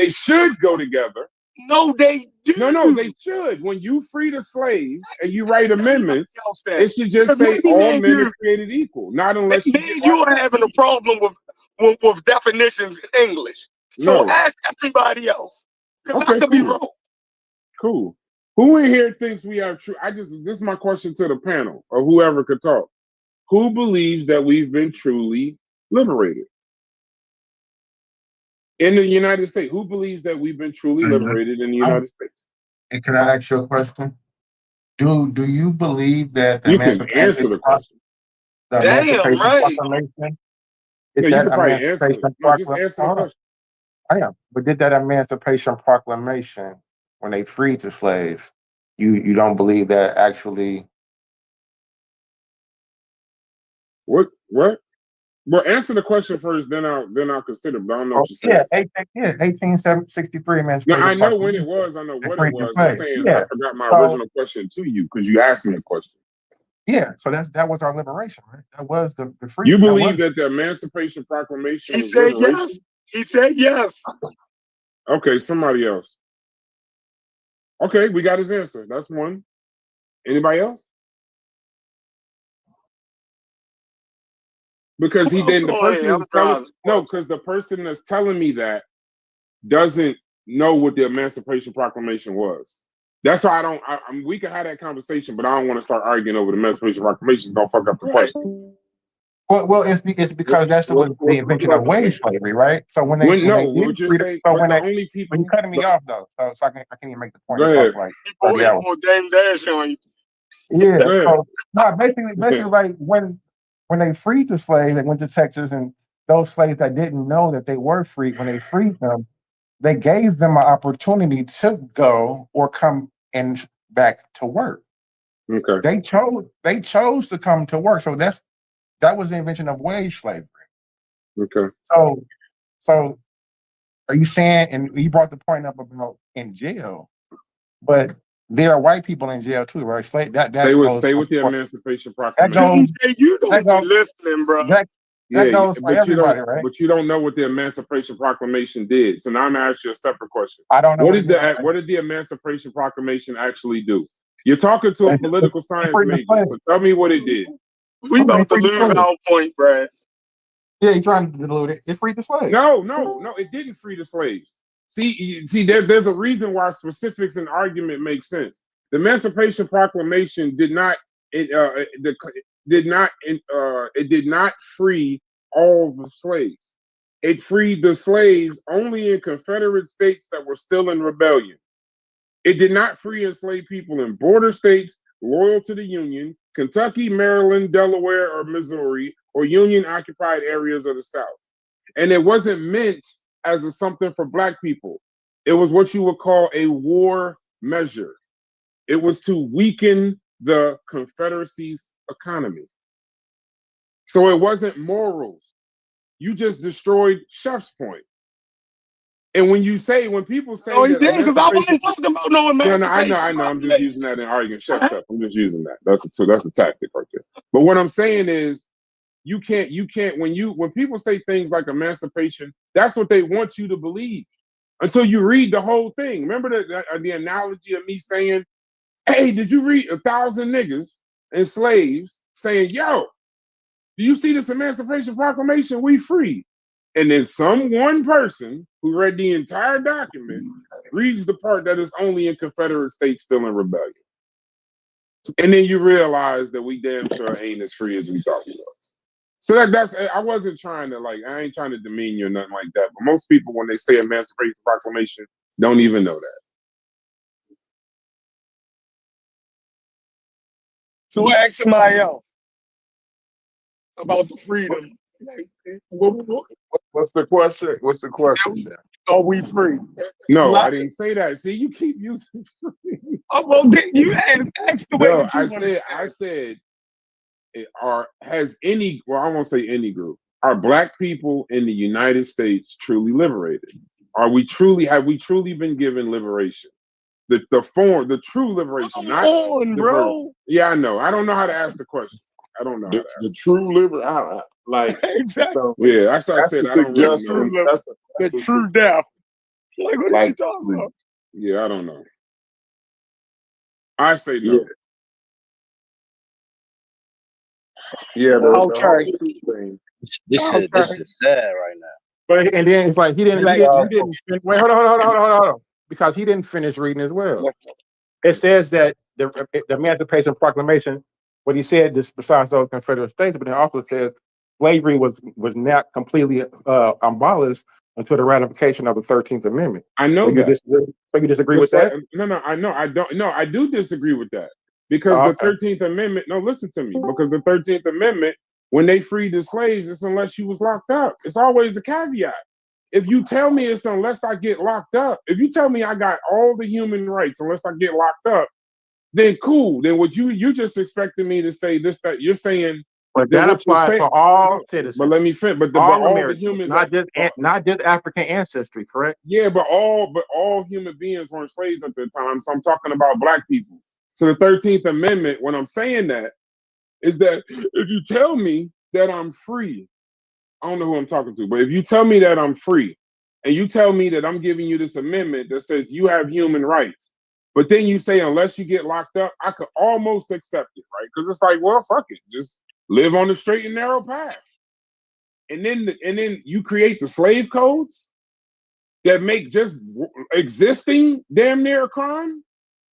should go together. No, they do. No, they should. When you free the slaves and you write amendments, it should just say all men are created equal. Not unless you are having a problem with definitions in English. So No. ask everybody else. Because Okay, I could be wrong. Cool. Who in here thinks we have true? This is my question to the panel or whoever could talk. Who believes that we've been truly liberated? In the United States, who believes that we've been truly liberated in the United States? And can I ask you a question? Do you believe that the You can answer the question. Emancipation right. Proclamation? No, you can probably answer it. No, just answer the question. I am. But did that Emancipation Proclamation, when they freed the slaves, you don't believe that actually? What? Well, answer the question first, then I'll consider. But I don't know what you said. 1863 Emancipation. No, I know when it was. I know what it was. I'm saying I forgot my original question to you because you asked me a question. Yeah, so that was our liberation, right? That was the freedom. You believe that the Emancipation Proclamation was said liberation? yes. He said yes. Okay, somebody else. Okay, we got his answer. That's one. Anybody else? Because he didn't. The person who's telling because the person that's telling me that doesn't know what the Emancipation Proclamation was. That's why I don't. We can have that conversation, but I don't want to start arguing over the Emancipation Proclamation. It's gonna fuck up the question. Well, it's because that's the invention of wage slavery, right? So when you cutting me off though, so I can't even make the point. Go ahead. Dame Dash on you. Yeah. So, no, basically, like when they freed the slaves, they went to Texas, and those slaves that didn't know that they were free, when they freed them, they gave them an opportunity to go or come and back to work. Okay. They chose to come to work. So that was the invention of wage slavery. Okay. So are you saying, and you brought the point up about in jail, but there are white people in jail too, right? Stay with the Emancipation Proclamation. You don't be listening, bro. That goes for everybody, right? But you don't know what the Emancipation Proclamation did. So now I'm gonna ask you a separate question. I don't know what did the Emancipation Proclamation actually do? You're talking to a political science major, so tell me what it did. We about to lose our point, Brad. Yeah, you're trying to dilute it. It freed the slaves. No, it didn't free the slaves. See, there's a reason why specifics and argument make sense. The Emancipation Proclamation did not did not free all the slaves. It freed the slaves only in Confederate states that were still in rebellion. It did not free enslaved people in border states loyal to the Union, Kentucky, Maryland, Delaware, or Missouri, or Union-occupied areas of the South. And it wasn't meant as something for Black people. It was what you would call a war measure. It was to weaken the Confederacy's economy. So it wasn't morals. You just destroyed Chef's point. And when people say he didn't, because I wasn't talking about no emancipation. I know. I'm just using that in arguing. Chef. I'm just using that. That's a tactic right there. But what I'm saying is, you can't when people say things like emancipation, that's what they want you to believe until you read the whole thing. Remember the analogy of me saying, hey, did you read 1,000 niggas and slaves saying, yo, do you see this Emancipation Proclamation? We free. And then some one person who read the entire document reads the part that is only in Confederate states still in rebellion. And then you realize that we damn sure ain't as free as we thought we was. So that's I wasn't trying to I ain't trying to demean you or nothing like that. But most people, when they say Emancipation Proclamation, don't even know that. So ask somebody else about the freedom. What's the question? What's the question? Are we free? No, I didn't say that. See, you keep using free. Oh, well, you ask the way No, that you I said, has any, well, I won't say any group, are Black people in the United States truly liberated? Have we truly been given liberation? The true liberation, not the bro. Yeah, I know. I don't know how to ask the question. I don't know how to ask. The true liberation, like exactly. so, Yeah, that's what I said. I don't really know. The true death. Like, what are you talking about? Yeah, I don't know. I say no. Yeah, the whole Okay. thing. This shit sad right now. But and then it's like he didn't. Wait, hold on. Because he didn't finish reading as well. It says that the Emancipation Proclamation, what he said, this besides those Confederate states, but it also says slavery was not completely abolished until the ratification of the 13th Amendment. I know that. So you disagree with that? No, I know. I don't. No, I do disagree with that because the 13th Amendment. No, listen to me. Because the 13th Amendment, when they freed the slaves, it's unless you was locked up. It's always the caveat. If you tell me it's unless I get locked up, if you tell me I got all the human rights unless I get locked up, then cool. Then what you just expected me to say this, that you're saying. But that applies for all citizens. But let me finish. But all the humans, not just African ancestry, correct? Yeah, but all human beings weren't slaves at the time. So I'm talking about Black people. So the 13th Amendment, when I'm saying that, is that if you tell me that I'm free, I don't know who I'm talking to, but if you tell me that I'm free, and you tell me that I'm giving you this amendment that says you have human rights, but then you say unless you get locked up, I could almost accept it, right? Because it's like, well, fuck it, just live on the straight and narrow path. And then you create the slave codes that make just existing damn near a crime.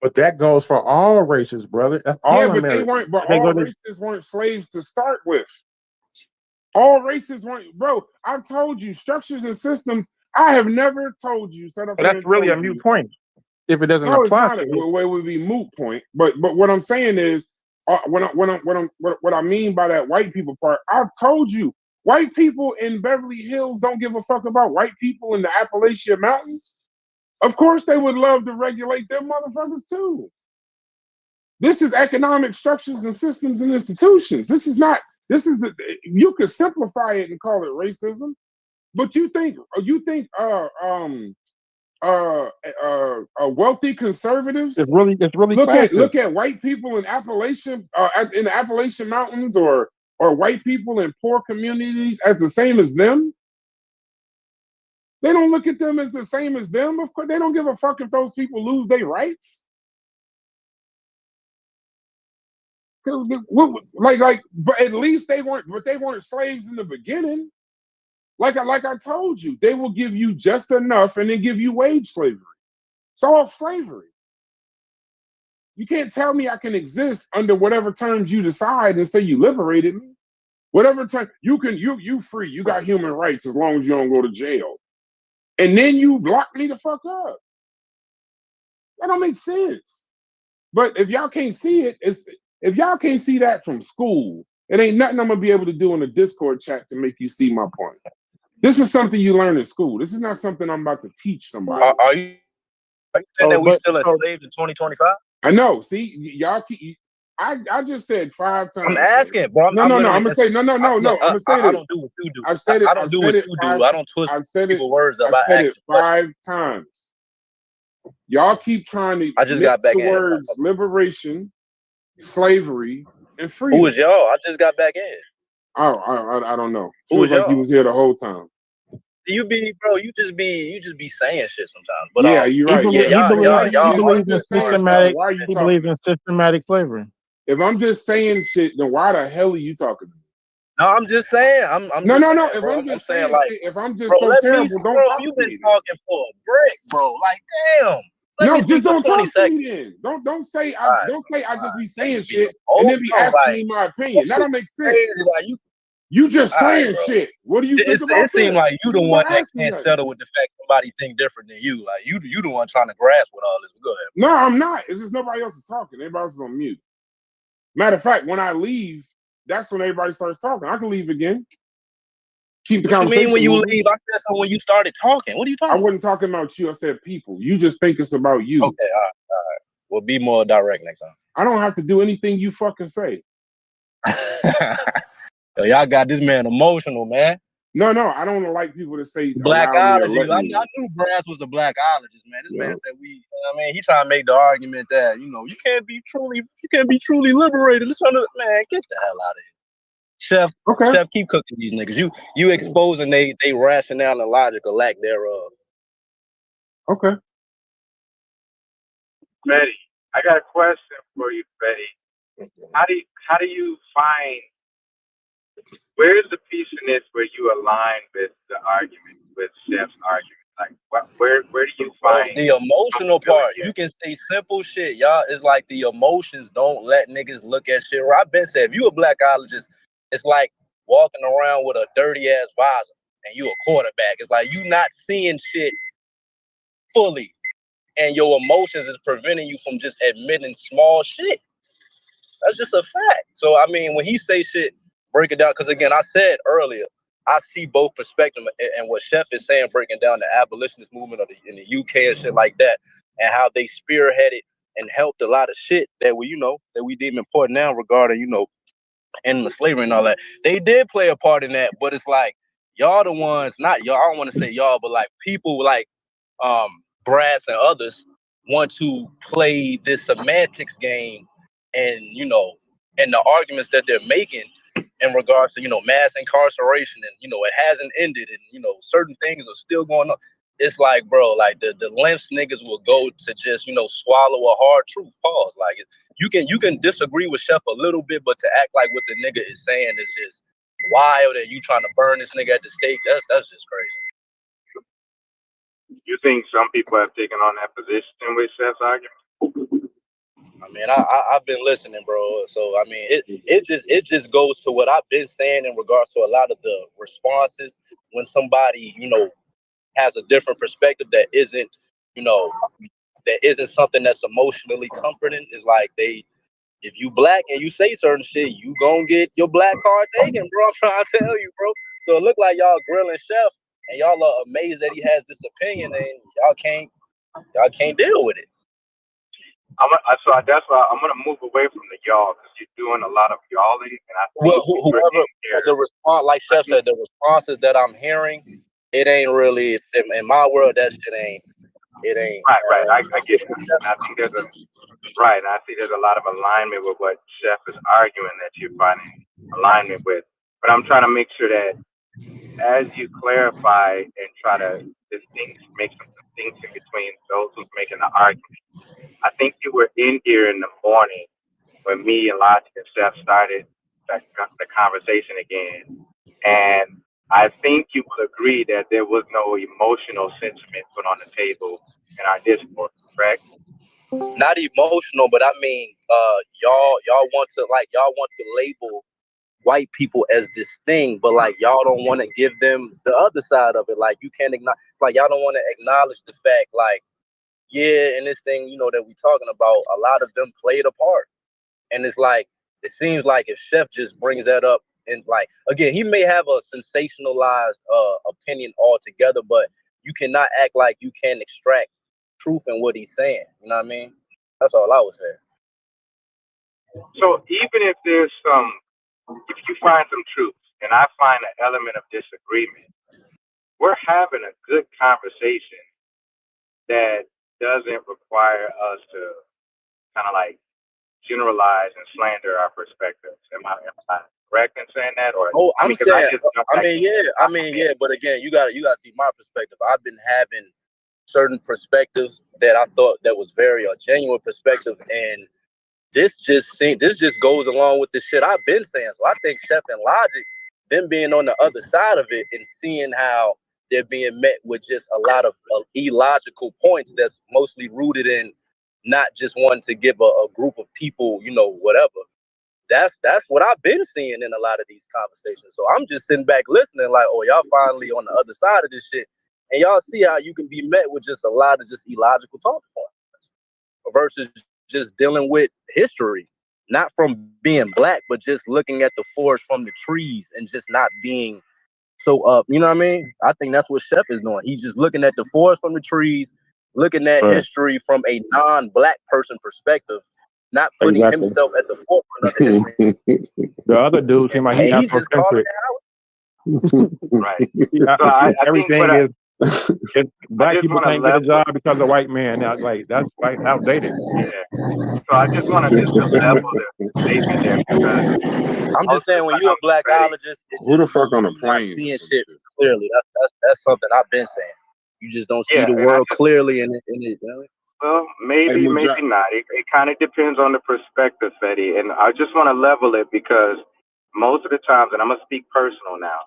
But that goes for all races, brother. That's all but Americans. they weren't. But all races weren't slaves to start with. All races weren't, bro. I've told you structures and systems. I have never told you. So that's really a moot point if it doesn't apply. It's not. It would be moot point. But what I'm saying is, what I mean by that white people part, I've told you, white people in Beverly Hills don't give a fuck about white people in the Appalachian Mountains. Of course, they would love to regulate them motherfuckers too. This is economic structures and systems and institutions. This is you could simplify it and call it racism, but you think wealthy conservatives it's really look at white people in Appalachian in the Appalachian Mountains or white people in poor communities as the same as them? They don't look at them as the same as them. Of course, they don't give a fuck if those people lose their rights. But at least they weren't slaves in the beginning. Like I told you, they will give you just enough and then give you wage slavery. It's all slavery. You can't tell me I can exist under whatever terms you decide and say you liberated me. Whatever time you free, you got human rights as long as you don't go to jail. And then you lock me the fuck up. That don't make sense. But if y'all can't see it, if y'all can't see that from school, it ain't nothing I'm gonna be able to do in a Discord chat to make you see my point. This is something you learn in school. This is not something I'm about to teach somebody. Are you saying that we still enslaved in 2025? I know. See, y'all keep. I just said 5 times. I'm asking, bro. No. I'm gonna say no. I'm gonna say this. I don't do what you do. I've said it. I don't do what you do. I don't twist people's words up. I've said it 5 times. Y'all keep trying to. I just got back the in. Words liberation, slavery, and freedom. Who was y'all? I just got back in. Oh, I don't know. Who was like y'all? he was here the whole time. You be saying shit sometimes. But yeah, you're right. He believes in systematic slavery. If I'm just saying shit, then why the hell are you talking to me? No, I'm just saying. I'm No, just no, no. saying, If bro. I'm I'm just saying saying like, shit, if I'm just bro, so let me, terrible, don't bro. talk You've to been me then. talking for a brick, bro. Like, damn. Let me No, just speak for don't 20 talk to seconds. me then. Don't say All right, I all just be right. Let me saying be shit and then be emotional. asking Like, me my that opinion. That shit don't make sense. crazy. Like, You just all right, saying bro. shit. What do you think about It seems this? like you You the ain't one gonna that ask me can't nothing. settle with the fact somebody think different than you. Like, you the one trying to grasp with all this. But go ahead. No, I'm not. It's just nobody else is talking. Everybody else is on mute. Matter of fact, when I leave, that's when everybody starts talking. I can leave again. Keep the What you mean conversation when you moving. leave? I said so when you started talking. What are you I talking about? wasn't talking about you. I said people. You just think it's about you. Okay, all right. We'll be more direct next time. I don't have to do anything you fucking say. Yo, y'all got this man emotional, man. No, I don't like people to say allow me or Blackology. let I me. knew Brass was the blackologist, man. This man Yeah. said he trying to make the argument that, you can't be truly liberated. This man, get the hell out of here. Chef, keep cooking these niggas. You exposing they rationale and logic or lack thereof. Okay. Betty, I got a question for you, Betty. How do you find where's the piece in this where you align with the argument, with Chef's argument? Like where do you find The emotional part? You can say simple shit, y'all. It's like the emotions don't let niggas look at shit. Where I've been said, if you a blackologist, it's like walking around with a dirty ass visor and you a quarterback. It's like you not seeing shit fully, and your emotions is preventing you from just admitting small shit. That's just a fact. So I mean, when he say shit, break it down. Because again, I said earlier, I see both perspectives, and what Chef is saying, breaking down the abolitionist movement in the UK and shit like that, and how they spearheaded and helped a lot of shit that we deem important now regarding ending the slavery and all that. They did play a part in that, but it's like y'all the ones, not y'all. I don't want to say y'all, but like people like Brass and others want to play this semantics game, and and the arguments that they're making in regards to mass incarceration, and it hasn't ended, and certain things are still going on. It's like, bro, like the lengths niggas will go to just swallow a hard truth. Pause. Like you can disagree with Chef a little bit, but to act like what the nigga is saying is just wild, and you trying to burn this nigga at the stake. That's just crazy. You think some people have taken on that position with Chef's argument? I mean, I've been listening, bro. So I mean, it just goes to what I've been saying in regards to a lot of the responses when somebody has a different perspective that isn't something that's emotionally comforting. Is like if you black and you say certain shit, you gonna get your black card taken, bro. I'm trying to tell you, bro. So it look like y'all grilling Chef, and y'all are amazed that he has this opinion, and y'all can't deal with it. So that's why I'm gonna move away from the y'all, because you're doing a lot of y'alling, and I think Whoever the response, like Chef said, the responses that I'm hearing, it ain't really in my world. That shit ain't. It ain't. Right. I get that. And I think there's I see there's a lot of alignment with what Chef is arguing that you're finding alignment with. But I'm trying to make sure that as you clarify and try to make some distinction between those who's making the argument. I think you were in here in the morning when me and Logic and Chef started the conversation again. And I think you will agree that there was no emotional sentiment put on the table in our discourse, correct? Not emotional, but I mean, y'all want to label white people as this thing, but like y'all don't want to give them the other side of it. Like you can't acknowledge. It's like y'all don't want to acknowledge the fact, like, yeah, and this thing, that we talking about, a lot of them played a part. And it's like, it seems like if Chef just brings that up, and like, again, he may have a sensationalized opinion altogether, but you cannot act like you can extract truth in what he's saying. You know what I mean? That's all I was saying. So even if if you find some truth and I find an element of disagreement, we're having a good conversation that doesn't require us to kind of like generalize and slander our perspectives. Am I correct in saying that? Or Oh, I mean, yeah. But again, you got to see my perspective. I've been having certain perspectives that I thought that was very a genuine perspective, and this just goes along with the shit I've been saying. So I think Chef and Logic them being on the other side of it and seeing how they're being met with just a lot of illogical points that's mostly rooted in not just wanting to give a group of people, whatever. That's what I've been seeing in a lot of these conversations. So I'm just sitting back listening like, oh, y'all finally on the other side of this shit. And y'all see how you can be met with just a lot of just illogical talking points versus just dealing with history, not from being black, but just looking at the forest from the trees and just not being so you know what I mean? I think that's what Chef is doing. He's just looking at the forest from the trees, looking at history from a non-black person perspective, not putting himself at the forefront of the history. The other dude seem like he And he just calling Afrocentric. it out. Right. So I everything think is black just people wanna can't get a level. job because of white men. Now, like that's like outdated. Yeah. So I just want to level the statement there because I'm just saying when you're a blackologist, Who the fuck on a not plane? seeing shit clearly. That's something I've been saying. You just don't see Yeah, the and world clearly in it. Well, maybe not. It kind of depends on the perspective, Fetty. And I just want to level it because most of the times, and I'm gonna speak personal now,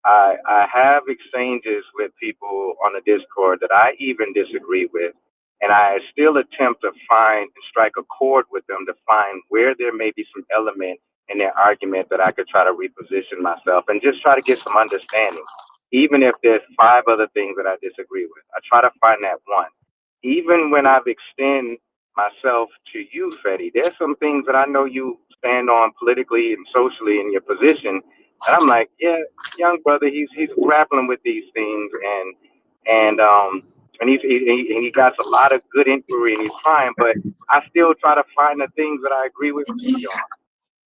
I have exchanges with people on the Discord that I even disagree with, and I still attempt to find and strike a chord with them to find where there may be some element in their argument that I could try to reposition myself and just try to get some understanding. Even if there's 5 other things that I disagree with, I try to find that one. Even when I've extended myself to you, Fetty, there's some things that I know you stand on politically and socially in your position, and I'm like, yeah, young brother, he's grappling with these things, and he got a lot of good inquiry and he's trying, but I still try to find the things that I agree with Fetty on,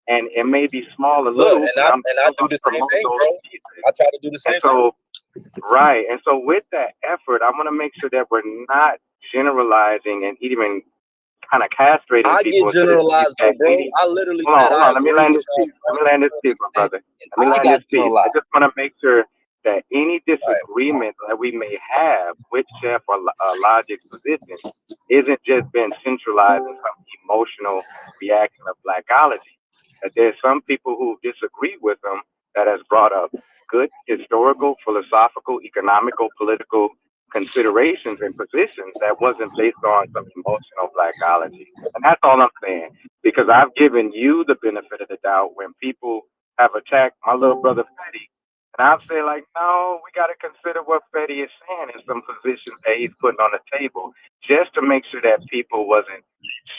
and it may be small or Look, little, and but I I'm do still the gonna same promote thing, those bro. pieces. I try to do the same And so, right. And so with that effort, I want to make sure that we're not generalizing and even kind of castrating I people get into the belief generalized though, that bro. any. I literally Hold said I on. Let me agree land with this piece. y'all. Let me land this piece, my brother. Let me I land got this piece. I generalized. just want to make sure that any disagreement that we may have with Chef or Logic's position isn't just been centralized in some emotional reaction of blackology. That there's some people who disagree with them that has brought up good historical, philosophical, economical, political considerations and positions that wasn't based on some emotional blackology. And that's all I'm saying. Because I've given you the benefit of the doubt when people have attacked my little brother Fetty. And I've said, like, no, we got to consider what Fetty is saying in some positions that he's putting on the table just to make sure that people wasn't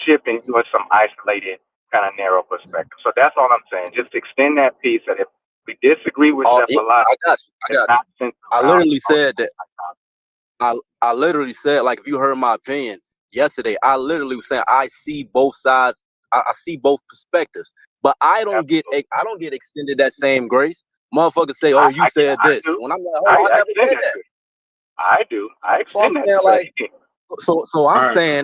shipping you some isolated kind of narrow perspective. So that's all I'm saying. Just extend that piece that if we disagree with Chef a lot, I got you. I literally said that. I literally said, like, if you heard my opinion yesterday, I literally was saying I see both sides. I see both perspectives, but I don't get extended that same grace. Motherfuckers say, "Oh, you said this." When I'm like, "Hold on, I never said that." I do. I So I'm extend that saying, to like, Fetty. so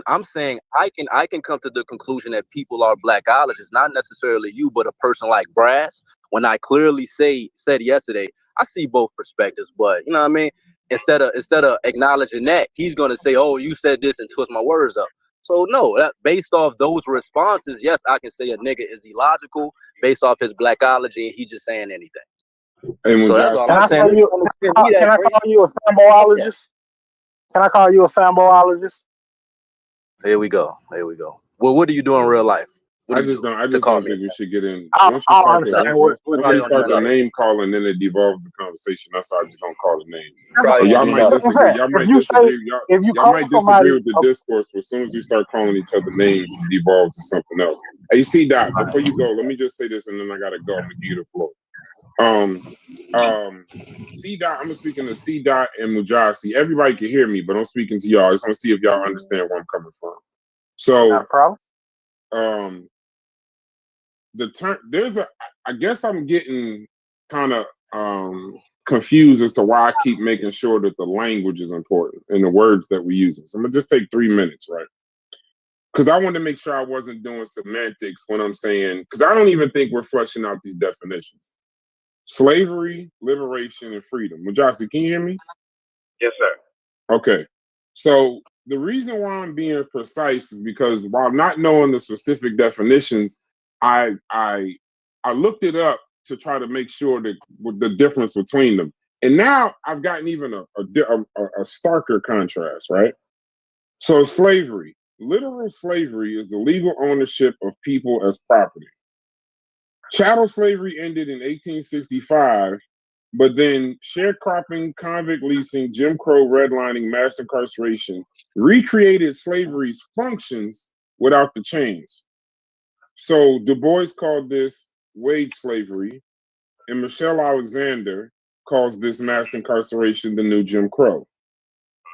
I'm saying I can come to the conclusion that people are blackologists, not necessarily you, but a person like Brass. When I clearly said yesterday, I see both perspectives, but you know what I mean. Instead of acknowledging that, he's gonna say, "Oh, you said this," and twist my words up. So no, based off those responses, yes, I can say a nigga is illogical based off his blackology, and he just saying anything. Hey, So that's all Can I'm I saying. call you? Can I call you a samboologist? Can I call you a samboologist? Here we go. Well, what do you do in real life? I just don't think we should get in. I Once you don't start understand once you what start the name calling, then it devolves the conversation. That's why I just don't call the name. Probably Y'all do might nothing. disagree. Y'all might you disagree. say if you Y'all call might somebody, disagree with the discourse, but as soon as you start calling each other names, it devolves to something else. Hey, you see, Dot, before you go, let me just say this, and then I gotta go. I'm gonna give you the floor. C Dot, I'm speaking to C Dot and Mujah. See, everybody can hear me, but I'm speaking to y'all. I just want to see if y'all understand where I'm coming from. So, not a problem. the term I guess I'm getting kind of confused as to why I keep making sure that the language is important and the words that we use. So I'm gonna just take 3 minutes, right? Because I wanted to make sure I wasn't doing semantics when I'm saying, because I don't even think we're fleshing out these definitions. Slavery, liberation, and freedom. Mujahsi, can you hear me? Yes, sir. Okay. So the reason why I'm being precise is because while not knowing the specific definitions, I looked it up to try to make sure that with the difference between them. And now I've gotten even a starker contrast, right? So slavery, literal slavery is the legal ownership of people as property. Chattel slavery ended in 1865, but then sharecropping, convict leasing, Jim Crow redlining, mass incarceration recreated slavery's functions without the chains. So Du Bois called this wage slavery, and Michelle Alexander calls this mass incarceration the new Jim Crow.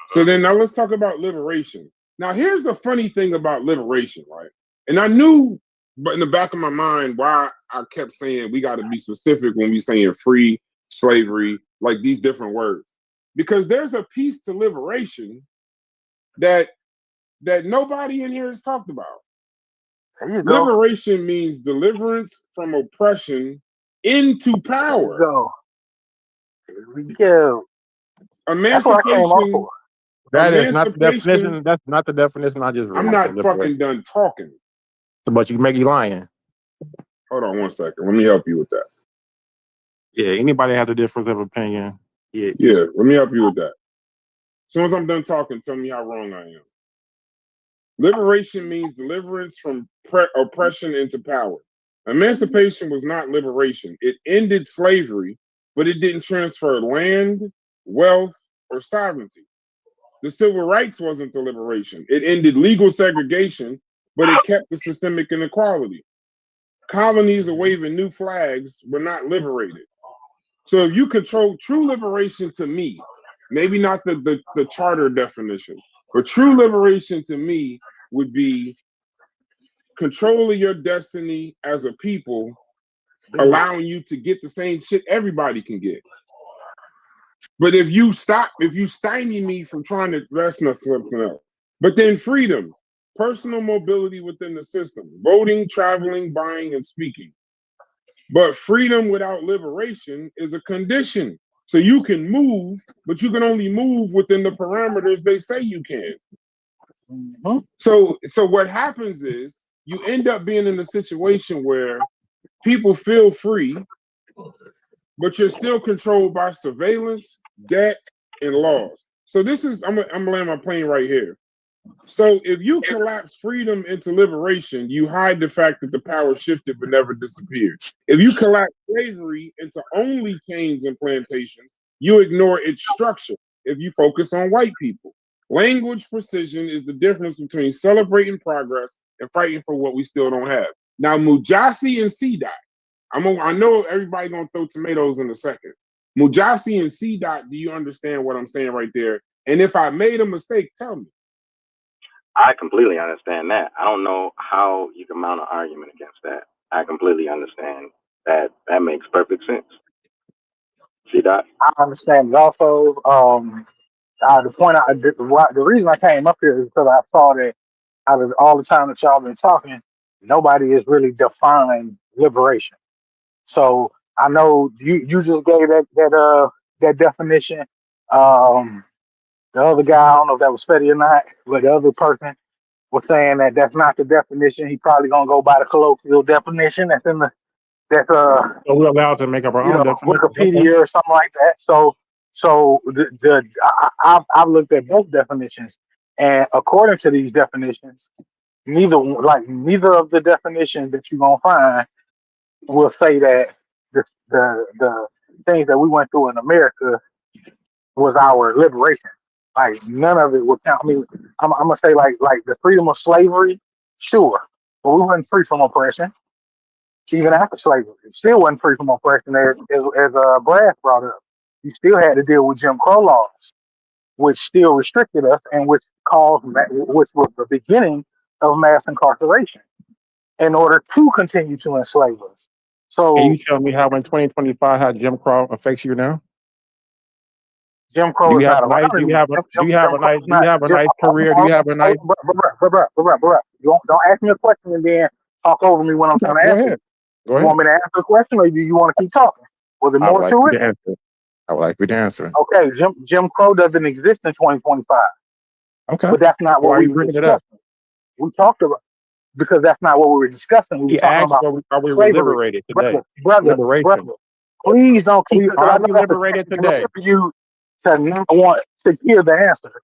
So then now let's talk about liberation. Now here's the funny thing about liberation, right? And I knew, but in the back of my mind, why I kept saying we got to be specific when we saying free, slavery, like these different words, because there's a piece to liberation that nobody in here has talked about. Liberation means deliverance from oppression into power. Here we go. That's what I came up Emancipation. for. That is not the Emancipation. definition. That's not the definition I just read. I'm not fucking done talking. But you make you lying. Hold on 1 second. Let me help you with that. Yeah, anybody has a difference of opinion. Yeah, let me help you with that. As soon as I'm done talking, tell me how wrong I am. Liberation means deliverance from oppression into power. Emancipation was not liberation. It ended slavery, but it didn't transfer land, wealth, or sovereignty. The civil rights wasn't the liberation. It ended legal segregation, but it kept the systemic inequality. Colonies are waving new flags, but not liberated. So if you control true liberation to me, maybe not the charter definition, but true liberation to me would be controlling your destiny as a people, allowing you to get the same shit everybody can get. But if you stymie me from trying to, that's not something else. But then freedom, personal mobility within the system, voting, traveling, buying, and speaking. But freedom without liberation is a condition. So you can move, but you can only move within the parameters they say you can. Mm-hmm. So what happens is you end up being in a situation where people feel free, but you're still controlled by surveillance, debt, and laws. So this is, I'm gonna land my plane right here. So if you collapse freedom into liberation, you hide the fact that the power shifted but never disappeared. If you collapse slavery into only chains and plantations, you ignore its structure if you focus on white people. Language precision is the difference between celebrating progress and fighting for what we still don't have. Now, Mujasi and C-Dot, I know everybody gonna throw tomatoes in a second. Mujasi and C-Dot, do you understand what I'm saying right there? And if I made a mistake, tell me. I completely understand that. I don't know how you can mount an argument against that. I completely understand that. That makes perfect sense. See that? I understand it also. The reason I came up here is because I saw that out of all the time that y'all been talking, nobody has really defined liberation. So I know you just gave that definition. The other guy, I don't know if that was Fetty or not, but the other person was saying that that's not the definition. He probably gonna go by the colloquial definition that's in the So we're allowed to make up our own definition. Wikipedia or something like that. I've looked at both definitions, and according to these definitions, neither of the definitions that you're gonna find will say that the things that we went through in America was our liberation. Like none of it would count. I mean, I'm gonna say like the freedom of slavery, sure, but we weren't free from oppression. Even after slavery, it still wasn't free from oppression. As Brad brought up, you still had to deal with Jim Crow laws, which still restricted us, and which was the beginning of mass incarceration in order to continue to enslave us. So can you tell me how in 2025 how Jim Crow affects you now? Jim Crow is not around anymore. Do you have a nice career? Do you have a nice? Don't ask me a question and then talk over me when I'm trying to answer. Go ahead. You want me to answer the question, or do you want to keep talking? Was there more to it? I would like you to answer. Okay, Jim Crow doesn't exist in 2025. Okay, But that's not what we were bringing it up. discussing. We talked about. because that's not what we were discussing. We were He talking asked, about are we slavery. liberated today? Brother, Liberation. please don't keep, because I Are know we that's a liberated tactic in order today? for you to not want to hear the answer.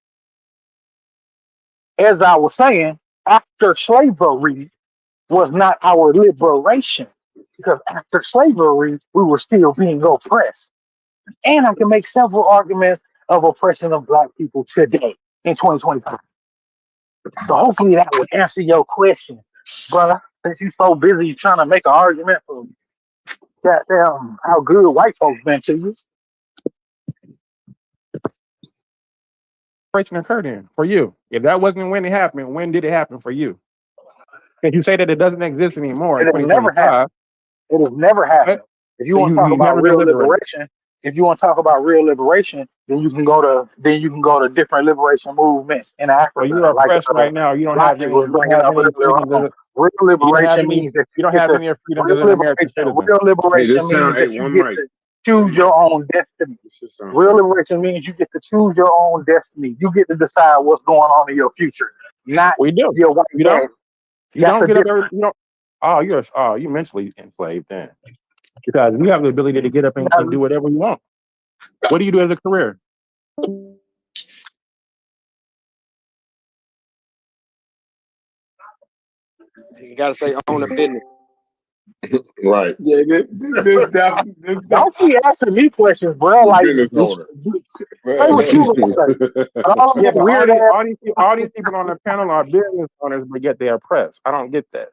As I was saying, after slavery was not our liberation, because after slavery, we were still being oppressed. And I can make several arguments of oppression of black people today in 2025. So hopefully that would answer your question, brother. Since you're so busy trying to make an argument for goddamn how good white folks been to you. Liberation occurred in for you. If that wasn't when it happened, when did it happen for you? If you say that it doesn't exist anymore in It has never 2025, happened. It has never happened. If you so want to talk you've about never been real liberated. liberation, then you can go to different liberation movements in So Africa, you're like oppressed right now. You don't have Logic any. was You don't bringing have up any earlier freedoms on. as a. Real You don't have liberation any. means that You you don't get have to any freedoms as an American citizen. real Hey, liberation this means sound. Hey, that you one get mic. to choose your own destiny. This shit sound Real crazy. liberation means you get to choose your own destiny. You get to decide what's going on in your future, not We do. your white You dad. don't. You That's don't the get up difference. every. You don't. Oh, you mentally enslaved then, because you have the ability to get up and do whatever you want. What do you do as a career? You gotta say own a business. Right. Yeah, this Don't be asking me questions, bro. Like, Business owner. say what you gonna say. But all of Yeah, that but weird ass. all these people on the panel are business owners, but yet they're oppressed. I don't get that.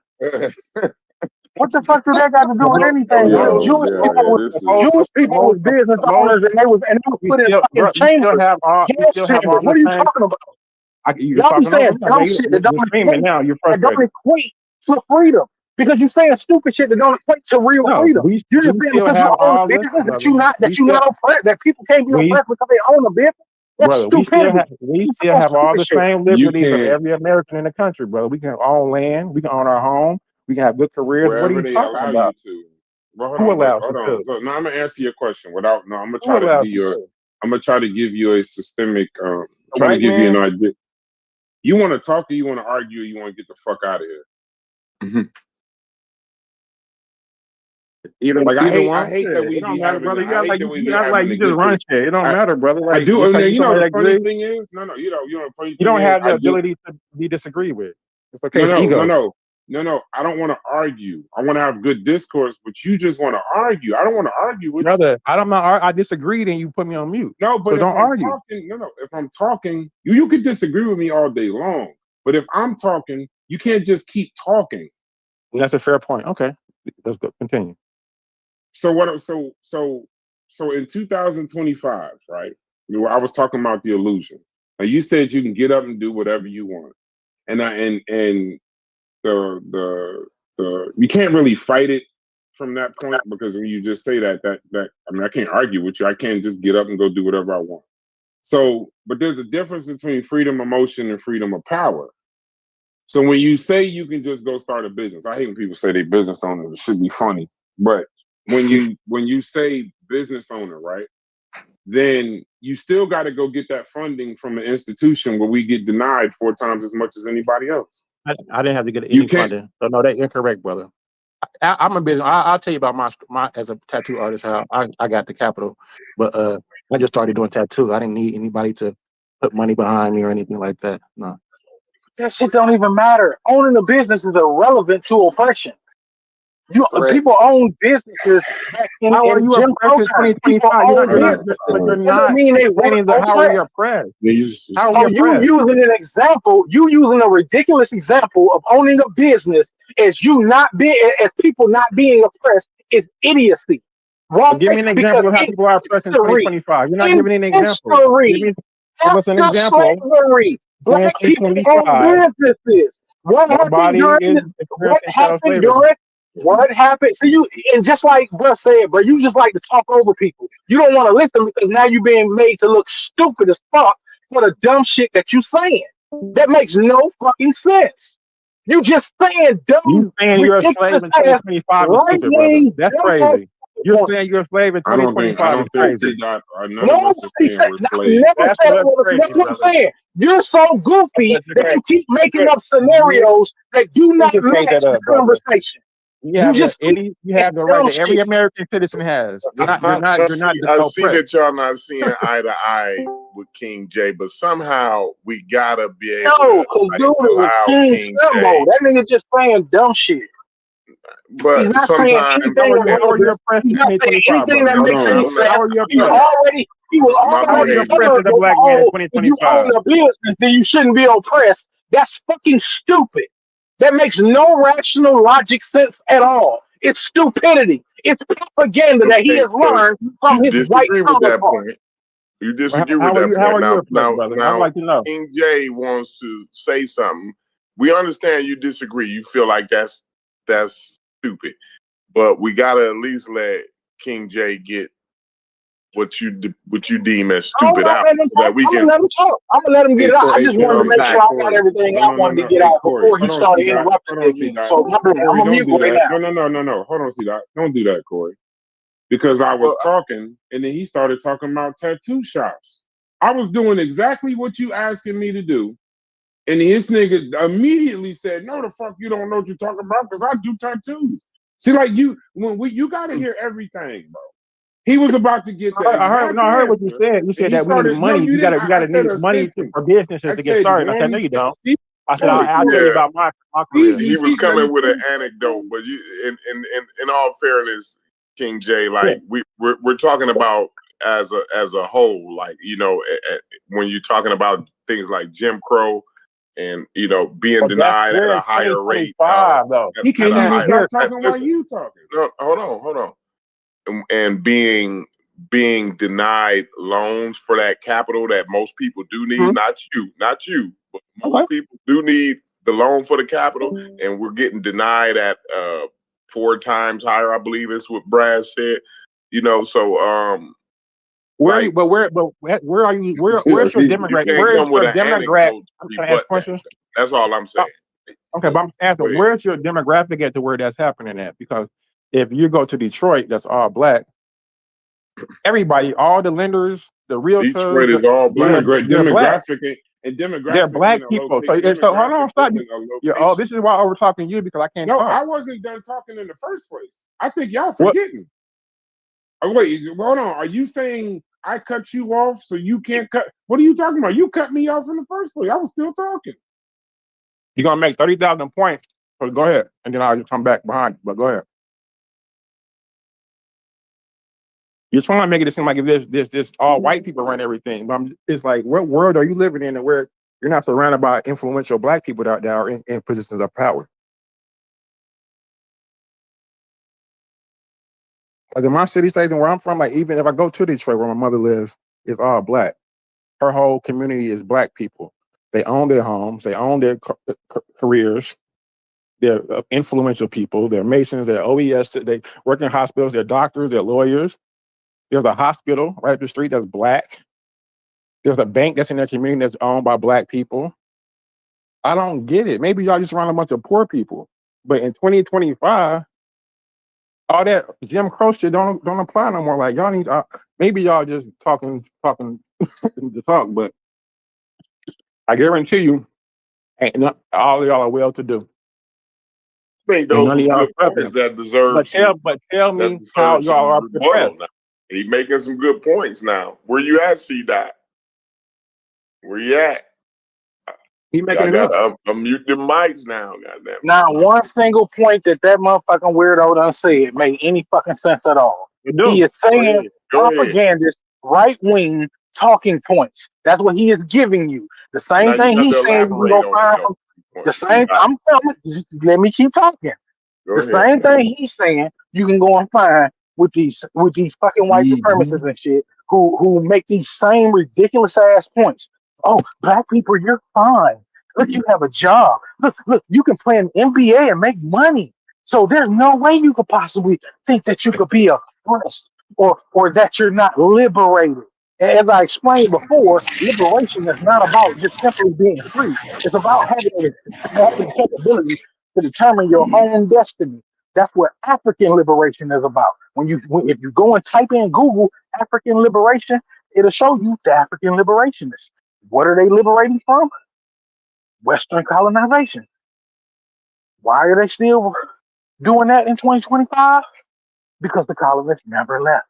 What the fuck do that got to do with anything? Jewish people was business owners, and they was put in fucking chambers. Gas chambers. What are you talking about? You're Y'all be talking over saying me. dumb shit that don't You're screaming now. You're that don't frustrated. equate to freedom. Because you're saying stupid shit that don't equate to real No, freedom. we You're just saying still because you have own a all this, business brother. that you not oppressed, that people can't be oppressed because they own a business. That's Brother, we still stupidity. have all the same You liberties of can every American in the country, brother. We can own land, we can own our home, we can have good careers. What are wherever you they talking allow you about? to. But hold Who on, allows you hold on. to? So now I'm gonna answer your question without. No, I'm gonna Who try to allows give you you a. to? I'm gonna try to give you a systemic. A Trying to white give you an man? idea. You want to talk or you want to argue or you want to get the fuck out of here? Either Like one. I hate that Shit, it we don't be matter, having. brother. I hate that we be You act like having you a just good. run shit. It don't matter, brother. I Like do. just And because then, you you know somebody the that funny agree, thing is, no. You know the funny you thing don't is, have the ability to be disagreed with. It's okay, No, it's no, no, ego. no. I don't want to argue. I want to have good discourse, but you just want to argue. I don't want to argue with you. Brother, I disagreed and you put me on mute. No, So but if don't I'm argue. talking, if I'm talking, you could disagree with me all day long. But if I'm talking, you can't just keep talking. And that's a fair point. Okay. Let's go. Continue. So what? So in 2025, right? I was talking about the illusion. Now you said you can get up and do whatever you want, and the you can't really fight it from that point, because when you just say that I mean, I can't argue with you. I can't just get up and go do whatever I want. So, but there's a difference between freedom of motion and freedom of power. So when you say you can just go start a business, I hate when people say they business owners. It should be funny, but when you say business owner, right? Then you still got to go get that funding from an institution where we get denied 4 times as much as anybody else. I didn't have to get any funding. So no, that's incorrect, brother. I'm a business. I'll tell you about my as a tattoo artist how I got the capital, but I just started doing tattoo. I didn't need anybody to put money behind me or anything like that. No. That shit don't even matter. Owning a business is irrelevant to oppression. People own businesses back How are in you Jim Crow oppressed in time. People 2025? own businesses. But you're That don't not mean they weren't explaining how are we oppressed. oppressed. How are we So you oppressed? using an example, you using a ridiculous example of owning a business as people not being oppressed is idiocy. Why? Give me an Because example of how people are oppressed in 2025. You're not in giving any example. history, Give us an after example. slavery, black people own businesses. What happened Nobody is experiencing chattel slavery. What happened? See you, and just like Bruh said, bro, you just like to talk over people. You don't want to listen because now you're being made to look stupid as fuck for the dumb shit that you saying. That makes no fucking sense. You just saying dumb, You saying you're a slave ridiculous in ass 2025 is right stupid, brother. wing. That's crazy. You're saying you're a slave in I don't 2025 is think crazy. T-Dot, none of us are saying we're slaves. Never That's said it what's was. crazy, That's what I'm brother. saying. You're so goofy that you keep making up scenarios that do You not just made match that the up, brother. conversation. You You have just keep you saying have the right dumb that every shit. American citizen has. You're not I the see oppressed. that y'all not seeing eye to eye with King J, but somehow we gotta be able No, to because like dude is a allow king King J. Simbo. That nigga just saying dumb shit. But He's not saying sometimes anything How are you relevant. oppressed He's in not saying 2025, anything brother? that hold makes any on, How sense. are you He was oppressed? my How are you already behavior. oppressed as a covered with black the man in whole, if you own 2025? a business, then you shouldn't be oppressed. That's fucking stupid. That makes no rational logic sense at all. It's stupidity. It's propaganda that he Okay, has so learned from you his white disagree with that counterpart. point. You disagree with How that are point. you Now, oppressed, brother? I'd now, like to know. King J wants to say something. We understand you disagree. You feel like that's stupid, but we gotta at least let King J get what you deem as I'm stupid gonna out, let him so talk. that we I'm gonna can. let him talk. I'm gonna let him get it out. I just wanted to Corey, make sure I got Corey. everything I wanted to No. get Hey, out Corey. before he Hold on, started see that. interrupting Hold on, see again. that. So my bad. I'm Corey, gonna don't mute do right that. now. No. Hold on, see that. Don't do that, Corey. Because I was Well, talking, and then he started talking about tattoo shops. I was doing exactly what you asking me to do, and this nigga immediately said, "No, the fuck, you don't know what you're talking about because I do tattoos." See, like you got to hear everything, bro. He was about to get the exact I heard what you answer, said. You and said he that we need started. No, money. you didn't. We I gotta said need a money for sentence. businesses I to get said started. I said, one no, you don't. sentence. See, I said, Corey, I'll tell you Corey. about my See, career. you he was see, let me coming with an finish. anecdote, but you, in all fairness, King J, Yeah. like we're talking about as a whole, like when you're talking about things like Jim Crow and being But denied at we're a in higher rate, 2025 though. He at can't a even higher. stop talking while Listen, you talking. no, hold on, and being denied loans for that capital that most people do need, not you, but most people do need the loan for the capital, and we're getting denied at 4 times higher, I believe is what Brad said. So Where like are you? Where's your you demographic? can't Where is come with your an demographic? anecdote to Can I ask rebut a question? that. That's all I'm saying. Okay, but I'm Go asking, ahead. where's your demographic at to where that's happening at? Because if you go to Detroit, that's all black. Everybody, all the lenders, the realtors, Detroit is all black. they're black. And They're demographic black ain't a people. So, location. so hold Demographic on, stop. isn't a This location. is why I was talking to you because I can't No, talk. I wasn't done talking in the first place. I think y'all What? forgetting. Oh, wait, hold on. Are you saying I cut you off so you can't cut? What are you talking about? You cut me off in the first place. I was still talking. You're gonna make 30,000 points. So go ahead, and then I'll just come back behind you. But go ahead. You're trying to make it seem like if this all white people run everything. But it's like, what world are you living in, and where you're not surrounded by influential black people that are in positions of power? Like in my city states and where I'm from, like even if I go to Detroit, where my mother lives, it's all black. Her whole community is black people. They own their homes, they own their careers. They're influential people. They're Masons. They're OES. They work in hospitals. They're doctors. They're lawyers. There's a hospital right up the street that's black. There's a bank that's in their community that's owned by black people. I don't get it. Maybe y'all just around a bunch of poor people. But in 2025, all that Jim Crow shit don't apply no more. Like y'all need maybe y'all just talking to talk, but I guarantee you, all of y'all are well to do. I think And those none of was y'all good points president. that deserve But tell me how some y'all are rebuttal depressed. now. He making some good points now. Where you at, C-Dot? Where you at? He making Y'all it up. gotta unmute the mics now, goddamn. Not one single point that motherfucking weirdo done said made any fucking sense at all. You He do. is saying Go ahead. propagandist, right wing talking points. That's what he is giving you. The Now same you thing got he's to saying you can elaborate go on find it from though. the same. C-Dot. I'm telling you, just let me keep talking. Go The ahead. same thing he's saying you can go and find with these fucking white supremacists and shit who make these same ridiculous ass points. Oh, black people, you're fine. Look, you have a job. Look, you can play an NBA and make money. So there's no way you could possibly think that you could be oppressed or that you're not liberated. And as I explained before, liberation is not about just simply being free. It's about having the capability to determine your own destiny. That's what African liberation is about. If you go and type in Google African liberation, it'll show you the African liberationists. What are they liberating from? Western colonization. Why are they still doing that in 2025? Because the colonists never left.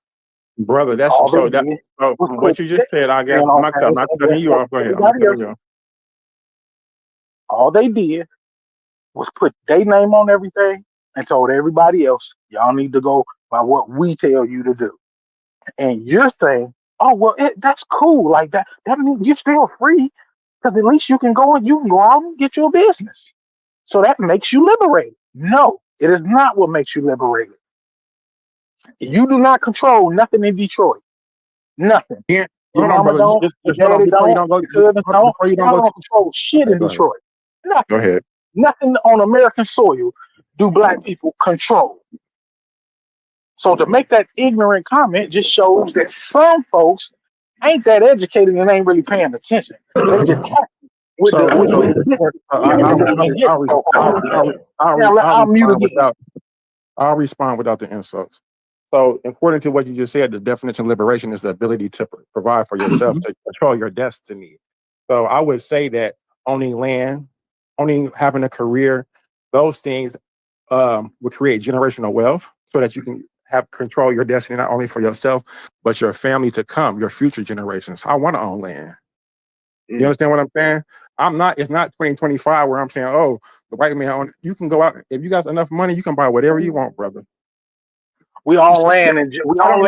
Brother, that's All they so that did so was from what put you just said, I guess on I'm things not and cutting then you force off. Go ahead. I'm not everybody cutting else. you off. All they did was put their name on everything and told everybody else, y'all need to go by what we tell you to do. And you're saying, oh well, that's cool. Like that. That means you're still free because at least you can go out and get your business. So that makes you liberated. No, it is not what makes you liberated. You do not control nothing in Detroit. Nothing. Yeah. Your Hold on, mama brother. don't. Your Just hold on daddy before you don't. don't go Your cousins don't. before you don't Y'all go. don't control shit Okay, in go ahead. Detroit. Go Nothing. ahead. Nothing on American soil do black people control. So to make that ignorant comment just shows that some folks ain't that educated and ain't really paying attention. They just happy with the So with this and get so I'll mute again. I'll respond without the insults. So, according to what you just said, the definition of liberation is the ability to provide for yourself, to control your destiny. So, I would say that owning land, owning having a career, those things will create generational wealth, so that you can have control your destiny not only for yourself but your family to come, your future generations. I want to own land. You understand what I'm saying? It's not 2025 where I'm saying, oh, the white man own. You can go out if you got enough money, you can buy whatever you want, brother. We own land and I don't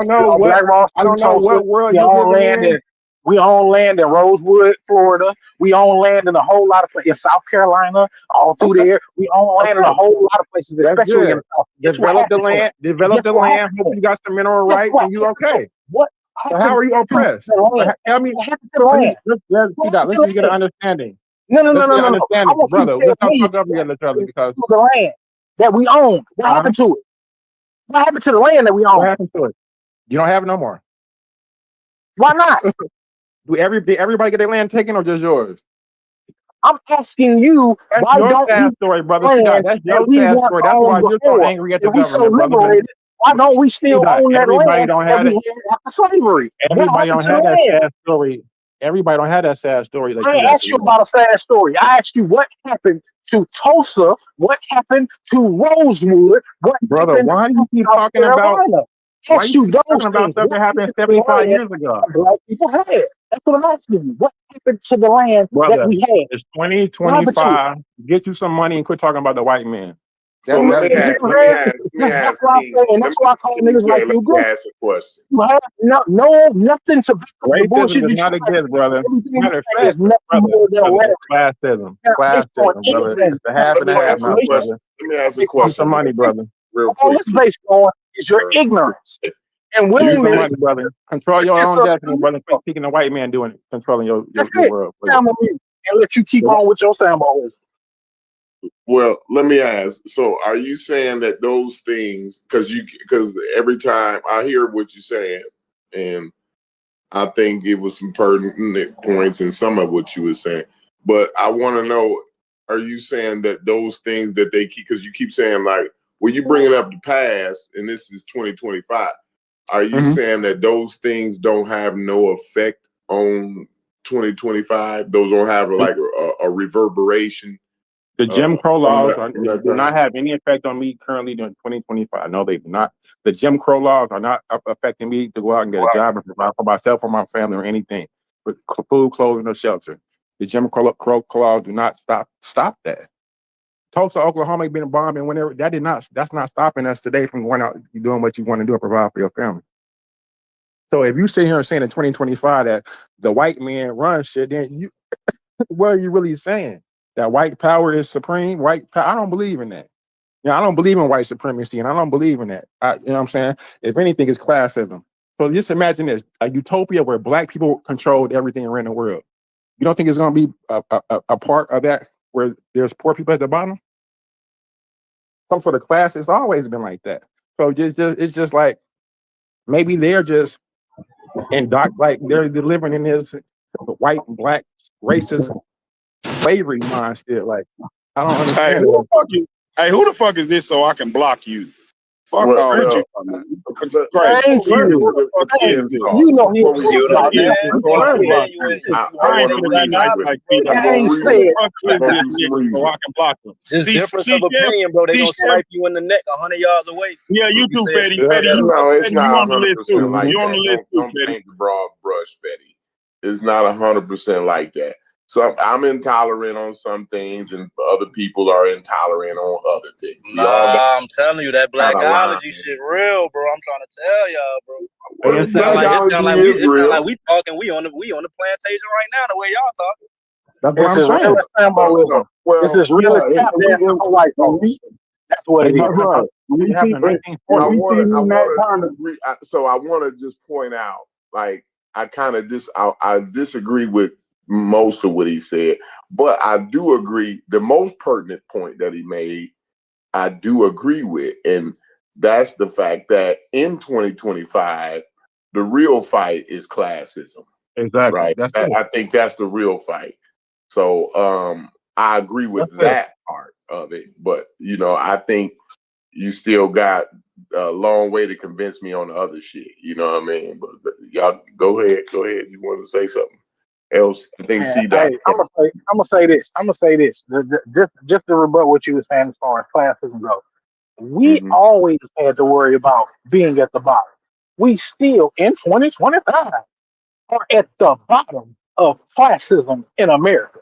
know what Black Wall Street, Tulsa. world We you own living land in. we own land in Rosewood, Florida. We own land in a whole lot of places in South Carolina, all through there. We own land in a whole lot of places, That's especially in good. the South. Guess what Develop the happened to land. it? Develop Guess the what land. happened Hope to it? you got some mineral Guess rights what and you happened to okay. it? What So how happened are you to oppressed? the land? Tell me. What happened to the land? Let's see What that. happened Let's to see, the get an land? understanding. No. Let's get an I understanding, want you brother. to tell Let's not me talk over what each other happened because to the land that we own. What happened to it? What happened to the land that we what own? happened to it? You don't have it no more. Why not? Did everybody get their land taken or just yours? I'm asking you, That's why your don't we sad story, brother. See that? land That's that your we sad weren't story. That's on why you're so before? angry at the If we so government, brother. liberated, why don't we See still that? own that Everybody land don't that have we that. had after slavery? What Everybody happened don't to the have that land? sad story. Everybody don't have that sad story like I you ain't got. asked you about a sad story. I asked you what happened to Tulsa, what happened to Rosewood, what Brother, happened why do to you keep South talking about Carolina. why Ask you you keep those talking about things. stuff What that happened happened to the 75 land years ago? that black people had? That's what I'm asking you. What happened to the land that Brother, we had? it's What happened to it? 2025. Get you some money and quit talking about the white man. So That's let me that's ask, let me ask, let me That's ask what I King. say, and that's why I call niggas like Let you me good. ask a question. You have nothing to back up the racism bullshit does you not try. exist, brother. Everything you Matter of say fact, is nothing more than brother, rhetoric. classism. They're based on Classism, brother. ignorance. It's a half Let and a me half ask you now, a question. brother. Let me ask you a Get you some question money, brother. real All quick. it's based on is your ignorance and Get you some willingness money, brother. Control to your own destiny, disagree. brother. Quit speaking the white man doing it, controlling your That's your it. world. I'm on mute and let you keep on with your soundball. Well, let me ask. So, are you saying that those things, because every time I hear what you're saying, and I think it was some pertinent points in some of what you were saying, but I want to know: are you saying that those things that they keep? Because you keep saying like, well, you bringing up the past, and this is 2025. Are you saying that those things don't have no effect on 2025? Those don't have like a reverberation. The Jim Crow laws do time. not have any effect on me currently during 2025. No, they do not. The Jim Crow laws are not affecting me to go out and get a job and provide for myself or my family or anything with food, clothing, or shelter. The Jim Crow laws do not stop that. Tulsa, Oklahoma, been bombing whenever that's not stopping us today from going out and doing what you want to do and provide for your family. So if you sit here and saying in 2025 that the white man runs shit, then what are you really saying? That white power is supreme? I don't believe in that. I don't believe in white supremacy, and I don't believe in that. You know what I'm saying? If anything, it's classism. So just imagine this: a utopia where black people controlled everything around the world. You don't think it's going to be a part of that where there's poor people at the bottom? Some sort of class. It's always been like that. So it's just like maybe they're just like they're living in this white and black racist slavery mindset. Like I don't Hey, understand who it. the fuck is? Hey, who the fuck is this? So I can block you. Fuck Well, all well, that. right. Thank Before we get you. to the Thank end you. talk, You know he before we was get See to what the I'm y'all end niggas saying? talk, going And crazy. then you I I ain't want to gonna read be nice with like it. Peter. I'm I gonna ain't read. said Fuck I'm this gonna this do some nigga so reading. I can block him. just difference of Chef, opinion, bro. They see gonna Chef. snipe you in the neck 100 yards away. Yeah, you You too, said Fetty. you said Fetty, that No, earlier. it's Fetty, you not on the list too. 100% like You on the that. list too, Don't Fetty. paint the broad brush, Fetty. It's not 100% like that. So I'm intolerant on some things, and other people are intolerant on other things. We all got Nah, I'm telling you that kind of blackology lines. shit real, bro. I'm trying to tell y'all, bro. Well, It sound blackology like is real. we talking. We on the plantation right now. The way y'all talking. That's what It's I'm as real saying. as symbolism. It's as real Yeah, as tap dancing for white folks. That's what it is. That's right. We It happened see, in And I 1940. want to, in that so I want to just point out, like, I kind of I disagree with most of what he said, but I do agree. The most pertinent point that he made, I do agree with, and that's the fact that in 2025, the real fight is classism. Exactly. Right. That's I it. think that's the real fight. So I agree with That's it. that part of it, but I think you still got a long way to convince me on the other shit. You know what I mean? But y'all go ahead. You want to say something else? I think Man, C. Dot. hey, I'm gonna say this. Just to rebut what you were saying as far as classism goes. We Mhm. always had to worry about being at the bottom. We still in 2025 are at the bottom of classism in America.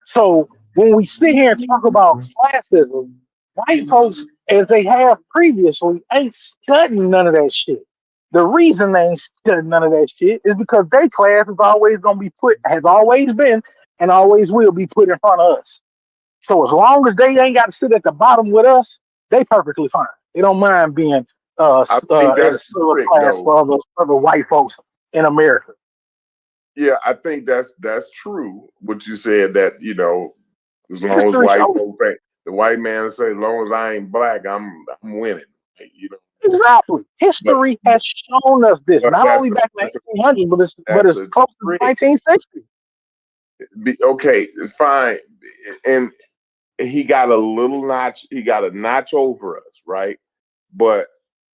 So when we sit here and talk about classism, white folks, as they have previously, ain't studying none of that shit. The reason they ain't studying none of that shit is because their class is always gonna be has always been, and always will be put in front of us. So as long as they ain't got to sit at the bottom with us, they perfectly fine. They don't mind being I think at a that's the silver trick, class though. for other white folks in America. Yeah, I think that's true. What you said, that as long as History white shows folks say, the white man say, as long as I ain't black, I'm winning. exactly. But History has shown us this, not only back in the 1800s, but that's as a close to the trick. 1960s. Okay, fine, and he got a little notch. He got a notch over us, right? But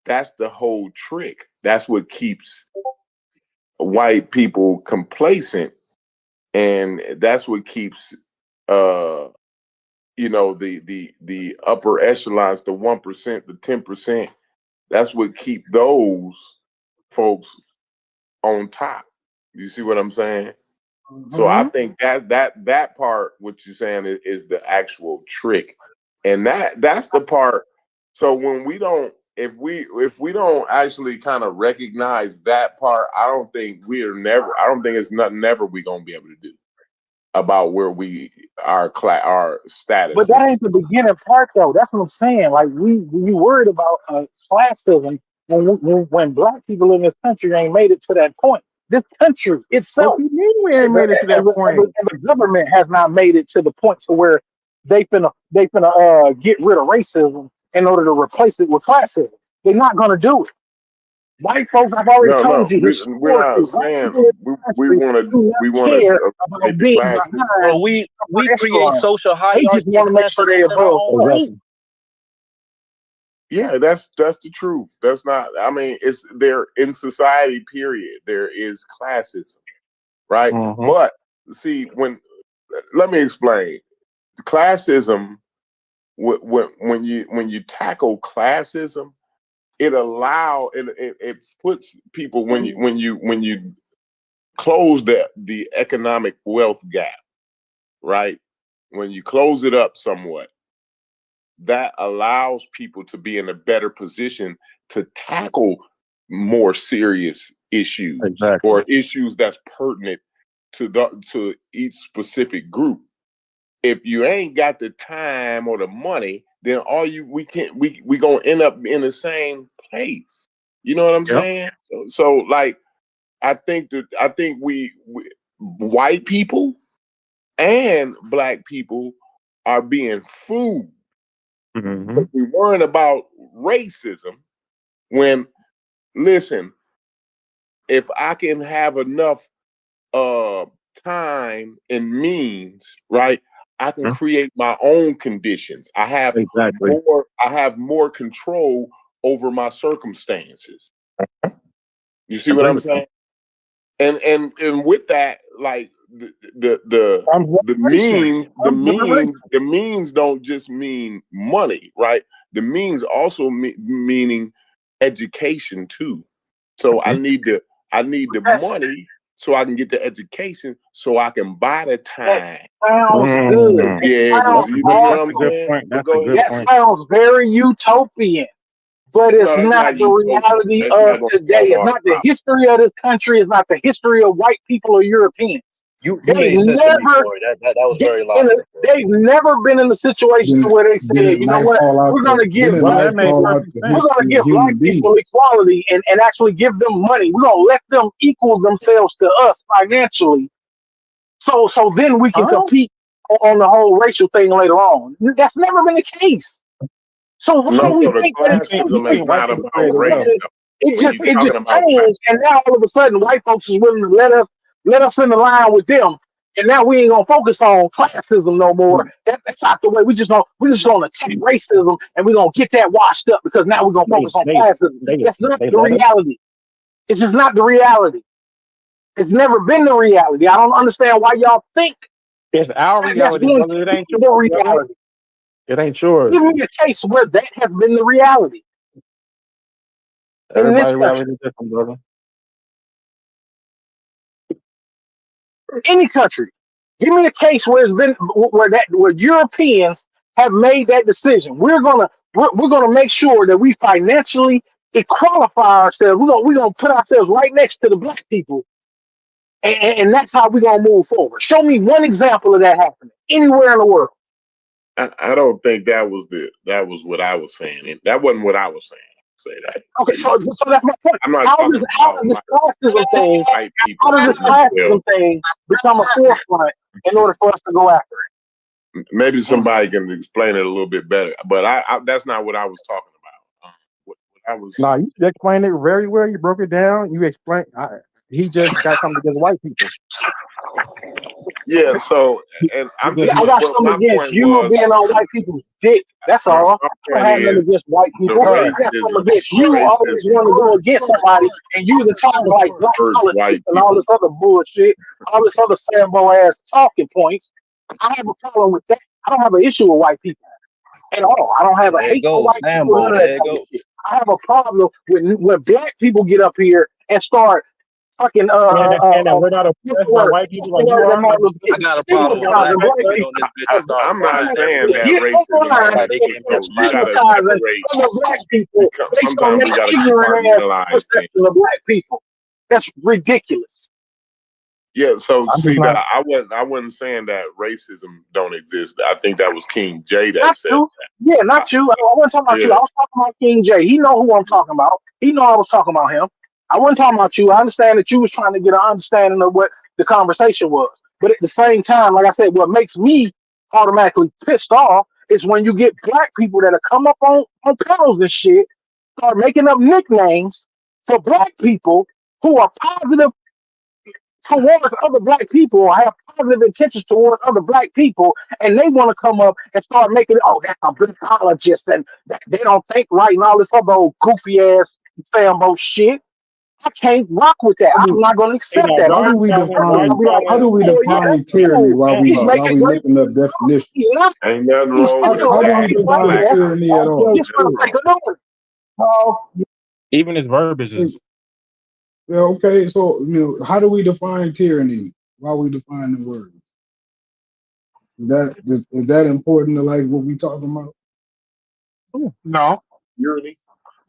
that's the whole trick. That's what keeps white people complacent, and that's what keeps the upper echelons, the 1%, the 10%. That's what keep those folks on top. You see what I'm saying? So I think that part, what you're saying, is the actual trick, and that's the part. So when we don't, if we don't actually kind of recognize that part, I don't think it's nothing never we gonna be able to do about where our status But that is. ain't the beginning part, though. That's what I'm saying. Like we worried about classism when black people in this country ain't made it to that point. This country What itself, you mean we ain't made it to that point? and the government has not made it to the point to where they finna get rid of racism in order to replace it with classism. They're not gonna do it. White folks, I've already told No, you we're not historically, white people saying in this we country want do to we not want care to about eliminate the being classes. Bro, behind we upper create echelon. social They just hierarchy and want to make sure they're classism in our above. own group. Yeah, that's the truth. That's not. I mean, it's there in society. Period. There is classism, right? But see, let me explain. Classism. When you tackle classism, it puts people when you close the economic wealth gap, right? When you close it up somewhat, that allows people to be in a better position to tackle more serious issues or issues that's pertinent to each specific group. If you ain't got the time or the money, then we gonna end up in the same place. You know what I'm saying? So like I think we white people and black people are being fooled. We worrying about racism when, listen, if I can have enough time and means, right, I can create my own conditions. I have more control over my circumstances. You see I what agree I'm with saying? And with that, like the means don't just mean money, right? The means also meaning education too. So I need the money so I can get the education so I can buy the time. Sounds good. Yeah, It sounds you know what I'm awesome. saying? But go ahead. That sounds very utopian, but it's No, that's not not the utopian. reality That's of not gonna today. solve It's all the not the problems. history of this country. It's not the history of white people or Europeans. You They've made sense to me, never Corey. That was very logical. they've never been in the situation where they said, you know what, we're gonna give Didn't black life people, fall out the we're gonna history of give black human beings? people equality and actually give them money. We're gonna let them equal themselves to us financially. So then we can compete on the whole racial thing later on. That's never been the case. So why do No, we so the think that it's classism is not about race. it When just you're it just talking about changed, and now all of a sudden white folks is willing to let us in the line with them, and now we ain't gonna focus on classism no more. That's not the way. We just gonna attack racism, and we're gonna get that washed up because now we're gonna focus on classism. That's not the reality. It's just not the reality. It's never been the reality. I don't understand why y'all think It's our that's reality, going brother. It to ain't be the yours, brother. reality. It ain't yours. Give me a case where that has been the reality in this Everybody's country. reality is different, brother. Any country. Give me a case where it's been where Europeans have made that decision. We're gonna make sure that we financially qualify ourselves. We're gonna put ourselves right next to the black people, and that's how we're gonna move forward. Show me one example of that happening anywhere in the world. I don't think that was what I was saying. That wasn't what I was saying. Say that. Okay, so that's my point. I'm not How talking does this about classism thing? white How people. does this classism thing become a forefront in order for us to go after it? Maybe somebody can explain it a little bit better, but I that's not what I was talking about. What I was. No, you explained it very well. You broke it down. You explained. He just got something against white people. Yeah. So, and I'm just. I got Well, something my against point you was. being on white people's dick. That's My all. I don't point have nothing is against white the people. I got something racism. against you always want to go against somebody and you the talking like black Hurts politics white and all people. this other bullshit, all this other Sambo ass talking points. I have a problem with that. I don't have an issue with white people at all. I don't have a There you hate for go, white people, Sambo. none of that There you type of go. shit. I have a problem when black people get up here and start fucking And that we're not what's oppressed the by word? white people What's like the you word that are. Martin Luther I King got a problem with black stigmatizing people black get people? on this bitch and start I'm not crying every saying day. that Get racism online don't Like they exist. can't and touch So you my got to shit. stigmatizing separate. other black people based on Sometimes their we got to ignorant ass compartmentalize things. perception of black people. That's ridiculous. Yeah, so I'm just see not. that I wasn't saying that racism don't exist. I think that was King J that Not said you. that. Yeah, not you. I wasn't talking about you. Yeah. I was talking about King J. He know who I'm talking about. He know I was talking about him. I wasn't talking about you. I understand that you was trying to get an understanding of what the conversation was. But at the same time, like I said, what makes me automatically pissed off is when you get black people that have come up on panels and shit, start making up nicknames for black people who are positive towards other black people or have positive intentions towards other black people, and they want to come up and start making it, oh, that's a blackologist, and they don't think right and all this other old goofy ass Sambo shit. I can't rock with that. How I'm do, not going to Hey, accept now, that. how do we I'll be like, how do we oh, yeah, define that's tyranny cool. He's while making we great. looking up No, definitions? he's not. Ain't nothing He's wrong with spitting How do we facts, calling I define black guess. tyranny at people. all? Just for the sake of knowing. Even his verbiage is. Yeah, okay, so how do we define tyranny while we define the word? Is that important to like what we talking about? No. Tyranny.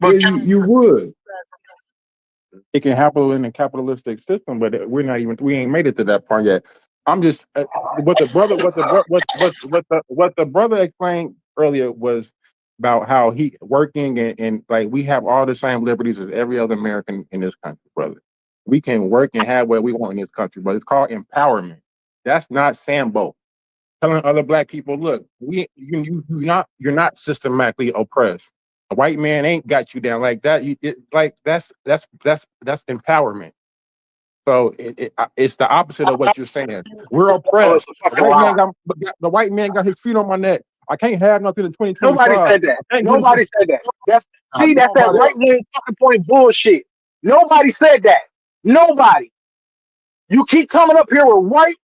Yeah, you would. It can happen in a capitalistic system, but we ain't made it to that part yet. I'm just what the brother explained earlier was about how he working and like we have all the same liberties as every other American in this country, brother. We can work and have what we want in this country, but it's called empowerment. That's not Sambo telling other black people, look, you're not systematically oppressed. A white man ain't got you down like that. That's empowerment. So it's the opposite of what you're saying. We're Oh, oppressed. it's a fucking lie. The white man got his feet on my neck. I can't have nothing in Nobody 2025. said that. I can't get Nobody said that. That's see, that's that nobody. right wing talking point bullshit. Nobody said that. Nobody. You keep coming up here with white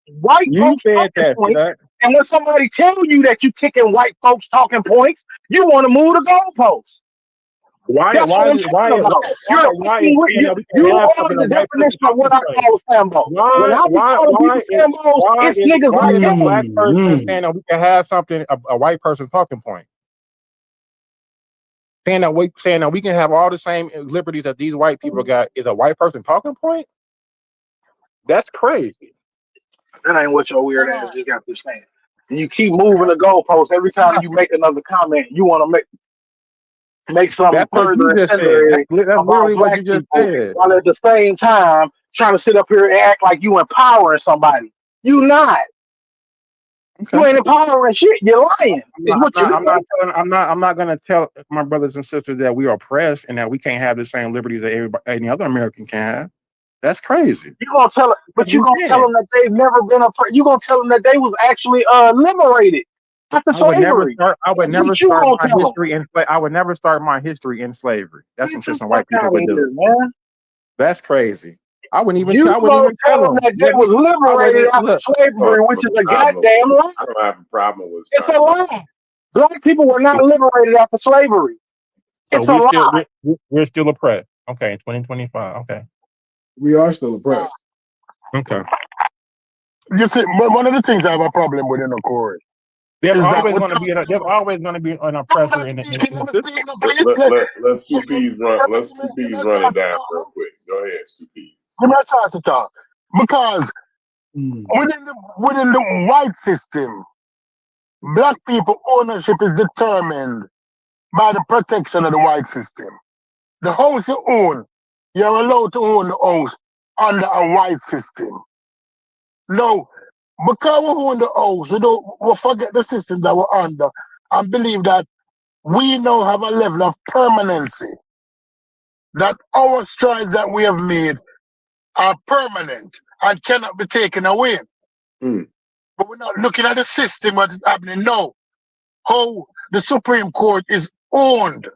You folks said talking that, points, Shadak. and when somebody tell you that you kicking white folks talking points, you want to move the goalposts. Why That's what I'm talking about. You're is fucking with saying you. that we You can have are something a the white person definition of what talking I point? call Sambo. When I be calling people Sambos, it's niggas Why like is a that. black person saying that we can have something a white person talking point? Saying that we can have all the same liberties that these white people got is a white person talking point? That's crazy. That ain't what your weird ass just got to saying. And you keep moving the goalposts every time you make another comment. You want to make something That's what you further just said. incendiary That's about literally what black you just people, said. while at the same time trying to sit up here and act like you empowering somebody. You not. Okay. You ain't empowering shit. You're lying. Is what you're doing. I'm not gonna tell my brothers and sisters that we are oppressed and that we can't have the same liberties that any other American can have. That's crazy. You gonna tell, but you You gonna tell can. them that they've never been you gonna tell them that they was actually liberated after I would never slavery. start. I would That's never what you start gonna my tell them. history in. I would never start my history in slavery. That's some Get shit the some fuck white people out of would do. here, man. That's crazy. I wouldn't even. You I wouldn't gonna even tell tell them them. that they was I liberated wouldn't after look. I slavery, don't which have is a a problem. goddamn lie. I don't have a problem with It's a starting my. lie. Black people were not liberated after slavery. So It's a lie. we're still oppressed. Okay, 2025. Okay. We are still oppressed. Okay. You see, but one of the things I have a problem with in the Corey There's is that always we're going to be talking there's about. always going to be an I'm oppressor not in speaking. the I'm system. speaking. No, please Let's give Let's me a run chance it to down talk. real quick. Go ahead, Stupides. Give me a chance to talk because within the white system, black people ownership is determined by the protection of the white system. The house you own, you're allowed to own the house under a white system. No, because we own the house, we forget the system that we're under and believe that we now have a level of permanency, that our strides that we have made are permanent and cannot be taken away. But we're not looking at the system, what is happening now. How the Supreme Court is owned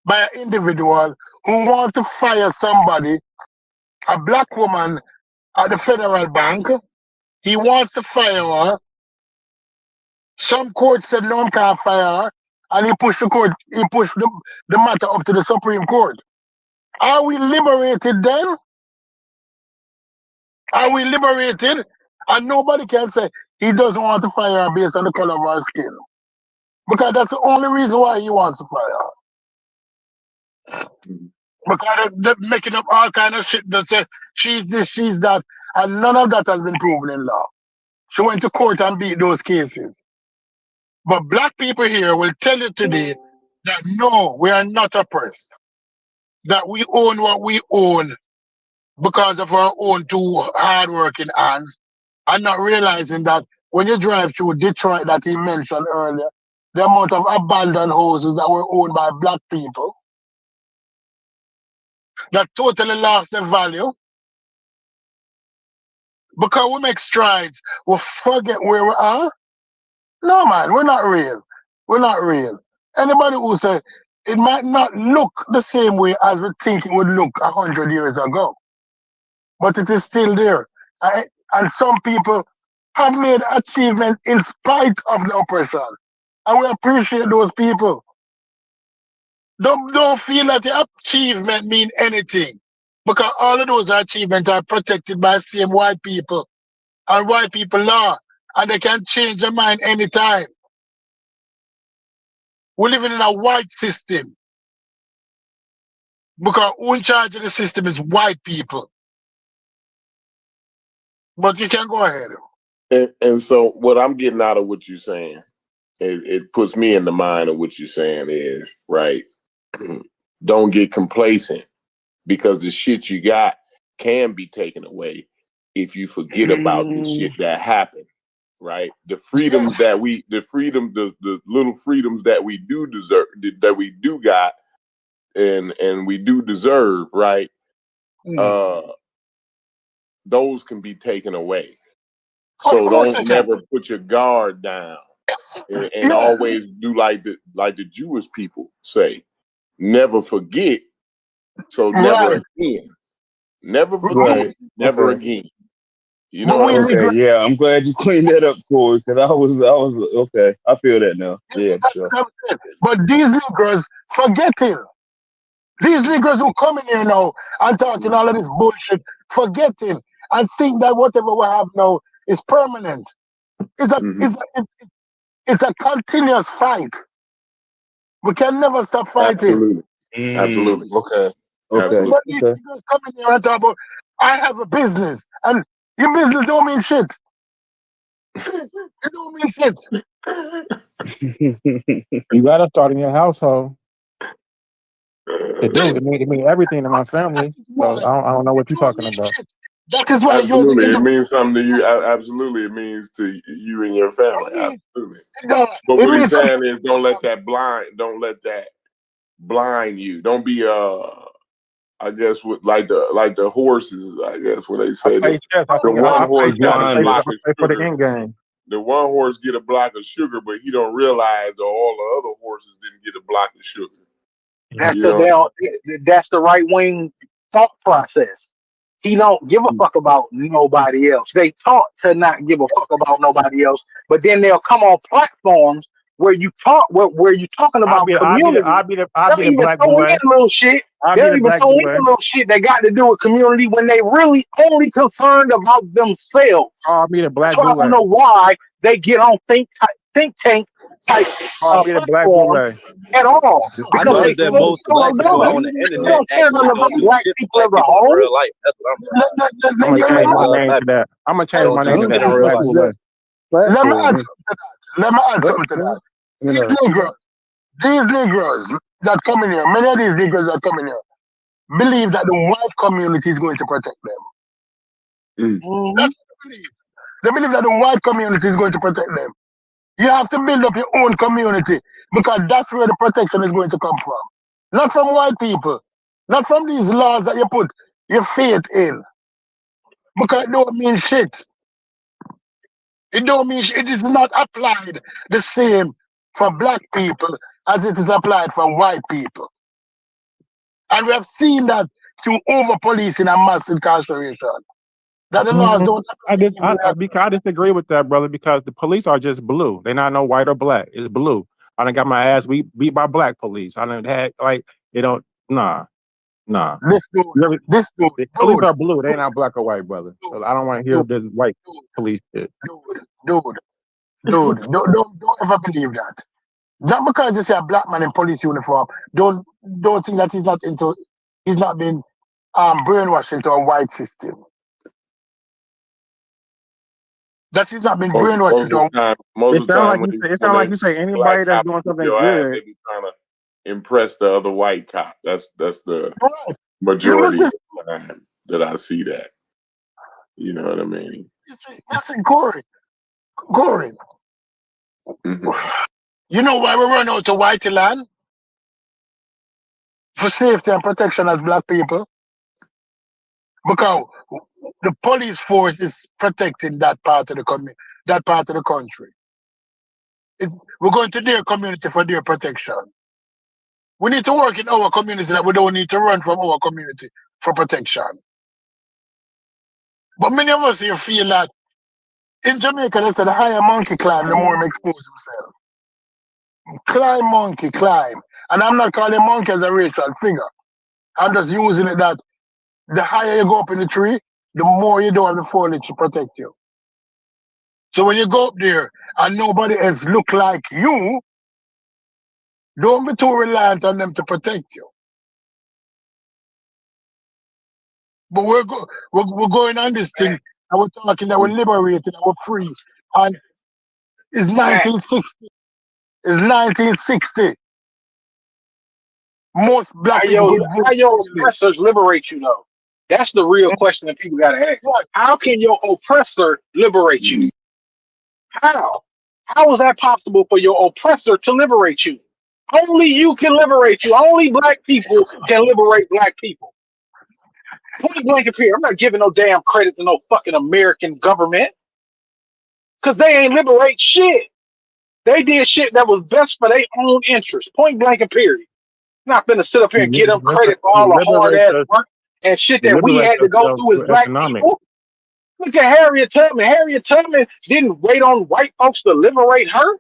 by an individual who wants to fire somebody, a black woman at the federal bank. He wants to fire her. Some court said no one can't fire her, and he pushed the matter up to the Supreme Court. Are we liberated then? Are we liberated? And nobody can say he doesn't want to fire her based on the color of her skin. Because that's the only reason why he wants to fire her. Because they're making up all kind of shit that say she's this, she's that, and none of that has been proven in law. She went to court and beat those cases. But black people here will tell you today that no, we are not oppressed. That we own what we own because of our own two hardworking hands, and not realizing that when you drive through Detroit that he mentioned earlier, the amount of abandoned houses that were owned by black people that totally lost their value because we make strides, we forget where we are. No, man, we're not real. We're not real. Anybody who say it might not look the same way as we think it would look 100 years ago, but it is still there. And some people have made achievement in spite of the oppression. And we appreciate those people. Don't feel that the achievement mean anything. Because all of those achievements are protected by same white people and white people law. And they can change their mind anytime. We're living in a white system. Because who in charge of the system is white people. But you can go ahead. And so what I'm getting out of what you're saying, it puts me in the mind of what you're saying is, right, don't get complacent because the shit you got can be taken away if you forget about the shit that happened, right? The freedoms that the little freedoms that we do deserve, that we do got and we do deserve, right? Those can be taken away. So don't never put your guard down. and always do like the Jewish people say, never forget, so never again. Never forget, never again. You know what I mean? Okay, yeah, I'm glad you cleaned that up, Corey, because I was okay. I feel that now. Yeah, sure. But these Negroes forgetting. These Negroes who come in here now and talking all of this bullshit, forgetting and think that whatever we have now is permanent. It's a continuous fight. We can never stop fighting. Absolutely. Okay. Absolutely. But these Negroes come in here and talk about, I have a business, and your business don't mean shit. It don't mean shit. You gotta start in your household. It do. It mean everything to my family. So I don't know what you're talking about. That is why Absolutely, it means something to you. Absolutely, it means to you and your family. Absolutely. But what he's saying is, don't let that blind you. Don't be I guess with like the horses. I guess when they say play chess. the one horse got a block of for the sugar. end game. The one horse get a block of sugar, but he don't realize that all the other horses didn't get a block of sugar. That's the right wing thought process. He don't give a fuck about nobody else. They taught to not give a fuck about nobody else, but then they'll come on platforms where you talk where you talking about community. They'll even black throw boy. in little shit. They'll even throw in little shit that got to do with community when they really only concerned about themselves. I'll be the black So I don't know why they get on think tank type platforms at all. I Because noticed that most black people on the internet actually don't do shit for black people in real life. That's what I'm I'm gonna change my name to that. I'm gonna change my name to that. Black boy. Let me add something to that. These Negroes that come in here, many of these Negroes that come in here, believe that the white community is going to protect them. That's what they believe. They believe that the white community is going to protect them. You have to build up your own community because that's where the protection is going to come from. Not from white people. Not from these laws that you put your faith in. Because it don't mean shit. It don't mean shit. It is not applied the same for black people as it is applied for white people. And we have seen that through over policing and mass incarceration. That the laws don't I disagree with that, brother, because the police are just blue. They're not no white or black. It's blue. I done got my ass beat by black police. I done had they don't nah. This dude, the police are blue. They're not black or white, brother. So I don't want to hear this white police shit. Dude, don't ever believe that. Not because you see a black man in police uniform, don't think that he's not been brainwashed into a white system. That he's not been brainwashed into a most of the time, it sounds like you say anybody that's doing something good. They be trying to impress the other white cop. That's the majority of the time that I see that. You know what I mean? Listen, Corey. You know why we run out to white land? For safety and protection as black people. Because the police force is protecting that part of the country. We're going to their community for their protection. We need to work in our community that we don't need to run from our community for protection. But many of us here feel that in Jamaica, they say the higher monkey climb, the more he expose himself. Climb, monkey, climb. And I'm not calling monkey as a racial figure. I'm just using it that the higher you go up in the tree, the more you don't have the foliage to protect you. So when you go up there and nobody else look like you, don't be too reliant on them to protect you. But we're going on this thing and we're talking that we're liberated and we're free. And it's 1960. It's 1960. Most black people how your oppressors liberate you though? That's the real question that people gotta ask. How can your oppressor liberate you? How? How is that possible for your oppressor to liberate you? Only you can liberate you. Only black people can liberate black people. Point blank up here. I'm not giving no damn credit to no fucking American government. Cause they ain't liberate shit. They did shit that was best for their own interest, point blank and period. Not finna sit up here and get them credit for all the hard ass work and shit you that we liberate had to go yourself through as through black economics. people. Look at Harriet Tubman. Harriet Tubman didn't wait on white folks to liberate her.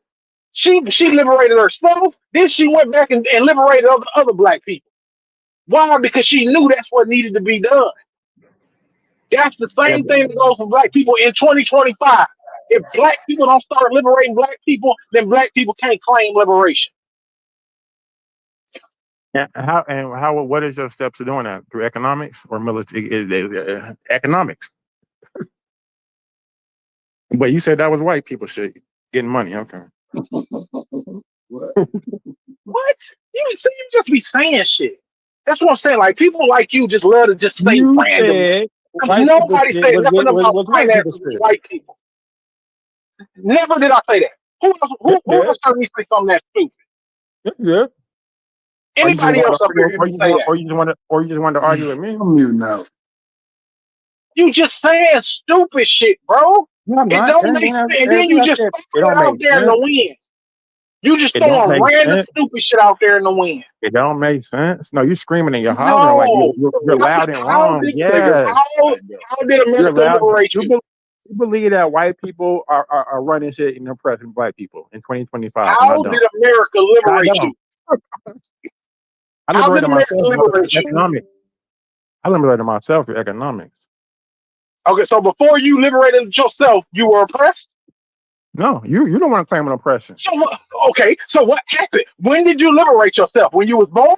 She liberated herself. Then she went back and liberated other black people. Why? Because she knew that's what needed to be done. That's the Yeah, same thing that goes for black people in 2025. If black people don't start liberating black people, then black people can't claim liberation. yeah. What is your steps to doing that? Through economics or military? Economics. But you said that was white people shit, getting money. Okay. What? You see, you just be saying shit. That's what I'm saying. Like people like you just love to just say You randomly. said white people Nobody shit said nothing about was white people finances with shit. white people. Never did I say that. Who else heard me say something that's stupid? Yeah. Anybody else up here hear me say that? Or you just want to argue with me? I'm muting out. You just saying stupid shit, bro. No, I'm It not. don't make sense. And then you just It throw it don't out make there in the sense. wind. You just It don't throwing make random sense. stupid shit out there in the wind. It don't make sense. No, you screaming and you're hollering like No. you're loud and wrong. Yeah. How did You're America loud. liberate you? You believe that white people are running shit and oppressing black people in 2025. And I How don't. did America liberate you? I How did liberated America myself liberate through you? economics. I liberated myself through economics. Okay, so before you liberated yourself, you were oppressed? No, you don't want to claim an oppression. So what? Okay, so what happened? When did you liberate yourself? When you was born?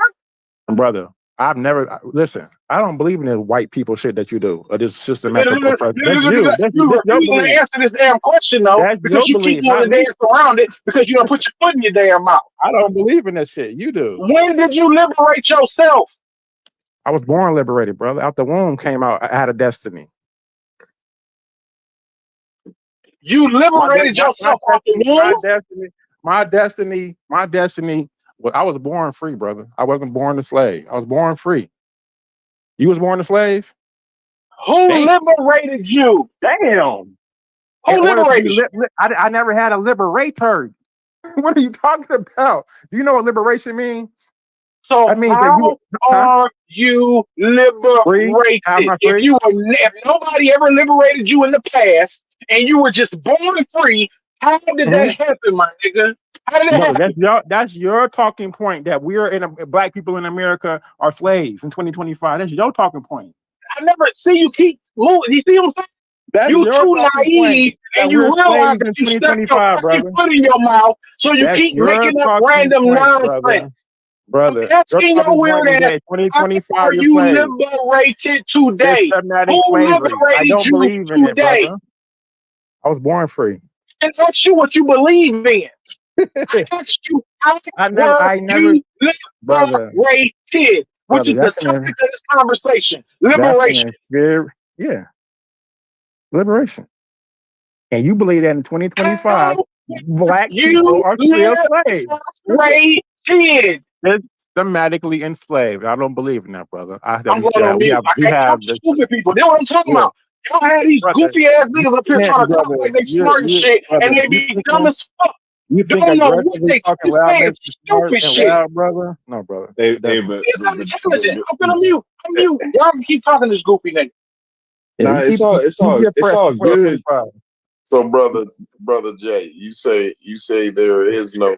Brother, I've never listen. I don't believe in this white people shit that you do or this systematic oppression. That's you. That's You your refusing to belief. answer this damn question though, That's because your you keep belief, not wanting to me. dance around it because you don't put your foot in your damn mouth. I don't believe in that shit. You do. When did you liberate yourself? I was born liberated, brother. Out the womb came out. I had a destiny. You liberated yourself out the womb? My destiny. Well, I was born free, brother. I wasn't born a slave. I was born free. You was born a slave? Who liberated you? Damn. Who liberated you? I never had a liberator. What are you talking about? Do you know what liberation means? So that means how are you liberated? If nobody ever liberated you in the past and you were just born free, how did that happen, my nigga? How did that happen? That's your talking point that black people in America are slaves in 2025. That's your talking point. I never see you keep moving. You see what I'm saying? That's you your too talking naive point, and that you we're realize slaves that in you stuck your 2025, fucking brother. foot in your mouth, so you That's keep your making up talking random point, nonsense. brother. I'm asking Your your talking weird point is ass, that how 2025 are you're you slaves. liberated today? Systematic Who slavery. I liberated don't you believe in it, today? brother. I was born free. And ask you what you believe in. I asked you how I never, you brother. liberated, which Brother, is the that's subject of this conversation. Liberation. Yeah, liberation. And you believe that in 2025, black people are still slaves. Liberated. Systematically enslaved. I don't believe in that, brother. I'm going on mute. I can't help stupid people. That's what I'm talking about. Y'all had these goofy ass niggas up here trying to talk like they smart and shit, and they be dumb as fuck. You think Don't know what aggressively they talking just loud saying makes you smart stupid and shit. loud, brother? No, brother. But It's intelligent. I'm gonna mute. I'm mute. Y'all can keep talking this goofy nigga. Nah, it's all good. So, brother Jay, you say there is no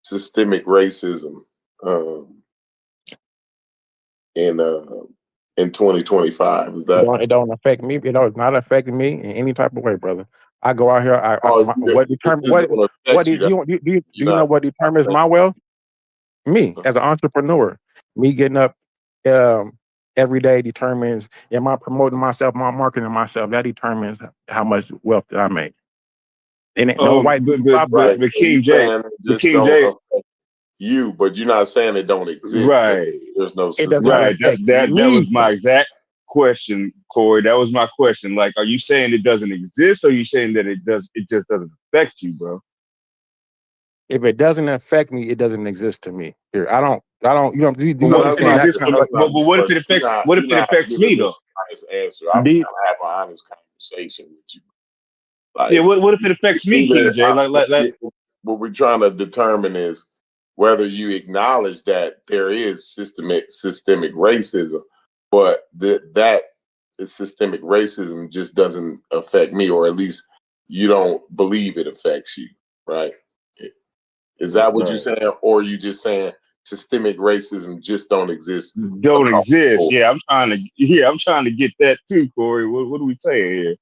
systemic racism in 2025. Is that it don't affect me? It's not affecting me in any type of way, brother. I go out here. What do you know what determines my wealth? Me as an entrepreneur, me getting up every day determines. Am I promoting myself? Am I marketing myself? That determines how much wealth that I make. And no white people. But King J, you, but you're not saying it don't exist. Right. There's no right. That was my exact question, Corey. That was my question. Like, are you saying it doesn't exist, or are you saying that it just doesn't affect you, bro? If it doesn't affect me, it doesn't exist to me. Here, I don't. You know. But what if it affects? What if it affects me though? Honest answer. I'm trying to have an honest conversation with you. Like, yeah. What if it affects me, King J? what we're trying to determine is whether you acknowledge that there is systemic racism, but that is systemic racism just doesn't affect me, or at least you don't believe it affects you, right? Is that what you're saying, or are you just saying systemic racism just don't exist? Don't exist. Yeah, I'm trying to get that too, Corey. What are we saying here?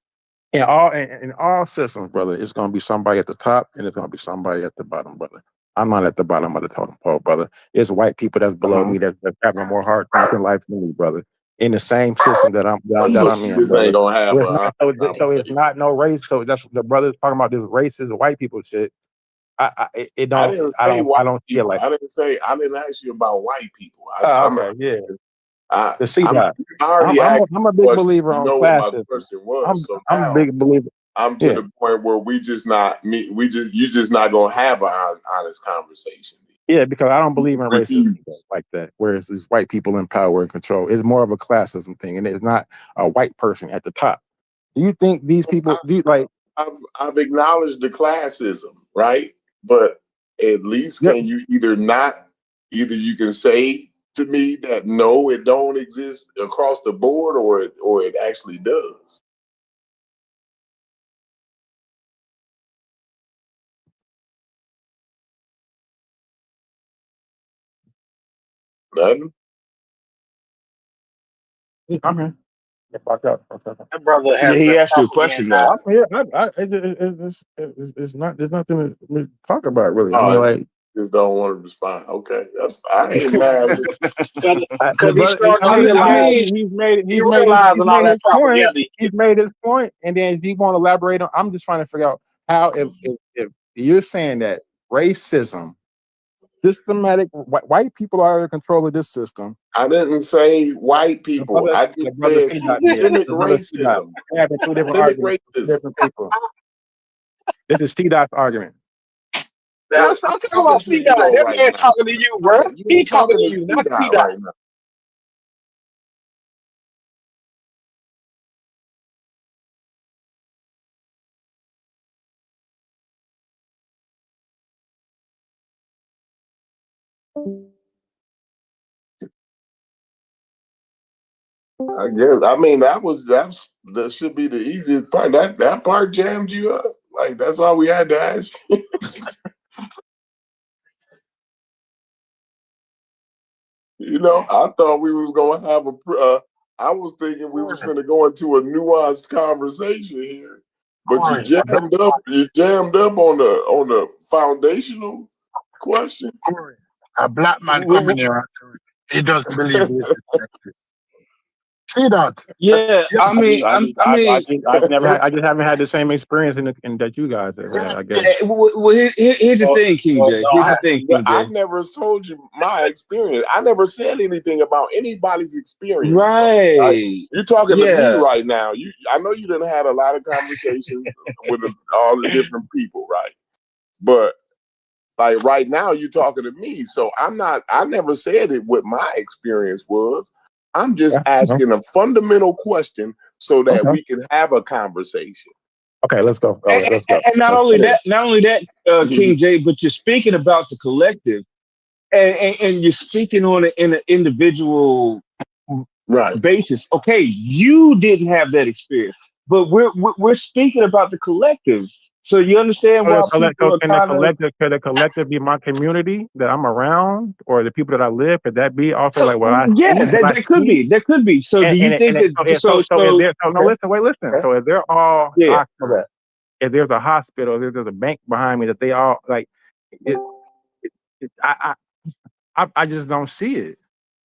In all systems, brother, it's gonna be somebody at the top and it's gonna be somebody at the bottom, brother. I'm not at the bottom of the totem pole, brother. It's white people that's below me that's having a more hard time in life than me, brother. In the same system that I'm in, This brother. ain't gonna have So it's not no race. So that's the brothers talking about this racist white people shit. I don't feel like. I didn't ask you about white people. Okay, yeah. The C dot. already I'm asked a big question. believer You on know what my classism. question was. So I'm now a big believer. I'm to the point where you just not gonna have an honest conversation. Yeah, because I don't believe in Refuse. racism like that. Whereas it's white people in power and control. It's more of a classism thing, and it's not a white person at the top. Do you think these people I've acknowledged the classism, right? But at least can you either you can say to me that no, it don't exist across the board, or it actually does. Nothing. I'm here. That brother Yeah, has he been asked you a talking question in though. I'm here. It's not. There's nothing to talk about really. I mean, like, just don't want to respond. Okay, I ain't mad. because he's starting to I realize mean, he's realizing all made that his point. propaganda. He's made his point, and then if you want to elaborate on, I'm just trying to figure out how if you're saying that racism, systematic white people are in control of this system. I didn't say white people. I just said systemic racism. We're having two different Systemic arguments. racism. Different people. This is T-Dot's argument. I'm talking about C-Dot. That man talking to you, bro. He talking to you, not C-Dot. Right now. I guess. I mean, that should be the easiest part. That part jammed you up. Like that's all we had to ask. You know, I thought we was gonna have I was thinking we was gonna go into a nuanced conversation here, but you jammed up. You jammed up on the foundational question. A black man coming here, he doesn't believe racism exists. See that? Yeah, I mean, I just haven't had the same experience in that you guys have had, I guess. Well, here's the thing, King J. Here's the thing, King J. I never told you my experience. I never said anything about anybody's experience. Right. You're talking to me right now. I know you didn't have a lot of conversations with all the different people, right? But like right now, you're talking to me. So I never said it what my experience was. I'm just asking a fundamental question so that we can have a conversation. Okay, let's go. Let's go. And not only that, King J, but you're speaking about the collective, and you're speaking on it in an individual basis. Okay, you didn't have that experience, but we're speaking about the collective. So you understand why Can people are could the collective be my community that I'm around, or the people that I live? Could that be also like what I see? That could be. That could be. So do you think that? So listen. So if they're all if there's a hospital, if there's a bank behind me, that they all like, I just don't see it.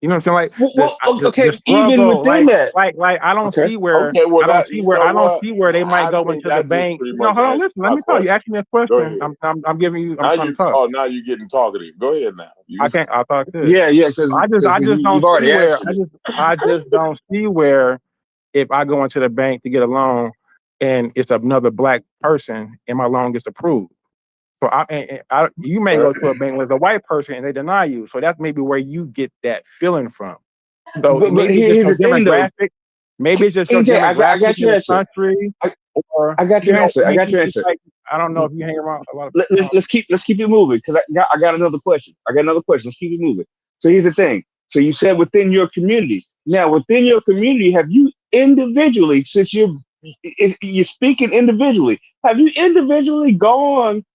You know what I'm saying? Like, even within that, like I don't see where I don't see where they might go into the bank. No, hold on, listen. Let me tell you. Asking this question, I'm giving you. I'm trying to talk. Oh, now you're getting talkative. Go ahead now. I can't. I thought this. Yeah, because I just don't see where. I just don't see where if I go into the bank to get a loan and it's another black person and my loan gets approved. So you may go to a bank with a white person and they deny you. So that's maybe where you get that feeling from. So maybe it's just a demographic. Maybe it's just your demographic in the country. Or I got you your know, answer. I got your it's answer. like, I don't know if you hang around a lot of Let's keep it moving because I got another question. Let's keep it moving. So here's the thing. So you said within your community. Now within your community, have you individually, since you're speaking individually, have you individually gone?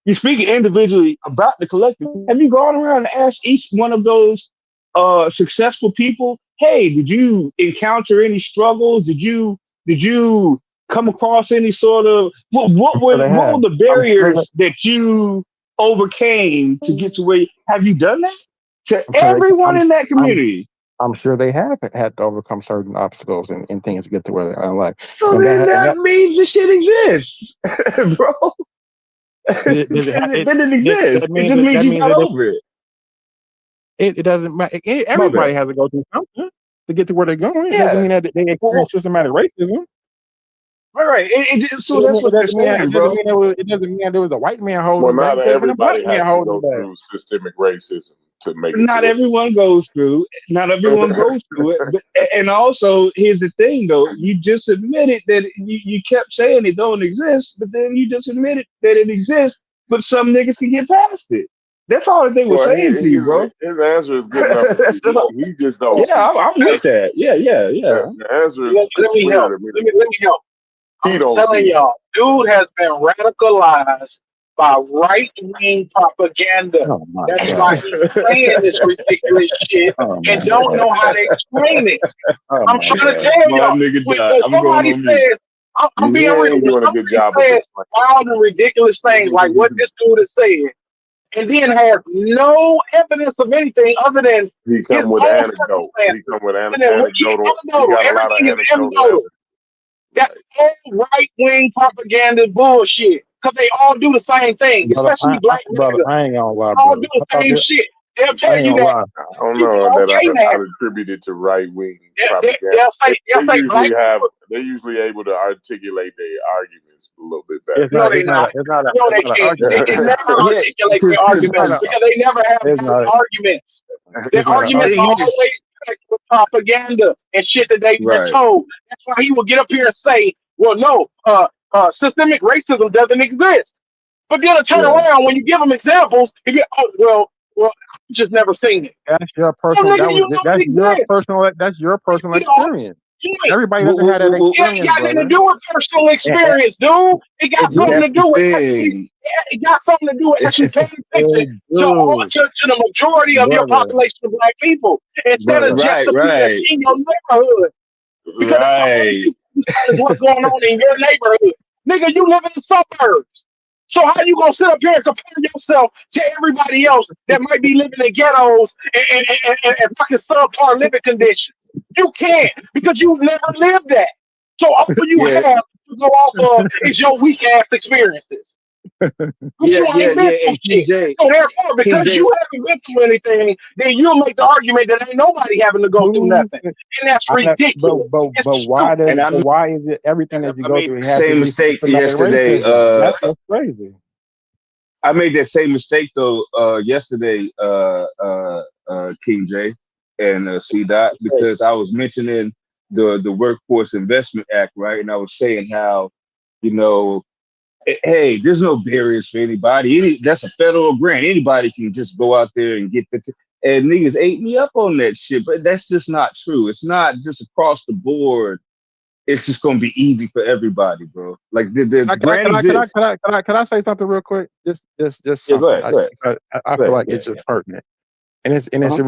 You're speaking individually about the collective. Have you gone around and asked each one of those successful people, hey, did you encounter any struggles? Did you come across any sort of I'm sure they what have. were the I'm sure barriers that you overcame to get to where have you done that? To I'm sure they everyone in that I'm community. I'm sure they have had to overcome certain obstacles and things to get to where they are in life. So And then that that means the shit exists, bro. does it, Because it it didn't that, exist. that It means just that means that you means got that over it. it doesn't matter. My bad. Everybody has to go through something to get to where they're going. It doesn't Yeah. mean that they Well, experience systematic racism. right. So that's what they're saying, It doesn't bro. mean it doesn't mean there was a white man holding Well, them back. not It could have been a black everybody man has to holding go them back. through systemic racism to make it to Not where everyone goes through. Not everyone goes through it. But and also, here's the thing, though. You just admitted that you kept saying it don't exist, but then you just admitted that it exists. But some niggas can get past it. That's all that they were well, saying to you, bro. his answer is good enough for That's all. me. He just don't see Yeah, it. I'm with that. Yeah. The answer is Let me clear help. to me. Let me help. He I'm don't telling see it. y'all, dude has been radicalized by right wing propaganda. Oh my That's why god. he's saying this ridiculous shit Oh and my don't god. know how to explain it. Oh I'm my trying to god. tell My y'all. nigga When died. I'm going somebody on mute. says, I'm He being real, ain't when doing a good somebody job of says explaining. wild and ridiculous things like what this dude is saying, and then has no evidence of anything other than He his come with own anecdote. He circumstances, come with and then anecdotal. He anecdotal, got a lot of everything is anecdotal anecdotal. evidence. That's all right wing propaganda bullshit. Because they all do the same thing, especially black Brother, niggas. I ain't gonna lie, All brother. do the I thought same that shit. They'll I tell ain't you gonna that lie. I don't it's know that okay now. I'd attribute it to right wing They, propaganda. they'll say black people. They're usually able to articulate their arguments a little bit It's No, not they it's not not. a, it's not a, No, it's they not an can't. They argument. can never Yeah, articulate their It's arguments not a because they never have it's valid not arguments. Their it's not an arguments argument. are thing is, always packed with propaganda and shit that they've been right. told. That's why he will get up here and say, "Well, no, systemic racism doesn't exist." But then I turn Yeah. around when you give them examples, he get, "Oh, well, you just never seen it." That's your Oh, personal nigga, you know it exists. that's your personal You know, experience. you Everybody Well, doesn't have that it ain't experience, got nothing to brother. do with personal And experience, dude. It got it do. something to that's the do with actually. thing. It got something to do with actually paying attention It do, to the majority of your brother. population of black people instead of Brother. just Right, the people that's right, in your neighborhood. Because that's the only right. people who understand is what's going on in your neighborhood. Nigga, you live in the suburbs. So how you gonna sit up here and compare yourself to everybody else that might be living in ghettos and fucking subpar living conditions? You can't because you never lived that. So all you Yeah, have to go off of is your weak ass experiences. But yeah, you yeah, ain't been yeah. through And shit. KJ, So therefore, because KJ, you haven't been through anything, then you'll make the argument that ain't nobody having to go through Who nothing. And that's I know, ridiculous. It's stupid. and but why is it everything that you I go made through the has to same be mistake systematic yesterday. racism? That's what's crazy. I made that same mistake though yesterday, King J and C Dot, because I was mentioning the Workforce Investment Act, right? And I was saying how, you know, hey, there's no barriers for anybody. That's a federal grant. Anybody can just go out there and get the. And niggas ate me up on that shit, but that's just not true. It's not just across the board. It's just gonna be easy for everybody, bro. Like the grant exists. Can I say something real quick? Just Yeah, go something. ahead, go ahead, I go feel ahead, like go it's ahead. just pertinent, and it's in Go ahead.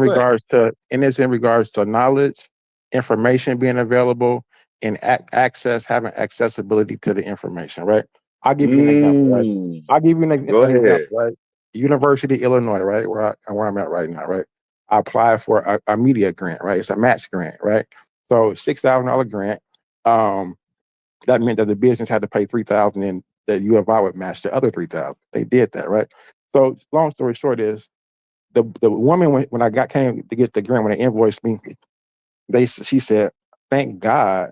regards to knowledge, information being available, and access having accessibility to the information. Right. I'll give you an example. Right. I'll give you Go an example. ahead. Right. University of Illinois. Right. Where I'm at right now. Right. I applied for a media grant. Right. It's a match grant. Right. So $6,000 grant. That meant that the business had to pay $3,000 and that U of I would match the other $3,000. They did that, right? So long story short is the woman when I came to get the grant, when they invoiced me, she said, "Thank God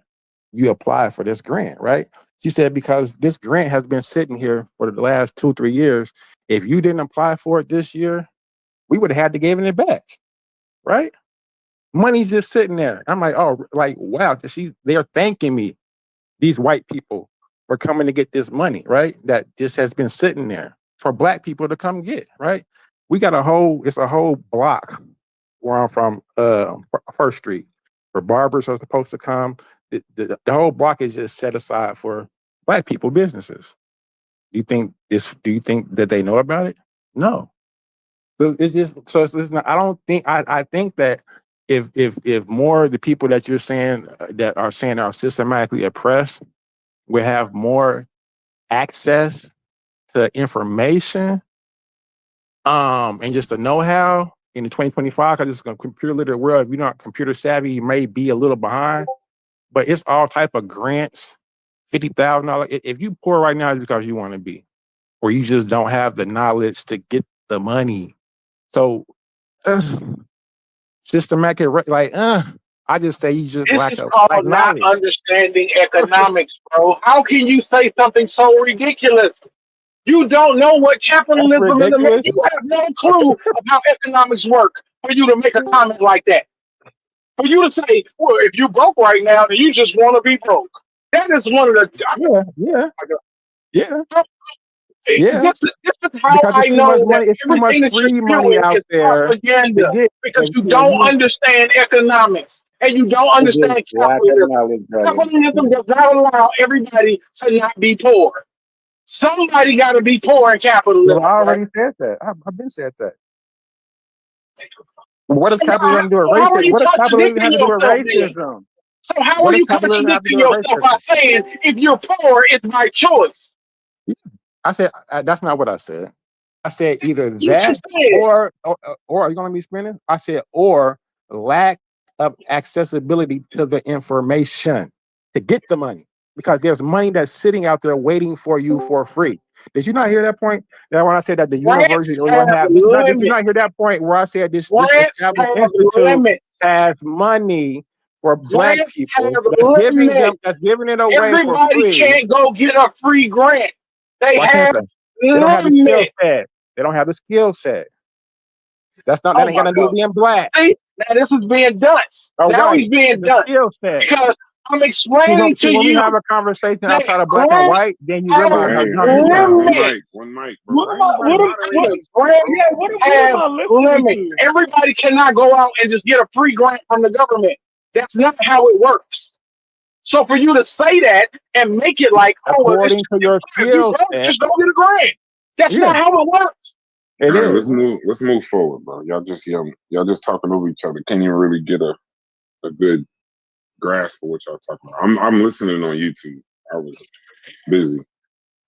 you applied for this grant," right? She said, because this grant has been sitting here for the last 2-3 years. If you didn't apply for it this year, we would have had to give it back, right? Money's just sitting there. I'm like, oh, like wow, they're thanking me, these white people, were coming to get this money, right? That just has been sitting there for black people to come get, right? We got it's a whole block where I'm from, First Street, where barbers are supposed to come. The whole block is just set aside for black people businesses. Do you think that they know about it? No. So it's not. I don't think. I think that if more of the people that you're saying that are saying are systematically oppressed will have more access to information, and just the know-how in the 2025, because it's a computer literate world. If you're not computer savvy, you may be a little behind. But it's all type of grants, $50,000. If you poor right now, it's because you want to be, or you just don't have the knowledge to get the money. So systematic, I just say you just This lack is of called not knowledge. understanding economics, bro. How can you say something so ridiculous? You don't know what That's capitalism is. ridiculous. You have no clue of how economics work for you to make a comment like that. For you to say, well, if you broke right now, then you just want to be broke. That is one of the. Yeah. This is how Because I it's too know much that money. It's too much everything that you're free money spewing out is there to propaganda get. because you If don't you understand economics and you don't it's just understand lack of capitalism. knowledge, brother. Capitalism does not allow everybody to not be poor. Somebody got to be poor in Well, capitalism, I right? already said that. I've been said that. What does So capitalism do with how are racism? you What does capitalism contradicting have to do with yourself then? racism? So how What are does you capitalism have to contradicting do with yourself by racism? saying if you're poor, it's by choice? I said that's not what I said. I said either That's what you that said. or are you gonna let me spinning? I said or lack of accessibility to the information to get the money. Because there's money that's sitting out there waiting for you for free. Did you not hear that point? That when I said that the Grants university will have have did you not hear limits. that point where I said this Grants established have institute limits. has money for black Grants have people limits. that's giving it away for Everybody free. can't go get a free grant. They Why can't have they? They don't have the skill limits. set. They don't have the skill set. That Oh ain't my gonna do with God. being black. See, now this is being done. All Now he's right. being The done. skill set. Because I'm See, explaining to when we you have a conversation that outside of black and grants white, then you have realize Hey, how hey, dumb you hey, sound. one mic, bro. What am Why I? everybody What am? moderating What? these people, bro? Yeah. What am Have I listening limits. to? Everybody cannot go out and just get a free grant from the government. That's not how it works. So for you to say that and make it like, oh, well, it's According to your if you skill broke, set, just go get a grant. That's yeah, not how it works. it All right, is. let's move forward, bro. Y'all just talking over each other. Can't even really get a good grasp of what y'all talking about. I'm listening on YouTube. I was busy.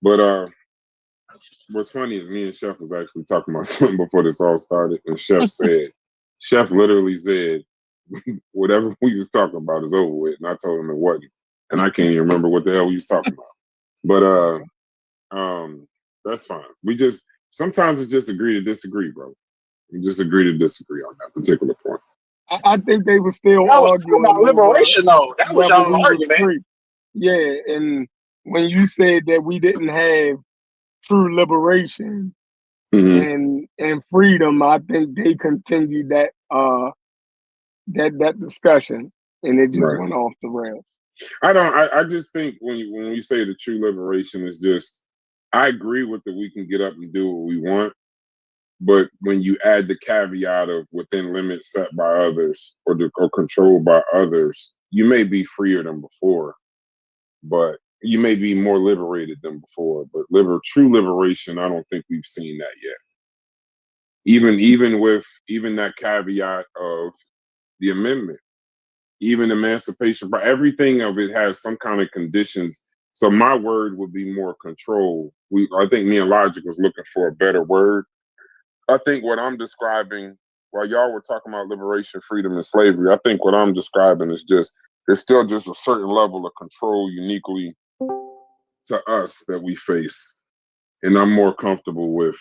But what's funny is me and Chef was actually talking about something before this all started, and Chef literally said, whatever we was talking about is over with, and I told him it wasn't, and I can't even remember what the hell we was talking about. But that's fine. We just sometimes it's just agree to disagree, bro. We just agree to disagree on that particular point. I think they were still That was talking arguing about over liberation, though. That was whether y'all we was argument. free. Yeah, and when you said that we didn't have true liberation and freedom, I think they continued that discussion, and it just Right. went off the rails. I just think when you say the true liberation is just, I agree with that we can get up and do what we want, but when you add the caveat of within limits set by others or controlled by others, you may be freer than before, but you may be more liberated than before. But true liberation, I don't think we've seen that yet. Even with that caveat of the amendment. Even emancipation, but everything of it has some kind of conditions. So my word would be more control. I think me and Logic was looking for a better word. I think what I'm describing, while y'all were talking about liberation, freedom, and slavery, I think what I'm describing is it's still just a certain level of control uniquely to us that we face. And I'm more comfortable with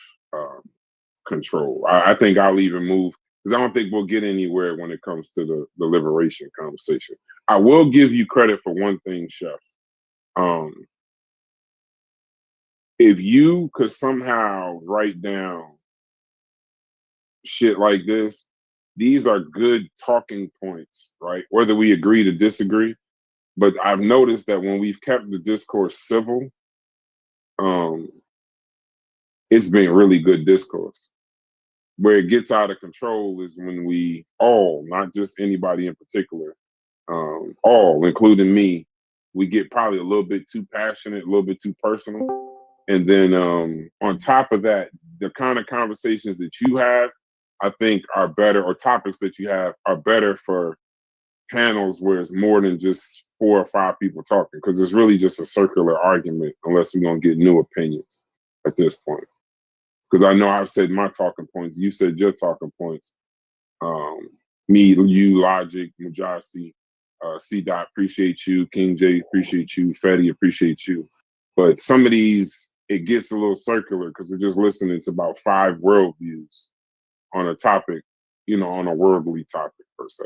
control. I think I'll even move because I don't think we'll get anywhere when it comes to the liberation conversation. I will give you credit for one thing, Chef. If you could somehow write down shit like this, these are good talking points, right? Whether we agree to disagree, But I've noticed that when we've kept the discourse civil, it's been really good discourse. Where it gets out of control is when we all, not just anybody in particular, all, including me, we get probably a little bit too passionate, a little bit too personal. And then on top of that, the kind of conversations that you have, I think are better, or topics that you have are better for panels where it's more than just 4 or 5 people talking, because it's really just a circular argument unless we're going to get new opinions at this point. Because I know I've said my talking points, you said your talking points. Me, you, Logic, Mujasi, C-Dot, appreciate you. King J, appreciate you. Fetty, appreciate you. But some of these, it gets a little circular because we're just listening to about 5 worldviews on a topic, on a worldly topic per se.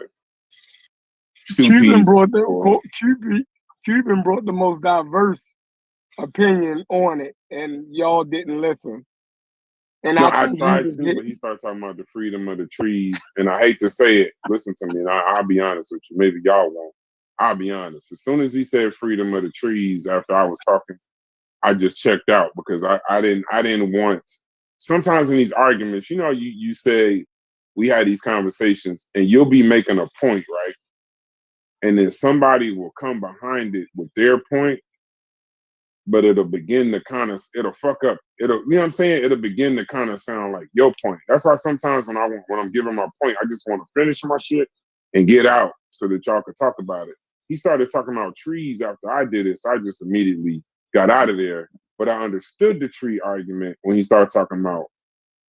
Cuban brought the most diverse opinion on it, and y'all didn't listen. And No, I I tried to, but he started talking about the freedom of the trees. And I hate to say it, listen to me, and I'll be honest with you. Maybe y'all won't. I'll be honest. As soon as he said freedom of the trees after I was talking, I just checked out because I didn't want, sometimes in these arguments, you say we had these conversations and you'll be making a point, right? And then somebody will come behind it with their point, but it'll begin to it'll fuck up. You know what I'm saying? It'll begin to kind of sound like your point. That's why sometimes when I'm giving my point, I just want to finish my shit and get out so that y'all can talk about it. He started talking about trees after I did it, so I just immediately got out of there. But I understood the tree argument when he started talking about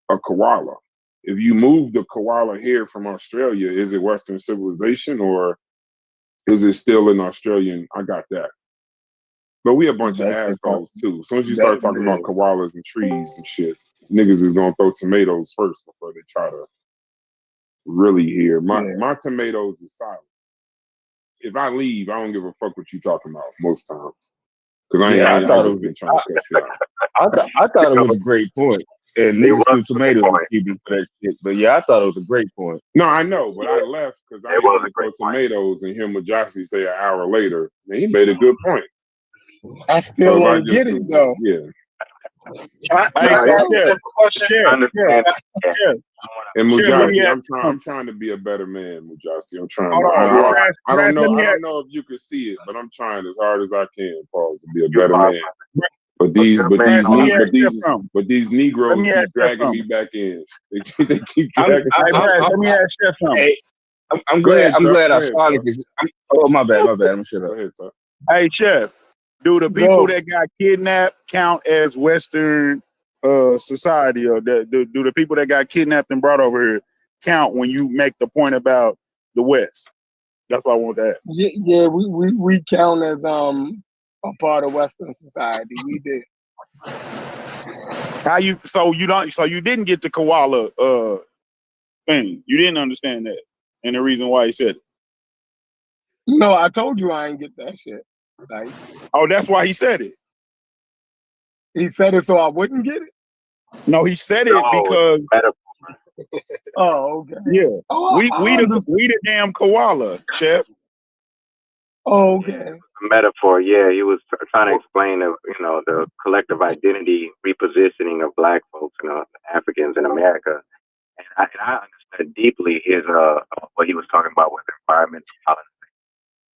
a koala. If you move the koala here from Australia, is it Western civilization or is it still in Australian? I got that. But we a bunch of assholes too. As soon as you start talking about koalas and trees and shit, niggas is gonna throw tomatoes first before they try to really hear. My tomatoes is silent. If I leave, I don't give a fuck what you talking about most times. Because I just been trying to cut you out. I thought it was a great point. And niggas threw tomatoes and keeping for that shit. But yeah, I thought it was a great point. No, I know, but I left because I didn't want to throw tomatoes and hear Mujasi say an hour later, man, he made a good point. I still don't get it though. Yeah. And Mujasi, I'm trying to be a better man, Mujasi. I'm trying. I don't know if you can see it, but I'm trying as hard as I can, Pauls, to be a better man. But these Negroes keep dragging me back in. They keep dragging me back in. Let me ask you something. Hey, I'm glad I finally can. Oh, my bad. I'm gonna shut up. Go ahead, Tuck. Hey, Chef, do the people that got kidnapped count as Western society, or do the people that got kidnapped and brought over here count when you make the point about the West? That's what I want to ask. Yeah, we count as a part of Western society. We did. So you didn't get the koala thing. You didn't understand that, and the reason why he said it. No, I told you I ain't get that shit. Like, that's why he said it. He said it so I wouldn't get it? No, he said it because. Oh, okay. Yeah. Oh, we the damn koala, Chef. Oh, okay. Metaphor, yeah. He was trying to explain the collective identity repositioning of Black folks, Africans in America. And I understood deeply his what he was talking about with environmental policy.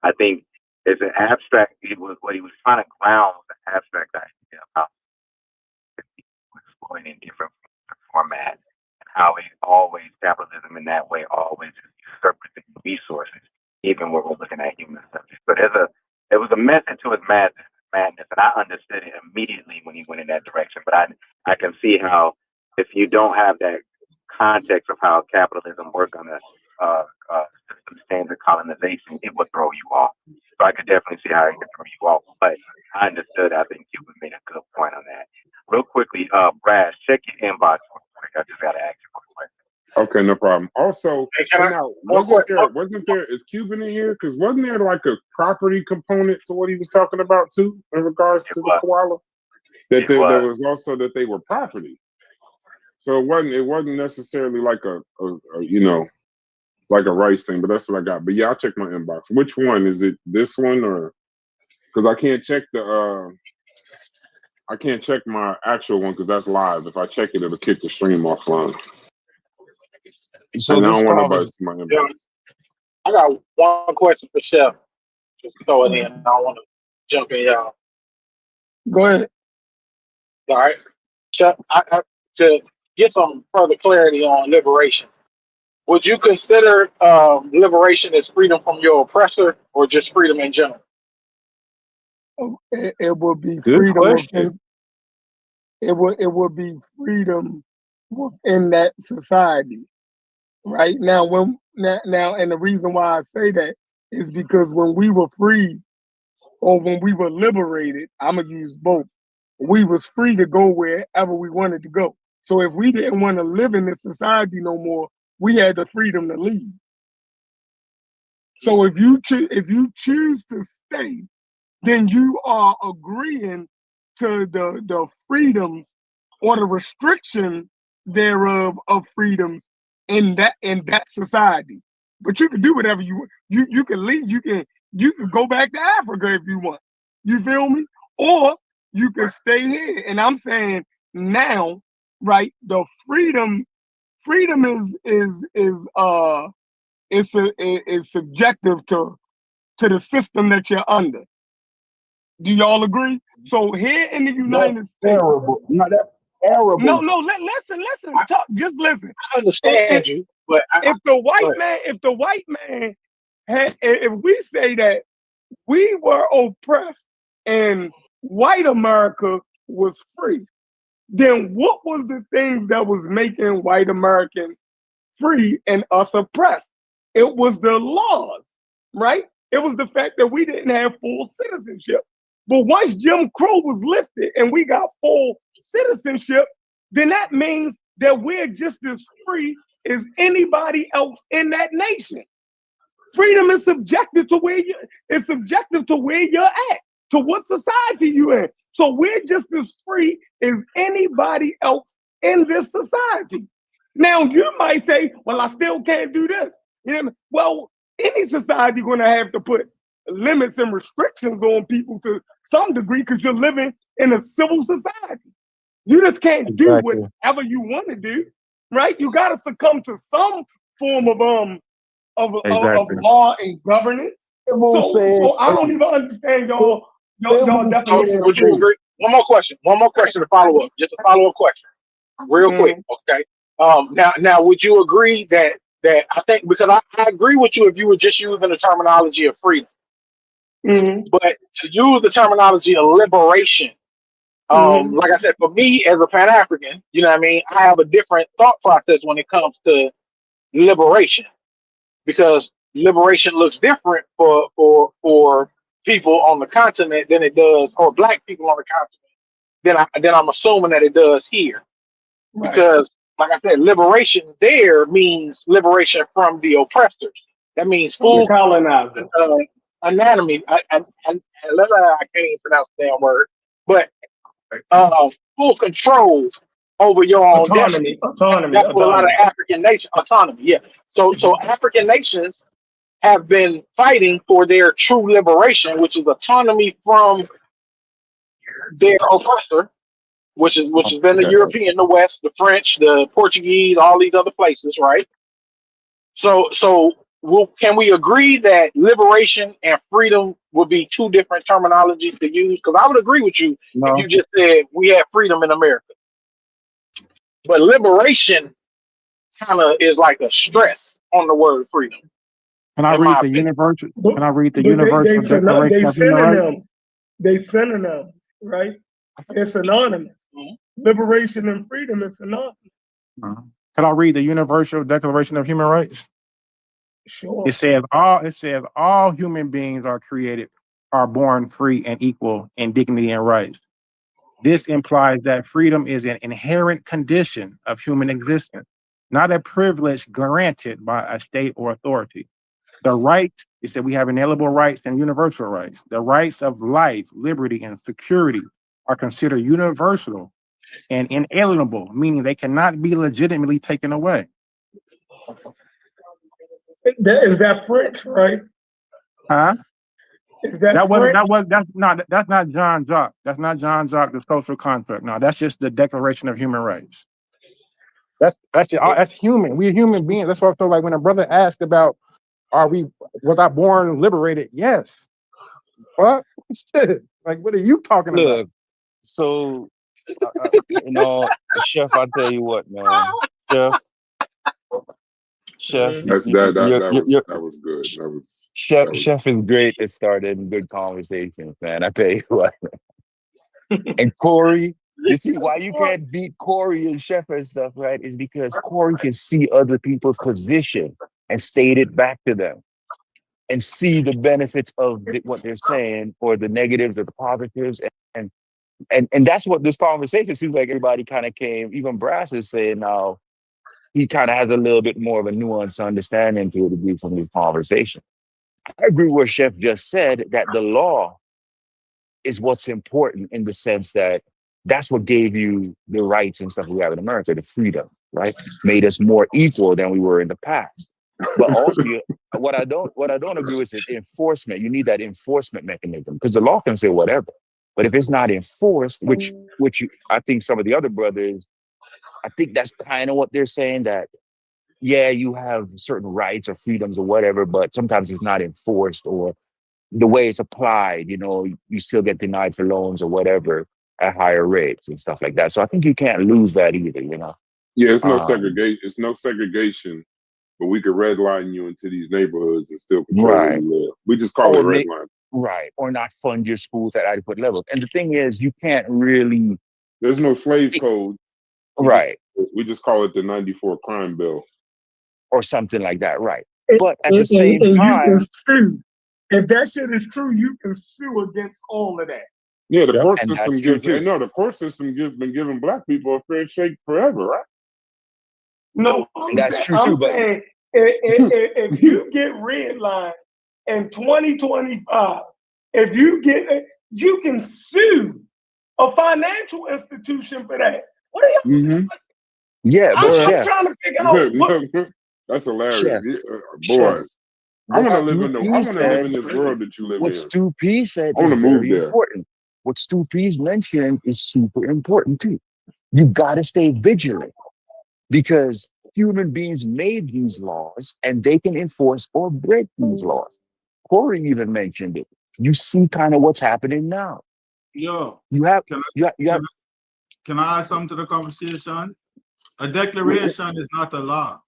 I think it's an abstract. What he was trying to ground was an abstract idea about exploiting different formats and how capitalism in that way always usurping resources, even when we're looking at human subjects. So there was a method to his madness, and I understood it immediately when he went in that direction. But I can see how if you don't have that context of how capitalism works on a system standard colonization, it would throw you off. So I could definitely see how it could throw you off. But I understood. I think Cuban made a good point on that. Real quickly, Brass, check your inbox real quick. I just got to ask you a question. Okay, no problem. Also, wasn't there, is Cuban in here? Because wasn't there like a property component to what he was talking about too, in regards to the koala? There was also that they were property. So it wasn't necessarily like a like a rice thing, but that's what I got. But yeah, I'll check my inbox. Which one is it? This one or because I can't check I can't check my actual one because that's live. If I check it, it'll kick the stream offline. So And I this don't want nobody follows. to see my Yeah. inbox. I got one question for Chef. Just throw it in. I don't want to jump in, y'all. Go ahead. All right. Chef, to get some further clarity on liberation, would you consider liberation as freedom from your oppressor or just freedom in general? It would be Good freedom question. within. It would be freedom within that society. Right now, and the reason why I say that is because when we were free or when we were liberated, I'm gonna use both. We was free to go wherever we wanted to go. So if we didn't want to live in this society no more, we had the freedom to leave. So if you choose to stay, then you are agreeing to the freedoms or the restriction thereof of freedoms in that society. But you can do whatever you want. You can leave. You can go back to Africa if you want. You feel me? Or you can stay here. And I'm saying now, right? The freedom is subjective to the system that you're under. Do y'all agree? So here in the United States, terrible. No, that's terrible. no, listen. Just listen. I understand you, but if the white man had, if we say that we were oppressed and white America was free, then what was the things that was making white Americans free and us oppressed? It was the laws, right? It was the fact that we didn't have full citizenship. But once Jim Crow was lifted and we got full citizenship, then that means that we're just as free as anybody else in that nation. Freedom is subjective to where you're at, to what society you in. So we're just as free as anybody else in this society. Now you might say, well, I still can't do this. You know, well, any society gonna have to put limits and restrictions on people to some degree because you're living in a civil society. You just can't do Exactly. whatever you want to do, right? You gotta succumb to some form of Exactly. law and governance. So I don't even understand y'all So definition of would you freedom. agree? One more question to follow up. Just a follow-up question. Real quick, okay? Now would you agree that I think because I agree with you if you were just using the terminology of freedom. But to use the terminology of liberation, like I said, for me as a Pan-African, you know what I mean, I have a different thought process when it comes to liberation because liberation looks different for people on the continent than it does, or black people on the continent than I'm assuming that it does here. Right. Because, like I said, liberation there means liberation from the oppressors. That means full colonizer. Anatomy. I can't even pronounce the damn word, but full control over your own destiny. That's what a lot of African nations autonomy. Yeah. So African nations have been fighting for their true liberation, which is autonomy from their oppressor, which has been the European, the West, the French, the Portuguese, all these other places, right? So can we agree that liberation and freedom would be two different terminologies to use? Because I would agree with you if you just said we have freedom in America, but liberation kind of is like a stress on the word freedom. Can I In read my the opinion. universal? Can I read the But Universal Declaration of Human Rights? They synonyms, right? It's synonymous. Liberation and freedom is synonymous. Can I read the Universal Declaration of Human Rights? Sure. It says all human beings are born free and equal in dignity and rights. This implies that freedom is an inherent condition of human existence, not a privilege granted by a state or authority. The rights, it said we have inalienable rights and universal rights. The rights of life, liberty, and security are considered universal and inalienable, meaning they cannot be legitimately taken away. Is that French, right? Huh? Is that French? That's not John Jacques. That's not John Jacques, the social contract. No, that's just the Declaration of Human Rights. That's human. We're human beings. That's what I feel like when a brother asked about, was I born liberated? Yes. What? Shit. Like, what are you talking about? Look, so Chef, I tell you what, man, Chef, That's that was good. Chef is great at starting good conversations, man. I tell you what. And Corey, you see why you can't beat Corey and Chef and stuff, right? Is because Corey can see other people's position and state it back to them and see the benefits of what they're saying or the negatives or the positives. And that's what this conversation seems like everybody kind of came, even Brass is saying now he kind of has a little bit more of a nuanced understanding to a degree from this conversation. I agree with what Chef just said, that the law is what's important in the sense that that's what gave you the rights and stuff we have in America, the freedom, right? Made us more equal than we were in the past. But also, what I don't agree with is enforcement. You need that enforcement mechanism because the law can say whatever, but if it's not enforced, which I think some of the other brothers, I think that's kind of what they're saying, that yeah, you have certain rights or freedoms or whatever, but sometimes it's not enforced, or the way it's applied, you still get denied for loans or whatever at higher rates and stuff like that. So I think you can't lose that either, Yeah, it's no segregation. It's no segregation, but we could redline you into these neighborhoods and still control where Right. you live. We just call it redline. Right. Or not fund your schools at adequate levels. And the thing is, you can't really. There's no slave code. We just call it the 94 crime bill. Or something like that, right. And, but at the same and time. you can sue. If that shit is true, you can sue against all of that. Yeah, the court system gives. No, the court system been giving black people a fair shake forever, right? No, I'm saying if you get redlined in 2025, you can sue a financial institution for that. What are you? Yeah, but I'm trying to figure out what. That's hilarious. Chef, Boy, Chef, I want to what live in this world that you live what in. Stu P said I want to is move very there. important. What Stu P's mentioned is super important too. You got to stay vigilant because human beings made these laws and they can enforce or break these laws. Corey even mentioned it. You see kind of what's happening now. Yo, You have. Can I add something to the conversation? A declaration is not a law.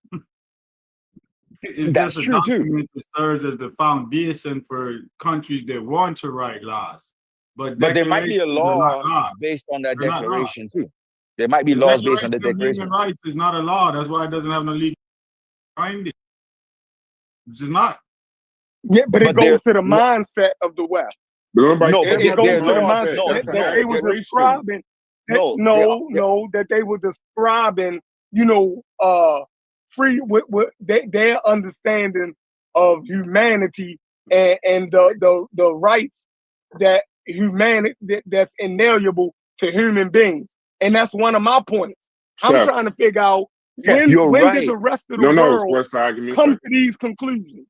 It's That's just a true document that serves as the foundation for countries that want to write laws. But there might be a declarations are not law laws. based on that They're not laws. declaration too. There might be The laws based on the Declaration of declaration. Human Rights is not a law. That's why it doesn't have no legal binding. It's just not. Yeah, but it goes to the mindset of the West. No, but It goes to the laws. mindset that they were describing. That they were describing. Free with their understanding of humanity and the rights that humanity that's inalienable to human beings, and that's one of my points. I'm trying to figure out when did the rest of the world come to these conclusions?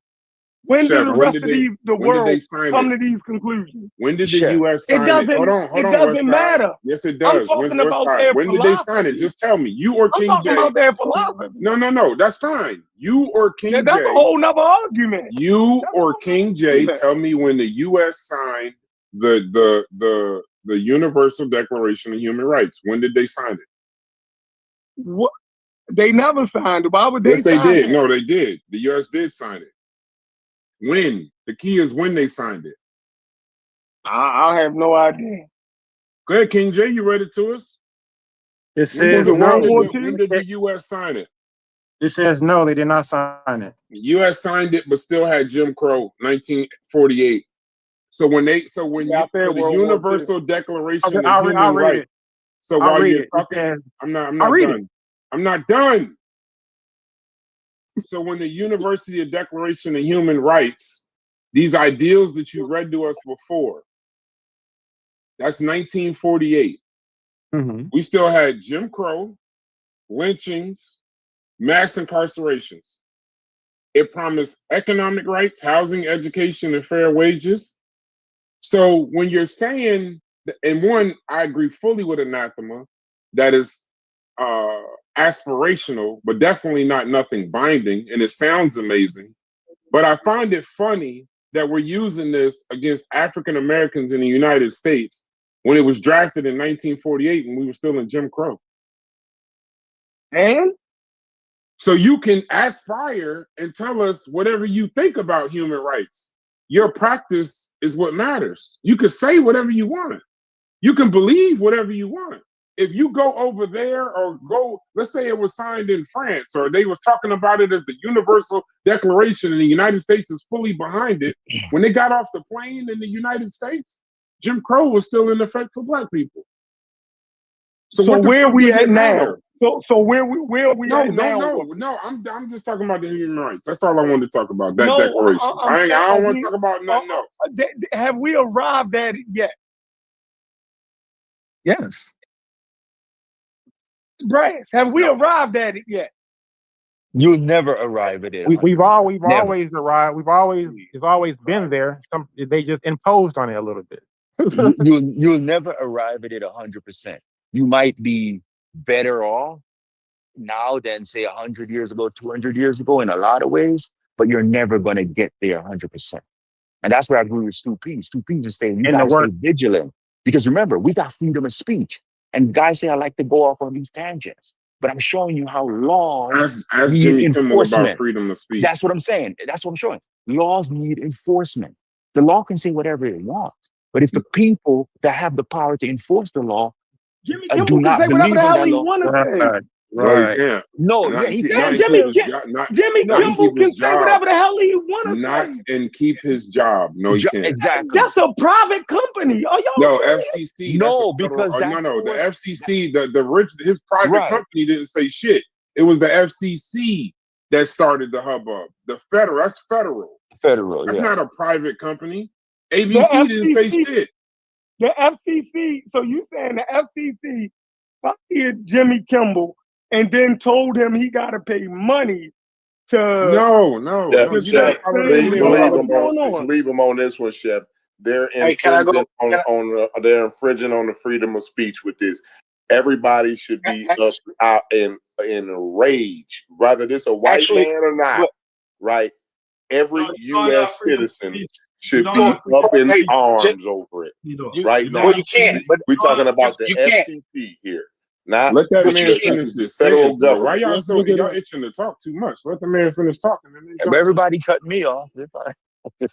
When did the rest of the world come to these conclusions? When did the U.S. sign it? Hold on, It doesn't matter. Yes, it does. I'm talking about their when did they sign it? Just tell me. You or King J? I'm talking about their philosophy. No. That's fine. You or King J? That's a whole nother argument. You or King J? Tell me when the U.S. signed the Universal Declaration of Human Rights. When did they sign it? What? They never signed it. Why would they? Yes, they sign did. it? No, they did. The U.S. did sign it. When? The key is when they signed it. I have no idea. Go ahead, King J. You read it to us? It says when did the U.S. sign it? It says no, they did not sign it. The U.S. signed it, but still had Jim Crow, 1948. So when the Universal Declaration of Human Rights. So while you're talking, I'm not done. I'm not done. So when the Universal Declaration of Human Rights, these ideals that you read to us before, that's 1948. We still had Jim Crow, lynchings, mass incarcerations. It promised economic rights, housing, education, and fair wages. So when you're saying, and one, I agree fully with anathema, that is aspirational, but definitely not nothing binding, and it sounds amazing. But I find it funny that we're using this against African Americans in the United States when it was drafted in 1948 when we were still in Jim Crow. And so you can aspire and tell us whatever you think about human rights. Your practice is what matters. You can say whatever you want. You can believe whatever you want. If you go over there or go, let's say it was signed in France or they was talking about it as the Universal Declaration and the United States is fully behind it. When they got off the plane in the United States, Jim Crow was still in effect for black people. So what the where fuck we does at it matter? now? So where are we at now? No, I'm just talking about the human rights. That's all I wanted to talk about, that No, declaration. I don't want to we- talk about nothing else. Have we arrived at it yet? Yes. Brass, have we arrived at it yet? You'll never arrive at it. We've 100%. always Never. arrived. It's always been there. They just imposed on it a little bit. You'll never arrive at it 100%. You might be better off now than say 100 years ago, 200 years ago in a lot of ways, but you're never going to get there 100%. And that's where I agree with Stu P. Stu P is saying you And the got to stay word- vigilant because remember, we got freedom of speech. And guys say I like to go off on these tangents, but I'm showing you how laws Ask need Jimmy Kimmel about enforcement. freedom of speech. That's what I'm saying. That's what I'm showing. Laws need enforcement. The law can say whatever it wants, but if the people that have the power to enforce the law Jimmy do Kimmel can not say whatever believe the in hell that he law, want to say. No, he can't. No, Not yeah, and he keep, can not and say keep it. his job. Jimmy Not and Kimmel keep can his say job. whatever the hell he want to Not say. and keep his job. No, he can't. Exactly. That's a private company. Are y'all No, serious? FCC. No, that's a federal. because that No. The force, FCC. The rich. His private right, company didn't say shit. It was the FCC that started the hubbub. The federal. That's federal. federal, That's yeah. not a private company. The ABC didn't say FCC, shit. the FCC. So you saying the FCC fired Jimmy Kimmel and then told him he got to pay money to? No. Yeah, You Chef, didn't follow the. You didn't leave follow him the. on. Leave him on this one, Chef. They're Hey, can I go? infringing they're infringing on the freedom of speech with this. Everybody should be up out in rage, whether this a white Actually, man or not. Right? Every you don't have U.S. freedom of citizen speech. should You be don't have freedom up of in speech. arms over it. Right now, well, you can't. But we're talking about the you can't. FCC here, not Let that But you man can't. finish his federal sentence, bro. Why government. y'all Let's so look at y'all it. itching to talk too much? Let the man finish talking and then jump. Everybody cut me off. It's fine.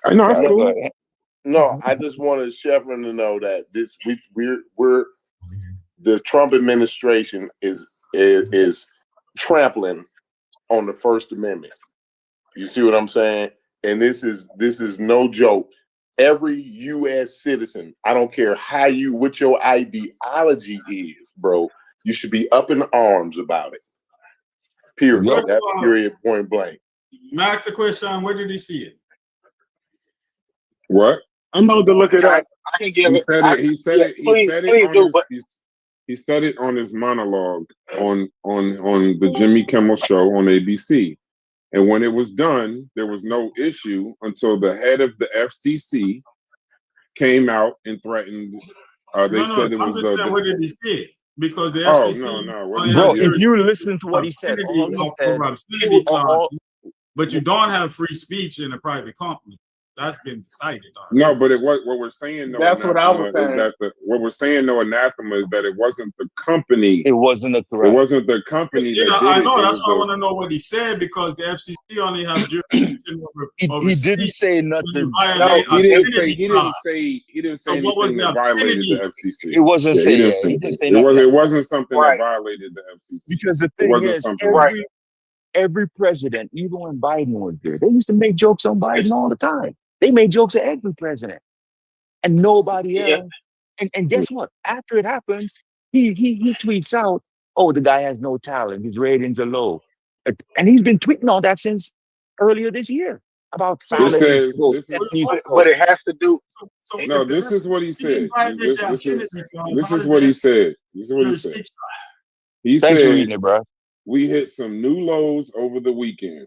I know that's Go cool. ahead. No, I just wanted Chevron to know that this we're the Trump administration is trampling on the First Amendment. You see what I'm saying? And this is no joke. Every U.S. citizen, I don't care what your ideology is, bro, you should be up in arms about it. Period. Yep. That's period, point blank. Max the question, where did he see it? What? I'm about to look it up. I can give He it. said it. He said it. He Please, said please it do. on But his. He said it on his monologue on the Jimmy Kimmel show on ABC. And when it was done, there was no issue until the head of the FCC came out and threatened. They said it I'm was just saying, where the. did he see it? Because the Oh FCC no! What only did Bro, has he if do? you listen to what he said, obscenity all he of said, obscenity clause, all, but you don't have free speech in a private company. That's been decided already. No, but what we're saying, though, that's what I anathema was is saying. that what we're saying, though, anathema is that it wasn't the company. it wasn't a It correct. wasn't the company Yeah, that did I it. know. It That's was why I the. want to know what he said, because the FCC only have jurisdiction over He didn't speech say when you nothing. violate He didn't say. obscenity He didn't clause. say. He didn't say So what was anything the that violated the obscenity? FCC. It wasn't Yeah, say he didn't yeah. say He didn't say it. nothing. It wasn't something Right. that violated the FCC. Because the It thing wasn't is, something. every president, even when Biden was there, they used to make jokes on Biden all the time. They made jokes at every president. And nobody else. And guess what? After it happens, he tweets out, "Oh, the guy has no talent. His ratings are low," and he's been tweeting all that since earlier this year about This founder needs to says. go. This Steph is. needs to But go. it has to do. So No, if the this is what he FCC didn't said. violate the This obscenity is. clause, This how is does what the he FCC said. This is what he said. jurisdiction? He Thanks for said reading it, bro. we hit some new lows over the weekend.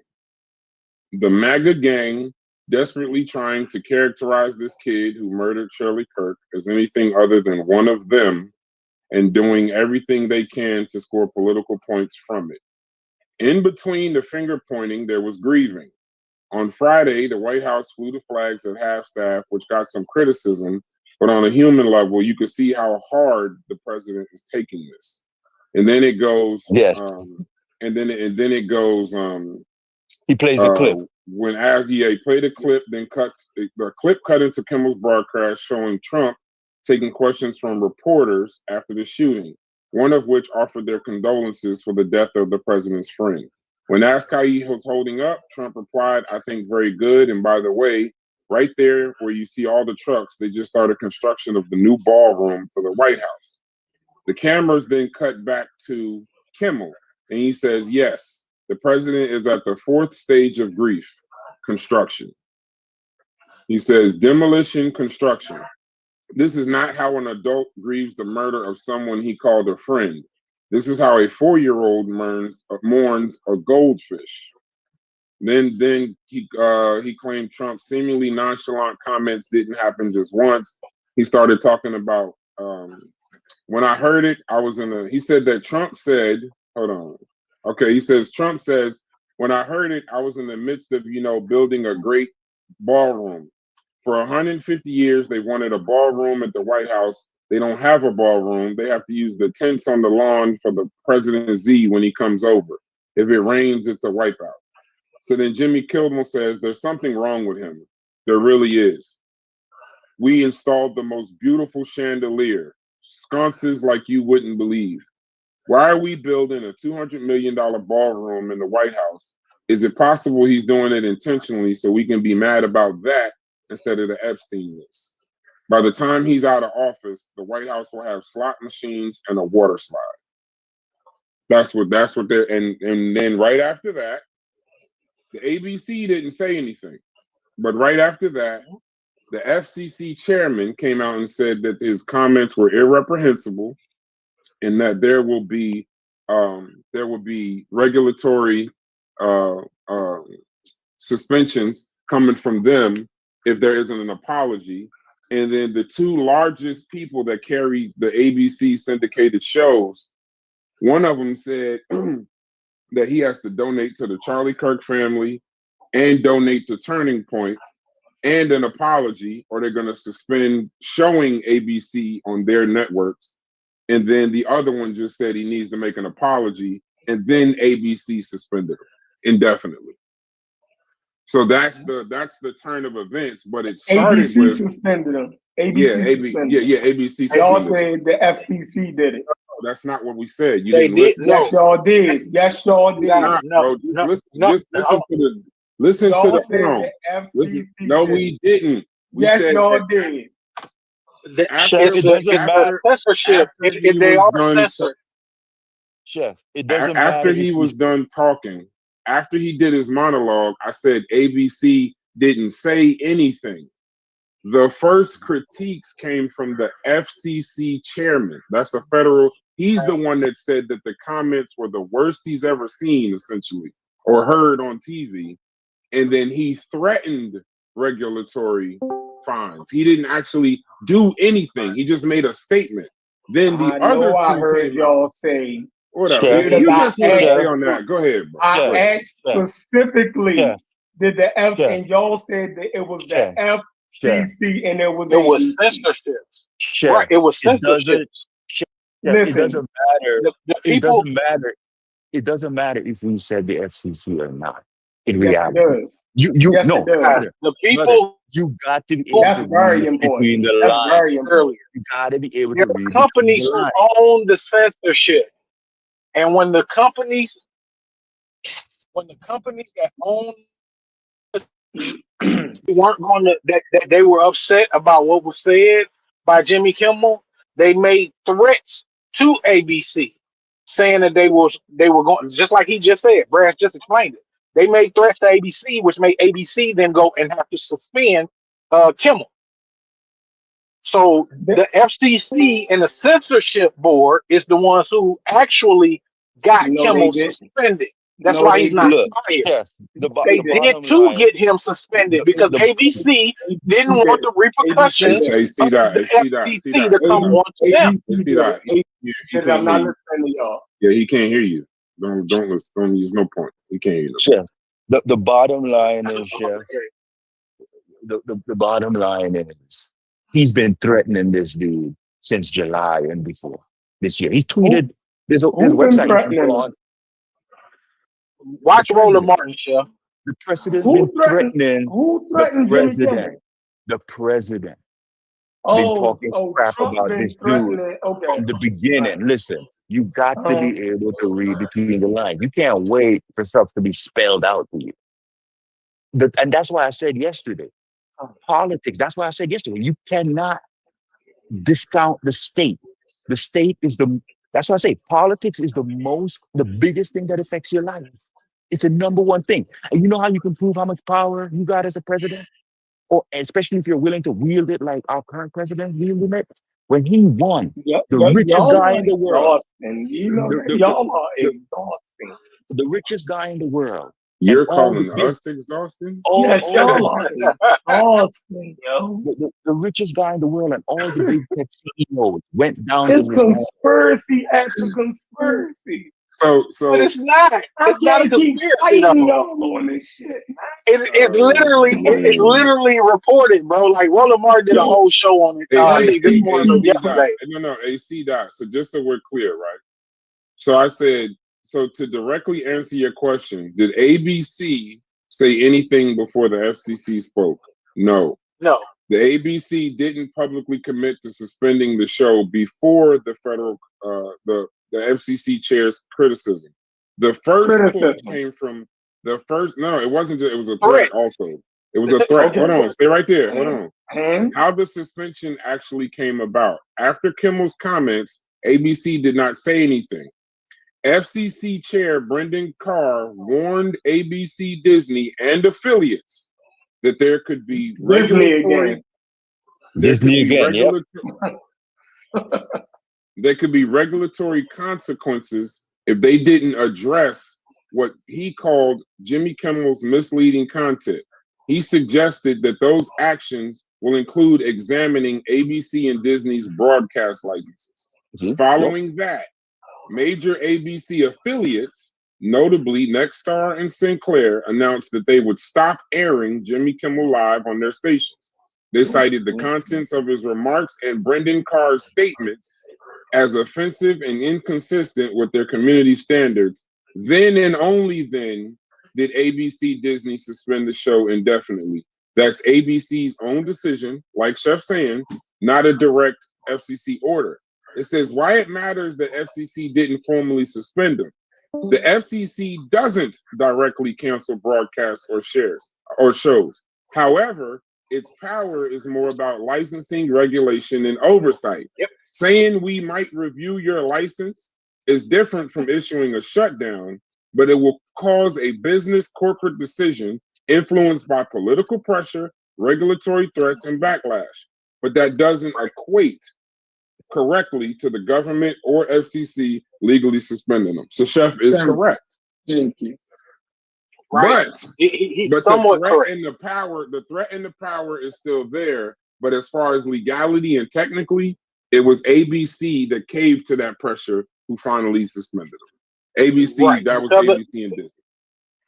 the MAGA gang desperately trying to characterize this kid who murdered Shirley Kirk as anything other than one of them and doing everything they can to score political points from it. In between the finger pointing, there was grieving. On Friday, the White House flew the flags at half-staff, which got some criticism, but on a human level, you could see how hard the president is taking this. And then it goes, Yes. and then it goes. He plays the clip. When he played a clip, then the clip cut into Kimmel's broadcast showing Trump taking questions from reporters after the shooting, one of which offered their condolences for the death of the president's friend. When asked how he was holding up, Trump replied, "I think very good. And by the way, right there where you see all the trucks, they just started construction of the new ballroom for the White House." The cameras then cut back to Kimmel, and he says, "Yes, the president is at the fourth stage of grief, construction." He says, "Demolition, construction. This is not how an adult grieves the murder of someone he called a friend. This is how a 4-year-old mourns a goldfish." Then he claimed Trump's seemingly nonchalant comments didn't happen just once. He started talking about when I heard it, I was in a. He said that Trump said, hold on. Okay, he says Trump says, "When I heard it, I was in the midst of building a great ballroom. For 150 years, they wanted a ballroom at the White House. They don't have a ballroom. They have to use the tents on the lawn for the President Z when he comes over. If it rains, it's a wipeout." So then Jimmy Kimmel says, "There's something wrong with him. There really is. We installed the most beautiful chandelier, sconces like you wouldn't believe. Why are we building a $200 million ballroom in the White House? Is it possible he's doing it intentionally so we can be mad about that instead of the Epstein list? By the time he's out of office, the White House will have slot machines and a water slide." That's what they're and then right after that, the ABC didn't say anything. But right after that, the FCC chairman came out and said that his comments were irreprehensible and that there will be regulatory suspensions coming from them if there isn't an apology. And then the two largest people that carry the ABC syndicated shows, one of them said that he has to donate to the Charlie Kirk family and donate to Turning Point and an apology, or they're going to suspend showing ABC on their networks. And then the other one just said he needs to make an apology, and then ABC suspended him indefinitely. So that's the turn of events. But it started ABC with suspended him. ABC suspended him. ABC Y'all suspended him. said the FCC did it. That's not what we said. You They didn't did listen. Yes, y'all did. Yes, y'all did. Bro, just listen to Y'all the said hold on. the FCC Listen. No, did it. we didn't. We Yes, said y'all that did. Chef, it doesn't matter. Censorship. after They he are was done censored. Chef, it doesn't after matter he if was done talking, after he did his monologue, I said ABC didn't say anything. The first critiques came from the FCC chairman. That's a federal. He's the one that said that the comments were the worst he's ever seen, essentially, or heard on TV. And then he threatened regulatory fines. He didn't actually do anything. He just made a statement. Then the I other know I two heard came out. y'all say. Whatever. Chef, If you Because just want to stay on that, go ahead, bro. I Go ahead. asked specifically, Chef, did the F Chef, and y'all said that it was the Chef, Chef, FCC and it was It was ABC. censorship. Chef, Right. It was it censorship. doesn't, Chef, it Listen, doesn't matter. The It people. doesn't matter. It doesn't matter if we said the FCC or not. In yes, it reality, does. you Yes, no, it does. brother, The brother, people you got to be able That's to very read between important. the That's lines. very important. earlier. You got to be able There to are read between companies the who lines. own the censorship, and when the companies that own weren't going to that they were upset about what was said by Jimmy Kimmel, they made threats to ABC, saying that they were going, just like he just said. Brad just explained it. They made threats to ABC, which made ABC then go and have to suspend Kimmel. So the FCC and the censorship board is the ones who actually got No, they Kimmel didn't. suspended. That's No, why they he's not Look, fired. Chef, They the did bottom to line, get him suspended because the ABC didn't want the Hey, repercussions see of that. the Hey, see that. See FCC that. to See come that. onto them. Hey, see that. He said, can't I'm hear not you. listening to y'all. Yeah, he can't hear you. Don't listen. Don't use no point. He can't hear you. Chef, the bottom line is, Chef, the bottom line is he's been threatening this dude since July and before this year. He's tweeted, there's a Who's been website you can go threatening them? on. The Watch Roland president. Martin, Chef. The president been threatening Who the threatened Jimmy Kimmel? president. The president been Oh, talking crap Trump about been this dude threatening. Okay. from the Right. beginning. Listen, you got to be able to read between the lines. You can't wait for stuff to be spelled out to you. And that's why I said yesterday, politics. That's why I said yesterday, you cannot discount the state. The state is that's why I say politics is the biggest thing that affects your life. It's the number one thing. And you know how you can prove how much power you got as a president? Or especially if you're willing to wield it like our current president wielding it. When he won, the richest Y'all guy are in the world, exhausting. You know that the, y'all are the, exhausting. the richest guy in the world, and You're all the calling big, us exhausting? Yes, y'all all are exhausting, yo. the richest guy in the world and all the big tech CEOs went down to It's his home. conspiracy after conspiracy. So But it's not. I It's not a can't keep conspiracy fighting though. y'all on this shit, man. It's literally reported, bro. Like Roland Martin did a whole show on it. I think this morning or yesterday. No. AC dot. So just so we're clear, right? So I said, so to directly answer your question, did ABC say anything before the FCC spoke? No. No. The ABC didn't publicly commit to suspending the show before the federal, the FCC chair's criticism. The first quote came from the first. No, it wasn't. It was a threat. Also, it was a threat. Okay. Hold on. Stay right there. Hold on. And How the suspension actually came about. After Kimmel's comments, ABC did not say anything. FCC Chair Brendan Carr warned ABC, Disney, and affiliates that there could be regulatory. There could be there could be regulatory consequences if they didn't address what he called Jimmy Kimmel's misleading content. He suggested that those actions will include examining ABC and Disney's broadcast licenses. Following that, major ABC affiliates, notably Nexstar and Sinclair, announced that they would stop airing Jimmy Kimmel Live on their stations. They cited the contents of his remarks and Brendan Carr's statements as offensive and inconsistent with their community standards. Then and only then did ABC Disney suspend the show indefinitely. That's ABC's own decision, like Chef saying, not a direct FCC order. It says why it matters that FCC didn't formally suspend them. The FCC doesn't directly cancel broadcasts or shows. However, its power is more about licensing, regulation, and oversight. Saying we might review your license is different from issuing a shutdown, but it will cause a business corporate decision influenced by political pressure, regulatory threats, and backlash. But that doesn't equate correctly to the government or FCC legally suspending them. So Chef is correct. Thank you. Right. But He's but somewhat the threat correct. and the power is still there. But as far as legality and technically, it was ABC that caved to that pressure who finally suspended them. ABC, Right. that was ABC and Disney.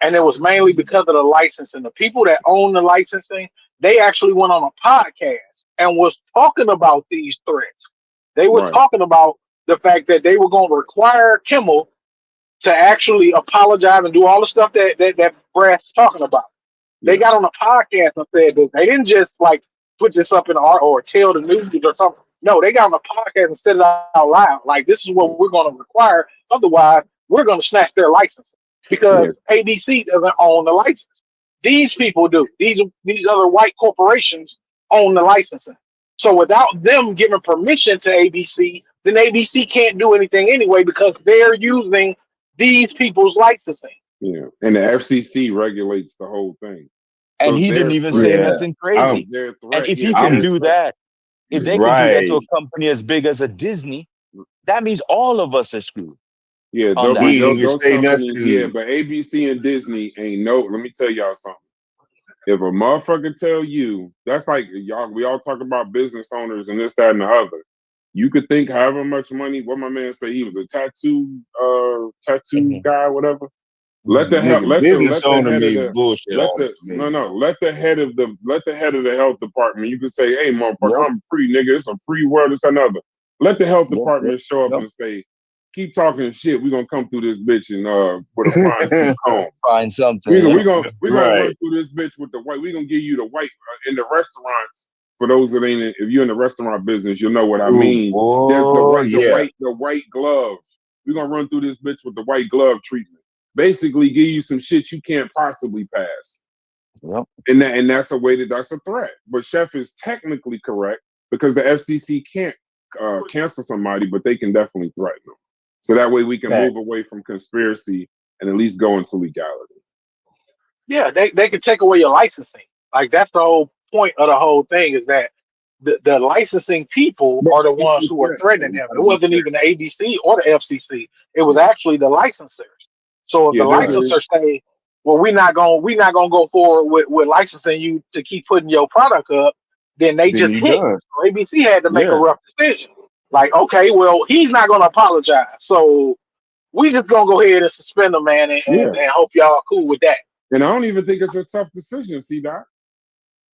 And it was mainly because of the licensing. The people that own the licensing, they actually went on a podcast and was talking about these threats. They were talking about the fact that they were going to require Kimmel to actually apologize and do all the stuff that Brad's talking about. They got on a podcast and said that they didn't just like put this up in art or tell the news or something. No, they got on a podcast and said it out loud. Like, this is what we're going to require. Otherwise, we're going to snatch their license because ABC doesn't own the license. These people do. These other white corporations own the licensing. So without them giving permission to ABC, then ABC can't do anything anyway because they're using these people's licensing. Yeah, and the FCC regulates the whole thing. And he didn't even say nothing crazy. And if he can do that, if they can do that to a company as big as a Disney, that means all of us are screwed. Yeah, on but that. He didn't even those say companies, yeah, nothing. but ABC and Disney ain't no. Let me tell y'all something. If a motherfucker tell you, that's like y'all, we all talk about business owners and this, that, and the other. You could think however much money. What my man say, he was a tattoo Mm-hmm. guy, whatever. Let Mm-hmm. the help. Nigga, business Let the owner head of means the bullshit let all the to me. no let the head of the health department. You could say, hey, motherfucker, Yep. I'm free, nigga. It's a free world. It's another. Let the health Yep. Yep. department show up Yep. and say, keep talking shit. We gonna come through this bitch and with a fine tooth comb. Find something. We Yep. gonna run Right. through this bitch with the white. We gonna give you the white in the restaurants. For those that ain't, if you're in the restaurant business, you'll know what I Ooh, mean. There's boy, yeah. the white glove. We're gonna run through this bitch with the white glove treatment. Basically, give you some shit you can't possibly pass. Yep. And that's that's a threat. But Chef is technically correct because the FCC can't cancel somebody, but they can definitely threaten them. So that way we can Fact. move away from conspiracy and at least go into legality. Yeah, they can take away your licensing. Like that's the whole point of the whole thing is that the licensing people But are the it's ones a who are threat, so threatening we him. It gotta be wasn't fair. even the ABC or the FCC. It was actually the licensors. So if the Yeah, there's a licensors say, "Well, we're not gonna go forward with licensing you to keep putting your product up," then they Then just you can't. done. So ABC had to make a Yeah. rough decision. Like, okay, well, he's not gonna apologize, so we just gonna go ahead and suspend the man yeah. and hope y'all are cool with that. And I don't even think it's a tough decision, see Doc?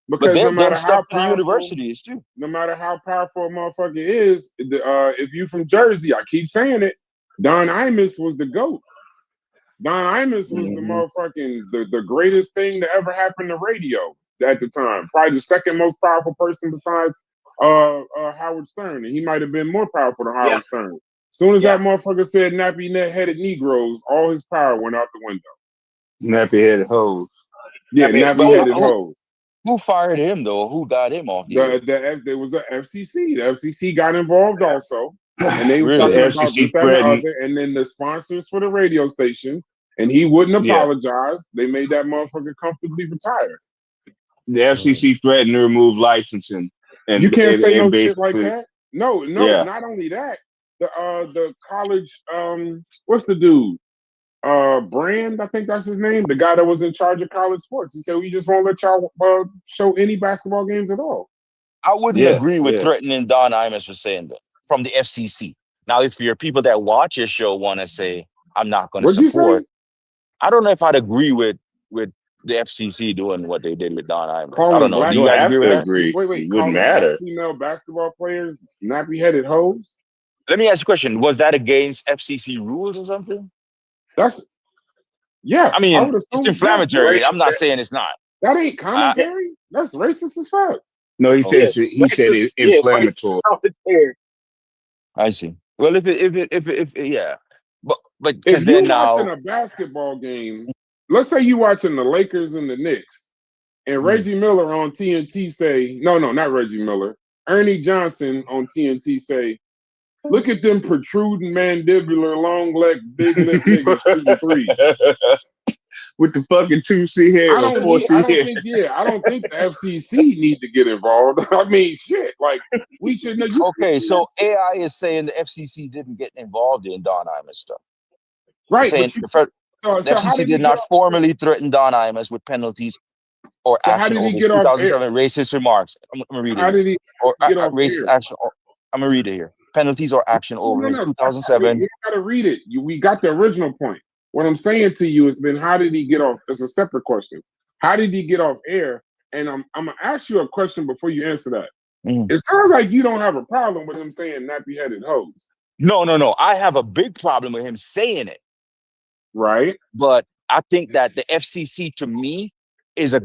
But Because they've done stuff to the universities too. no matter how powerful a motherfucker is, if you from Jersey, I keep saying it, Don Imus was the GOAT. Don Imus was the Mm-hmm. motherfucking the greatest thing to ever happen to radio at the time. Probably the second most powerful person besides Howard Stern. And he might have been more powerful than Yeah, Howard Stern. Soon as yeah. that motherfucker said nappy net headed Negroes, all his power went out the window. Nappy headed hoes. Yeah, I mean, But nappy headed hoes. who fired him though? Who got him off the air? There was a FCC. The FCC got involved also, and they was The talking Really? about this, FCC that, and the threatened. other. And then the sponsors for the radio station, and he wouldn't Yeah. apologize. They made that motherfucker comfortably retire. The FCC threatened to remove licensing, You and can't say no shit like basically, that. No, yeah. not only that. The college what's the dude? Brand, I think that's his name. The guy that was in charge of college sports. He said we just won't let y'all show any basketball games at all. I wouldn't Yeah. agree with Yeah. threatening Don Imus for saying that from the FCC. Now, if your people that watch your show want to say, I'm not going to What'd you say? support, I don't know if I'd agree with the FCC doing what they did with Don Imus. I don't Calling know. Do black you You don't guys have agree with to that? agree. wait, It wouldn't calling black matter. female basketball players nappy headed hoes? Let me ask you a question. Was that against FCC rules or something? That's yeah, I I mean, would it's assume yeah. inflammatory. I'm not saying it's not. That ain't Uh, Yeah, commentary. That's racist as fuck. No, he okay, says he said racist. it Yeah, racist inflammatory. commentary. I see. Well, yeah, but If because you then watching now, a basketball game, let's say you watching the Lakers and the Knicks, and mm, Reggie Miller on TNT say, no, not Reggie Miller, Ernie Johnson on TNT say, look at them protruding mandibular, long leg, big lip niggas shooting threes. With the fucking 2C head or 4C head. I don't think the FCC need to get involved. I mean, shit, like we should know. You okay, see that so shit? AI is saying the FCC didn't get involved in Don Imus stuff. They're Right? saying But you the so how FCC did he did get not off? formally threaten Don Imus with penalties or So how action did he over his get off air? 2007 racist remarks. I'm gonna read it How here. did he Or get off racist air? action. I'm gonna read it here. Penalties or action over his Stop. We 2007. got to read it. We got the original point. What I'm saying to you has been, how did he get off? It's a separate question. How did he get off air? And I'm gonna ask you a question before you answer that. Mm. It sounds like you don't have a problem with him saying nappy headed hoes, No. I have a big problem with him saying it, right? but I think that the FCC to me is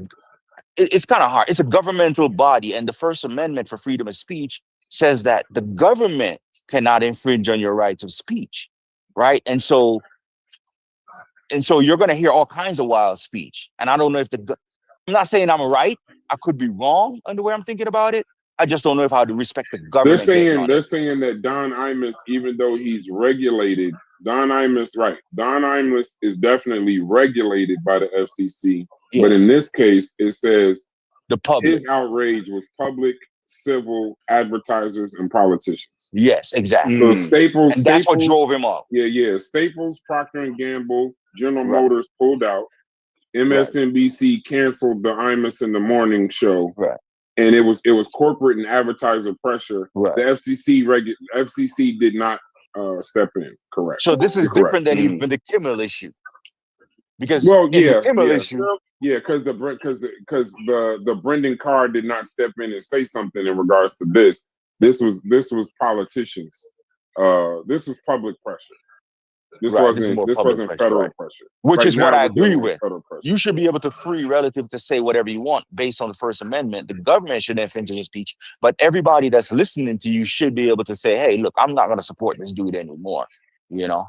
it's kind of hard. It's a governmental body, and the First Amendment for freedom of speech says that the government cannot infringe on your rights of speech, right? And so you're going to hear all kinds of wild speech. And I don't know if I'm not saying I'm right. I could be wrong on the way I'm thinking about it. I just don't know if I would respect the government getting on They're it. saying that Don Imus, even though he's regulated, Don Imus is definitely regulated by the FCC. But in Yes, this case, it says the public. his outrage was public civil, advertisers, and politicians. Yes, exactly. So Staples, And that's what drove him off. Yeah. Staples, Procter and Gamble, General Right. Motors pulled out. MSNBC canceled the Imus in the Morning show. Right. And it was corporate and advertiser pressure. Right. The FCC did not step in. Correct. So this is You're correct. different than even the Kimmel issue. Because Well, in the Kimmel issue, because the Brendan Carr did not step in and say something in regards to this. This was politicians. This was public pressure. This right, this is wasn't more public pressure, federal right. pressure. Which Right is what now, I we're dealing agree with with. federal pressure. You should be able to free relative to say whatever you want based on the First Amendment. The government should infringe your speech, but everybody that's listening to you should be able to say, "Hey, look, I'm not going to support this dude anymore." You know,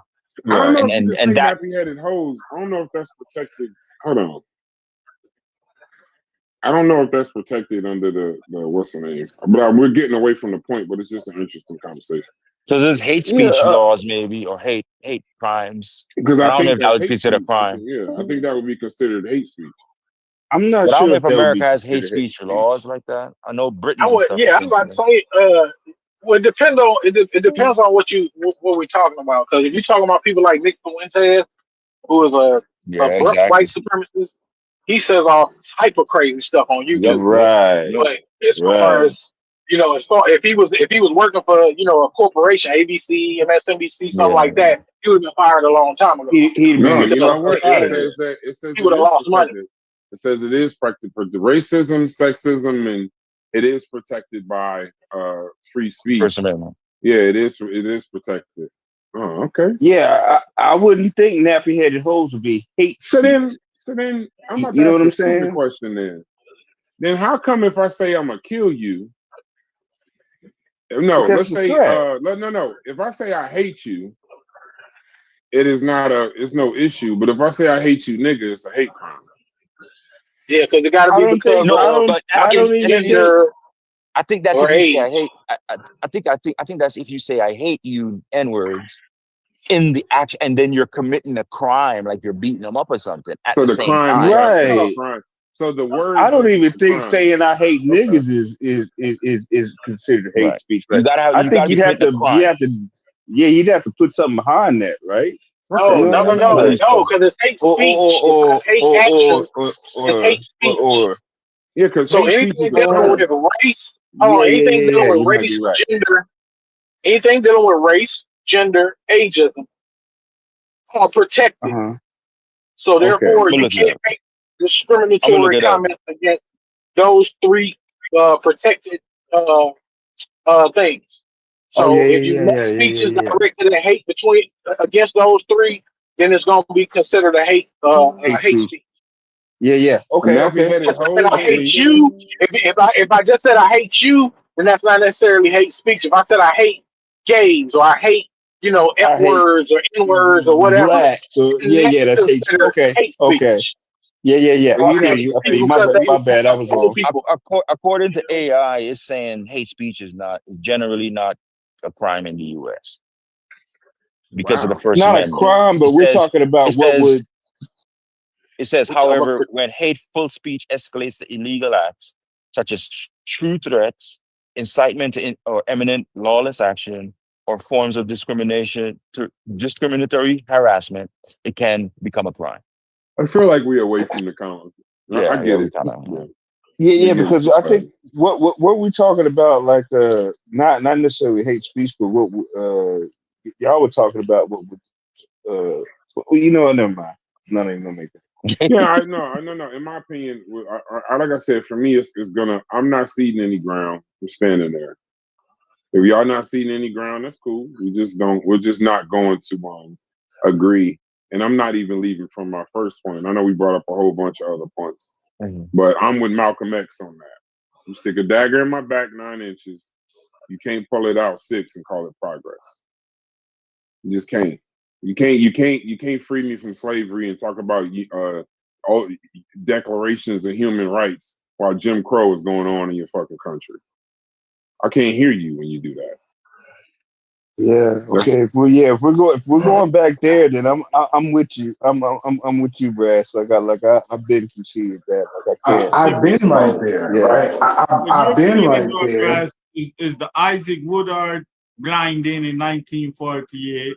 I don't know if you and can say and that nappy-headed hoes. I don't know if that's protected. Hold on. I don't know if that's protected under the what's the name. But we're getting away from the point. But it's just an interesting conversation. so there's hate speech laws maybe or hate crimes. Because I I don't know think if that that's would hate consider speech. crime. I think that would be considered hate speech. I'm not But I don't sure know if if that would America be has hate considered hate speech speech. laws like that. I know Britain I and would, stuff. yeah, I I'm think about to say, well, it depends on it depends on what we're talking about. Because if you're talking about people like Nick Fuentes, who is a yeah, abrupt white exactly. supremacist, he says all type of crazy stuff on Yep, YouTube. Right. yep. But as far Right. as if he was working for a corporation, ABC, MSNBC, something like Yeah. that, he would have been fired a long time ago. He'd been No, you know Because what? out It of there. says he it would have is lost money. protected. It says it is protected for the racism, sexism, and it is protected by free speech. First Amendment. Yeah, it is protected. Oh, okay. Yeah, I wouldn't think nappy-headed hoes would be hate So speech. then I'm about You to know ask what I'm a stupid saying? question then how come if I say I'm gonna kill you? No, Because let's it's a say threat. no. If I say I hate you, it's no issue. But if I say I hate you, nigga, it's a hate crime. Yeah, because it got to I be don't because think. No, of but I don't even think. gender I think that's or if you say I age. hate. I think that's if you say I hate you N-words in the action, and then you're committing a crime, like you're beating them up or something at So the the same crime time. the Right. crime. So the I word don't versus even the think crime. saying I hate Okay. niggas is considered hate Right. speech. You Like, gotta I think be you'd have committing a to crime. you'd have to put something behind that, right? Okay. You know what I I mean? Like, believe so. because it's hate or speech. It's not hate actions. It's hate speech. Yeah, because So hate speech anything is a dealing with crime. race, anything dealing with You might race, be right. gender, anything dealing with race, gender, ageism are protected. So Okay. therefore, I'm gonna you look it can't up. make I'm gonna look discriminatory it up. comments against those three protected things. Oh So if you make speeches yeah. directed at hate against those three, then it's going to be considered a hate Hate speech. Yeah. Okay. Nappy-headed If I said hoes I are hate considered. you, if I just said I hate you, then that's not necessarily hate speech. If I said I hate gays or I hate F words or N words or whatever, Black. So that's hate. considered hate speech. Yeah. Well, I you'd feel have you. I feel Speech you. because they My bad. I was kill wrong. people. According to AI, it's saying hate speech is generally not a crime in the U.S. because of the wow. First Not a Amendment. crime, but we're talking about what would. It says, however, when hateful speech escalates to illegal acts such as true threats, incitement to or imminent lawless action, or forms of discriminatory harassment, it can become a crime. I feel like we're away from the comment. I get we it. kind of. Yeah, because I think what we're talking about, like not necessarily hate speech, but what y'all were talking about, what never mind. Not even gonna make it. Yeah, I know. In my opinion, like I said, for me, it's gonna. I'm not ceding any ground. We're standing there. If y'all not ceding any ground, that's cool. We're just not going to agree. And I'm not even leaving from my first point. I know we brought up a whole bunch of other points, but I'm with Malcolm X on that. You stick a dagger in my back 9 inches, you can't pull it out 6 and call it progress. You just can't. You can't free me from slavery and talk about all declarations of human rights while Jim Crow is going on in your fucking country. I can't hear you when you do that. Yeah. That's Okay. Well, yeah. If we're going back there, then I'm with you. I'm with you, Brad. So I've been conceded that. Like I can't. I've been right there, Yeah. right? What I've you're been getting right into, there. Brass, is the Isaac Woodard blinding in 1948,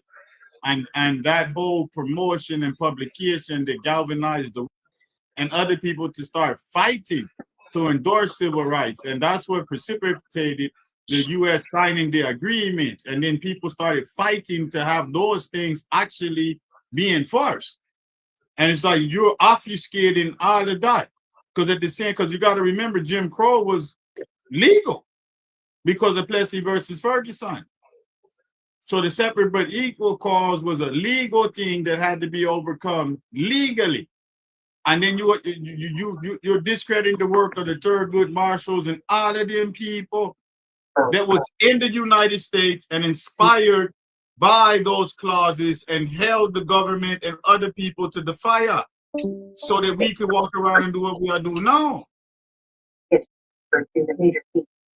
and that whole promotion and publication that galvanized the and other people to start fighting to endorse civil rights, and that's what precipitated the U.S. signing the agreement, and then people started fighting to have those things actually be enforced. And it's like you're obfuscating all of that. Because at the same, because you got to remember, Jim Crow was legal because of Plessy versus Ferguson. So the separate but equal cause was a legal thing that had to be overcome legally. And then you're discrediting the work of the Thurgood Marshalls and all of them people that was in the United States and inspired by those clauses and held the government and other people to the fire so that we could walk around and do what we are doing now.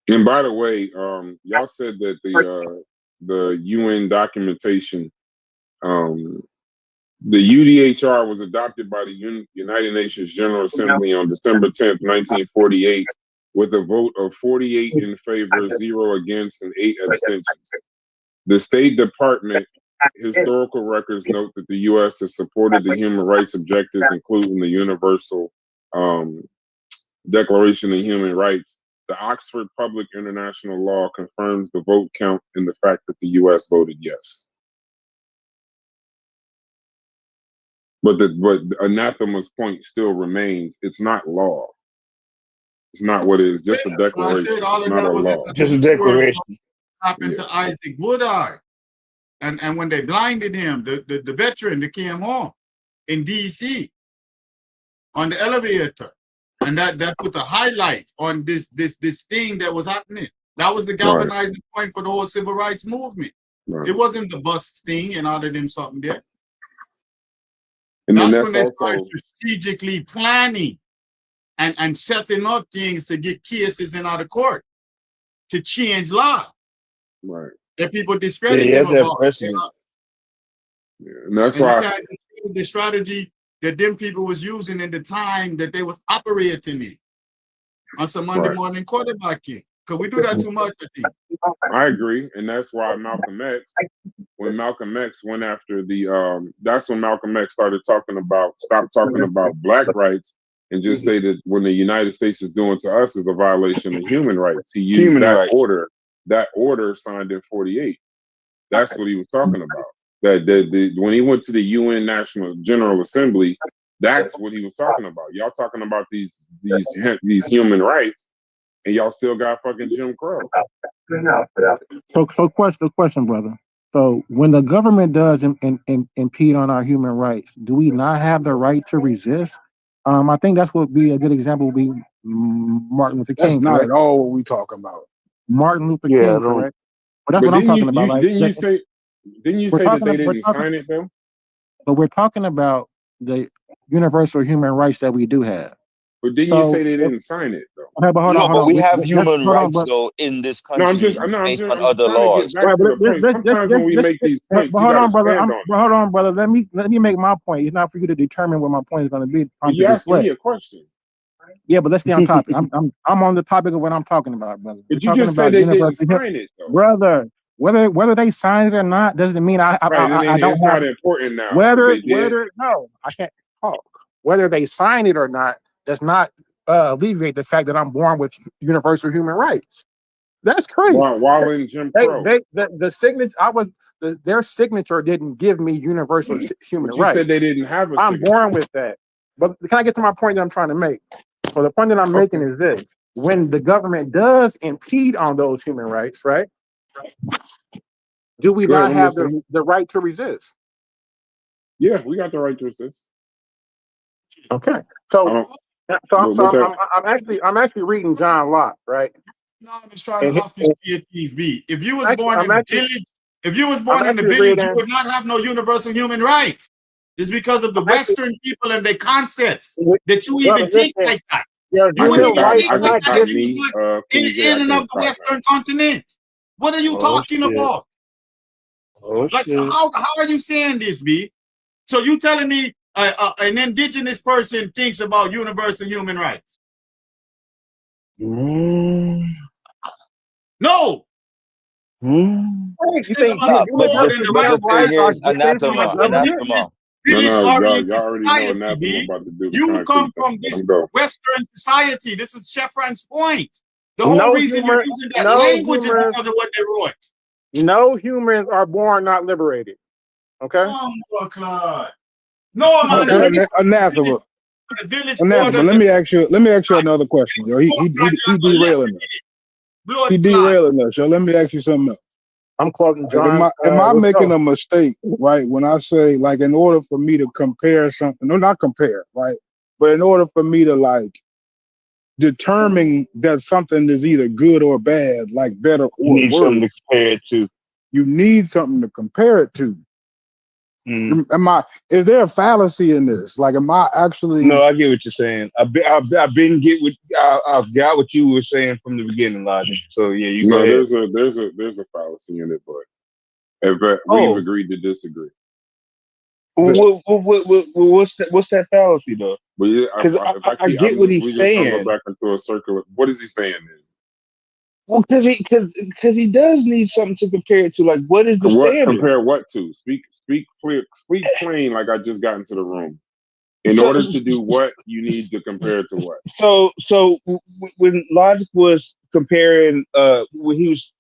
And by the way, y'all said that the UN documentation, the UDHR was adopted by the United Nations General Assembly on December 10th, 1948, with a vote of 48 in favor, 0 against, and 8 abstentions. The State Department historical records note that the U.S. has supported the human rights objectives, including the Universal Declaration of Human Rights. The Oxford Public International Law confirms the vote count and the fact that the U.S. voted yes. But Anathema's point still remains: it's not law. It's not what it is. Just a declaration. I said all It's of not that a was law. Just a declaration. happened to Isaac Woodard. And when they blinded him, the veteran that came home in DC on the elevator, and that put the highlight on this thing that was happening. That was the galvanizing point for the whole civil rights movement. Right. It wasn't the bus thing and all of them something there. And That's then when they started strategically planning and setting up things to get cases in out of court to change law. Right. That people discredit Yeah, them that's that about. precedent. Yeah, and that's And you why can't discredit the strategy that them people was using in the time that they was operating in on some Monday morning quarterbacking. Because we do that too much, I think. I agree, and that's why Malcolm X, when Malcolm X went after that's when Malcolm X stopped talking about black rights and just say that when the United States is doing to us is a violation of human rights. He used Human that rights. order signed in 48. That's what he was talking about. That when he went to the UN National General Assembly, that's what he was talking about. Y'all talking about these human rights, and y'all still got fucking Jim Crow. So question, brother. So when the government does impede on our human rights, do we not have the right to resist? I think that's what would be a good example would be Martin Luther That's King, not correct? at all what we talking about. Martin Luther Yeah, King, correct? But that's But what I'm didn't talking about. Like, didn't you say that they didn't sign it though? But we're talking about the universal human rights that we do have. But didn't you say they didn't sign it though? Okay, but hold No, on. but we have human Hold on, rights but though in this No, I'm country just based on I'm other trying to get laws. back to the point. Sometimes when we make these points, but you hold gotta on, brother. stand on it. But hold on, brother. Let me make my point. It's not for you to determine what my point is going to be. But you asking me a question. Yeah, but let's stay on topic. I'm on the topic of what I'm talking about, brother. We're But you talking just said about they didn't universal, sign it though. brother. Whether they sign it or not doesn't mean I don't It's have. not important now. Whether They did. no, I can't talk. Whether they sign it or not does not alleviate the fact that I'm born with universal human rights. That's crazy. While in Jim Crow. The signature their signature didn't give me universal human But you rights. said they didn't have a I'm signature. born with that. But can I get to my point that I'm trying to make? So the point that I'm making is this: when the government does impede on those human rights, right? Do we Go ahead, not I'm have listening. the right to resist? Yeah, we got the right to resist. Okay. So I'm actually reading John Locke, right? No, I'm just trying to obfuscate things. If you was born in the village, you would not have no universal human rights. It's because of the Western people and their concepts that you even think like that. You wouldn't even think like that if you was not in and of the Western continent. What are you talking about? Oh Like, shit. how are you saying this, B? So you telling me an indigenous person thinks about universal human rights? No. You They're think gonna nah, go but out the in the but right the thing direction. is From anathema, an anathema. indigenous, No, village-oriented y'all already know society, anathema B. about to do the You concrete come thing. from Let this him go. Western society. This is Chevron's point. The whole no reason you're human using that no language is humans because of what they wrote. no humans are born not liberated. Okay? Claude. No, man. Okay, The anathema. village Anathema. orders Let and me ask you. Let me ask you another question, yo. He derailing us. blood He clot. derailing us, yo. Let me ask you something else. I'm quoting Right, John am I Rousseau. making a mistake, right? When I say, like, in order for me to compare something, no, not compare, right? But in order for me to, like, determine that something is either good or bad, like better You or need something worse, to compare it to. you need something to compare it to. Is there a fallacy in this? Like, am I actually? No, I get what you're saying. I've got what you were saying from the beginning, Logic. So yeah, you go No, ahead. there's a fallacy in it, but we've Oh, agreed to disagree. what's that fallacy though? But yeah, Because if I I keep, get what he's we just gonna go saying. back into a circle. What is he saying then? Well, because he does need something to compare it to. Like, what is the What standard? compare what to? Speak clear, speak plain. Like I just got into the room. In So, order to do what, you need to compare it to what. when Logic was comparing, when he was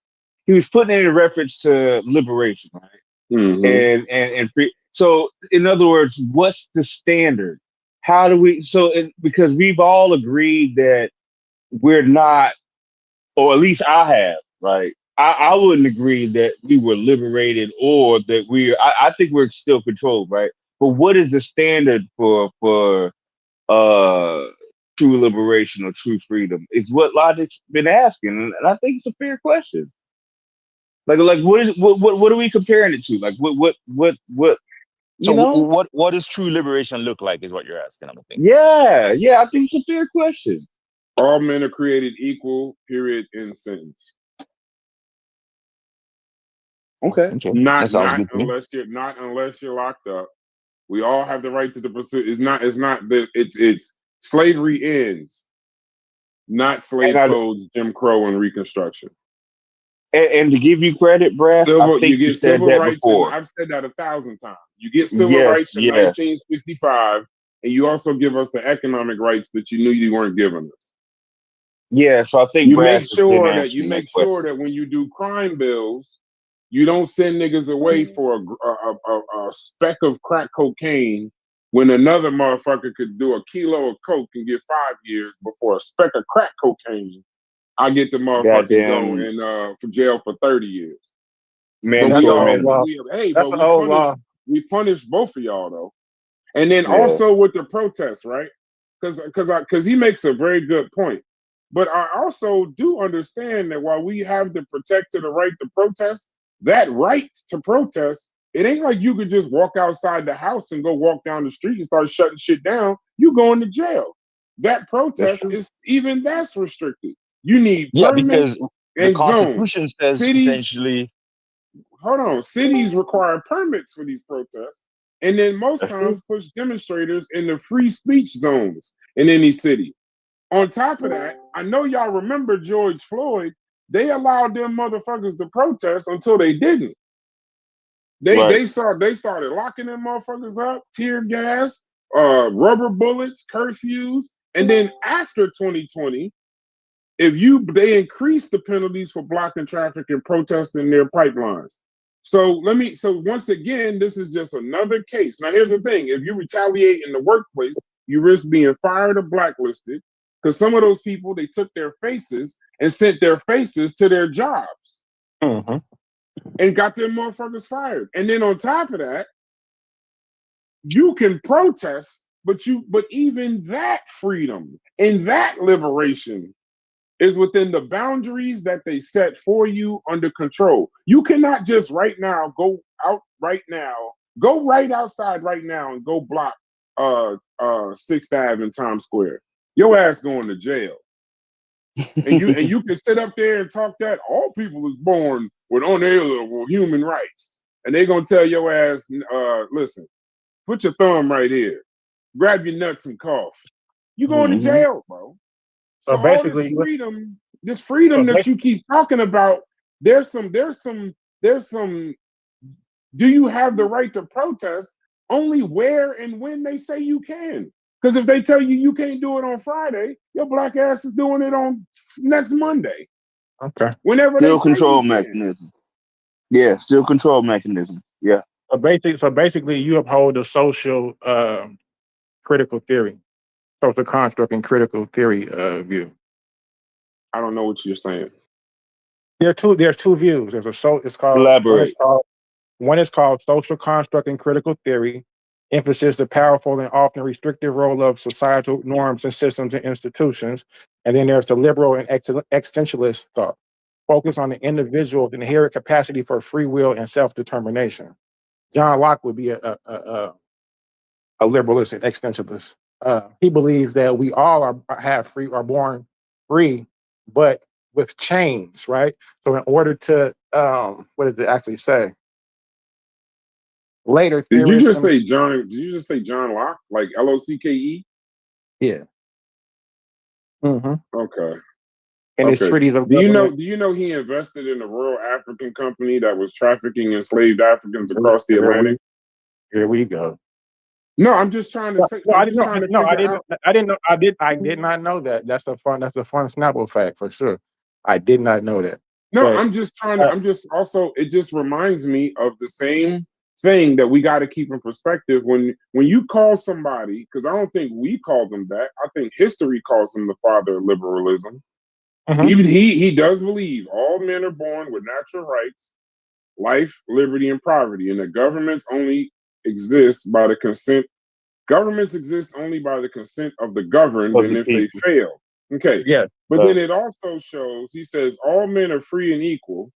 putting it in reference to liberation, right? Mm-hmm. And free. So, in other words, what's the standard? How do we? Because we've all agreed that we're not, or at least I have, right? I wouldn't agree that we were liberated or that I think we're still controlled, right? But what is the standard for uh true liberation or true freedom? Is what Logic's been asking, and I think it's a fair question. Like what are we comparing it to? Like what So you know? what does true liberation look like is what you're asking, I'm thinking. Yeah, I think it's a fair question. All men are created equal. Period. In sentence. Okay. That sounds Not good to me. unless you're locked up. We all have the right to the pursuit. It's not that it's slavery ends, not slave codes, Jim Crow, and Reconstruction. And to give you credit, Brass, I You think you get said civil that rights, and before. I've said that 1,000 times. You get civil Yes, rights in yes. 1965, and you also give us the economic rights that you knew you weren't giving us. Yeah, so I think You Brass make has been sure answering that question. that when you do crime bills, you don't send niggas away for a speck of crack cocaine when another motherfucker could do a kilo of coke and get 5 years before a speck of crack cocaine. I get the motherfucker to go Goddamn in for jail for 30 years. But we mandatory all minimum. That's an old law. we punish both of y'all though. And then Yeah. also with the protests, right? Because he makes a very good point. But I also do understand that while we have the protected the right to protest, that right to protest, it ain't like you could just walk outside the house and go walk down the street and start shutting shit down. You going to jail. That protest is even that's restricted. You need Yeah, because permits the and zones. Constitution says Cities essentially. hold on, cities require permits for these protests, and then most times push demonstrators in the free speech zones in any city. On top of that, I know y'all remember George Floyd. They allowed them motherfuckers to protest until they didn't. They started locking them motherfuckers up, tear gas, rubber bullets, curfews, and then after 2020, they increased the penalties for blocking traffic and protesting their pipelines. So once again, this is just another case. Now here's the thing: if you retaliate in the workplace, you risk being fired or blacklisted. Because some of those people, they took their faces and sent their faces to their jobs and got them motherfuckers fired. And then on top of that, you can protest, but even that freedom and that liberation is within the boundaries that they set for you under control. You cannot just right now go out right now, go right outside right now and go block 6th Ave in Times Square. Your ass going to jail. And you can sit up there and talk that all people is born with unalienable human rights. and they're gonna tell your ass, listen, put your thumb right here, grab your nuts and cough. You going to Mm-hmm. jail, bro. So So all this basically, freedom that you keep talking about, there's some. Do you have the right to protest? Only where and when they say you can. Because if they tell you you can't do it on Friday, your black ass is doing it on next Monday. okay. Whenever they Still say control you can. mechanism. Yeah, still control mechanism. Yeah. So basically, you uphold the social critical theory, social construct and critical theory view. I don't know what you're saying. There's two views. There's it's called Elaborate. one is called social construct and critical theory, emphasis the powerful and often restrictive role of societal norms and systems and institutions. And then there's the liberal and existentialist thought, focus on the individual's inherent capacity for free will and self-determination. John Locke would be a liberalist and existentialist. He believes that we all are born free, but with chains, right? So in order to what does it actually say? Later Did you theorists just say John? Did you just say John Locke? Like Locke? yeah. Mm-hmm. Okay. And his Okay. treaties of Do government. you know he invested in a Royal African company that was trafficking enslaved Africans across the Atlantic? Here we go. No, I'm just trying to say. No, I'm I didn't just know. trying to No, I figure didn't. out. I didn't know. I did not know that. That's a fun Snapple fact for sure. I did not know that. No, But I'm just trying to. I'm just also. It just reminds me of the same thing that we got to keep in perspective when you call somebody, because I don't think we call them that. I think history calls him the father of liberalism. He does believe all men are born with natural rights, life, liberty, and poverty, and that governments exist only by the consent of the governed, of and the if they people. fail. Okay. Yes. But then it also shows, he says all men are free and equal,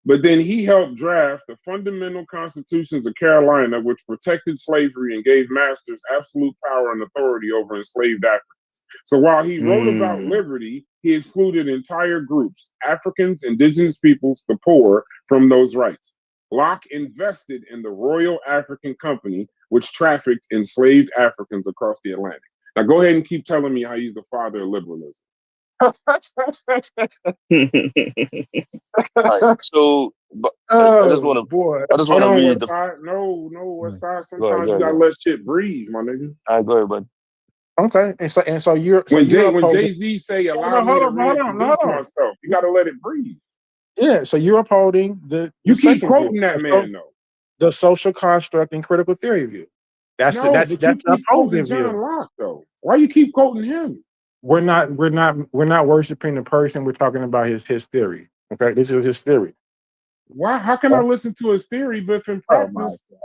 but then he helped draft the fundamental constitutions of Carolina, which protected slavery and gave masters absolute power and authority over enslaved Africans. So while he wrote about liberty, he excluded entire groups, Africans, indigenous peoples, the poor, from those rights. Locke invested in the Royal African Company, which trafficked enslaved Africans across the Atlantic. Now go ahead and keep telling me how he's the father of liberalism. All right. So, but I just Oh want to. boy. I just Hold want to on, read the. Westside. No, Westside. Go ahead. Sometimes Go you ahead. gotta Go ahead. let shit breathe, my nigga. All right. Go ahead, bud. Okay. And so you're When opposing. Jay-Z say No, allow me hold to on, hold on, hold reintroduce on. myself, you gotta let it breathe. Yeah, so you're upholding the You keep second view, quoting that man though. the social construct and critical theory view. That's No, but you the keep quoting opposing John view. Locke though. Why you keep quoting him? We're not worshiping the person. We're talking about his theory. Okay, this is his theory. Why? How can I listen to his theory, but if in Oh my practice, God.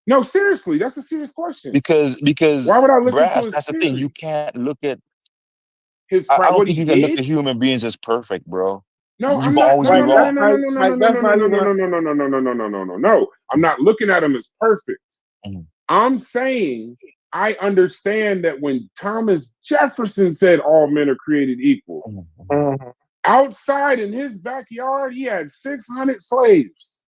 no, seriously, that's a serious question. Because Why would I listen to brass. his That's the thing. You theory? can't look at. His I don't what think he you can look did? at human beings as perfect, bro. No, You I'm can not. always No, be no, Like no, no, that, wrong. no, no, like, no, no, like no, no, that's no, not no, even. no, no, no, no, no, no, no, no, no, no. I'm not looking at him as perfect. Mhm. I'm saying I understand that when Thomas Jefferson said all men are created equal, Mhm. outside in his backyard, he had 600 slaves.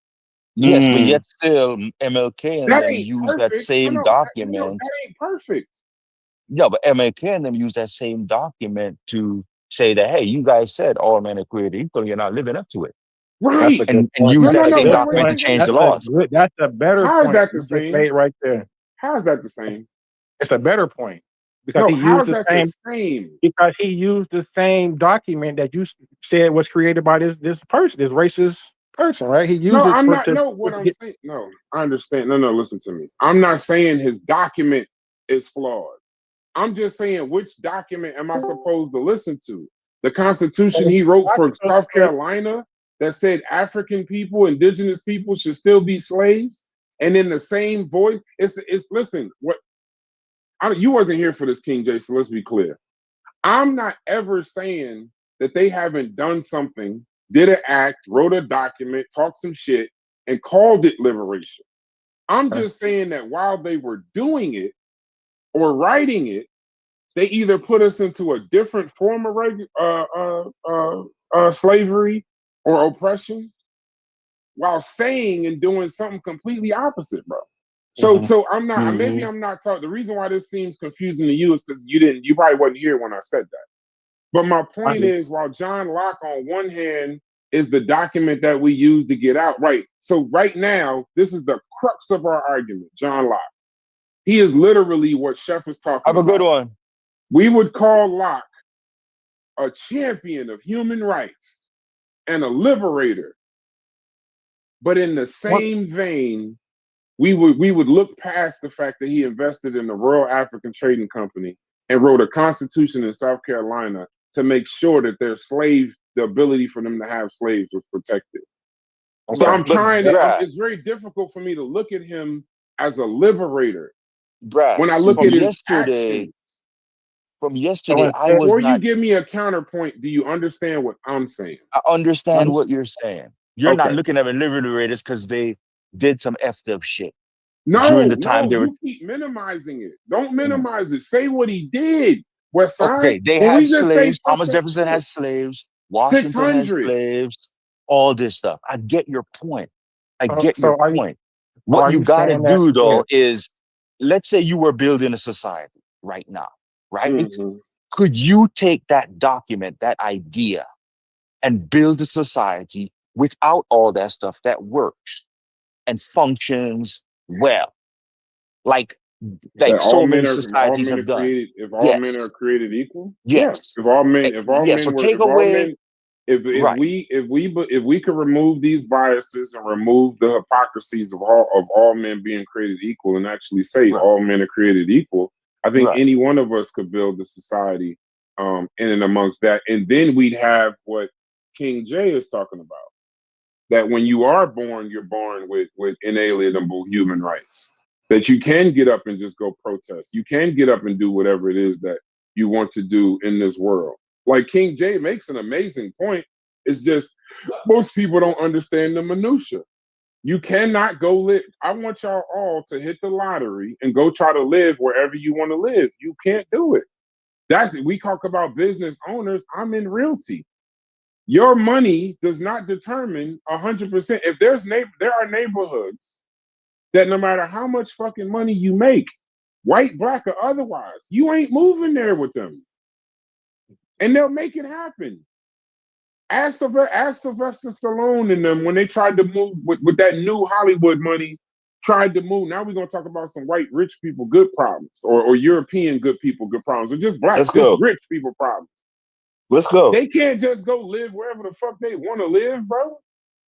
Yes, but yet still, MLK and That them ain't use that perfect. No, same no, document. that ain't perfect. Yeah, but MLK and them use that same document to say that, hey, you guys said all men are created equal. You're not living up to it. That's a Right. good And point. use No, no, that That's a no. same good Wait, document wait, to point. wait, wait, change That's the wait. a laws. good. That's a better How is point that the you just same? made right there. How is that the same? It's a better point because No, he how used is the that the same same? document that you said was created by this person, this racist person, right? He No, used it I'm for not. to No, what I'm get. saying. No, I understand. No, no, listen to me. I'm not saying his document is flawed. I'm just saying which document am I supposed to listen to? The Constitution he wrote for South Carolina that said African people, indigenous people should still be slaves, and in the same voice, it's listen. You wasn't here for this, King J. So let's be clear. I'm not ever saying that they haven't done something, did an act, wrote a document, talked some shit, and called it liberation. I'm just saying that while they were doing it or writing it, they either put us into a different form of slavery or oppression, while saying and doing something completely opposite, bro. So I'm not. Maybe I'm not talking. The reason why this seems confusing to you is because you probably wasn't here when I said that. But my point is, while John Locke, on one hand, is the document that we use to get out, right? So right now, this is the crux of our argument. John Locke. He is literally what Chef is talking Have a about. good one. We would call Locke a champion of human rights and a liberator. But in the same vein, we would look past the fact that he invested in the Royal African Trading Company and wrote a constitution in South Carolina to make sure that the ability for them to have slaves was protected. So I'm trying to, it's very difficult for me to look at him as a liberator when I look at his actions. From yesterday, I was Before you not. give me a counterpoint, do you understand what I'm saying? I understand what you're saying. You're not Okay. looking at the liberators because they did some effed up shit. No, during the time they were. you keep minimizing it. Don't minimize it. Say what he did, Westside. Okay, they When had we just say slaves. Thomas Jefferson had slaves. Washington had 600. slaves. All this stuff. I get your point. I get So your are you, point. What are you you got to saying that? do Go though ahead. is, let's say you were building a society right now, right? Mm-hmm. Could you take that document, that idea, and build a society without all that stuff that works and functions well, like That so many societies have done? created. If all men are Yes, created equal, yeah. yes, If all men, So take if all away, men, if right, we could remove these biases and remove the hypocrisies of all men being created equal and actually say right, all men are created equal, I think right, any one of us could build a society in and amongst that, and then we'd have what King Jay is talking about. That when you are born, you're born with inalienable human rights. That you can get up and just go protest. You can get up and do whatever it is that you want to do in this world. Like King Jay makes an amazing point. It's just most people don't understand the minutia. You cannot go live. I want y'all all to hit the lottery and go try to live wherever you want to live. You can't do it. That's it. We talk about business owners. I'm in realty. Your money does not determine 100%. If there are neighborhoods that no matter how much fucking money you make, white, black, or otherwise, you ain't moving there with them, and they'll make it happen. Ask Sylvester Stallone and them when they tried to move with that new Hollywood money. Tried to move. Now we're gonna talk about some white rich people good problems, or European good people good problems, or just black, Let's just go. rich people problems. Let's go. They can't just go live wherever the fuck they want to live, bro.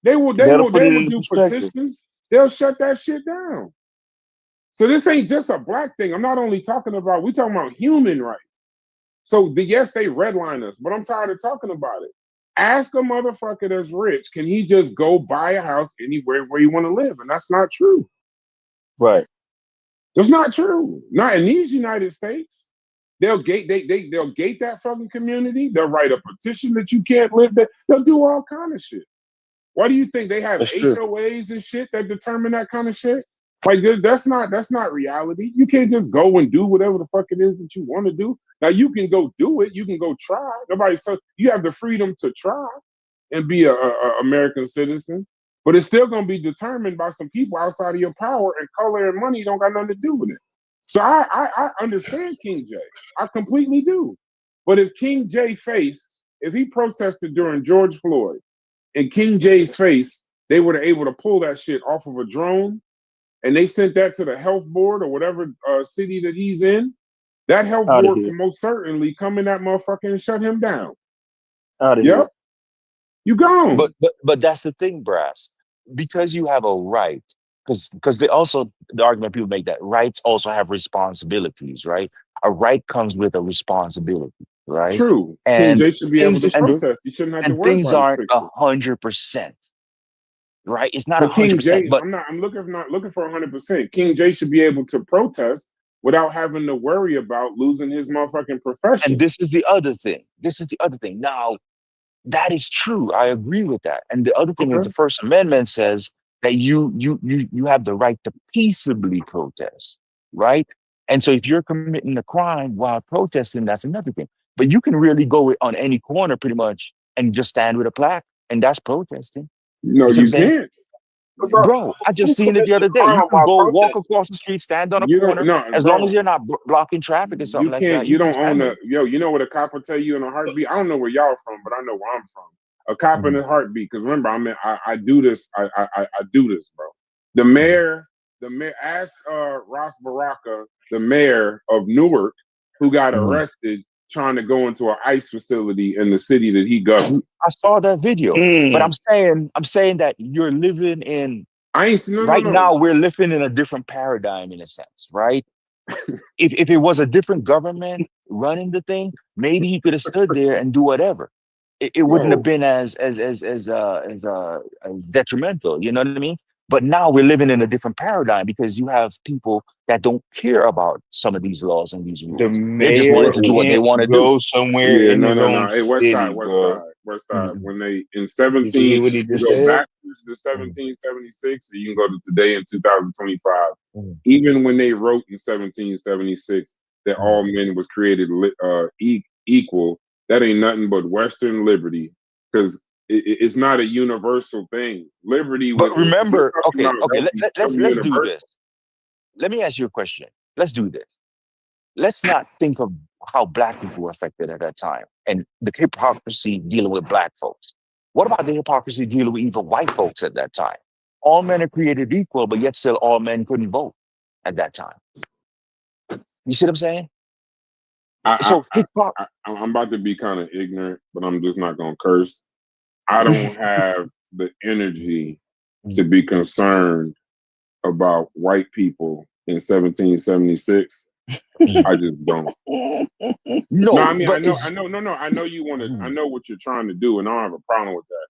That'll put They it will into do perspective. petitions. They'll shut that shit down. So this ain't just a black thing. I'm not only talking about, we talking about human rights. So yes, they redline us, but I'm tired of talking about it. Ask a motherfucker that's rich, can he just go buy a house anywhere where you want to live? And that's not true. Right. That's not true. Not in these United States. They'll gate they'll gate that fucking community. They'll write a petition that you can't live there. They'll do all kind of shit. Why do you think they have That's true. HOAs and shit that determine that kind of shit? Like that's not reality. You can't just go and do whatever the fuck it is that you want to do. Now you can go do it. You can go try. Nobody's you have the freedom to try and be a American citizen, but it's still gonna be determined by some people outside of your power, and color and money don't got nothing to do with it. So I understand King J. I completely do. But if King J if he protested during George Floyd, in King J's face, they were able to pull that shit off of a drone, and they sent that to the health board or whatever city that he's in. That health Out of board here. can most certainly come in that motherfucker and shut him down. Out of Yep, here. you gone. but that's the thing, Brass. Because you have a right, because they also, the argument people make, that rights also have responsibilities, right? A right comes with a responsibility, right? True. King And J should be able things to and protest. He shouldn't have to and worry things about his aren't picture. 100%, right? It's not But King 100%, J, but I'm not looking for 100%. King J should be able to protest without having to worry about losing his motherfucking and profession. this is the other thing. This is the other thing. Now, that is true. I agree with that. And the other thing is, Okay. the First Amendment says that you have the right to peaceably protest, right? And so if you're committing a crime while protesting, that's another thing. But you can really go on any corner pretty much and just stand with a plaque, and that's protesting. No, You see what I'm you saying? can't. Bro, I just seen it the other day. You can go walk across the street, stand on a You don't corner, no, as long as bro. you're not blocking traffic or something You like can't. that. You You can don't own stand there. You know what a cop will tell you in a heartbeat. I don't know where y'all from, but I know where I'm from. A cop in a heartbeat. Because remember, I do this. I do this, bro. The mayor. Ask Ross Baraka, the mayor of Newark, who got arrested trying to go into an ICE facility in the city that he governed. I saw that video, but I'm saying that you're living in. I ain't no. Right now, we're living in a different paradigm, in a sense, right? If it was a different government running the thing, maybe he could have stood there and do whatever. It wouldn't have been as detrimental. You know what I mean? But now we're living in a different paradigm because you have people that don't care about some of these laws and these The rules. They just mayor wanted to do what they can't want to do. go somewhere Yeah, in his no. own Hey, West Side, city, bro. West Side. When they in Did you 17, hear what he you just go said? backwards to 1776, or you can go to today in 2025. Even when they wrote in 1776 that all men was created equal, that ain't nothing but Western liberty, because it's not a universal thing. Liberty, But when we're remember, talking okay, about okay, liberty, let's some do universal. this. Let me ask you a question. Let's do this. Let's not think of how black people were affected at that time and the hypocrisy dealing with black folks. What about the hypocrisy dealing with even white folks at that time? All men are created equal, but yet still all men couldn't vote at that time. You see what I'm saying? So I'm about to be kind of ignorant, but I'm just not gonna curse. I don't have the energy to be concerned about white people in 1776. I just don't. No, I mean, I know you want to. I know what you're trying to do, and I don't have a problem with that.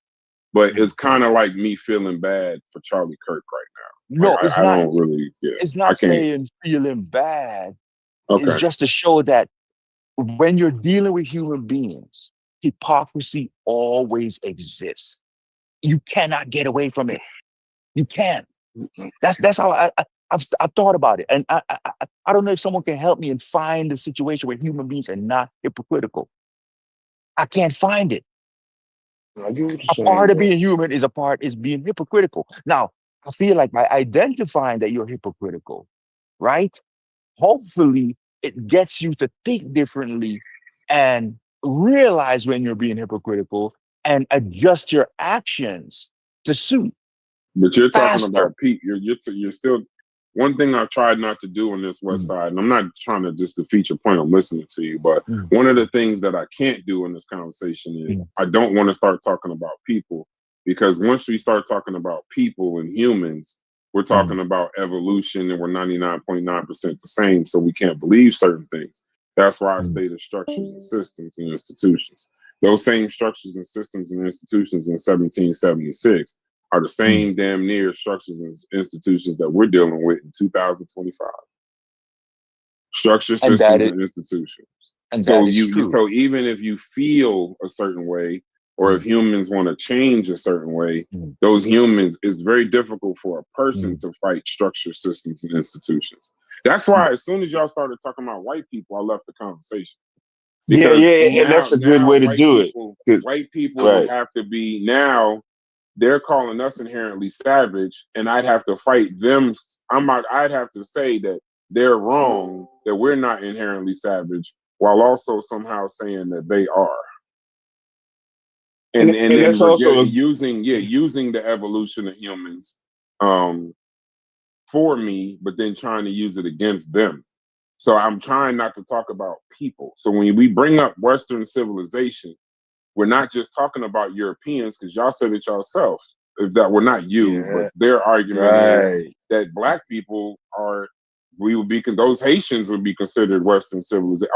But it's kind of like me feeling bad for Charlie Kirk right now. No, Like it's I not. don't really. Yeah, It's I not can't. saying feeling bad. It's Okay. just to show that when you're dealing with human beings, hypocrisy always exists. You cannot get away from it. You can't. That's how I've thought about it, and I don't know if someone can help me and find a situation where human beings are not hypocritical. I can't find it. I get what you're A saying, part of bro. being human is being hypocritical. Now, I feel like by identifying that you're hypocritical, right? Hopefully, it gets you to think differently and realize when you're being hypocritical and adjust your actions to suit But you're talking faster. about Pete. You're still. One thing I've tried not to do on this West Side, and I'm not trying to just defeat your point. I'm listening to you, but one of the things that I can't do in this conversation is I don't want to start talking about people, because once we start talking about people and humans, we're talking about evolution, and we're 99.9% the same. So we can't believe certain things. That's why I stated structures and systems and institutions. Those same structures and systems and institutions in 1776 are the same damn near structures and institutions that we're dealing with in 2025. Structure, And that systems, is and institutions. and So that is true. so even if you feel a certain way, or if humans want to change a certain way, those humans, it's very difficult for a person to fight structure, systems, and institutions. That's why as soon as y'all started talking about white people, I left the conversation. Yeah, Because and that's a good now way to do it. white people Right. have to be now. They're calling us inherently savage, and I'd have to fight them. I'd have to say that they're wrong, that we're not inherently savage, while also somehow saying that they are. And then that's also using the evolution of humans for me, but then trying to use it against them. So I'm trying not to talk about people. So when we bring up Western civilization, we're not just talking about Europeans, because y'all said it yourself. If that were not you, but their argument is that black people those Haitians would be considered Western civilization.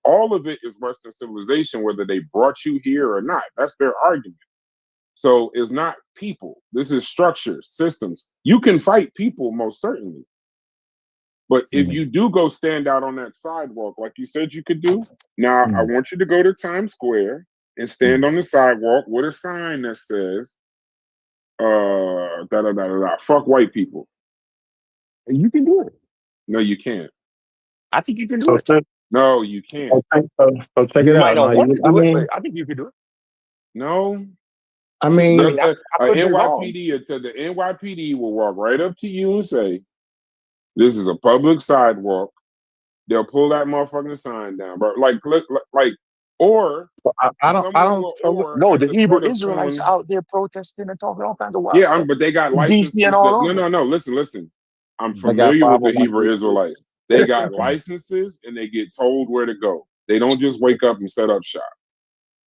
All of it is Western civilization, whether they brought you here or not. That's their argument. So it's not people. This is structure, systems. You can fight people, most certainly. But if you do go stand out on that sidewalk, like you said you could do, now I want you to go to Times Square and stand on the sidewalk with a sign that says, fuck white people. You can do it. No, you can't. I think you can do it. No, you can't. So check You it might out. not Now, want to I do it, mean, but I think you can do it. No. I mean, That's I, a, I could be wrong. NYPD to the NYPD will walk right up to you and say, "This is a public sidewalk." They'll pull that motherfucking sign down, bro. Like, look, like, or I don't. I someone don't. will, Totally, or No, at the the Hebrew threat of Israelites someone. out there protesting and talking all kinds of wild Yeah, stuff. but they got In DC and licenses. all No, over. no, no. Listen. I'm they got familiar with the Hebrew 501. Israelites. They got licenses and they get told where to go. They don't just wake up and set up shop.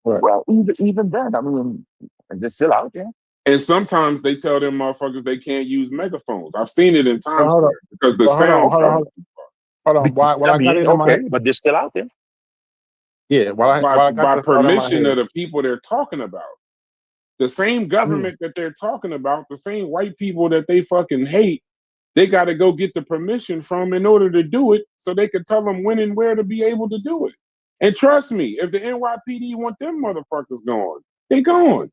Right. Well, even then, I mean, they're still out there. And sometimes they tell them motherfuckers they can't use megaphones. I've seen it in Well, Times hold on. Square because the Well, sound travels too hold on. While I I got mean, it in my okay, head. but they're still out there. Yeah. While I got by this thought in my permission head. of the people they're talking about. The same government that they're talking about, the same white people that they fucking hate, they got to go get the permission from in order to do it so they can tell them when and where to be able to do it. And trust me, if the NYPD want them motherfuckers gone, they gone.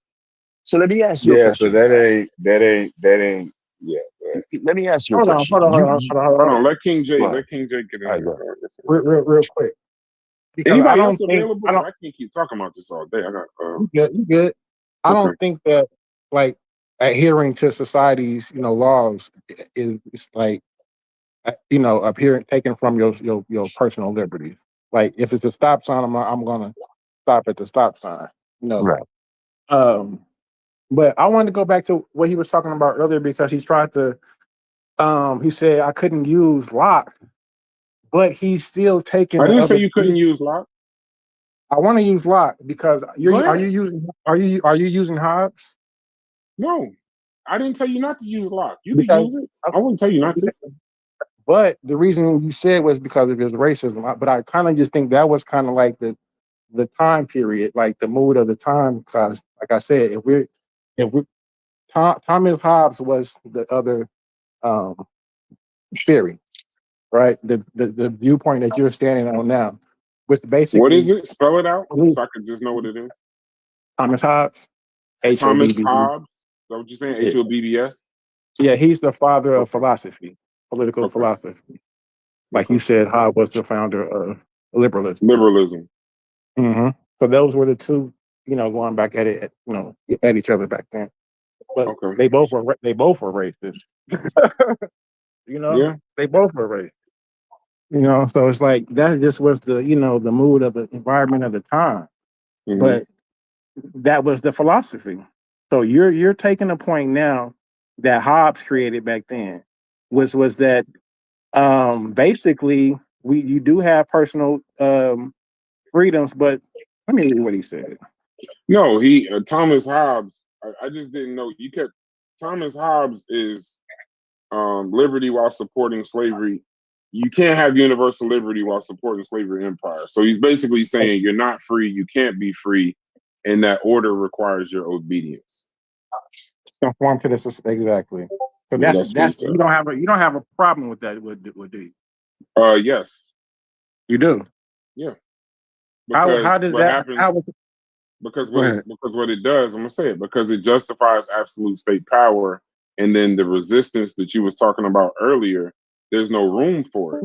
So let me ask you a Yeah, so question. that ain't yeah. Let me ask you a Hold on. question. Hold on. Hold on. You Hold on. Hold Hold on, on. let King J go ahead. get All right, in go ahead. there. Real quick. Because I Anybody don't else think available? I don't. I can't keep talking about this all day. I got You good. You good. I okay. don't think that like adhering to society's laws is like appearing taken from your personal liberties. Like if it's a stop sign, I'm gonna stop at the stop sign. You know. Right. Um, but I wanted to go back to what he was talking about earlier because he tried to. He said I couldn't use lock, but he's still taking I the didn't say other. you couldn't use lock. I want to use lock because Go are ahead. you using Hobbs? No, I didn't tell you not to use lock. You could Because use it. I wouldn't tell you not to. but the reason you said was because of his racism. But I kind of just think that was kind of like the time period, like the mood of the time. Because, like I said, if we Thomas Hobbes was the other um, theory, right? The viewpoint that you're standing on now, which What is basically it? Spell it out so I can just know what it is. Thomas Hobbes, Thomas HOBB. Hobbes. Is that what you're saying? Yeah, HOBBS? yeah, he's the father of Okay. philosophy, political Okay. philosophy. Like you Okay. said, Hobbes was the founder of liberalism. Liberalism. Hmm. So those were the two, going back at it, at each other back then. But Okay. they both were racist. Yeah. They both were racist. So it's like that just was the the mood of the environment of the time. hmm But that was the philosophy. So you're taking a point now that Hobbes created back then, which was that basically you do have personal freedoms, but let me read what he said. No, he Thomas Hobbes. I just didn't know you kept Thomas Hobbes is liberty while supporting slavery. You can't have universal liberty while supporting slavery empire. So he's basically saying you're not free, you can't be free, and that order requires your obedience. Conform to this exactly. So Yeah, that's that's what he that's said. you don't have a problem with that, would do you? Yes. You do. Yeah. How Because does what that happens go ahead. because what it does, I'm gonna say it, because it justifies absolute state power, and then the resistance that you was talking about earlier, there's no room for it.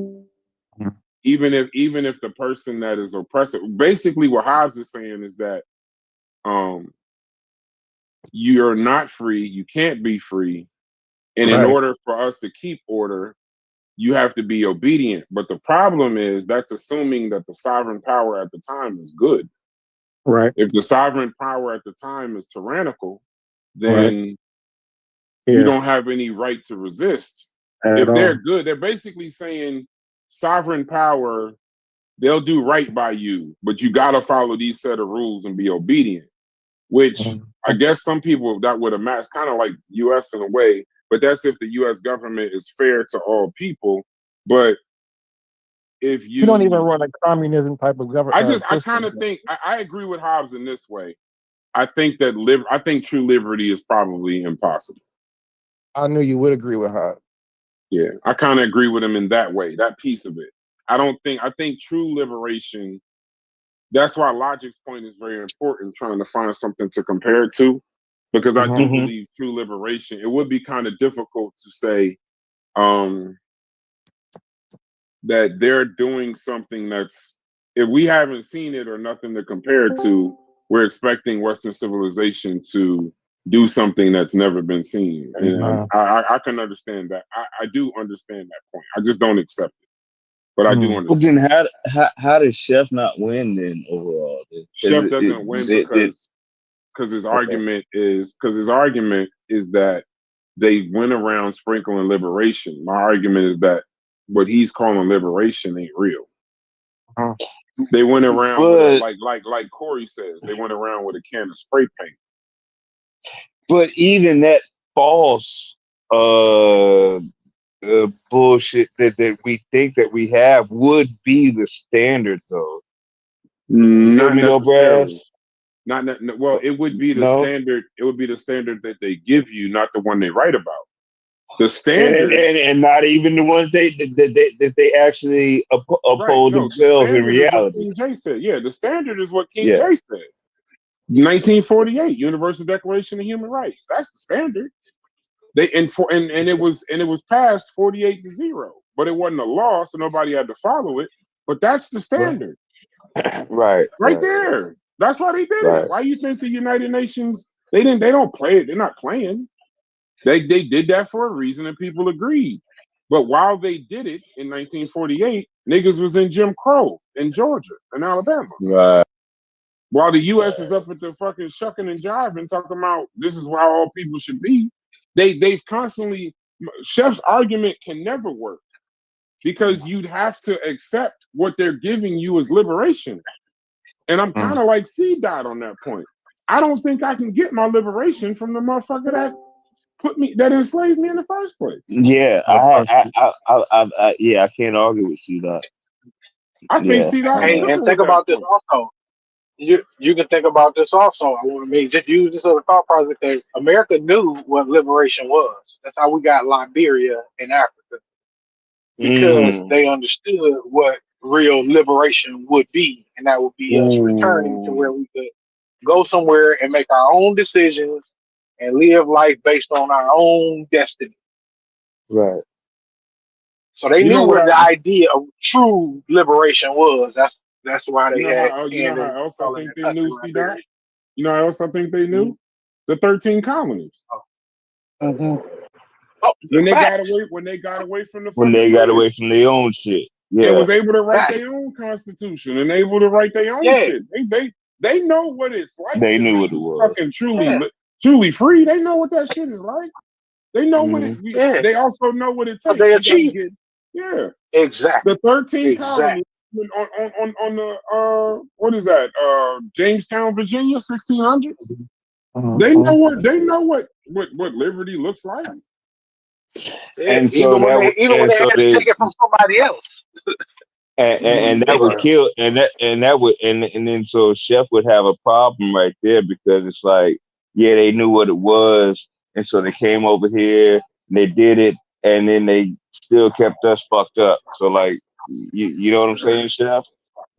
Mhm. Even if the person that is oppressive, basically what Hobbes is saying is that um you're not free, you can't be free, and in Right, order for us to keep order, you have to be obedient. But the problem is that's assuming that the sovereign power at the time is good. right, If the sovereign power at the time is tyrannical, right. then you Yeah, don't have any right to resist. at If they're all. good, they're basically saying sovereign power, they'll do right by you, but you got to follow these set of rules and be obedient, which Mhm. I guess some people that would have matched kind of like US in a way, but that's if the US government is fair to all people. But if You don't even you, run a communism type of I kind system. of think, I agree with Hobbes in this way. I think that I think true liberty is probably impossible. I knew you would agree with her. Yeah, I kind of agree with him in that way, that piece of it. I think true liberation, that's why Logic's point is very important, trying to find something to compare it to, because I do Mm-hmm. believe true liberation, it would be kind of difficult to say um, that they're doing something that's, if we haven't seen it or nothing to compare it to, we're expecting Western civilization to do something that's never been seen. And Uh, I can understand that. I do understand that point. I just don't accept it, but I do mm, Well, understand. then how does Chef not win then overall? Chef doesn't win because Okay. his argument is that they went around sprinkling liberation. My argument is that what he's calling liberation ain't real. uh, They went around with a But like Corey says, they went around with a can of spray paint. even that false bullshit that we think that we have would be the standard though. You feel Not me though, Brass? necessarily. Well, it would be the No. standard. It would be the standard that they give you, not the one they write about. The And, standard, and not even the ones that they actually right? uphold No, the themselves in standard is what reality. King J said. Yeah, the standard is what King Yeah. J said. 1948 Universal Declaration of Human Rights. That's the standard. They and it was passed 48-0, but it wasn't a law, so nobody had to follow it. But that's the Right. standard Right. right there. That's why they did it. Right. Why you think the United Nations they don't play it? They're not playing. They did that for a reason, and people agreed. But while they did it in 1948, niggas was in Jim Crow in Georgia and Alabama. Right. While the U.S. is up at the fucking shucking and jiving, talking about this is how all people should be. They've constantly Chef's argument can never work because you'd have to accept what they're giving you as liberation. And I'm kind of like C Dot on that point. I don't think I can get my liberation from the motherfucker that enslaved me in the first place. Yeah. Yeah. I can't argue with you that. I think Yeah. C Dot is Hey, and cooking with think that about this point. also. You can think about this also. I mean, just use this as a thought process. That America knew what liberation was. That's how we got Liberia in Africa, because Mm. they understood what real liberation would be, and that would be us returning to where Ooh. we could go somewhere and make our own decisions and live life based on our own destiny. Right. So they You knew know what what I the idea of true liberation was. That's why you they know had how and they else I calling think their they country knew C Dot? Liberia. You know how else I think they knew? The 13 colonies. Mhm. Oh, facts. When they got away from the When fucking they got away British from their own shit. and Yeah. was able to write Facts. their own constitution and able to write their own Yeah. shit. They know what it's like They to knew be what it was. fucking Yeah. truly free. They know what that shit is like. They know what it. Mhm. Yeah. They also know what it But takes. they You got to achieved get exactly. the 13 Exactly. colonies on the what is that Jamestown, Virginia, 1600s. They know what liberty looks like. Yeah. And so that would, Even when and they so had to they, take it from somebody else. and that They would did. kill, and that would, and then so Chef would have a problem right there because it's like, yeah, they knew what it was, and so they came over here, and they did it, and then they still kept us fucked up. So like, you know what I'm saying, Chef?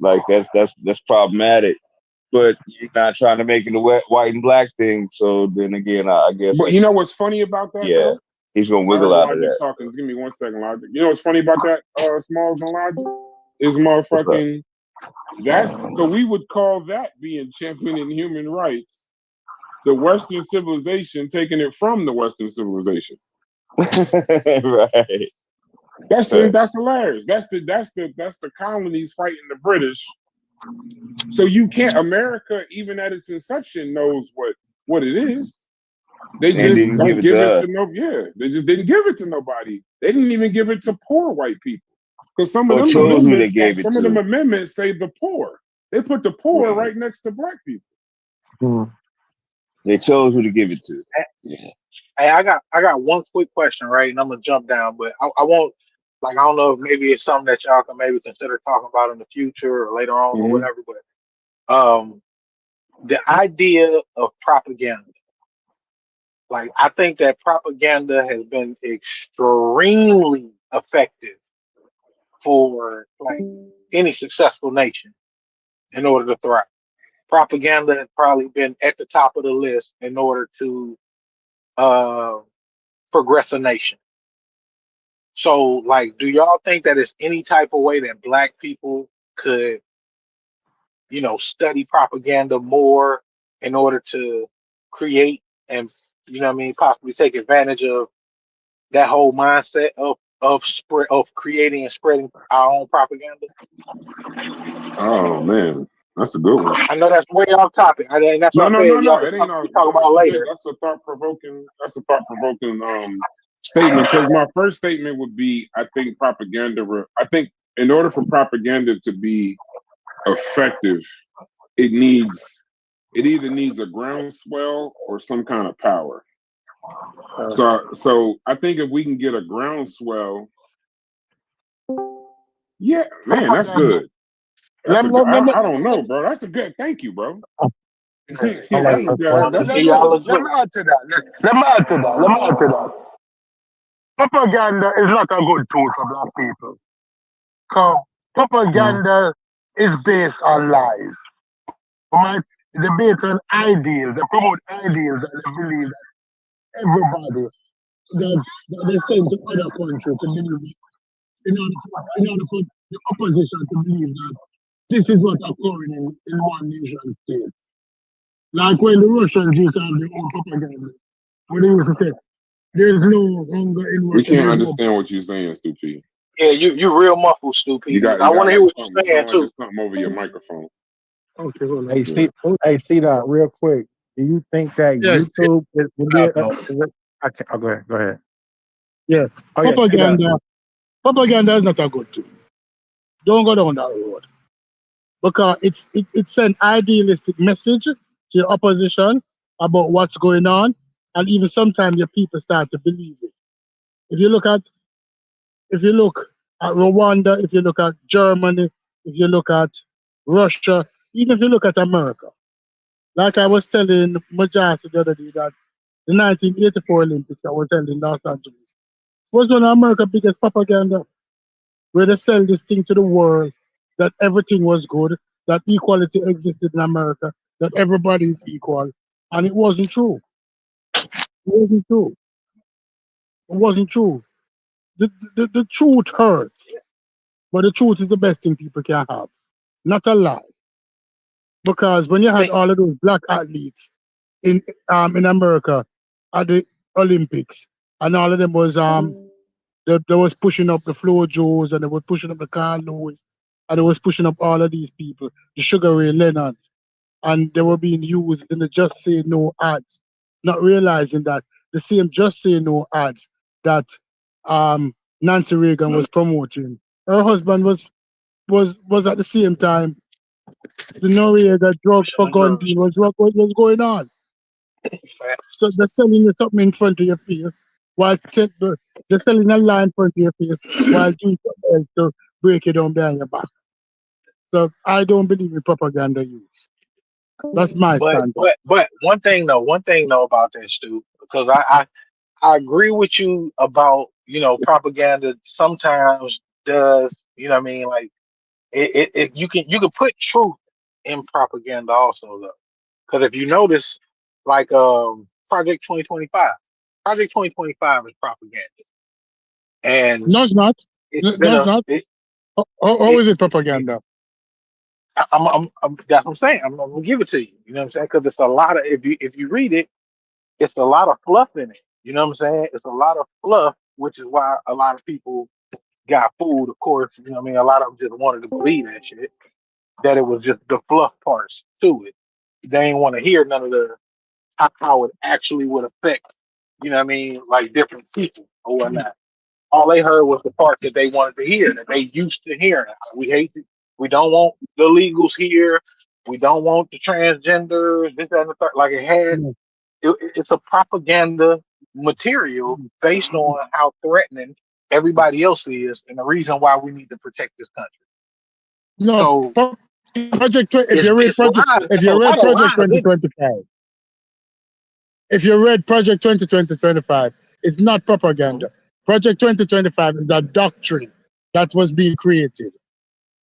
Like that's problematic. But you're not trying to make it a white and black thing. So then again, I guess But like, you know what's funny about that yeah, though? he's gonna I wiggle heard out of Logic that. talking. Just give me 1 second, Logic. You know what's funny about that, Smalls and Logic? Is What's up? motherfucking that's so we would call that being championing human rights, the Western civilization taking it from the Western civilization. Right. That's hilarious. That's the colonies fighting the British. So you can't America, even at its inception, knows what it is. They And just didn't give don't it give to it us. to they just didn't give it to nobody. They didn't even give it to poor white people. Because some of Or them chose who they gave it to. amendments say the poor. They put the poor Right. right next to black people. They chose who to give it to. Yeah. Hey, I got one quick question, right? And I'm gonna jump down, but I won't, like, I don't know if maybe it's something that y'all can maybe consider talking about in the future or later on or Mm-hmm. whatever. But the idea of propaganda, like, I think that propaganda has been extremely effective for like any successful nation in order to thrive. Propaganda has probably been at the top of the list in order to uh, progress a nation. So, like, do y'all think that there's any type of way that black people could, study propaganda more in order to create and you know what I mean, possibly take advantage of that whole mindset of creating and spreading our own propaganda? Oh man, that's a good one. I know that's way off topic, and that's No, what I no, said. no, no. Y'all can It ain't all. talk about later. That's a thought provoking. That's a thought provoking statement. Because my first statement would be, I think propaganda. I think in order for propaganda to be effective, it either needs a groundswell or some kind of power. So I think if we can get a groundswell, yeah, man, that's good. That's a good. I don't know, bro. That's a good. Thank you, bro. Hey, That's a good. That's see, good. y'all let agree. me add to that. Let me add to that. Let me add to that. Propaganda is not a good tool for black people. Because propaganda is based on lies. Right? They based on ideals. They promote ideals that they believe that everybody that they send to other countries to believe in order for the opposition to believe that this is what occurring in one nation state. Like when the Russians used to have their own propaganda, when they used to say, there's no hunger in We Russia, can't there's no. understand what you're saying, Stu. Yeah, you real muffled, stupid. I You want got to hear like what something. you're It sound saying like too. there's something over your microphone. Okay, hold on. Hey, Yeah. see that real quick. Do you think that Yes. YouTube would be? Go ahead. Go ahead. Yeah, Oh yeah, see that. propaganda is not a good thing. Don't go down that road because it's an idealistic message to your opposition about what's going on, and even sometimes your people start to believe it. If you look at Rwanda, if you look at Germany, if you look at Russia, even if you look at America, like I was telling Majasi the other day that the 1984 Olympics I was held in Los Angeles was one of America's biggest propaganda, where they sell this thing to the world that everything was good, that equality existed in America, that everybody is equal, and it wasn't true. It wasn't true. It wasn't true. The truth hurts, but the truth is the best thing people can have, not a lie. Because when you had all of those black athletes in America at the Olympics, and all of them was they was pushing up the Flo Joes, and they was pushing up the Carl Lewis, and they was pushing up all of these people, the Sugar Ray Leonard, and they were being used in the Just Say No ads, not realizing that the same Just Say No ads that Nancy Reagan was promoting, her husband was at the same time the Noriega drugs for gun deal was what was going on. So they're selling you something in front of your face while they're selling a lie in front of your face while doing something else to break it down behind your back. So I don't believe in propaganda use. That's my standard. But one thing though about that, Stu, because I agree with you about propaganda sometimes does what I mean, like it you can put truth in propaganda also though, because if you notice, like Project 2025, Project 2025 is propaganda, and No, it's not. it's No, been it's a not. it, How it, is it propaganda? that's what I'm saying. I'm gonna give it to you. You know what I'm saying? Because it's a lot of if you read it, it's a lot of fluff in it. You know what I'm saying? It's a lot of fluff, which is why a lot of people got fooled. Of course, you know what I mean. A lot of them just wanted to believe that shit. That it was just the fluff parts to it. They ain't want to hear none of the how it actually would affect. You know what I mean? Like different people or whatnot. All they heard was the part that they wanted to hear, that they used to hearing. We hate it. We don't want the legals here. We don't want the transgenders. This, that, and the third. Like it's a propaganda material based on how threatening everybody else is, and the reason why we need to protect this country. No, So Project. If you read it's Project, lies. if It's you a read lot of Project lies in it. 2025, if you read Project 2025, it's not propaganda. Project 2025 is a doctrine that was being created.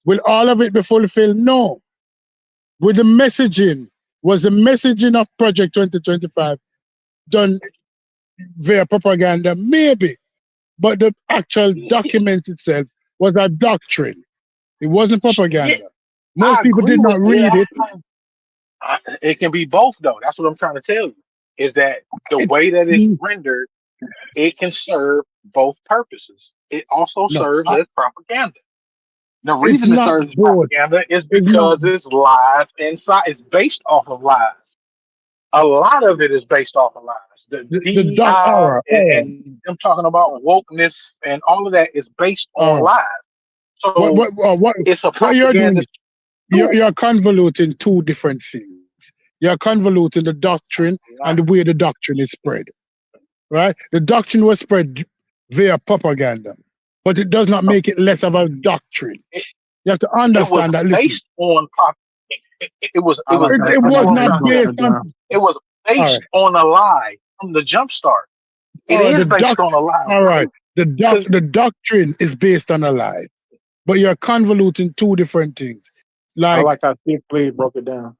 Will all of it be fulfilled? No. With the messaging, was the messaging of Project 2025 done via propaganda? Maybe. But the actual document itself was a doctrine. It wasn't propaganda. Yeah, Most I people agree did with not it. read it. It can be both though. That's what I'm trying to tell you. is that the way that it's rendered, it can serve both purposes. It also No, serves as propaganda. The it's reason it not serves as both. propaganda is It's not. because it's lies inside. It's based off of lies. A lot of it is based off of lies. The The doc. All DEI right, all right, and them talking about wokeness and all of that is based all on right. lies. What So what what it's a what you're propaganda doing? tool. You're convoluting two different things. You're convoluting the doctrine and the way the doctrine is spread. Right? The doctrine was spread via propaganda, but it does not make it less of a doctrine. It, You have to it was understand that. Listen, based on I like it that's was what I'm not trying to tell you. based on. It was All right, based on a lie from the jump start. It all right. is based on a lie. All right. Because The doctrine is based on a lie, but you're convoluting two different things. I Like, like how Steve Lee broke it down.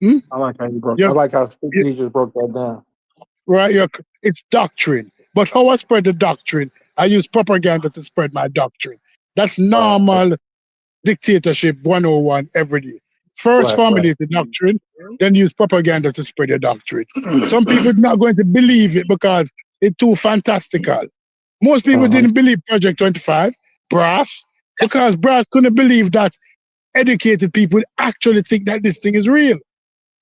hmm? I like how you broke. I you're, like how Steve you Lee just broke that down. right? It's doctrine. But how I spread the doctrine, I use propaganda to spread my doctrine. That's normal dictatorship 101 every day. First Right. formulate the doctrine, then use propaganda to spread your doctrine. Some people are not going to believe it because it's too fantastical. Most people Uh-huh. didn't believe Project 25, Brass, because Brass couldn't believe that educated people actually think that this thing is real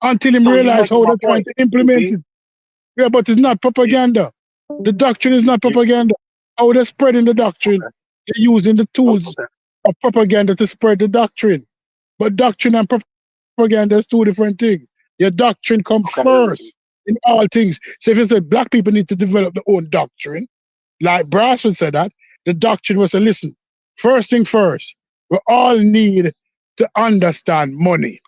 until him so you realize making how my they're trying point, to implement QB. it. Yeah, but it's not You, propaganda. The doctrine is not you, propaganda. How they're spreading the doctrine, okay, they're using the tools okay, of propaganda to spread the doctrine. But doctrine and propaganda is two different things. Your doctrine comes okay. first in all things. So if you say black people need to develop their own doctrine, like Brass would say that, the doctrine was to listen, first thing first, we all need to understand money.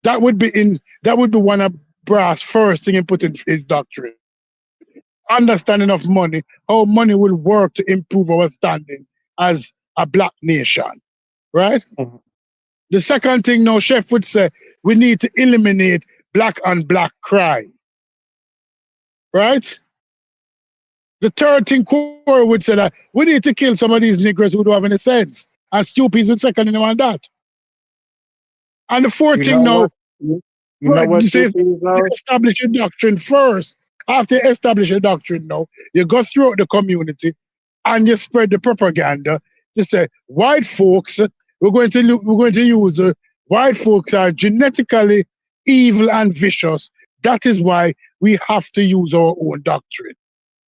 That would be one of Brass' first thing he put in his doctrine. Understanding of money, how money will work to improve our standing as a black nation. Right? Mhm. The second thing now, Chef would say, we need to eliminate black on black crime. Right? The third thing, Corey would say that we need to kill some of these niggers who don't have any sense. And Stupids would second him on that. And the fourth You thing know now, what? You know right, what you say Steve Lee you knows? establish a doctrine first. After you establish a doctrine now, you go throughout the community and you spread the propaganda to say white folks, we're going to use white folks are genetically evil and vicious. That is why we have to use our own doctrine.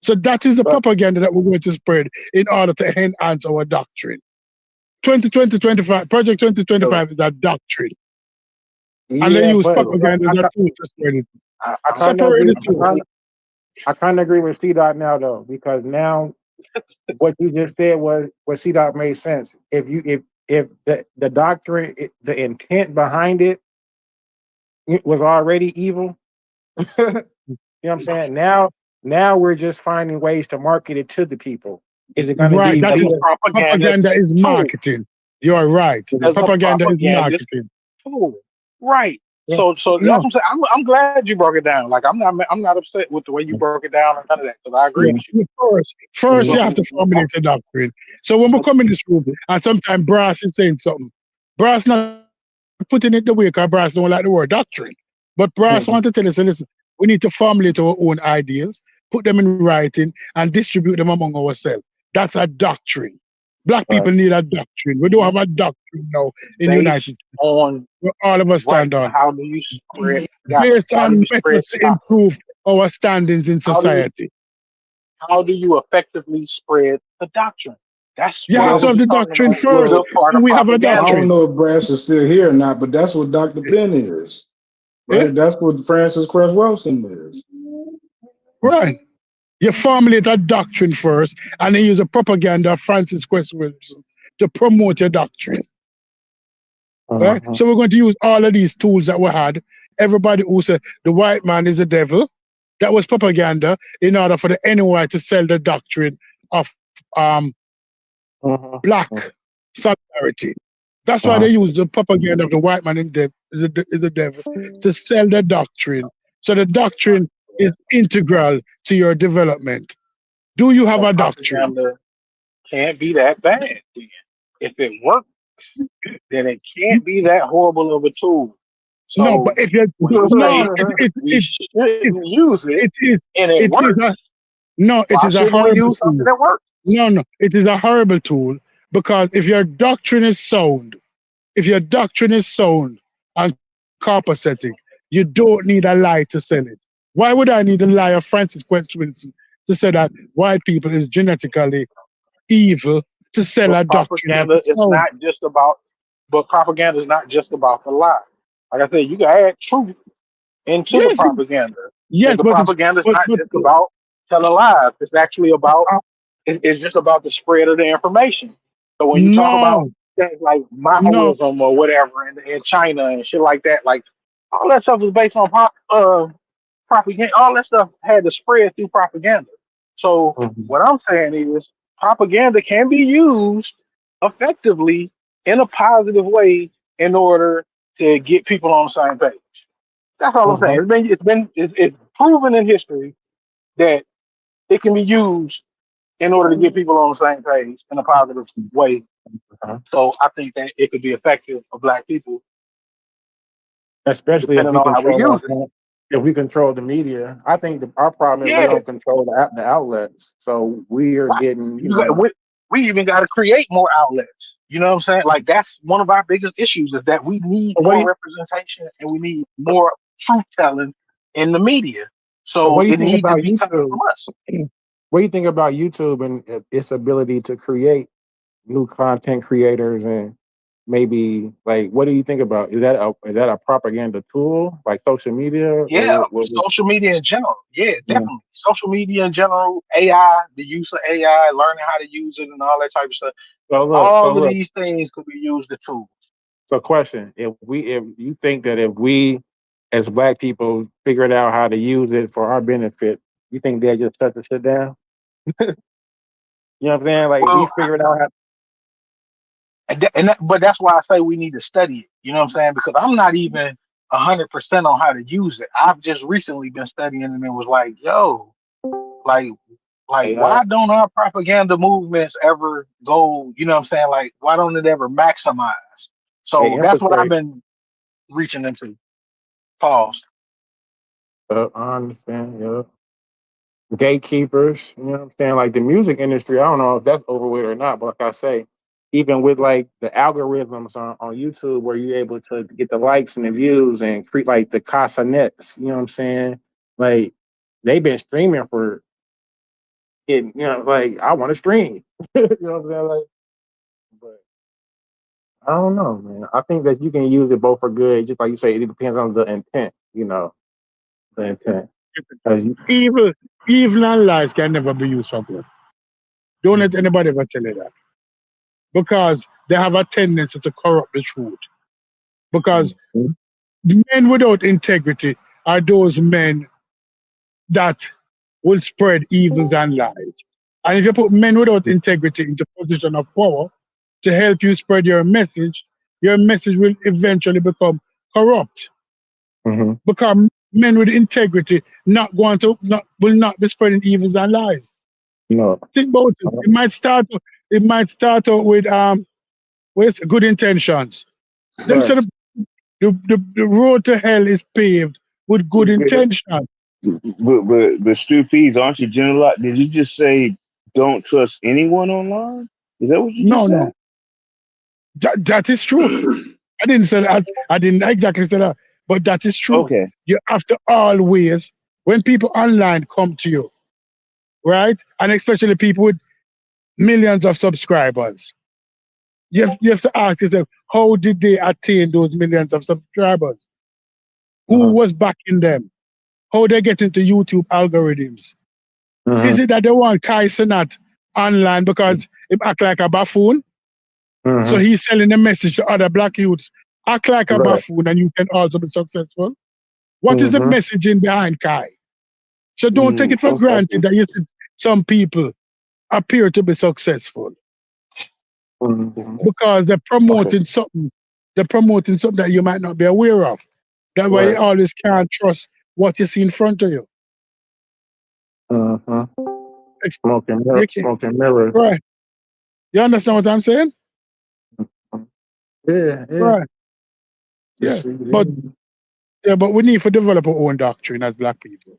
So that is the But propaganda that we're going to spread in order to enhance our doctrine. 2025, Project so 2025 is a doctrine. And they yeah, use but propaganda as a tool to spread it. I kind of Separate agree. the two. I kind of agree with C Dot now though, because now what you just said was what C Dot made sense. If the doctrine, the intent behind it was already evil, you know what I'm saying? Now we're just finding ways to market it to the people. Is it going to Right, be that That's is a via? propaganda propaganda is tool. marketing. You're right. As a Propaganda is propaganda marketing. tool. Right. Yeah. So that's what No, I'm saying. I'm glad you broke it down. Like I'm not upset with the way you broke it down or none of that because I agree Yeah. with you. first you have to formulate a doctrine. So when we come in this room, and sometimes Brass is saying something, Brass not putting it the way because Brass don't like the word doctrine. But Brass Mhm. want to tell us, listen, we need to formulate our own ideas, put them in writing, and distribute them among ourselves. That's a doctrine. Black Right. people need a doctrine. We don't have a doctrine now in the United Based States. on Where all of us right. stand on. How do you spread? Got you. Based How do on you spread methods to doctrine? improve our standings in How do you society. how do you effectively spread the doctrine? That's You what I have to was have just the talking doctrine about. The first. good part Do of we have a I propaganda. don't doctrine? know if Brass is still here or not, but that's what Dr. Ben is, Eh? right? That's what Francis Cress Wilson is. Right. You formulate a doctrine first, and then use the propaganda of Francis Quest Wilson to promote your doctrine. Right? Uh-huh. So we're going to use all of these tools that we had. Everybody who said the white man is the devil, that was propaganda in order for the NY to sell the doctrine of Uh-huh. black solidarity. That's why Uh-huh. they use the propaganda of the white man is the devil to sell the doctrine. So the doctrine is integral to your development. Do you have So a doctrine? propaganda can't be that bad. Then. If it works, then it can't be that horrible of a tool. No, So but if you when you no, say we it shouldn't use it it is and it it is a works, no, it why is a shouldn't we horrible use something tool. that works? No, it is a horrible tool because if your doctrine is sound and copacetic, you don't need a lie to sell it. Why would I need a lie of Francis Wilson to say that white people is genetically evil to sell But a doctrine that propaganda is is sound? not just about. But propaganda is not just about the lie. Like I said, you can add truth into the Yes, propaganda. yes, The but it's propaganda is but not but just about telling lies. It's actually about. uh, It's just about the spread of the information. So when you talk about no, things like no, Maoism or whatever in China and shit like that, like all that stuff is based on propaganda. All that stuff had to spread through propaganda. So Mhm. what I'm saying is propaganda can be used effectively in a positive way in order to get people on the same page. That's all I'm saying. Mhm. It's proven in history that it can be used in order to get people on the same page in a positive way. Uh-huh. So I think that it could be effective for black people Especially if depending we on how we control use it. if we control the media. I think our problem is we Yeah, don't control the outlets, so we are right. getting You got we even got to create more outlets. You know what I'm saying? Like that's one of our biggest issues is that we need So what do more you representation and we need more truth telling in the media. so what So do you it think needs to about be coming YouTube? from us. What do you think about YouTube and its ability to create new content creators and maybe like what do you think about is that a propaganda tool like social media or Yeah, what social media in general. Yeah, yeah. definitely. Social media in general, AI, the use of AI, learning how to use it and all that type of stuff. So All of look, these things could be used as tools. so question, if you think that if we as black people figured out how to use it for our benefit, you think they'll just shut the shit down? You know what I'm saying? Like we Well, figured out how but that's why I say we need to study it. You know what I'm saying? Because I'm not even 100% on how to use it. I've just recently been studying and it was like, yo, like, AI why don't our propaganda movements ever go? You know what I'm saying? Like, why don't it ever maximize? So that's what I've infiltrate. been reaching into. Pause. I understand, yeah. Gatekeepers, you know what I'm saying? Like the music industry, I don't know if that's over with or not, but like I say, even with like the algorithms on YouTube where you're able to get the likes and the views and create like the casa nets, you know what I'm saying? Like they've been streaming for it, you know, like I want to stream. You know what I'm saying? Like, but I don't know, man. I think that you can use it both for good, just like you say, it depends on the intent, you know, the intent. 'Cause evil, evil and lies can never be used for good. Don't let anybody ever tell you that because they have a tendency to corrupt the truth. Because Mhm. men without integrity are those men that will spread evils and lies. And if you put men without integrity into position of power to help you spread your message will eventually become corrupt. Mhm. Because men with integrity not will not be spreading evils and lies. No. Think about it. It might start out with good intentions. Them Right. sort of the road to hell is paved with good intentions. But Stu Peas, aren't you general? Did you just say don't trust anyone online? Is that what you just No, said? no. That is true. I didn't say that. I didn't exactly say that, but that is true. Okay. You have to always, when people online come to you, right, and especially people with millions of subscribers, you have to ask yourself, how did they attain those millions of subscribers? Who Uh-huh. was backing them? How they get into YouTube algorithms? Is Uh-huh. it that they want Kai Cenat online because he act like a buffoon? So Uh-huh. he's selling a message to other black youths. Act like a Right. buffoon and you can also be successful. What is the Uh-huh. messaging behind Kai? So don't take it for Okay. granted that you see some people appear to be successful Uh-huh. because Okay. they're promoting something that you might not be aware of. That's why you Right. always can't trust what you see in front of you. Uh-huh. Ex- You can't, Smoking mirrors. right. You understand what I'm saying? Yeah, yeah. Right. Yeah. Just see. But Yeah. Yeah, but we need to develop our own doctrine as black people.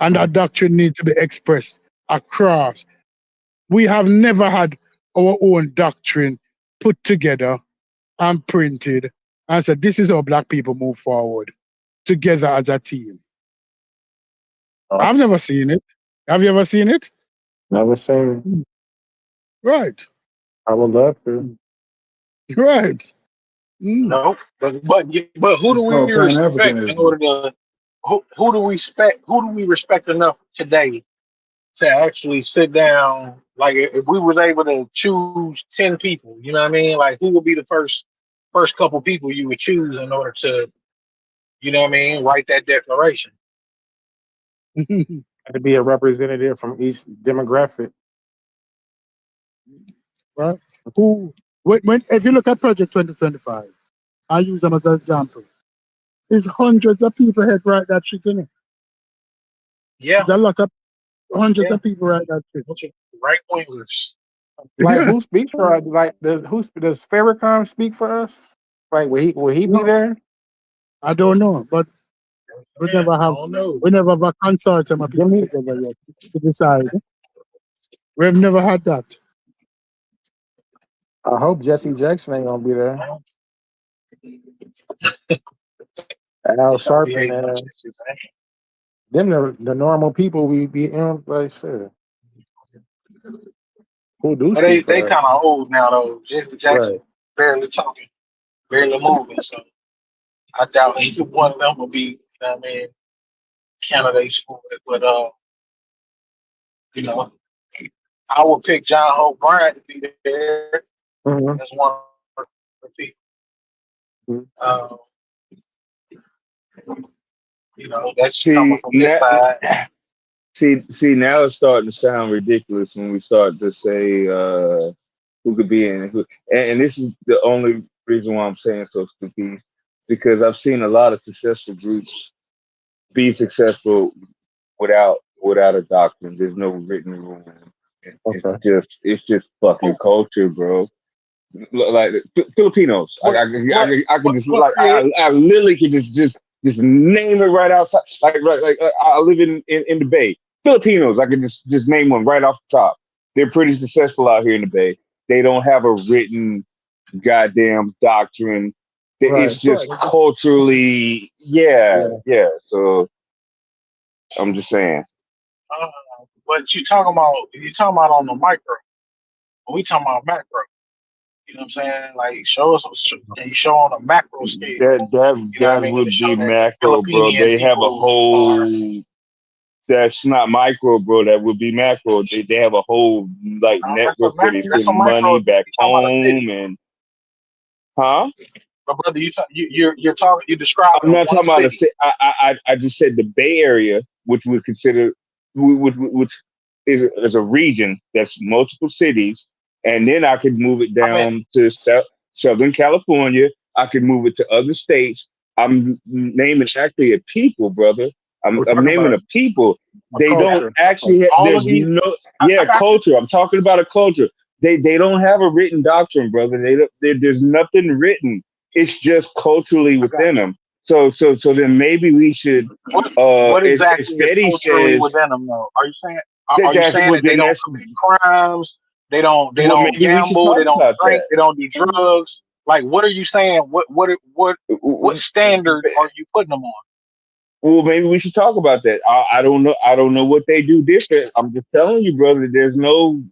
And that doctrine needs to be expressed across. We have never had our own doctrine put together and printed and said, this is how black people move forward together as a team. I've never seen it. Have you ever seen it? Never seen it. Right. I would love to. Right. No, but who It's do we called Pan respect in Africanism. order to who do we respect enough today to actually sit down? Like if we was able to choose 10 people, you know what I mean? Like who would be the first couple people you would choose in order to, you know what I mean, write that declaration? To be a representative from each demographic. Right. Who when if you look at Project 2025, I use them as an example. It's hundreds of people had write that shit in it. Yeah, It's a lot of hundreds yeah. of people write that shit. Right wingers. Like Yeah. who speaks for us? Like does Farrakhan speak for us? Like will he be No, there? I don't know, but we Man, never I have don't know. a consortium of people Jimmy, together yet to decide. We've never had that. I hope Jesse Jackson ain't gonna be there. Al Don't be Sharpton hating on and shit, man. them the normal people we be in. Like shit, who do But speak they for us? kind of old now though. Jesse Right. Jackson barely talking, barely moving. So I doubt either one of them will be, you know what I mean, candidates for it. But you know, I would pick John Hope Bryant to be there Mm-hmm. as one of the people. Uh, you know, that's just coming See from this now, side. see now it's starting to sound ridiculous when we start to say who could be in who, and this is the only reason why I'm saying so, stupid, because I've seen a lot of successful groups be successful without a doctrine. There's no written rule. Okay. It's just fucking culture, bro. Like Filipinos. What I could just what like create? I literally could just name it right outside. I live in the Bay. Filipinos. I could just name one right off the top. They're pretty successful out here in the Bay. They don't have a written goddamn doctrine. Right. It's just culturally, yeah, Yeah. yeah. So I'm just saying. But you talking about on the micro. We talking about macro. You know what I'm saying? Like show us, can you show on a macro scale? You know what I That mean? To would show be that macro, bro. Philippine They have a people are. whole. That's not micro, bro. That would be macro. They have a whole like network where they That's a send micro. money back You talking about a home city? and huh? But brother, you're talking. You're I'm describing not one talking about a city. city. I just said the Bay Area, which we consider which is a region that's multiple cities, and then I could move it I mean, down to Southern California. I could move it to other states. I'm naming actually a people, brother. We're I'm talking naming about a people. a They don't culture. actually have, all of there's these. no I yeah got you. culture. I'm talking about a culture. They don't have a written doctrine, brother. There's nothing written. It's just culturally I got within you. them. So then maybe we should What as exactly is Fetty culturally says within them, though? Are you saying? Are that are you that's saying well that they then don't that's commit crimes? They don't. They well don't maybe we should gamble. They talk don't about drink. They don't do drugs. Like, what are you saying? What standard that. are you putting them on? Well, maybe we should talk about that. I don't know. I don't know what they do different. I'm just telling you, brother. There's no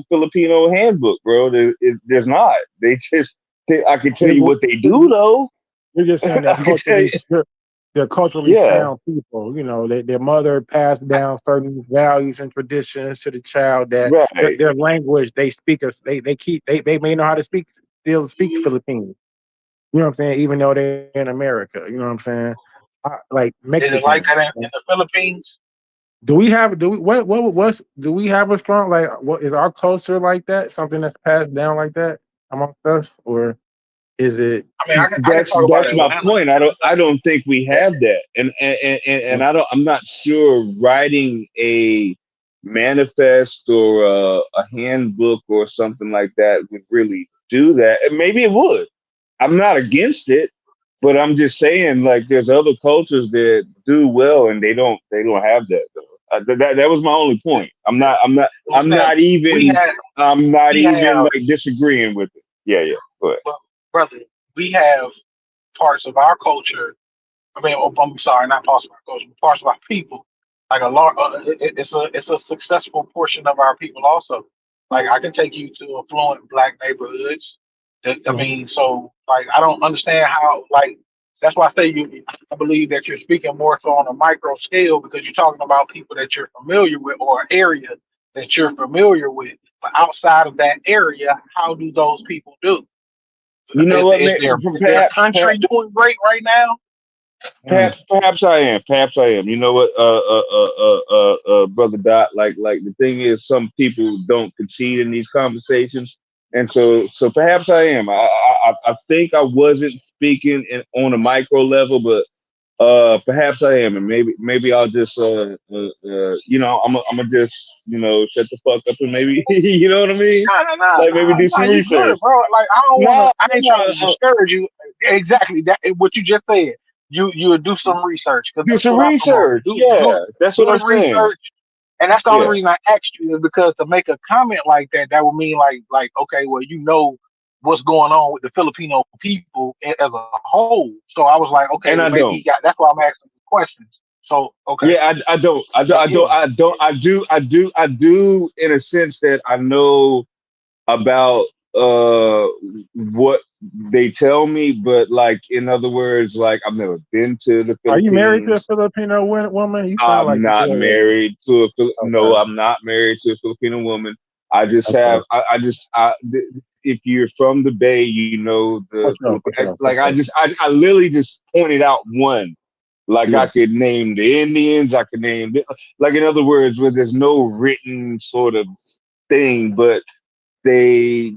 Filipino handbook, bro. There's not. I can tell you what they do though. We're just saying I can tell you, they're culturally yeah, sound people. You know, their mother passed down certain values and traditions to the child that right. their language they speak of they may know how to still speak Filipino. You know what I'm saying? Even though they're in America, you know what I'm saying? Like Is it like Mexican. that in the Philippines? Do we have a strong like what is our culture like that? Something that's passed down like that amongst us, or is it? I mean, I can talk about That's my Atlanta. point. I don't think we have that, and I'm not sure writing a manifest or a handbook or something like that would really do that. And maybe it would. I'm not against it. But I'm just saying, like, there's other cultures that do well, and they don't have that though. That was my only point. I'm saying we have I'm not we even have like disagreeing with it. Yeah, yeah. But well, brother, we have parts of our culture. I mean, I'm sorry, not parts of our culture, but parts of our people. Like a large, it's a successful portion of our people also. Like I can take you to affluent black neighborhoods. I mean, so like I don't understand how like that's why I say you. I believe that you're speaking more so on a micro scale because you're talking about people that you're familiar with or an area that you're familiar with. But outside of that area, how do those people do? you know what, man? Is their country doing great right now? Perhaps I am. Perhaps I am. You know what, brother Dot. Like the thing is, some people don't concede in these conversations, and so perhaps I am. I think I wasn't speaking on a micro level, but perhaps I am, and maybe I'll just I'm gonna just shut the fuck up and maybe you know what I mean. Like maybe do some No, you research. good, bro. Like I don't want to. No, I ain't trying to no, discourage you. Exactly that what you just said. You would do some research because do that's some what I'm promoting. research. Yeah, that's Do what I'm the saying. research, and that's the only Yeah. reason I asked you is because to make a comment like that, that would mean like okay, well what's going on with the Filipino people as a whole. So I was like, okay, And well I maybe don't. he got. That's why I'm asking questions. So okay, Yeah, I don't. but yeah, I do in a sense that I know about what they tell me, but like in other words, like I've never been to the Are you married to a Philippines. Filipino woman? You sound I'm like not you. married to a no, Okay. I'm not married to a Filipino woman. I just Okay. have if you're from the Bay, you know the For sure. For Philippines. sure. For Like sure. I literally just pointed out one. Like I Yeah. could name the Indians, I could name like in other words, where there's no written sort of thing, but they,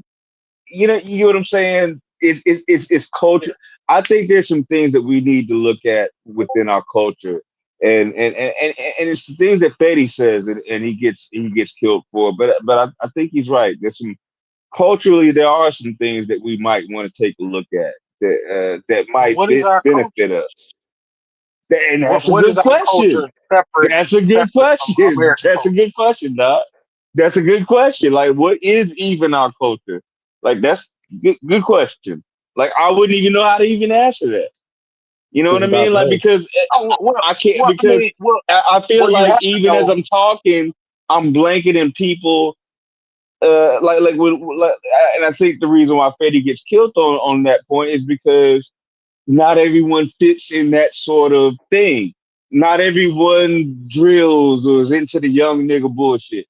you get what I'm saying. It's culture. I think there's some things that we need to look at within our culture, and it's the things that Fetty says, and he gets killed for. But I think he's right. There's some culturally there are some things that we might want to take a look at that might what is our benefit culture? us. And that's a What is good our question. culture separate That's a good from question. American That's a culture? good question, Doc. That's a good question. Like, what is even our culture? Like, that's good question. Like, I wouldn't even know how to even answer that. You know It's what I about mean? Like, growth. because Oh well, I can't. well I Because mean, well, I feel well you like have to even as know. I'm talking, I'm blanketing people. And I think the reason why Fetty gets killed on that point is because not everyone fits in that sort of thing. Not everyone drills or is into the young nigga bullshit.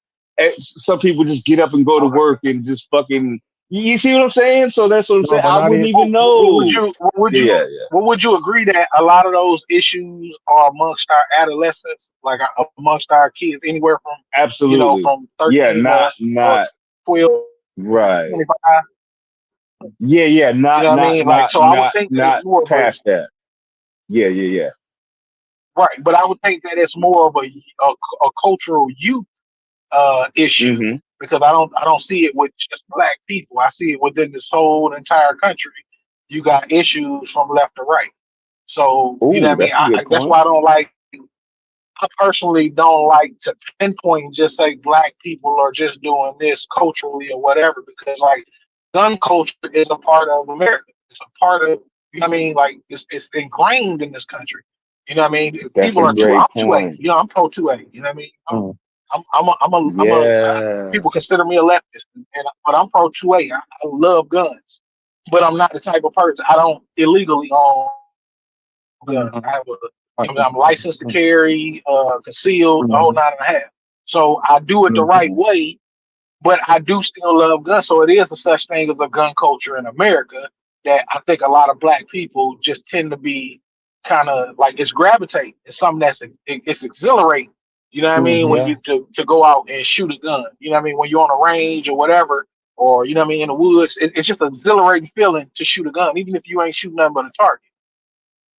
Some people just get up and go to work and just fucking. You see what I'm saying? So that's what I'm No, saying. but I not wouldn't in. even know. Yeah, yeah. Would you agree that a lot of those issues are amongst our adolescents, like amongst our kids, anywhere from Absolutely. from Yeah, 13 not to not 12, right. 25? Yeah, yeah. You know Not what I not mean? Like, not so I would not think that it's not more of a past that. Yeah, yeah, right, but I would think that it's more of a cultural youth yeah. issue Hmm. because I don't see it with just black people. I see it within this whole entire country. You got issues from left to right. So you know what Oh, I mean. that's a good That's point. why I don't like. I personally don't like to pinpoint and just say black people are just doing this culturally or whatever because like gun culture is a part of America. It's a part of you know what I mean. Like it's ingrained in this country. You know what I mean. That's People a are too. great I'm 2A. point. You know I'm pro 2A. You know what I mean. Mm. I'm a Yeah. people consider me a leftist, but I'm pro 2A. I love guns, but I'm not the type of person. I don't illegally own guns. I have I'm licensed to carry, concealed, the whole Mhm. 9.5. So I do it the right Mhm. way, but I do still love guns. So it is a such thing as a gun culture in America that I think a lot of black people just tend to be kind of like it's gravitate. It's something it's exhilarating. You know what I mean? When Yeah. you to go out and shoot a gun. You know what I mean? When you're on a range or whatever, or you know what I mean in the woods, it's just an exhilarating feeling to shoot a gun, even if you ain't shooting nothing but a target.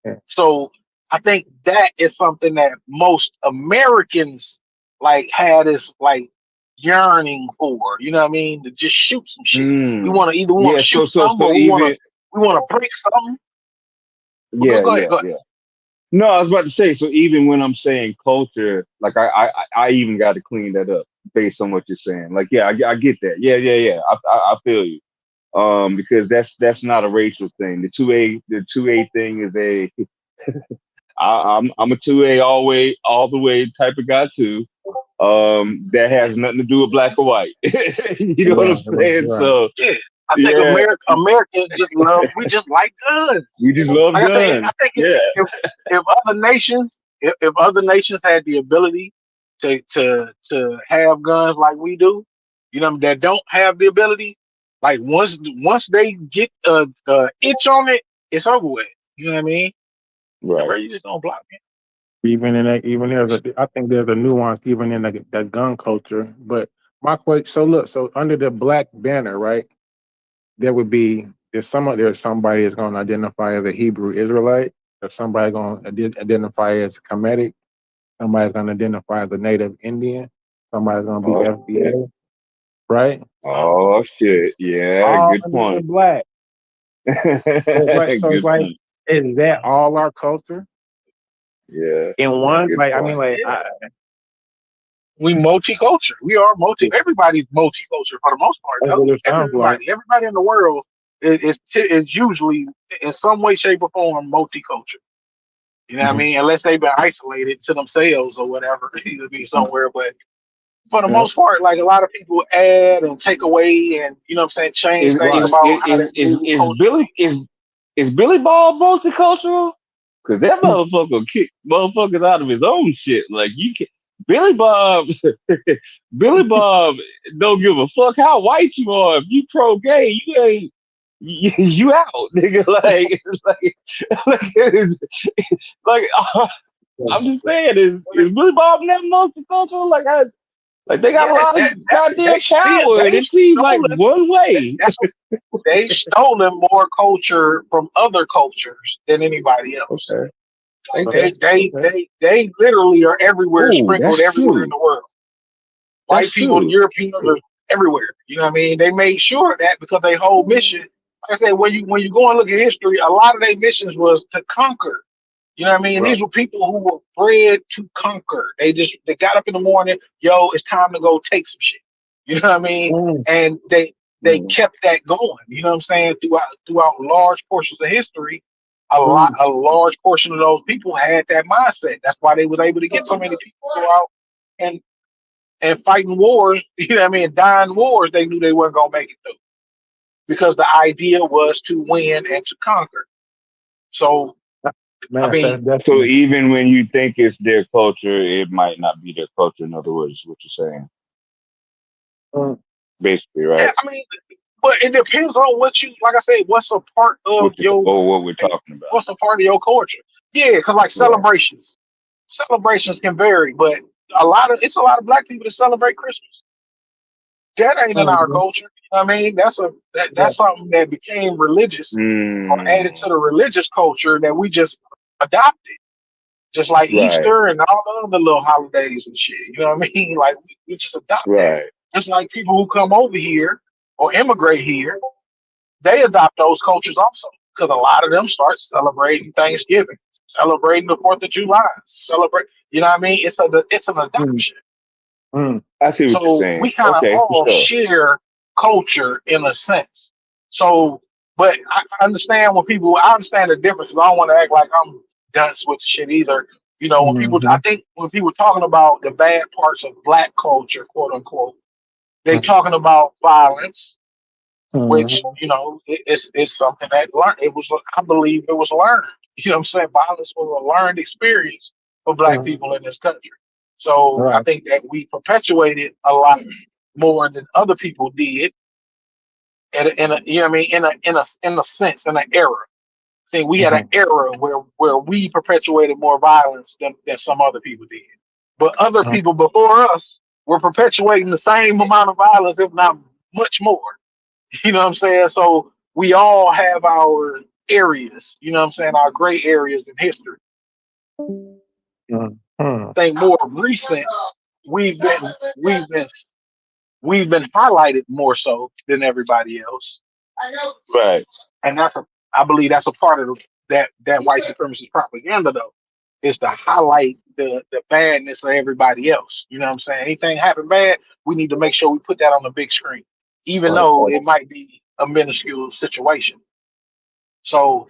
Yeah. So I think that is something that most Americans like had this like yearning for. You know what I mean? To just shoot some shit. We Mm. want to either we want Yeah. to shoot So something or even we want to break something. Yeah, Go ahead. yeah, yeah. No, I was about to say. So even when I'm saying culture, like I even got to clean that up based on what you're saying. Like, yeah, I get that. Yeah, yeah, yeah. I feel you. Because that's not a racial thing. The 2A thing is a I'm a 2A all the way type of guy too. That has nothing to do with black or white. You know what I'm Right, right, saying? right. So Yeah, I think yeah, Americans just love. We just like guns. we just love Like I say, I guns. think Yeah, if other nations, if other nations had the ability to have guns like we do, that don't have the ability, like once they get a itch on it, it's over with. You know what I mean? right. Bro, you just don't block me. Even in that, even I think there's a nuance even in the gun culture. But my question, so look, so under the black banner, right, there would be there's somebody that's going to identify as a Hebrew Israelite, there's somebody going to identify as Kemetic, somebody's going to identify as a Native Indian, somebody's going to be Oh shit. FBA, right? Oh shit. Yeah, All good under the point. black. So it's Good like, point. is that all our culture Yeah, in one? good Like, I mean, point. like, We multicultural. We are Everybody's multicultural for the most part, that's though. what it sounds like. Everybody in the world is usually in some way, shape, or form multicultural. You know what I Mhm. mean? Unless they've been isolated to themselves or whatever, to be somewhere. But for the Yeah. most part, like a lot of people add and take away and what I'm saying, change Is things is Right. about how they is is, view is culture. Billy is Billy Ball multicultural? Cause that motherfucker will kick motherfuckers out of his own shit. Like you can Billy Bob Billy Bob don't give a fuck how white you are. If you pro gay, you ain't you out, nigga. Like it's like I'm just saying, is Billy Bob that multicultural? Like they got Yeah, a lot of they goddamn still power, and they it seems like stolen. one way. That's what they stolen more culture from other cultures than anybody else. Okay, Like okay, okay. they literally are everywhere, Ooh, sprinkled that's everywhere in true. the world. That's White people, true. Europeans are everywhere. You know what I mean? They made sure of that because their whole mission, like I said, when you go and look at history, a lot of their missions was to conquer. You know what I mean? Right. These were people who were bred to conquer. They got up in the morning, yo, it's time to go take some shit. You know what I mean? Mm, And they Mm. kept that going. You know what I'm saying? Throughout large portions of history, mm, a large portion of those people had that mindset. That's why they was able to get so many people to go out and fighting wars. You know what I mean? Dying wars. They knew they weren't gonna make it through because the idea was to win and to conquer. So I mean, manifest So destiny. even when you think it's their culture, it might not be their culture. In other words, is what you're saying, Mm, basically, yeah, right? I mean, but it depends on what you like. I say, what's a part of your What we're talking about, what's a part of your culture? Yeah, because like right? celebrations can vary, but it's a lot of black people that celebrate Christmas. That ain't in our mm, culture. You know what I mean? yeah. That's something that became religious or added to Mm, the religious culture that we just adopted. Just like right, Easter and all the other little holidays and shit. You know what I mean? Like we just adopt that. right. Just like people who come over here or immigrate here, they adopt those cultures also. Because a lot of them start celebrating Thanksgiving, celebrating the 4th of July, celebrate. You know what I mean? It's an Mm, adoption. mm, I see what you're So saying. we kind of Okay, for all sure. share culture in a sense. So, but I understand when people, I understand the difference. I don't want to act like I'm dunce with shit either. I mhm, think when people talking about the bad parts of black culture, quote unquote, they mm, talking about violence, which mhm, it's something that learned. It was, I believe, it was learned. You know what I'm saying? Violence was a learned experience for black mm. people in this country. So I Right. think that we perpetuated a lot more than other people did, you know what I mean, in a sense, in an era. I think we had an Mhm, era where we perpetuated more violence than some other people did. But other mm, people before us were perpetuating the same amount of violence, if not much more. You know what I'm saying? So we all have our areas, you know what I'm saying, our gray areas in history. mm, mm. I think more of recent, we've been we've been we've been highlighted more so than everybody else. Right. And I believe that's a part of that white supremacist propaganda though is to highlight the badness of everybody else. You know what I'm saying? Anything happen bad, we need to make sure we put that on the big screen, even Right. though it might be a minuscule situation. So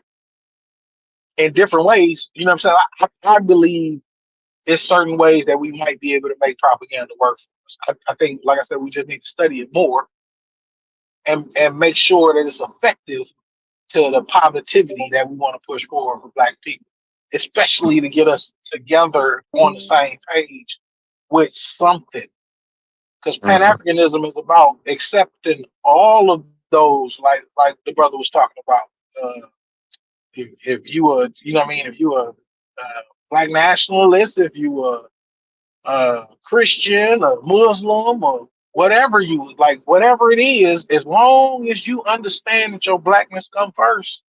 in different ways, you know what I'm saying? I believe there's certain ways that we might be able to make propaganda work for us. I think, like I said, we just need to study it more and make sure that it's effective to the positivity that we want to push forward for Black people, especially to get us together on the same page with something. Because Pan Mhm. Africanism is about accepting all of those, like the brother was talking about. Uh, if you are, you know what I mean, if you are Black nationalist, if you are Christian or Muslim or whatever you like, whatever it is, as long as you understand that your blackness come first,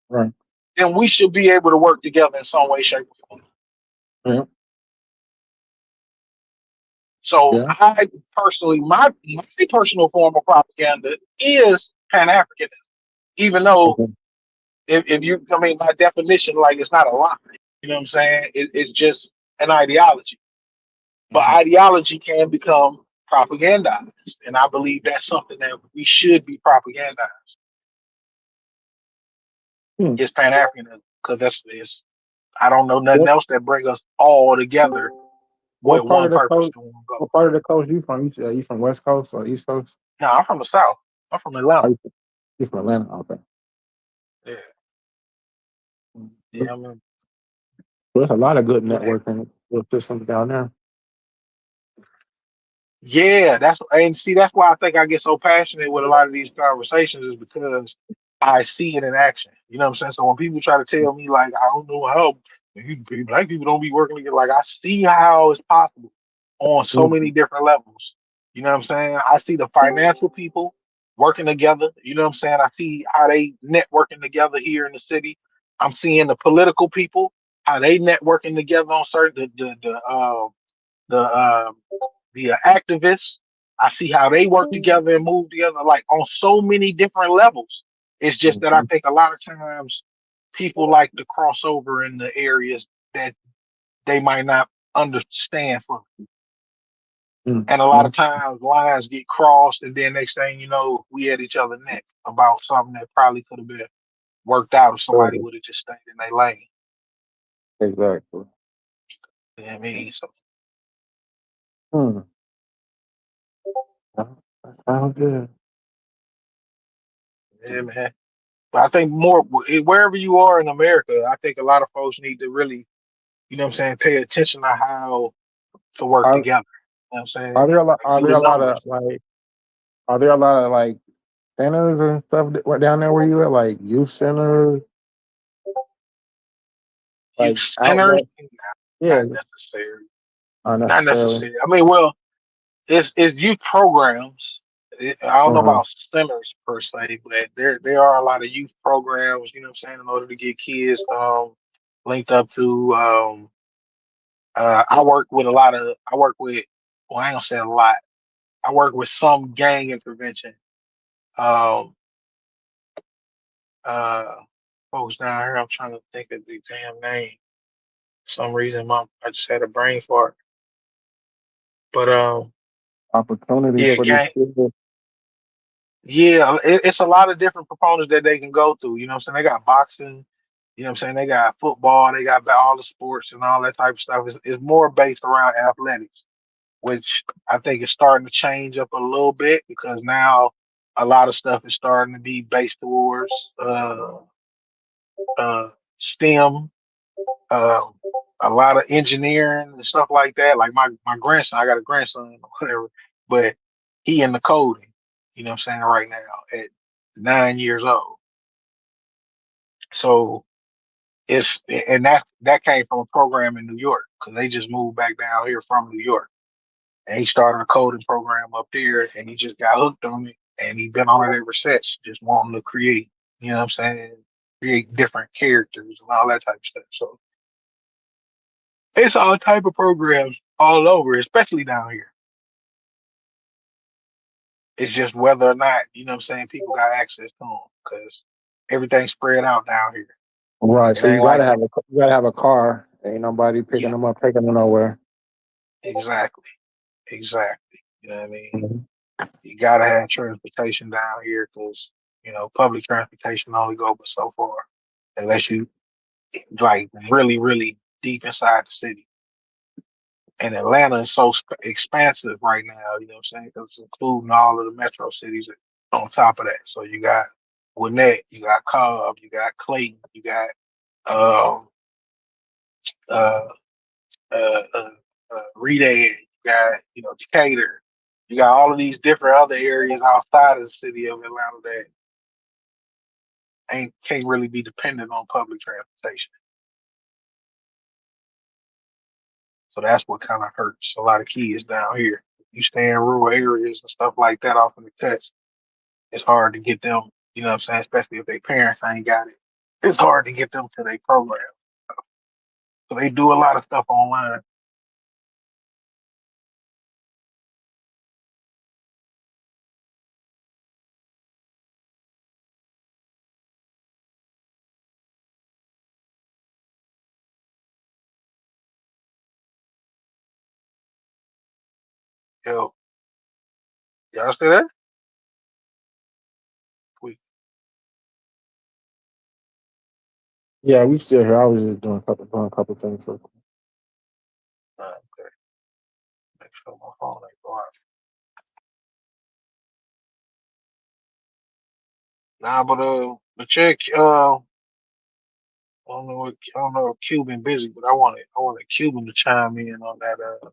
Right. then we should be able to work together in some way, shape, or form. Yeah. So Yeah. I personally, my personal form of propaganda is Pan Africanism, even though Okay. if you, I mean, by definition, like it's not a lie. You know what I'm saying? It's just an ideology. But Mhm. ideology can become propagandized, and I believe that's something that we should be propagandized. Hmm. Is Pan Africanism because that's it's. I don't know nothing What else that bring us all together with what part one of the purpose coast? to one goal. What part of the coast you from? You from West Coast or East Coast? No, I'm from the South. I'm from Are Atlanta. you from Atlanta? Okay. Yeah, So yeah, I mean, there's a lot of good yeah. networking with systems down there. Yeah, that's and see that's why I think I get so passionate with a lot of these conversations is because I see it in action. You know what I'm saying? So when people try to tell me like I don't know how Black people don't be working together, like I see how it's possible on so many Mhm. different levels. You know what I'm saying? I see the financial people working together. You know what I'm saying? I see how they networking together here in the city. I'm seeing the political people how they networking together on certain the activists. I see how they work together and move together, like on so many different levels. It's just that I Mhm. think a lot of times people like to cross over in the areas that they might not understand from. And a lot of Mhm. times lines get crossed, and then next thing you know, we at each other's neck about something that probably could have been worked out if somebody Totally. would have just stayed in their lane. Exactly. You know what I mean? So Hmm. That sounds good. yeah, man. But I think more wherever you are in America, I think a lot of folks need to really, you know what I'm saying, pay attention to how to work Are together. You know what I'm saying? are there a lot? Like Are do there the a lot of numbers. like? Are there a lot of like centers and stuff down there where you at? Like youth centers, Youth like centers, outlet? Yeah, not necessary. not Not necessarily. necessary. I mean, well, it's youth programs. I don't know Uh-huh. about centers per se, but there are a lot of youth programs. You know what I'm saying? In order to get kids linked up to I work with a lot of I work with well I ain't gonna say a lot. I work with some gang intervention um uh folks down here. I'm trying to think of the damn name. For some reason I just had a brain fart. But Opportunities yeah, for these gang people. yeah, it's a lot of different proponents that they can go through. You know what I'm saying? They got boxing, you know what I'm saying? They got football, they got all the sports and all that type of stuff. It's more based around athletics, which I think is starting to change up a little bit because now a lot of stuff is starting to be based towards STEM, uh, a lot of engineering and stuff like that. Like my grandson, I got a grandson or whatever, but he in the coding, you know what I'm saying, right now at 9 years old. So it's and that came from a program in New York because they just moved back down here from New York. And he started a coding program up here and he just got hooked on it and he's been on it ever since, just wanting to create, you know what I'm saying, create different characters and all that type of stuff. So it's all type of programs all over, especially down here. It's just whether or not, you know what I'm saying, people got access to them because everything's spread out down here. Right. It So ain't like you gotta have a car. Ain't nobody picking yeah, them up, taking them nowhere. exactly, exactly. You know what I mean? Mhm. You gotta have transportation down here because public transportation only go but so far unless you like really, really deep inside the city. And Atlanta is so expansive right now. You know what I'm saying? Because it's including all of the metro cities on top of that. So you got Gwinnett, you got Cobb, you got Clayton, you got um, uh, uh, uh, Redan, you got Decatur. You got all of these different other areas outside of the city of Atlanta that ain't can't really be dependent on public transportation. So that's what kind of hurts a lot of kids down here. You stay in rural areas and stuff like that off in the cuts, it's hard to get them, you know what I'm saying, especially if their parents ain't got it. It's hard to get them to their program. So they do a lot of stuff online. Yo, y'all see that? We, Yeah, we still here. I was just doing a couple things. For okay. Make sure my phone ain't going out. Nah, but check. I don't know if Cuban busy, but I want a Cuban to chime in on that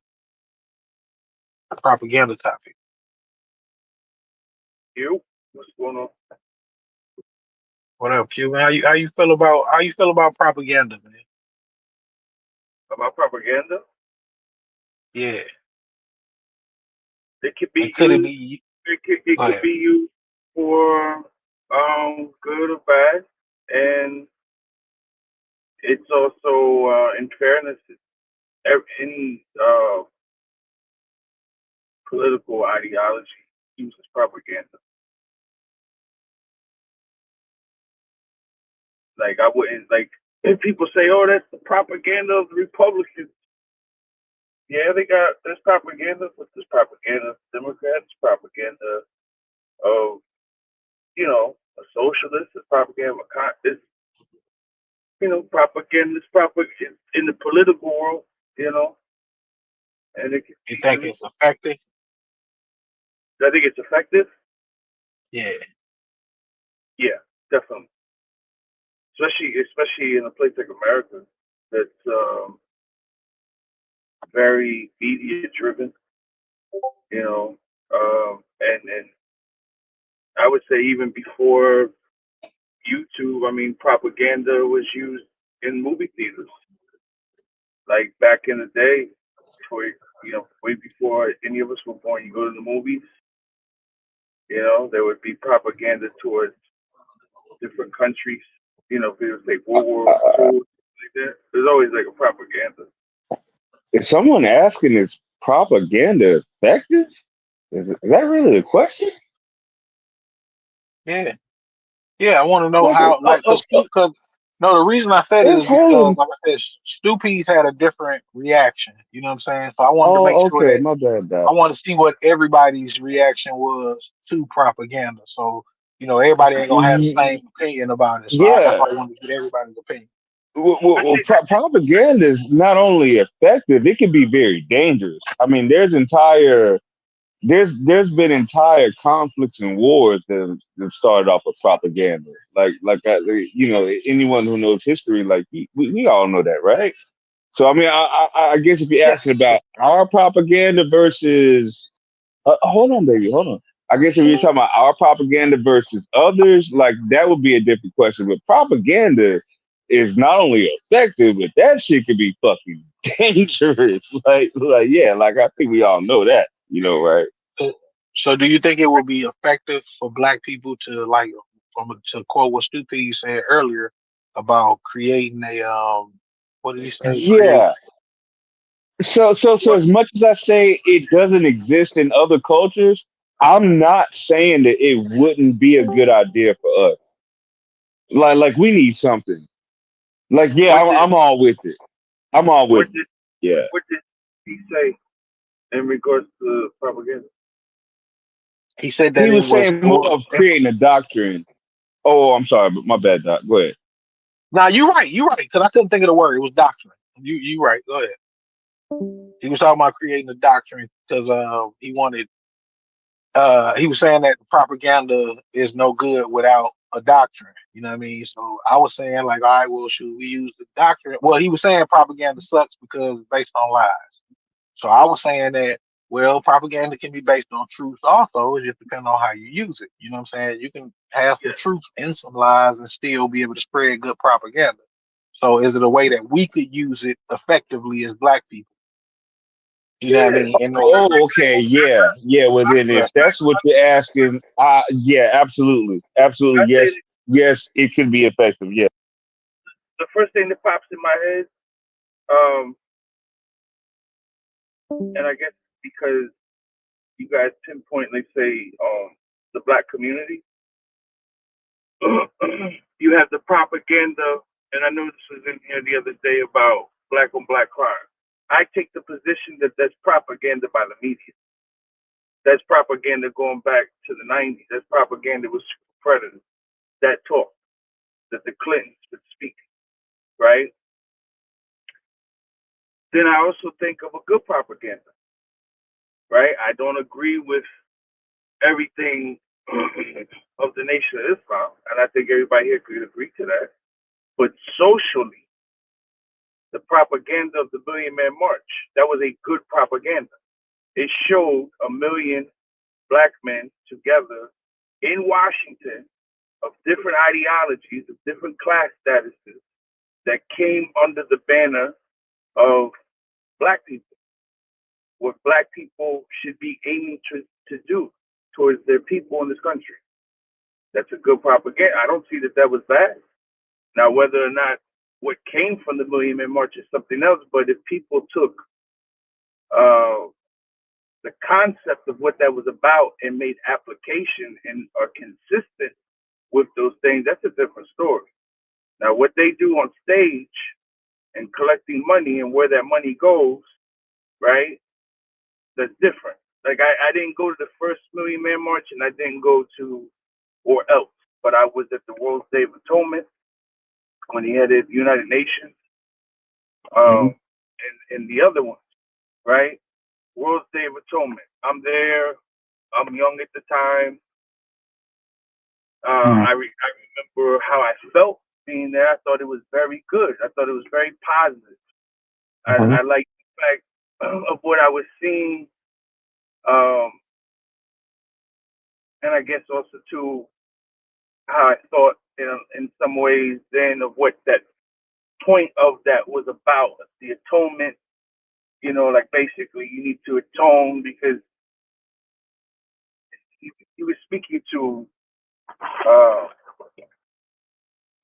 propaganda topic. You, what's going on? What up, Cuban? How you feel about propaganda, man? About propaganda? Yeah, It could be and could it used. be? It Go could ahead. be used for good or bad, and it's also in fairness. Any political ideology uses propaganda. Like I wouldn't like if people say, "Oh, that's the propaganda of the Republicans." Yeah, there's propaganda, but there's propaganda of Democrats, propaganda of a socialist, it's propaganda of it's propaganda, it's propaganda in the political world, you know, and it can You be think used. it's effective? I think it's effective. Yeah. Yeah, definitely. Especially in a place like America that's very media driven, you know, and I would say even before YouTube, I mean, propaganda was used in movie theaters. Like back in the day, before way before any of us were born, you go to the movies, there would be propaganda towards different countries. If it was like World War II, like that, there's always like a propaganda. If someone asking is propaganda effective, is that really a question? Yeah. Yeah, I want to know Like, how, like, because no, the reason I said it it's is because, hard. like I said, Stupid's had a different reaction. You know what I'm saying? So I wanted to make Oh, sure okay, that my bad, I Doc. want to see what everybody's reaction was to propaganda. So everybody ain't gonna have the same opinion about it. So that's Yeah, why I wanted to get everybody's opinion. propaganda is not only effective; it can be very dangerous. I mean, there's been entire conflicts and wars that started off with propaganda. Anyone who knows history, like we all know that, right? So I mean, I guess if you're Yeah, asking about our propaganda versus, hold on, baby, hold on. I guess if you're talking about our propaganda versus others, like that would be a different question. But propaganda is not only effective, but that shit could be fucking dangerous. Yeah, like I think we all know that, right? So, so do you think it would be effective for Black people to to quote what Stupid said earlier about creating a what did he say? Create Yeah. So what? as much as I say it doesn't exist in other cultures, I'm not saying that it wouldn't be a good idea for us. Like we need something. Like, yeah, What did I'm all with it. I'm all with what it. did Yeah. what did he say in regards to propaganda? He said He that it was was saying more of creating a doctrine. Oh, I'm sorry, but my bad, Doc. Go ahead. Now you're right. You're right. Because I couldn't think of the word. It was doctrine. You right. Go ahead. He was talking about creating a doctrine because he wanted. He was saying that propaganda is no good without a doctrine. You know what I mean? So I was saying like, all right, well, should we use the doctrine? Well, he was saying propaganda sucks because it's based on lies. So I was saying that, well, propaganda can be based on truth also. It just depends on how you use it. You know what I'm saying? You can have some truth in some lies and still be able to spread good propaganda. So is it a way that we could use it effectively as black people? You know what I Yeah, mean? In order. Oh, okay. Yeah. Yeah. Well, then Yeah. if that's what you're asking, yeah, absolutely. Absolutely. I say Yes. Yes, it can be effective. Yeah. the first thing that pops in my head, um, and I guess because you guys pinpoint, let's say, the black community, you have the propaganda, and I know this was in here the other day about black on black crime. I take the position that that's propaganda by the media. That's propaganda going back to the 90s. That's propaganda with predators. That talk that the Clintons would speak, right? Then I also think of a good propaganda, right? I don't agree with everything of the Nation of Islam, and I think everybody here could agree to that. But socially, the propaganda of the Million Man March, that was a good propaganda. It showed a million black men together in Washington of different ideologies, of different class statuses that came under the banner of black people, what black people should be aiming to do towards their people in this country. That's a good propaganda. I don't see that that was bad. Now, whether or not what came from the Million Man March is something else, but if people took uh, the concept of what that was about and made application and are consistent with those things, that's a different story. Now, what they do on stage and collecting money and where that money goes, right? That's different. Like I didn't go to the first Million Man March and I didn't go to or else, but I was at the World's Day of Atonement when he had it United Nations, Hmm. and the other ones, right? World's Day of Atonement. I'm there. I'm young at the time. I remember how I felt being there. I thought it was very good. I thought it was very positive. Hmm. I liked the fact of what I was seeing, um, and I guess also too how I thought in some ways then of what that point of that was about, the atonement. You know, like basically you need to atone because he was speaking to, uh,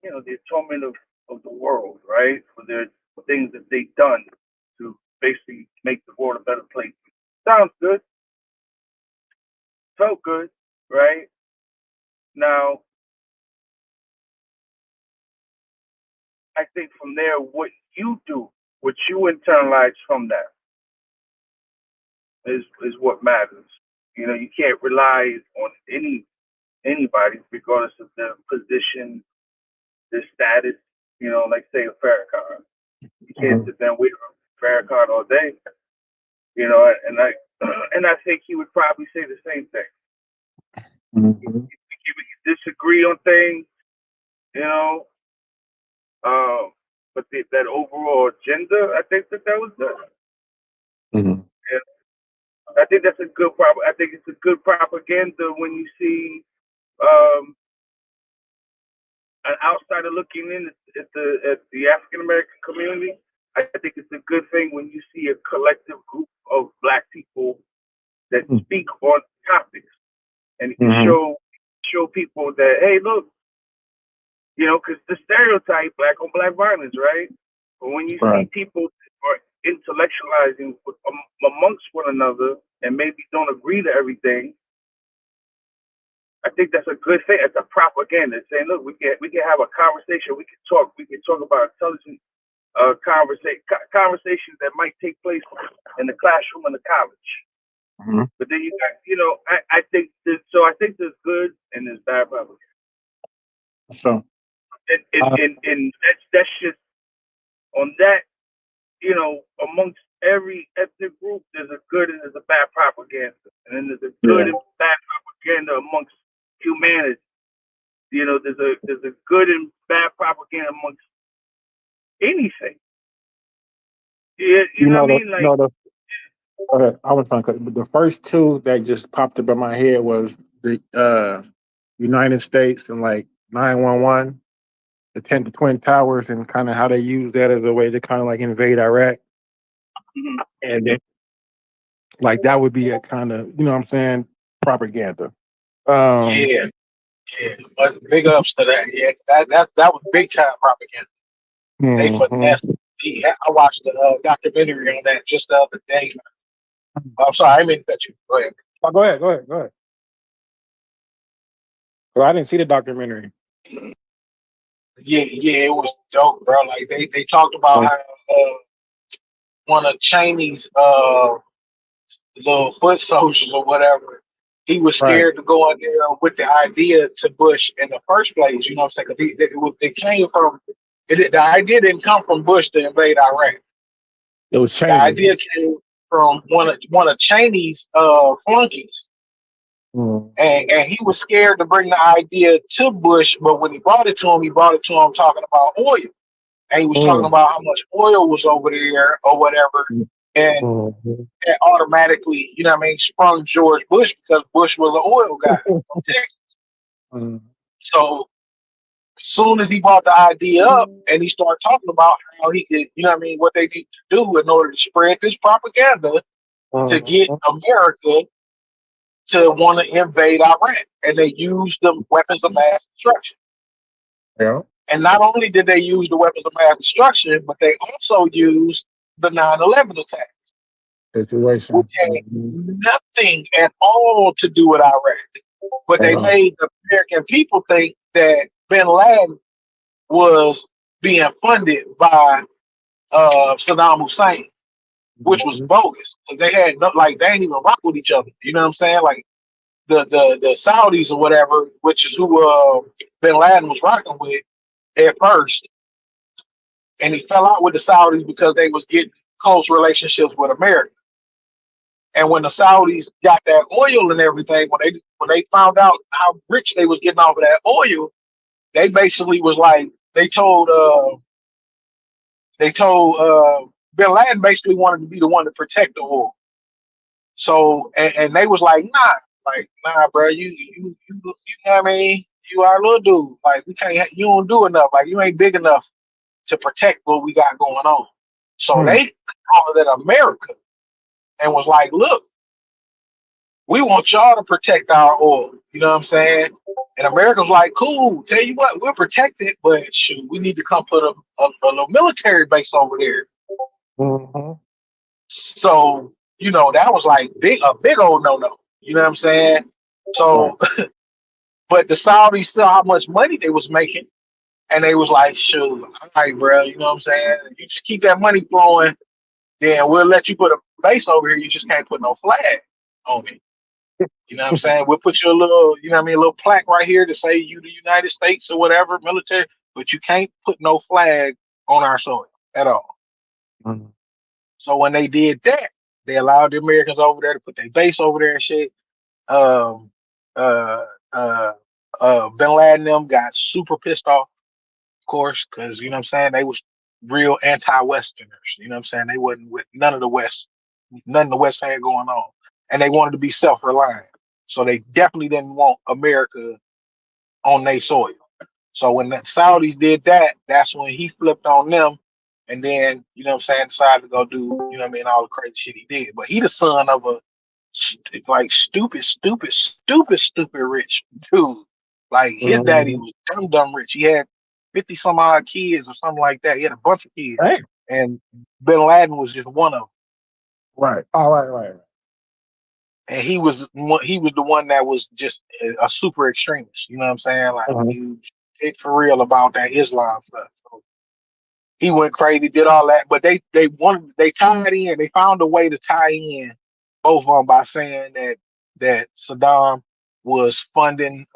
the atonement of the world, right? For their things that they've done to basically make the world a better place. Sounds good, felt good, right? Now, I think from there, what you do, what you internalize from that is what matters. You know, you can't rely on anybody, regardless of their position, their status. You know, like say a Farrakhan. You can't sit there and wait for Farrakhan all day. You know, and I and I think he would probably say the same thing. Hmm. We could disagree on things, you know, but that overall agenda, I think that was good. Hmm. And I think that's a good I think it's a good propaganda when you see um, an outsider looking in at the African American community. I think it's a good thing when you see a collective group of black people that speak on topics and can Hmm. show people that, hey, look, because the stereotype black on black violence, right? But when you see Right. people are intellectualizing amongst one another and maybe don't agree to everything, I think that's a good thing. It's a propaganda. It's saying, look, we can have a conversation. We can talk about intelligent conversations that might take place in the classroom and the college. Mhm. But then you got, I think I think there's good and there's bad propaganda. So And that's just on that, amongst every ethnic group, there's a good and there's a bad propaganda, and then there's a good and bad propaganda amongst humanity. There's a good and bad propaganda amongst anything. You know what I mean? Like, I was trying to, but the first two that just popped up in my head was the United States and like 911, the Twin Towers, and kind of how they use that as a way to kind of like invade Iraq. And then, like that would be a kind of, you know what I'm saying, propaganda. Yeah, but big ups to that. Yeah, that was big time propaganda. They Mhm. finessed. I watched the documentary on that just the other day. I'm sorry, I didn't mean to cut you. Go ahead. Oh, go ahead. Well, I didn't see the documentary. Yeah, it was dope, bro. Like they talked about how one of Cheney's little foot soldiers or whatever, he was Right. scared to go in there with the idea to Bush in the first place. You know what I'm saying? Because it came from the idea didn't come from Bush to invade Iraq. It was The Cheney. idea came from one of Cheney's flunkies. And he was scared to bring the idea to Bush, but when he brought it to him talking about oil. And he was talking about how much oil was over there or whatever. And that automatically, you know what I mean, sprung George Bush because Bush was an oil guy from Texas. So as soon as he brought the idea up and he started talking about how he could, you know what I mean, what they need to do in order to spread this propaganda to get America to want to invade Iraq. And they used the weapons of mass destruction. Yeah. And not only did they use the weapons of mass destruction, but they also used the 9/11 attack, Situation. which had nothing at all to do with Iraq. But they made the American people think that bin Laden was being funded by Saddam Hussein, which was bogus. They had they ain't even rock with each other. You know what I'm saying? Like the Saudis or whatever, which is who bin Laden was rocking with at first, and he fell out with the Saudis because they was getting close relationships with America. And when the Saudis got that oil and everything, when they found out how rich they was getting off of that oil, they basically was like they told bin Laden basically wanted to be the one to protect the oil. So and they was like, nah, bro, you know what I mean? You are a little dude. Like we can't, you don't do enough. Like you ain't big enough to protect what we got going on. So they called it America and was like, look, we want y'all to protect our oil. You know what I'm saying? And America's like, cool, tell you what, we're protected, but shoot, we need to come put a little military base over there. So, that was like a big old no-no. You know what I'm saying? So, but the Saudis saw how much money they was making, and they was like, shoot, all right, bro, you know what I'm saying? You just keep that money flowing, then we'll let you put a base over here. You just can't put no flag on it. You know what I'm saying? We'll put you a little, you know what I mean, a little plaque right here to say you the United States or whatever, military, but you can't put no flag on our soil at all. So when they did that, they allowed the Americans over there to put their base over there and shit. Bin Laden and them got super pissed off, of course, because you know what I'm saying, they was real anti-Westerners. You know what I'm saying? They wasn't with none of the West had going on. And they wanted to be self-reliant. So they definitely didn't want America on their soil. So when the Saudis did that, that's when he flipped on them. And then, you know what I'm saying, decided to go do, you know what I mean, all the crazy shit he did. But he the son of a stupid rich dude. Like his daddy was dumb rich. He had 50 some odd kids or something like that. He had a bunch of kids. Hey. And bin Laden was just one of them. Right. All right. and he was the one that was just a super extremist. You know what I'm saying? Like he was it for real about that Islam stuff. So he went crazy, did all that, but they tied in. They found a way to tie in both of them by saying that Saddam was funding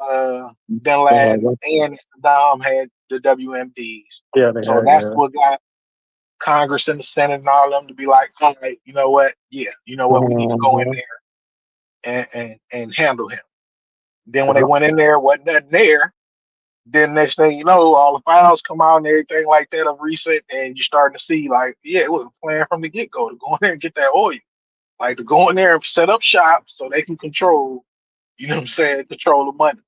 Bin Laden and Saddam had the WMDs. Yeah, they So had, that's yeah. what got Congress and the Senate and all of them to be like, all right, you know what? Yeah, you know what? We need to go in there and handle him. Then when they went in there, wasn't nothing there. Then next thing you know, all the files come out and everything like that of recent, and you're starting to see like, yeah, it was a plan from the get go to go in there and get that oil, like to go in there and set up shop so they can control, you know what I'm saying, control the money,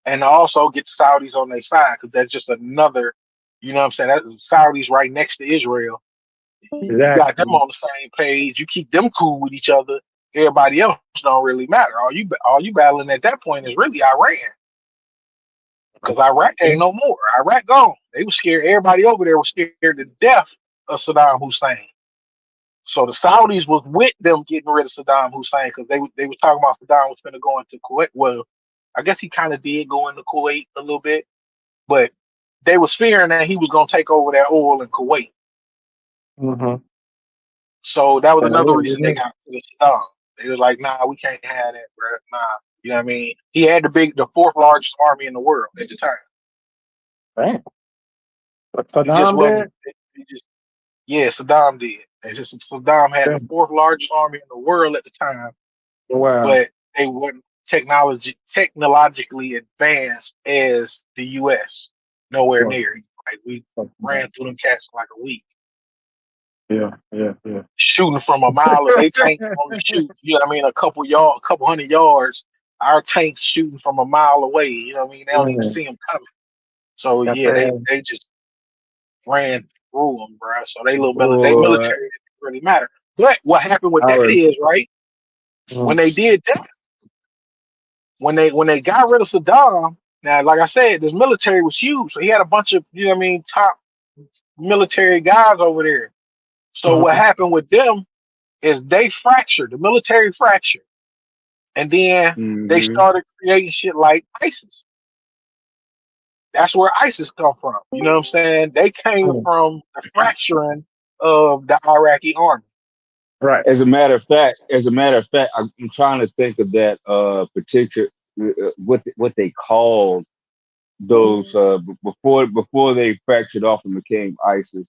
and also get the Saudis on their side because that's just another, you know what I'm saying, that Saudis right next to Israel. You got them Exactly. on the same page. You keep them cool with each other. Everybody else don't really matter. All you battling at that point is really Iran. Because Iraq ain't no more. Iraq gone. They were scared. Everybody over there was scared to death of Saddam Hussein. So the Saudis was with them getting rid of Saddam Hussein because they were talking about Saddam was going to go into Kuwait. Well, I guess he kind of did go into Kuwait a little bit, but they was fearing that he was going to take over that oil in Kuwait. So that was another reason they got rid of Saddam. They were like, nah, we can't have that, bro. Nah, you know what I mean? He had the fourth largest army in the world at the time. Right. But He just Saddam wasn't. did? Yeah, Saddam did. It's just Saddam had the fourth largest army in the world at the time, Wow. but they weren't technologically advanced as the U.S. Nowhere near. Like we ran through them cats in like a week, Yeah. shooting from a mile. They tank only shoot, you know what I mean, a couple hundred yards. Our tanks shooting from a mile away. You know what I mean? They don't even see them coming. So yeah, they just ran through them, bro. So they military didn't really matter. But what happened with that is right when they did that, when they got rid of Saddam. Now, like I said, this military was huge, so he had a bunch of top military guys over there. So what happened with them is they fractured, the military fractured, and then they started creating shit like ISIS. That's where ISIS come from. You know what I'm saying? They came from the fracturing of the Iraqi army. Right. As a matter of fact, I'm trying to think of that particular what they called those before they fractured off and became ISIS.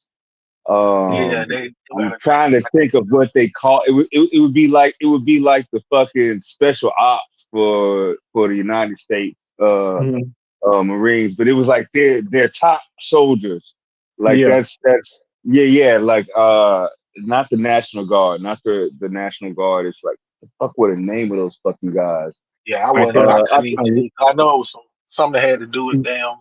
Yeah, I'm trying to think of what they call it. It would be like the fucking special ops for the United States Marines, but it was like their top soldiers. Like that's like not the National Guard, not the National Guard. It's like the fuck what the name of those fucking guys. Yeah, I wasn't. I couldn't even. I know it was something that had to do with them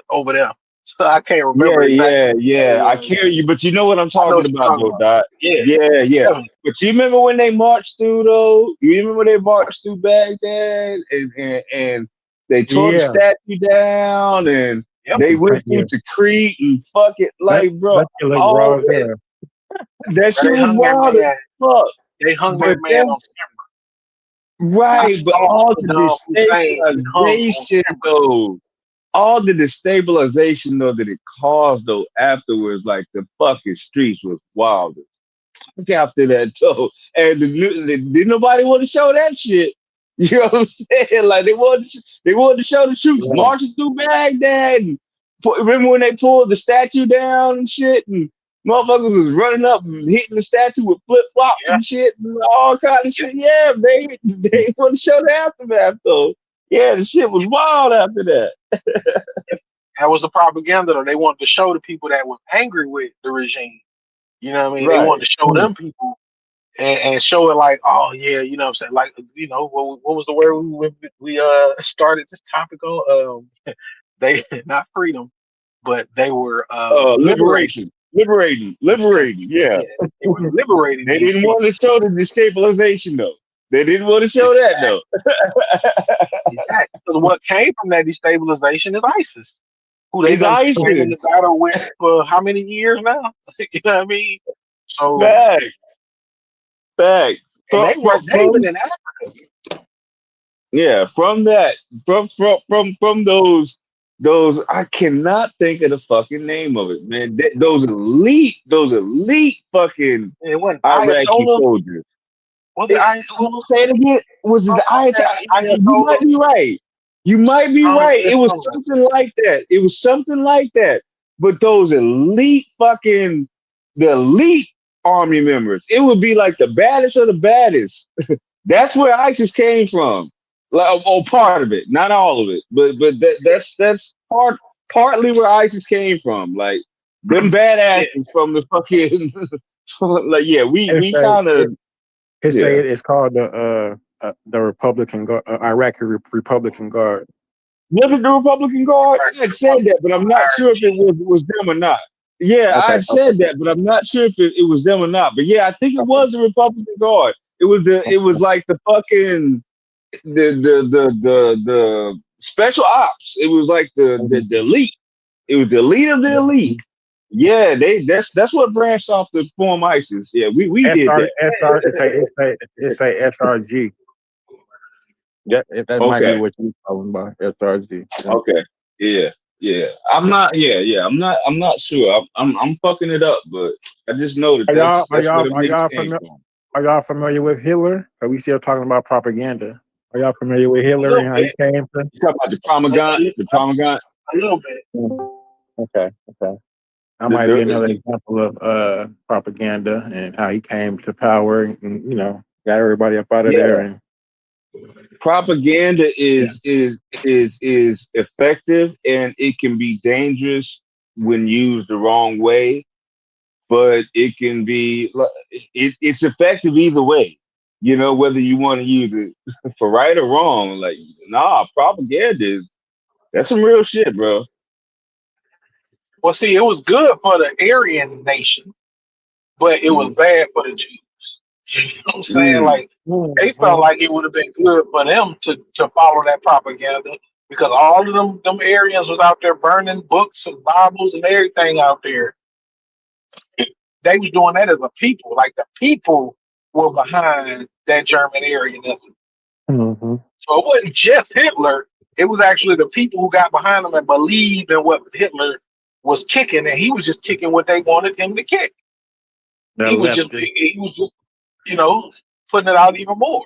over there. So I can't remember exactly. Yeah. I hear you, but you know what I'm I know talking what you're about, talking though, about. Dot. Yeah. Yeah. But you remember when they marched through, though? You remember when they marched through Baghdad and they tore the statue down and they went through Tikrit and fuck it, like, bro, all that shit They was hung that wild as man. fuck. They hung But that man then, on camera. I right, but saw all the Saddam Hussein get hung on destabilization, camera. though. All the destabilization though that it caused though afterwards, like the fucking streets was wild. After that though, and didn't nobody want to show that shit. You know what I'm saying? Like they wanted to show the troops marching through Baghdad. And remember when they pulled the statue down and shit, and motherfuckers was running up and hitting the statue with flip flops and shit and all kind of shit. Yeah, they want to show the aftermath though. Yeah, the shit was wild after that. That was the propaganda. Though. They wanted to show the people that was angry with the regime. You know what I mean? They Right. wanted to show them people and show it like, oh yeah, you know what I'm saying? Like, you know, what was the word we started this topic on? They not freedom, but they were liberating. Liberating. Yeah. Yeah, they were liberating They these didn't people. want to show the destabilization though. They didn't want to show that Exactly. though. Exactly. So what came from that destabilization is ISIS, who they've It's been ISIS. fighting the battle with for how many years now? You know what I mean? So Back. Facts. And they was From in Africa. yeah, from that, from those, I cannot think of the fucking name of it, man. Those elite fucking It wasn't Iraqi Ayatollah. soldiers. Was it Ayatollah? Say it again. Was it the You might Ayatollah. be right. You might be right. It It's was something. something like that. It was something like that. But those the elite army members, it would be like the baddest of the baddest. That's where ISIS came from. Like, oh, part of it, not all of it, but that's partly where ISIS came from. Like them Yeah. badasses from the fucking like yeah, It's we a, kind of yeah. it's called the Republican Guard, Iraqi Republican Guard. Was it the Republican Guard? I had said that, but I'm not sure if it was them or not. Yeah, I Okay, had okay, said that, but I'm not sure if it was them or not. But yeah, I think it okay, was the Republican Guard. It was like the fucking the special ops. It was like the elite. It was the elite of the elite. Yeah, that's what branched off to form ISIS. Yeah, we did SR, that. SR, it's a SRG. Yeah, that might be Okay. what you're talking about. SRG. Yeah. Okay. Yeah. Yeah. I'm not. Yeah. Yeah. I'm not sure. I'm fucking it up, but I just know that Are y'all are that's where y'all the are niggas y'all came familiar? from. Are y'all familiar with Hitler? Are we still talking about propaganda? Are y'all familiar with A Hitler little and how he bit. came to? You talking about the Promagant? The Promagant? A little bit. Okay, okay. That The, might be another the, example of propaganda and how he came to power and got everybody up out of there yeah. and Propaganda yeah. is effective and it can be dangerous when used the wrong way, but it can be it's effective either way. You know, whether you want to use it for right or wrong. Like, nah, propaganda is that's some real shit, bro. Well, see, it was good for the Aryan nation, but it was Mm, bad for the Jews. You know what I'm saying? mm, Like they felt like it would have been good for them to follow that propaganda because all of them Aryans was out there burning books and Bibles and everything out there. They was doing that as a people. Like the people were behind that German Aryanism. Mm-hmm. So it wasn't just Hitler. It was actually the people who got behind him and believed in what Hitler was kicking, and he was just kicking what they wanted him to kick. They're leftist. He was just putting it out even more.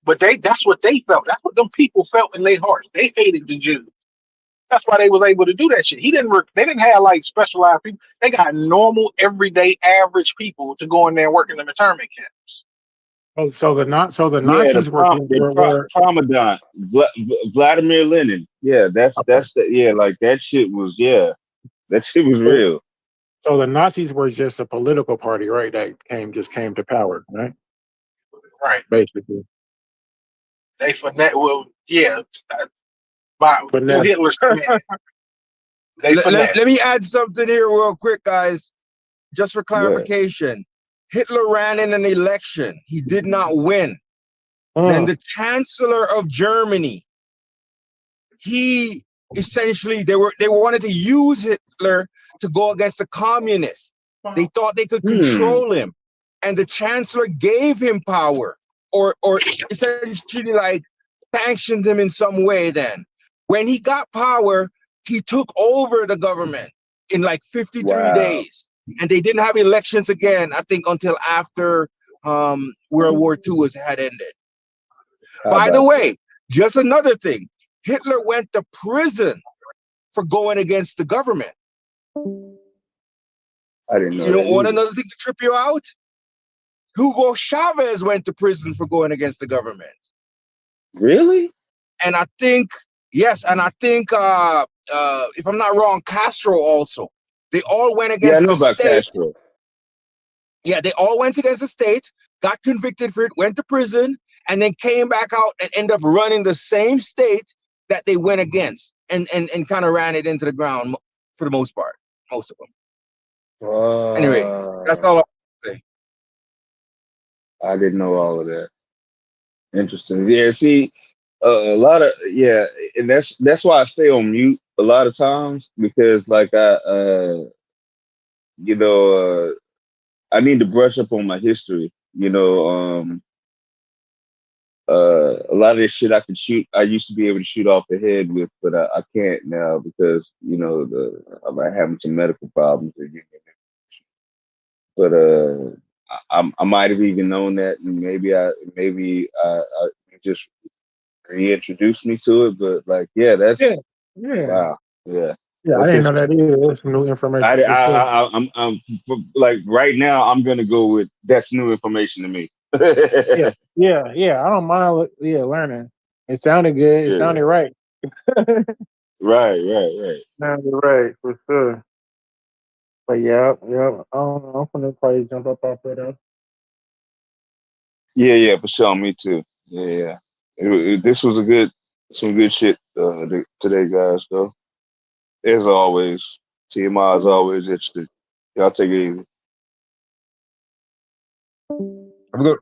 But that's what they felt. That's what them people felt in their hearts. They hated the Jews. That's why they was able to do that shit. They didn't have like specialized people. They got normal, everyday, average people to go in there and work in the internment camps. So the yeah, Nazis were Commandant Vladimir Lenin. Yeah, okay. like that shit was that shit was So, real. so the Nazis were just a political party, right? That came to power, right? Right. Basically. They finesse. Well, yeah. Through Finesse. Hitler's command, they Let finessed. me add something here real quick, guys, just for Yeah. clarification. Hitler ran in an election. He did not win. Then the chancellor of Germany, he essentially they wanted to use Hitler to go against the communists. They thought they could control him, and the chancellor gave him power, or essentially like sanctioned him in some way. Then, when he got power, he took over the government in like 53 Wow. days, and they didn't have elections again. I think until after World War II had ended. How By the about that? way, just another thing. Hitler went to prison for going against the government. I didn't know You know, that want either. another thing to trip you out? Hugo Chavez went to prison for going against the government. Really? And I think, yes, and I think, if I'm not wrong, Castro also. They all went Yeah, I against know the about state. Castro. Yeah, they all went against the state, got convicted for it, went to prison, and then came back out and ended up running the same state that they went against and kind of ran it into the ground for the most part, most of them. Anyway, that's all I'll say. I didn't know all of that. Interesting. Yeah, see, a lot of and that's why I stay on mute a lot of times because like you know, I need to brush up on my history. A lot of this shit I could shoot. I used to be able to shoot off the head with, but I can't now because I'm having some medical problems. But I might have even known that, and maybe I just reintroduced me to it. But like, yeah, that's Yeah, yeah, wow, yeah, yeah. I that's didn't know history. that either. That's some new information I, for sure. I, I, I'm like right now. I'm gonna go with that's new information to me. Yeah, yeah, yeah. I don't mind. Yeah, learning. It sounded good. It Yeah, sounded right. right. Sounded right for sure. But yeah, yeah. I don't know. I'm gonna probably jump up off of that. Yeah, for sure. Me too. Yeah. This was some good shit today, guys. Though, as always, TMI is always interested. Y'all take it easy. I'm good.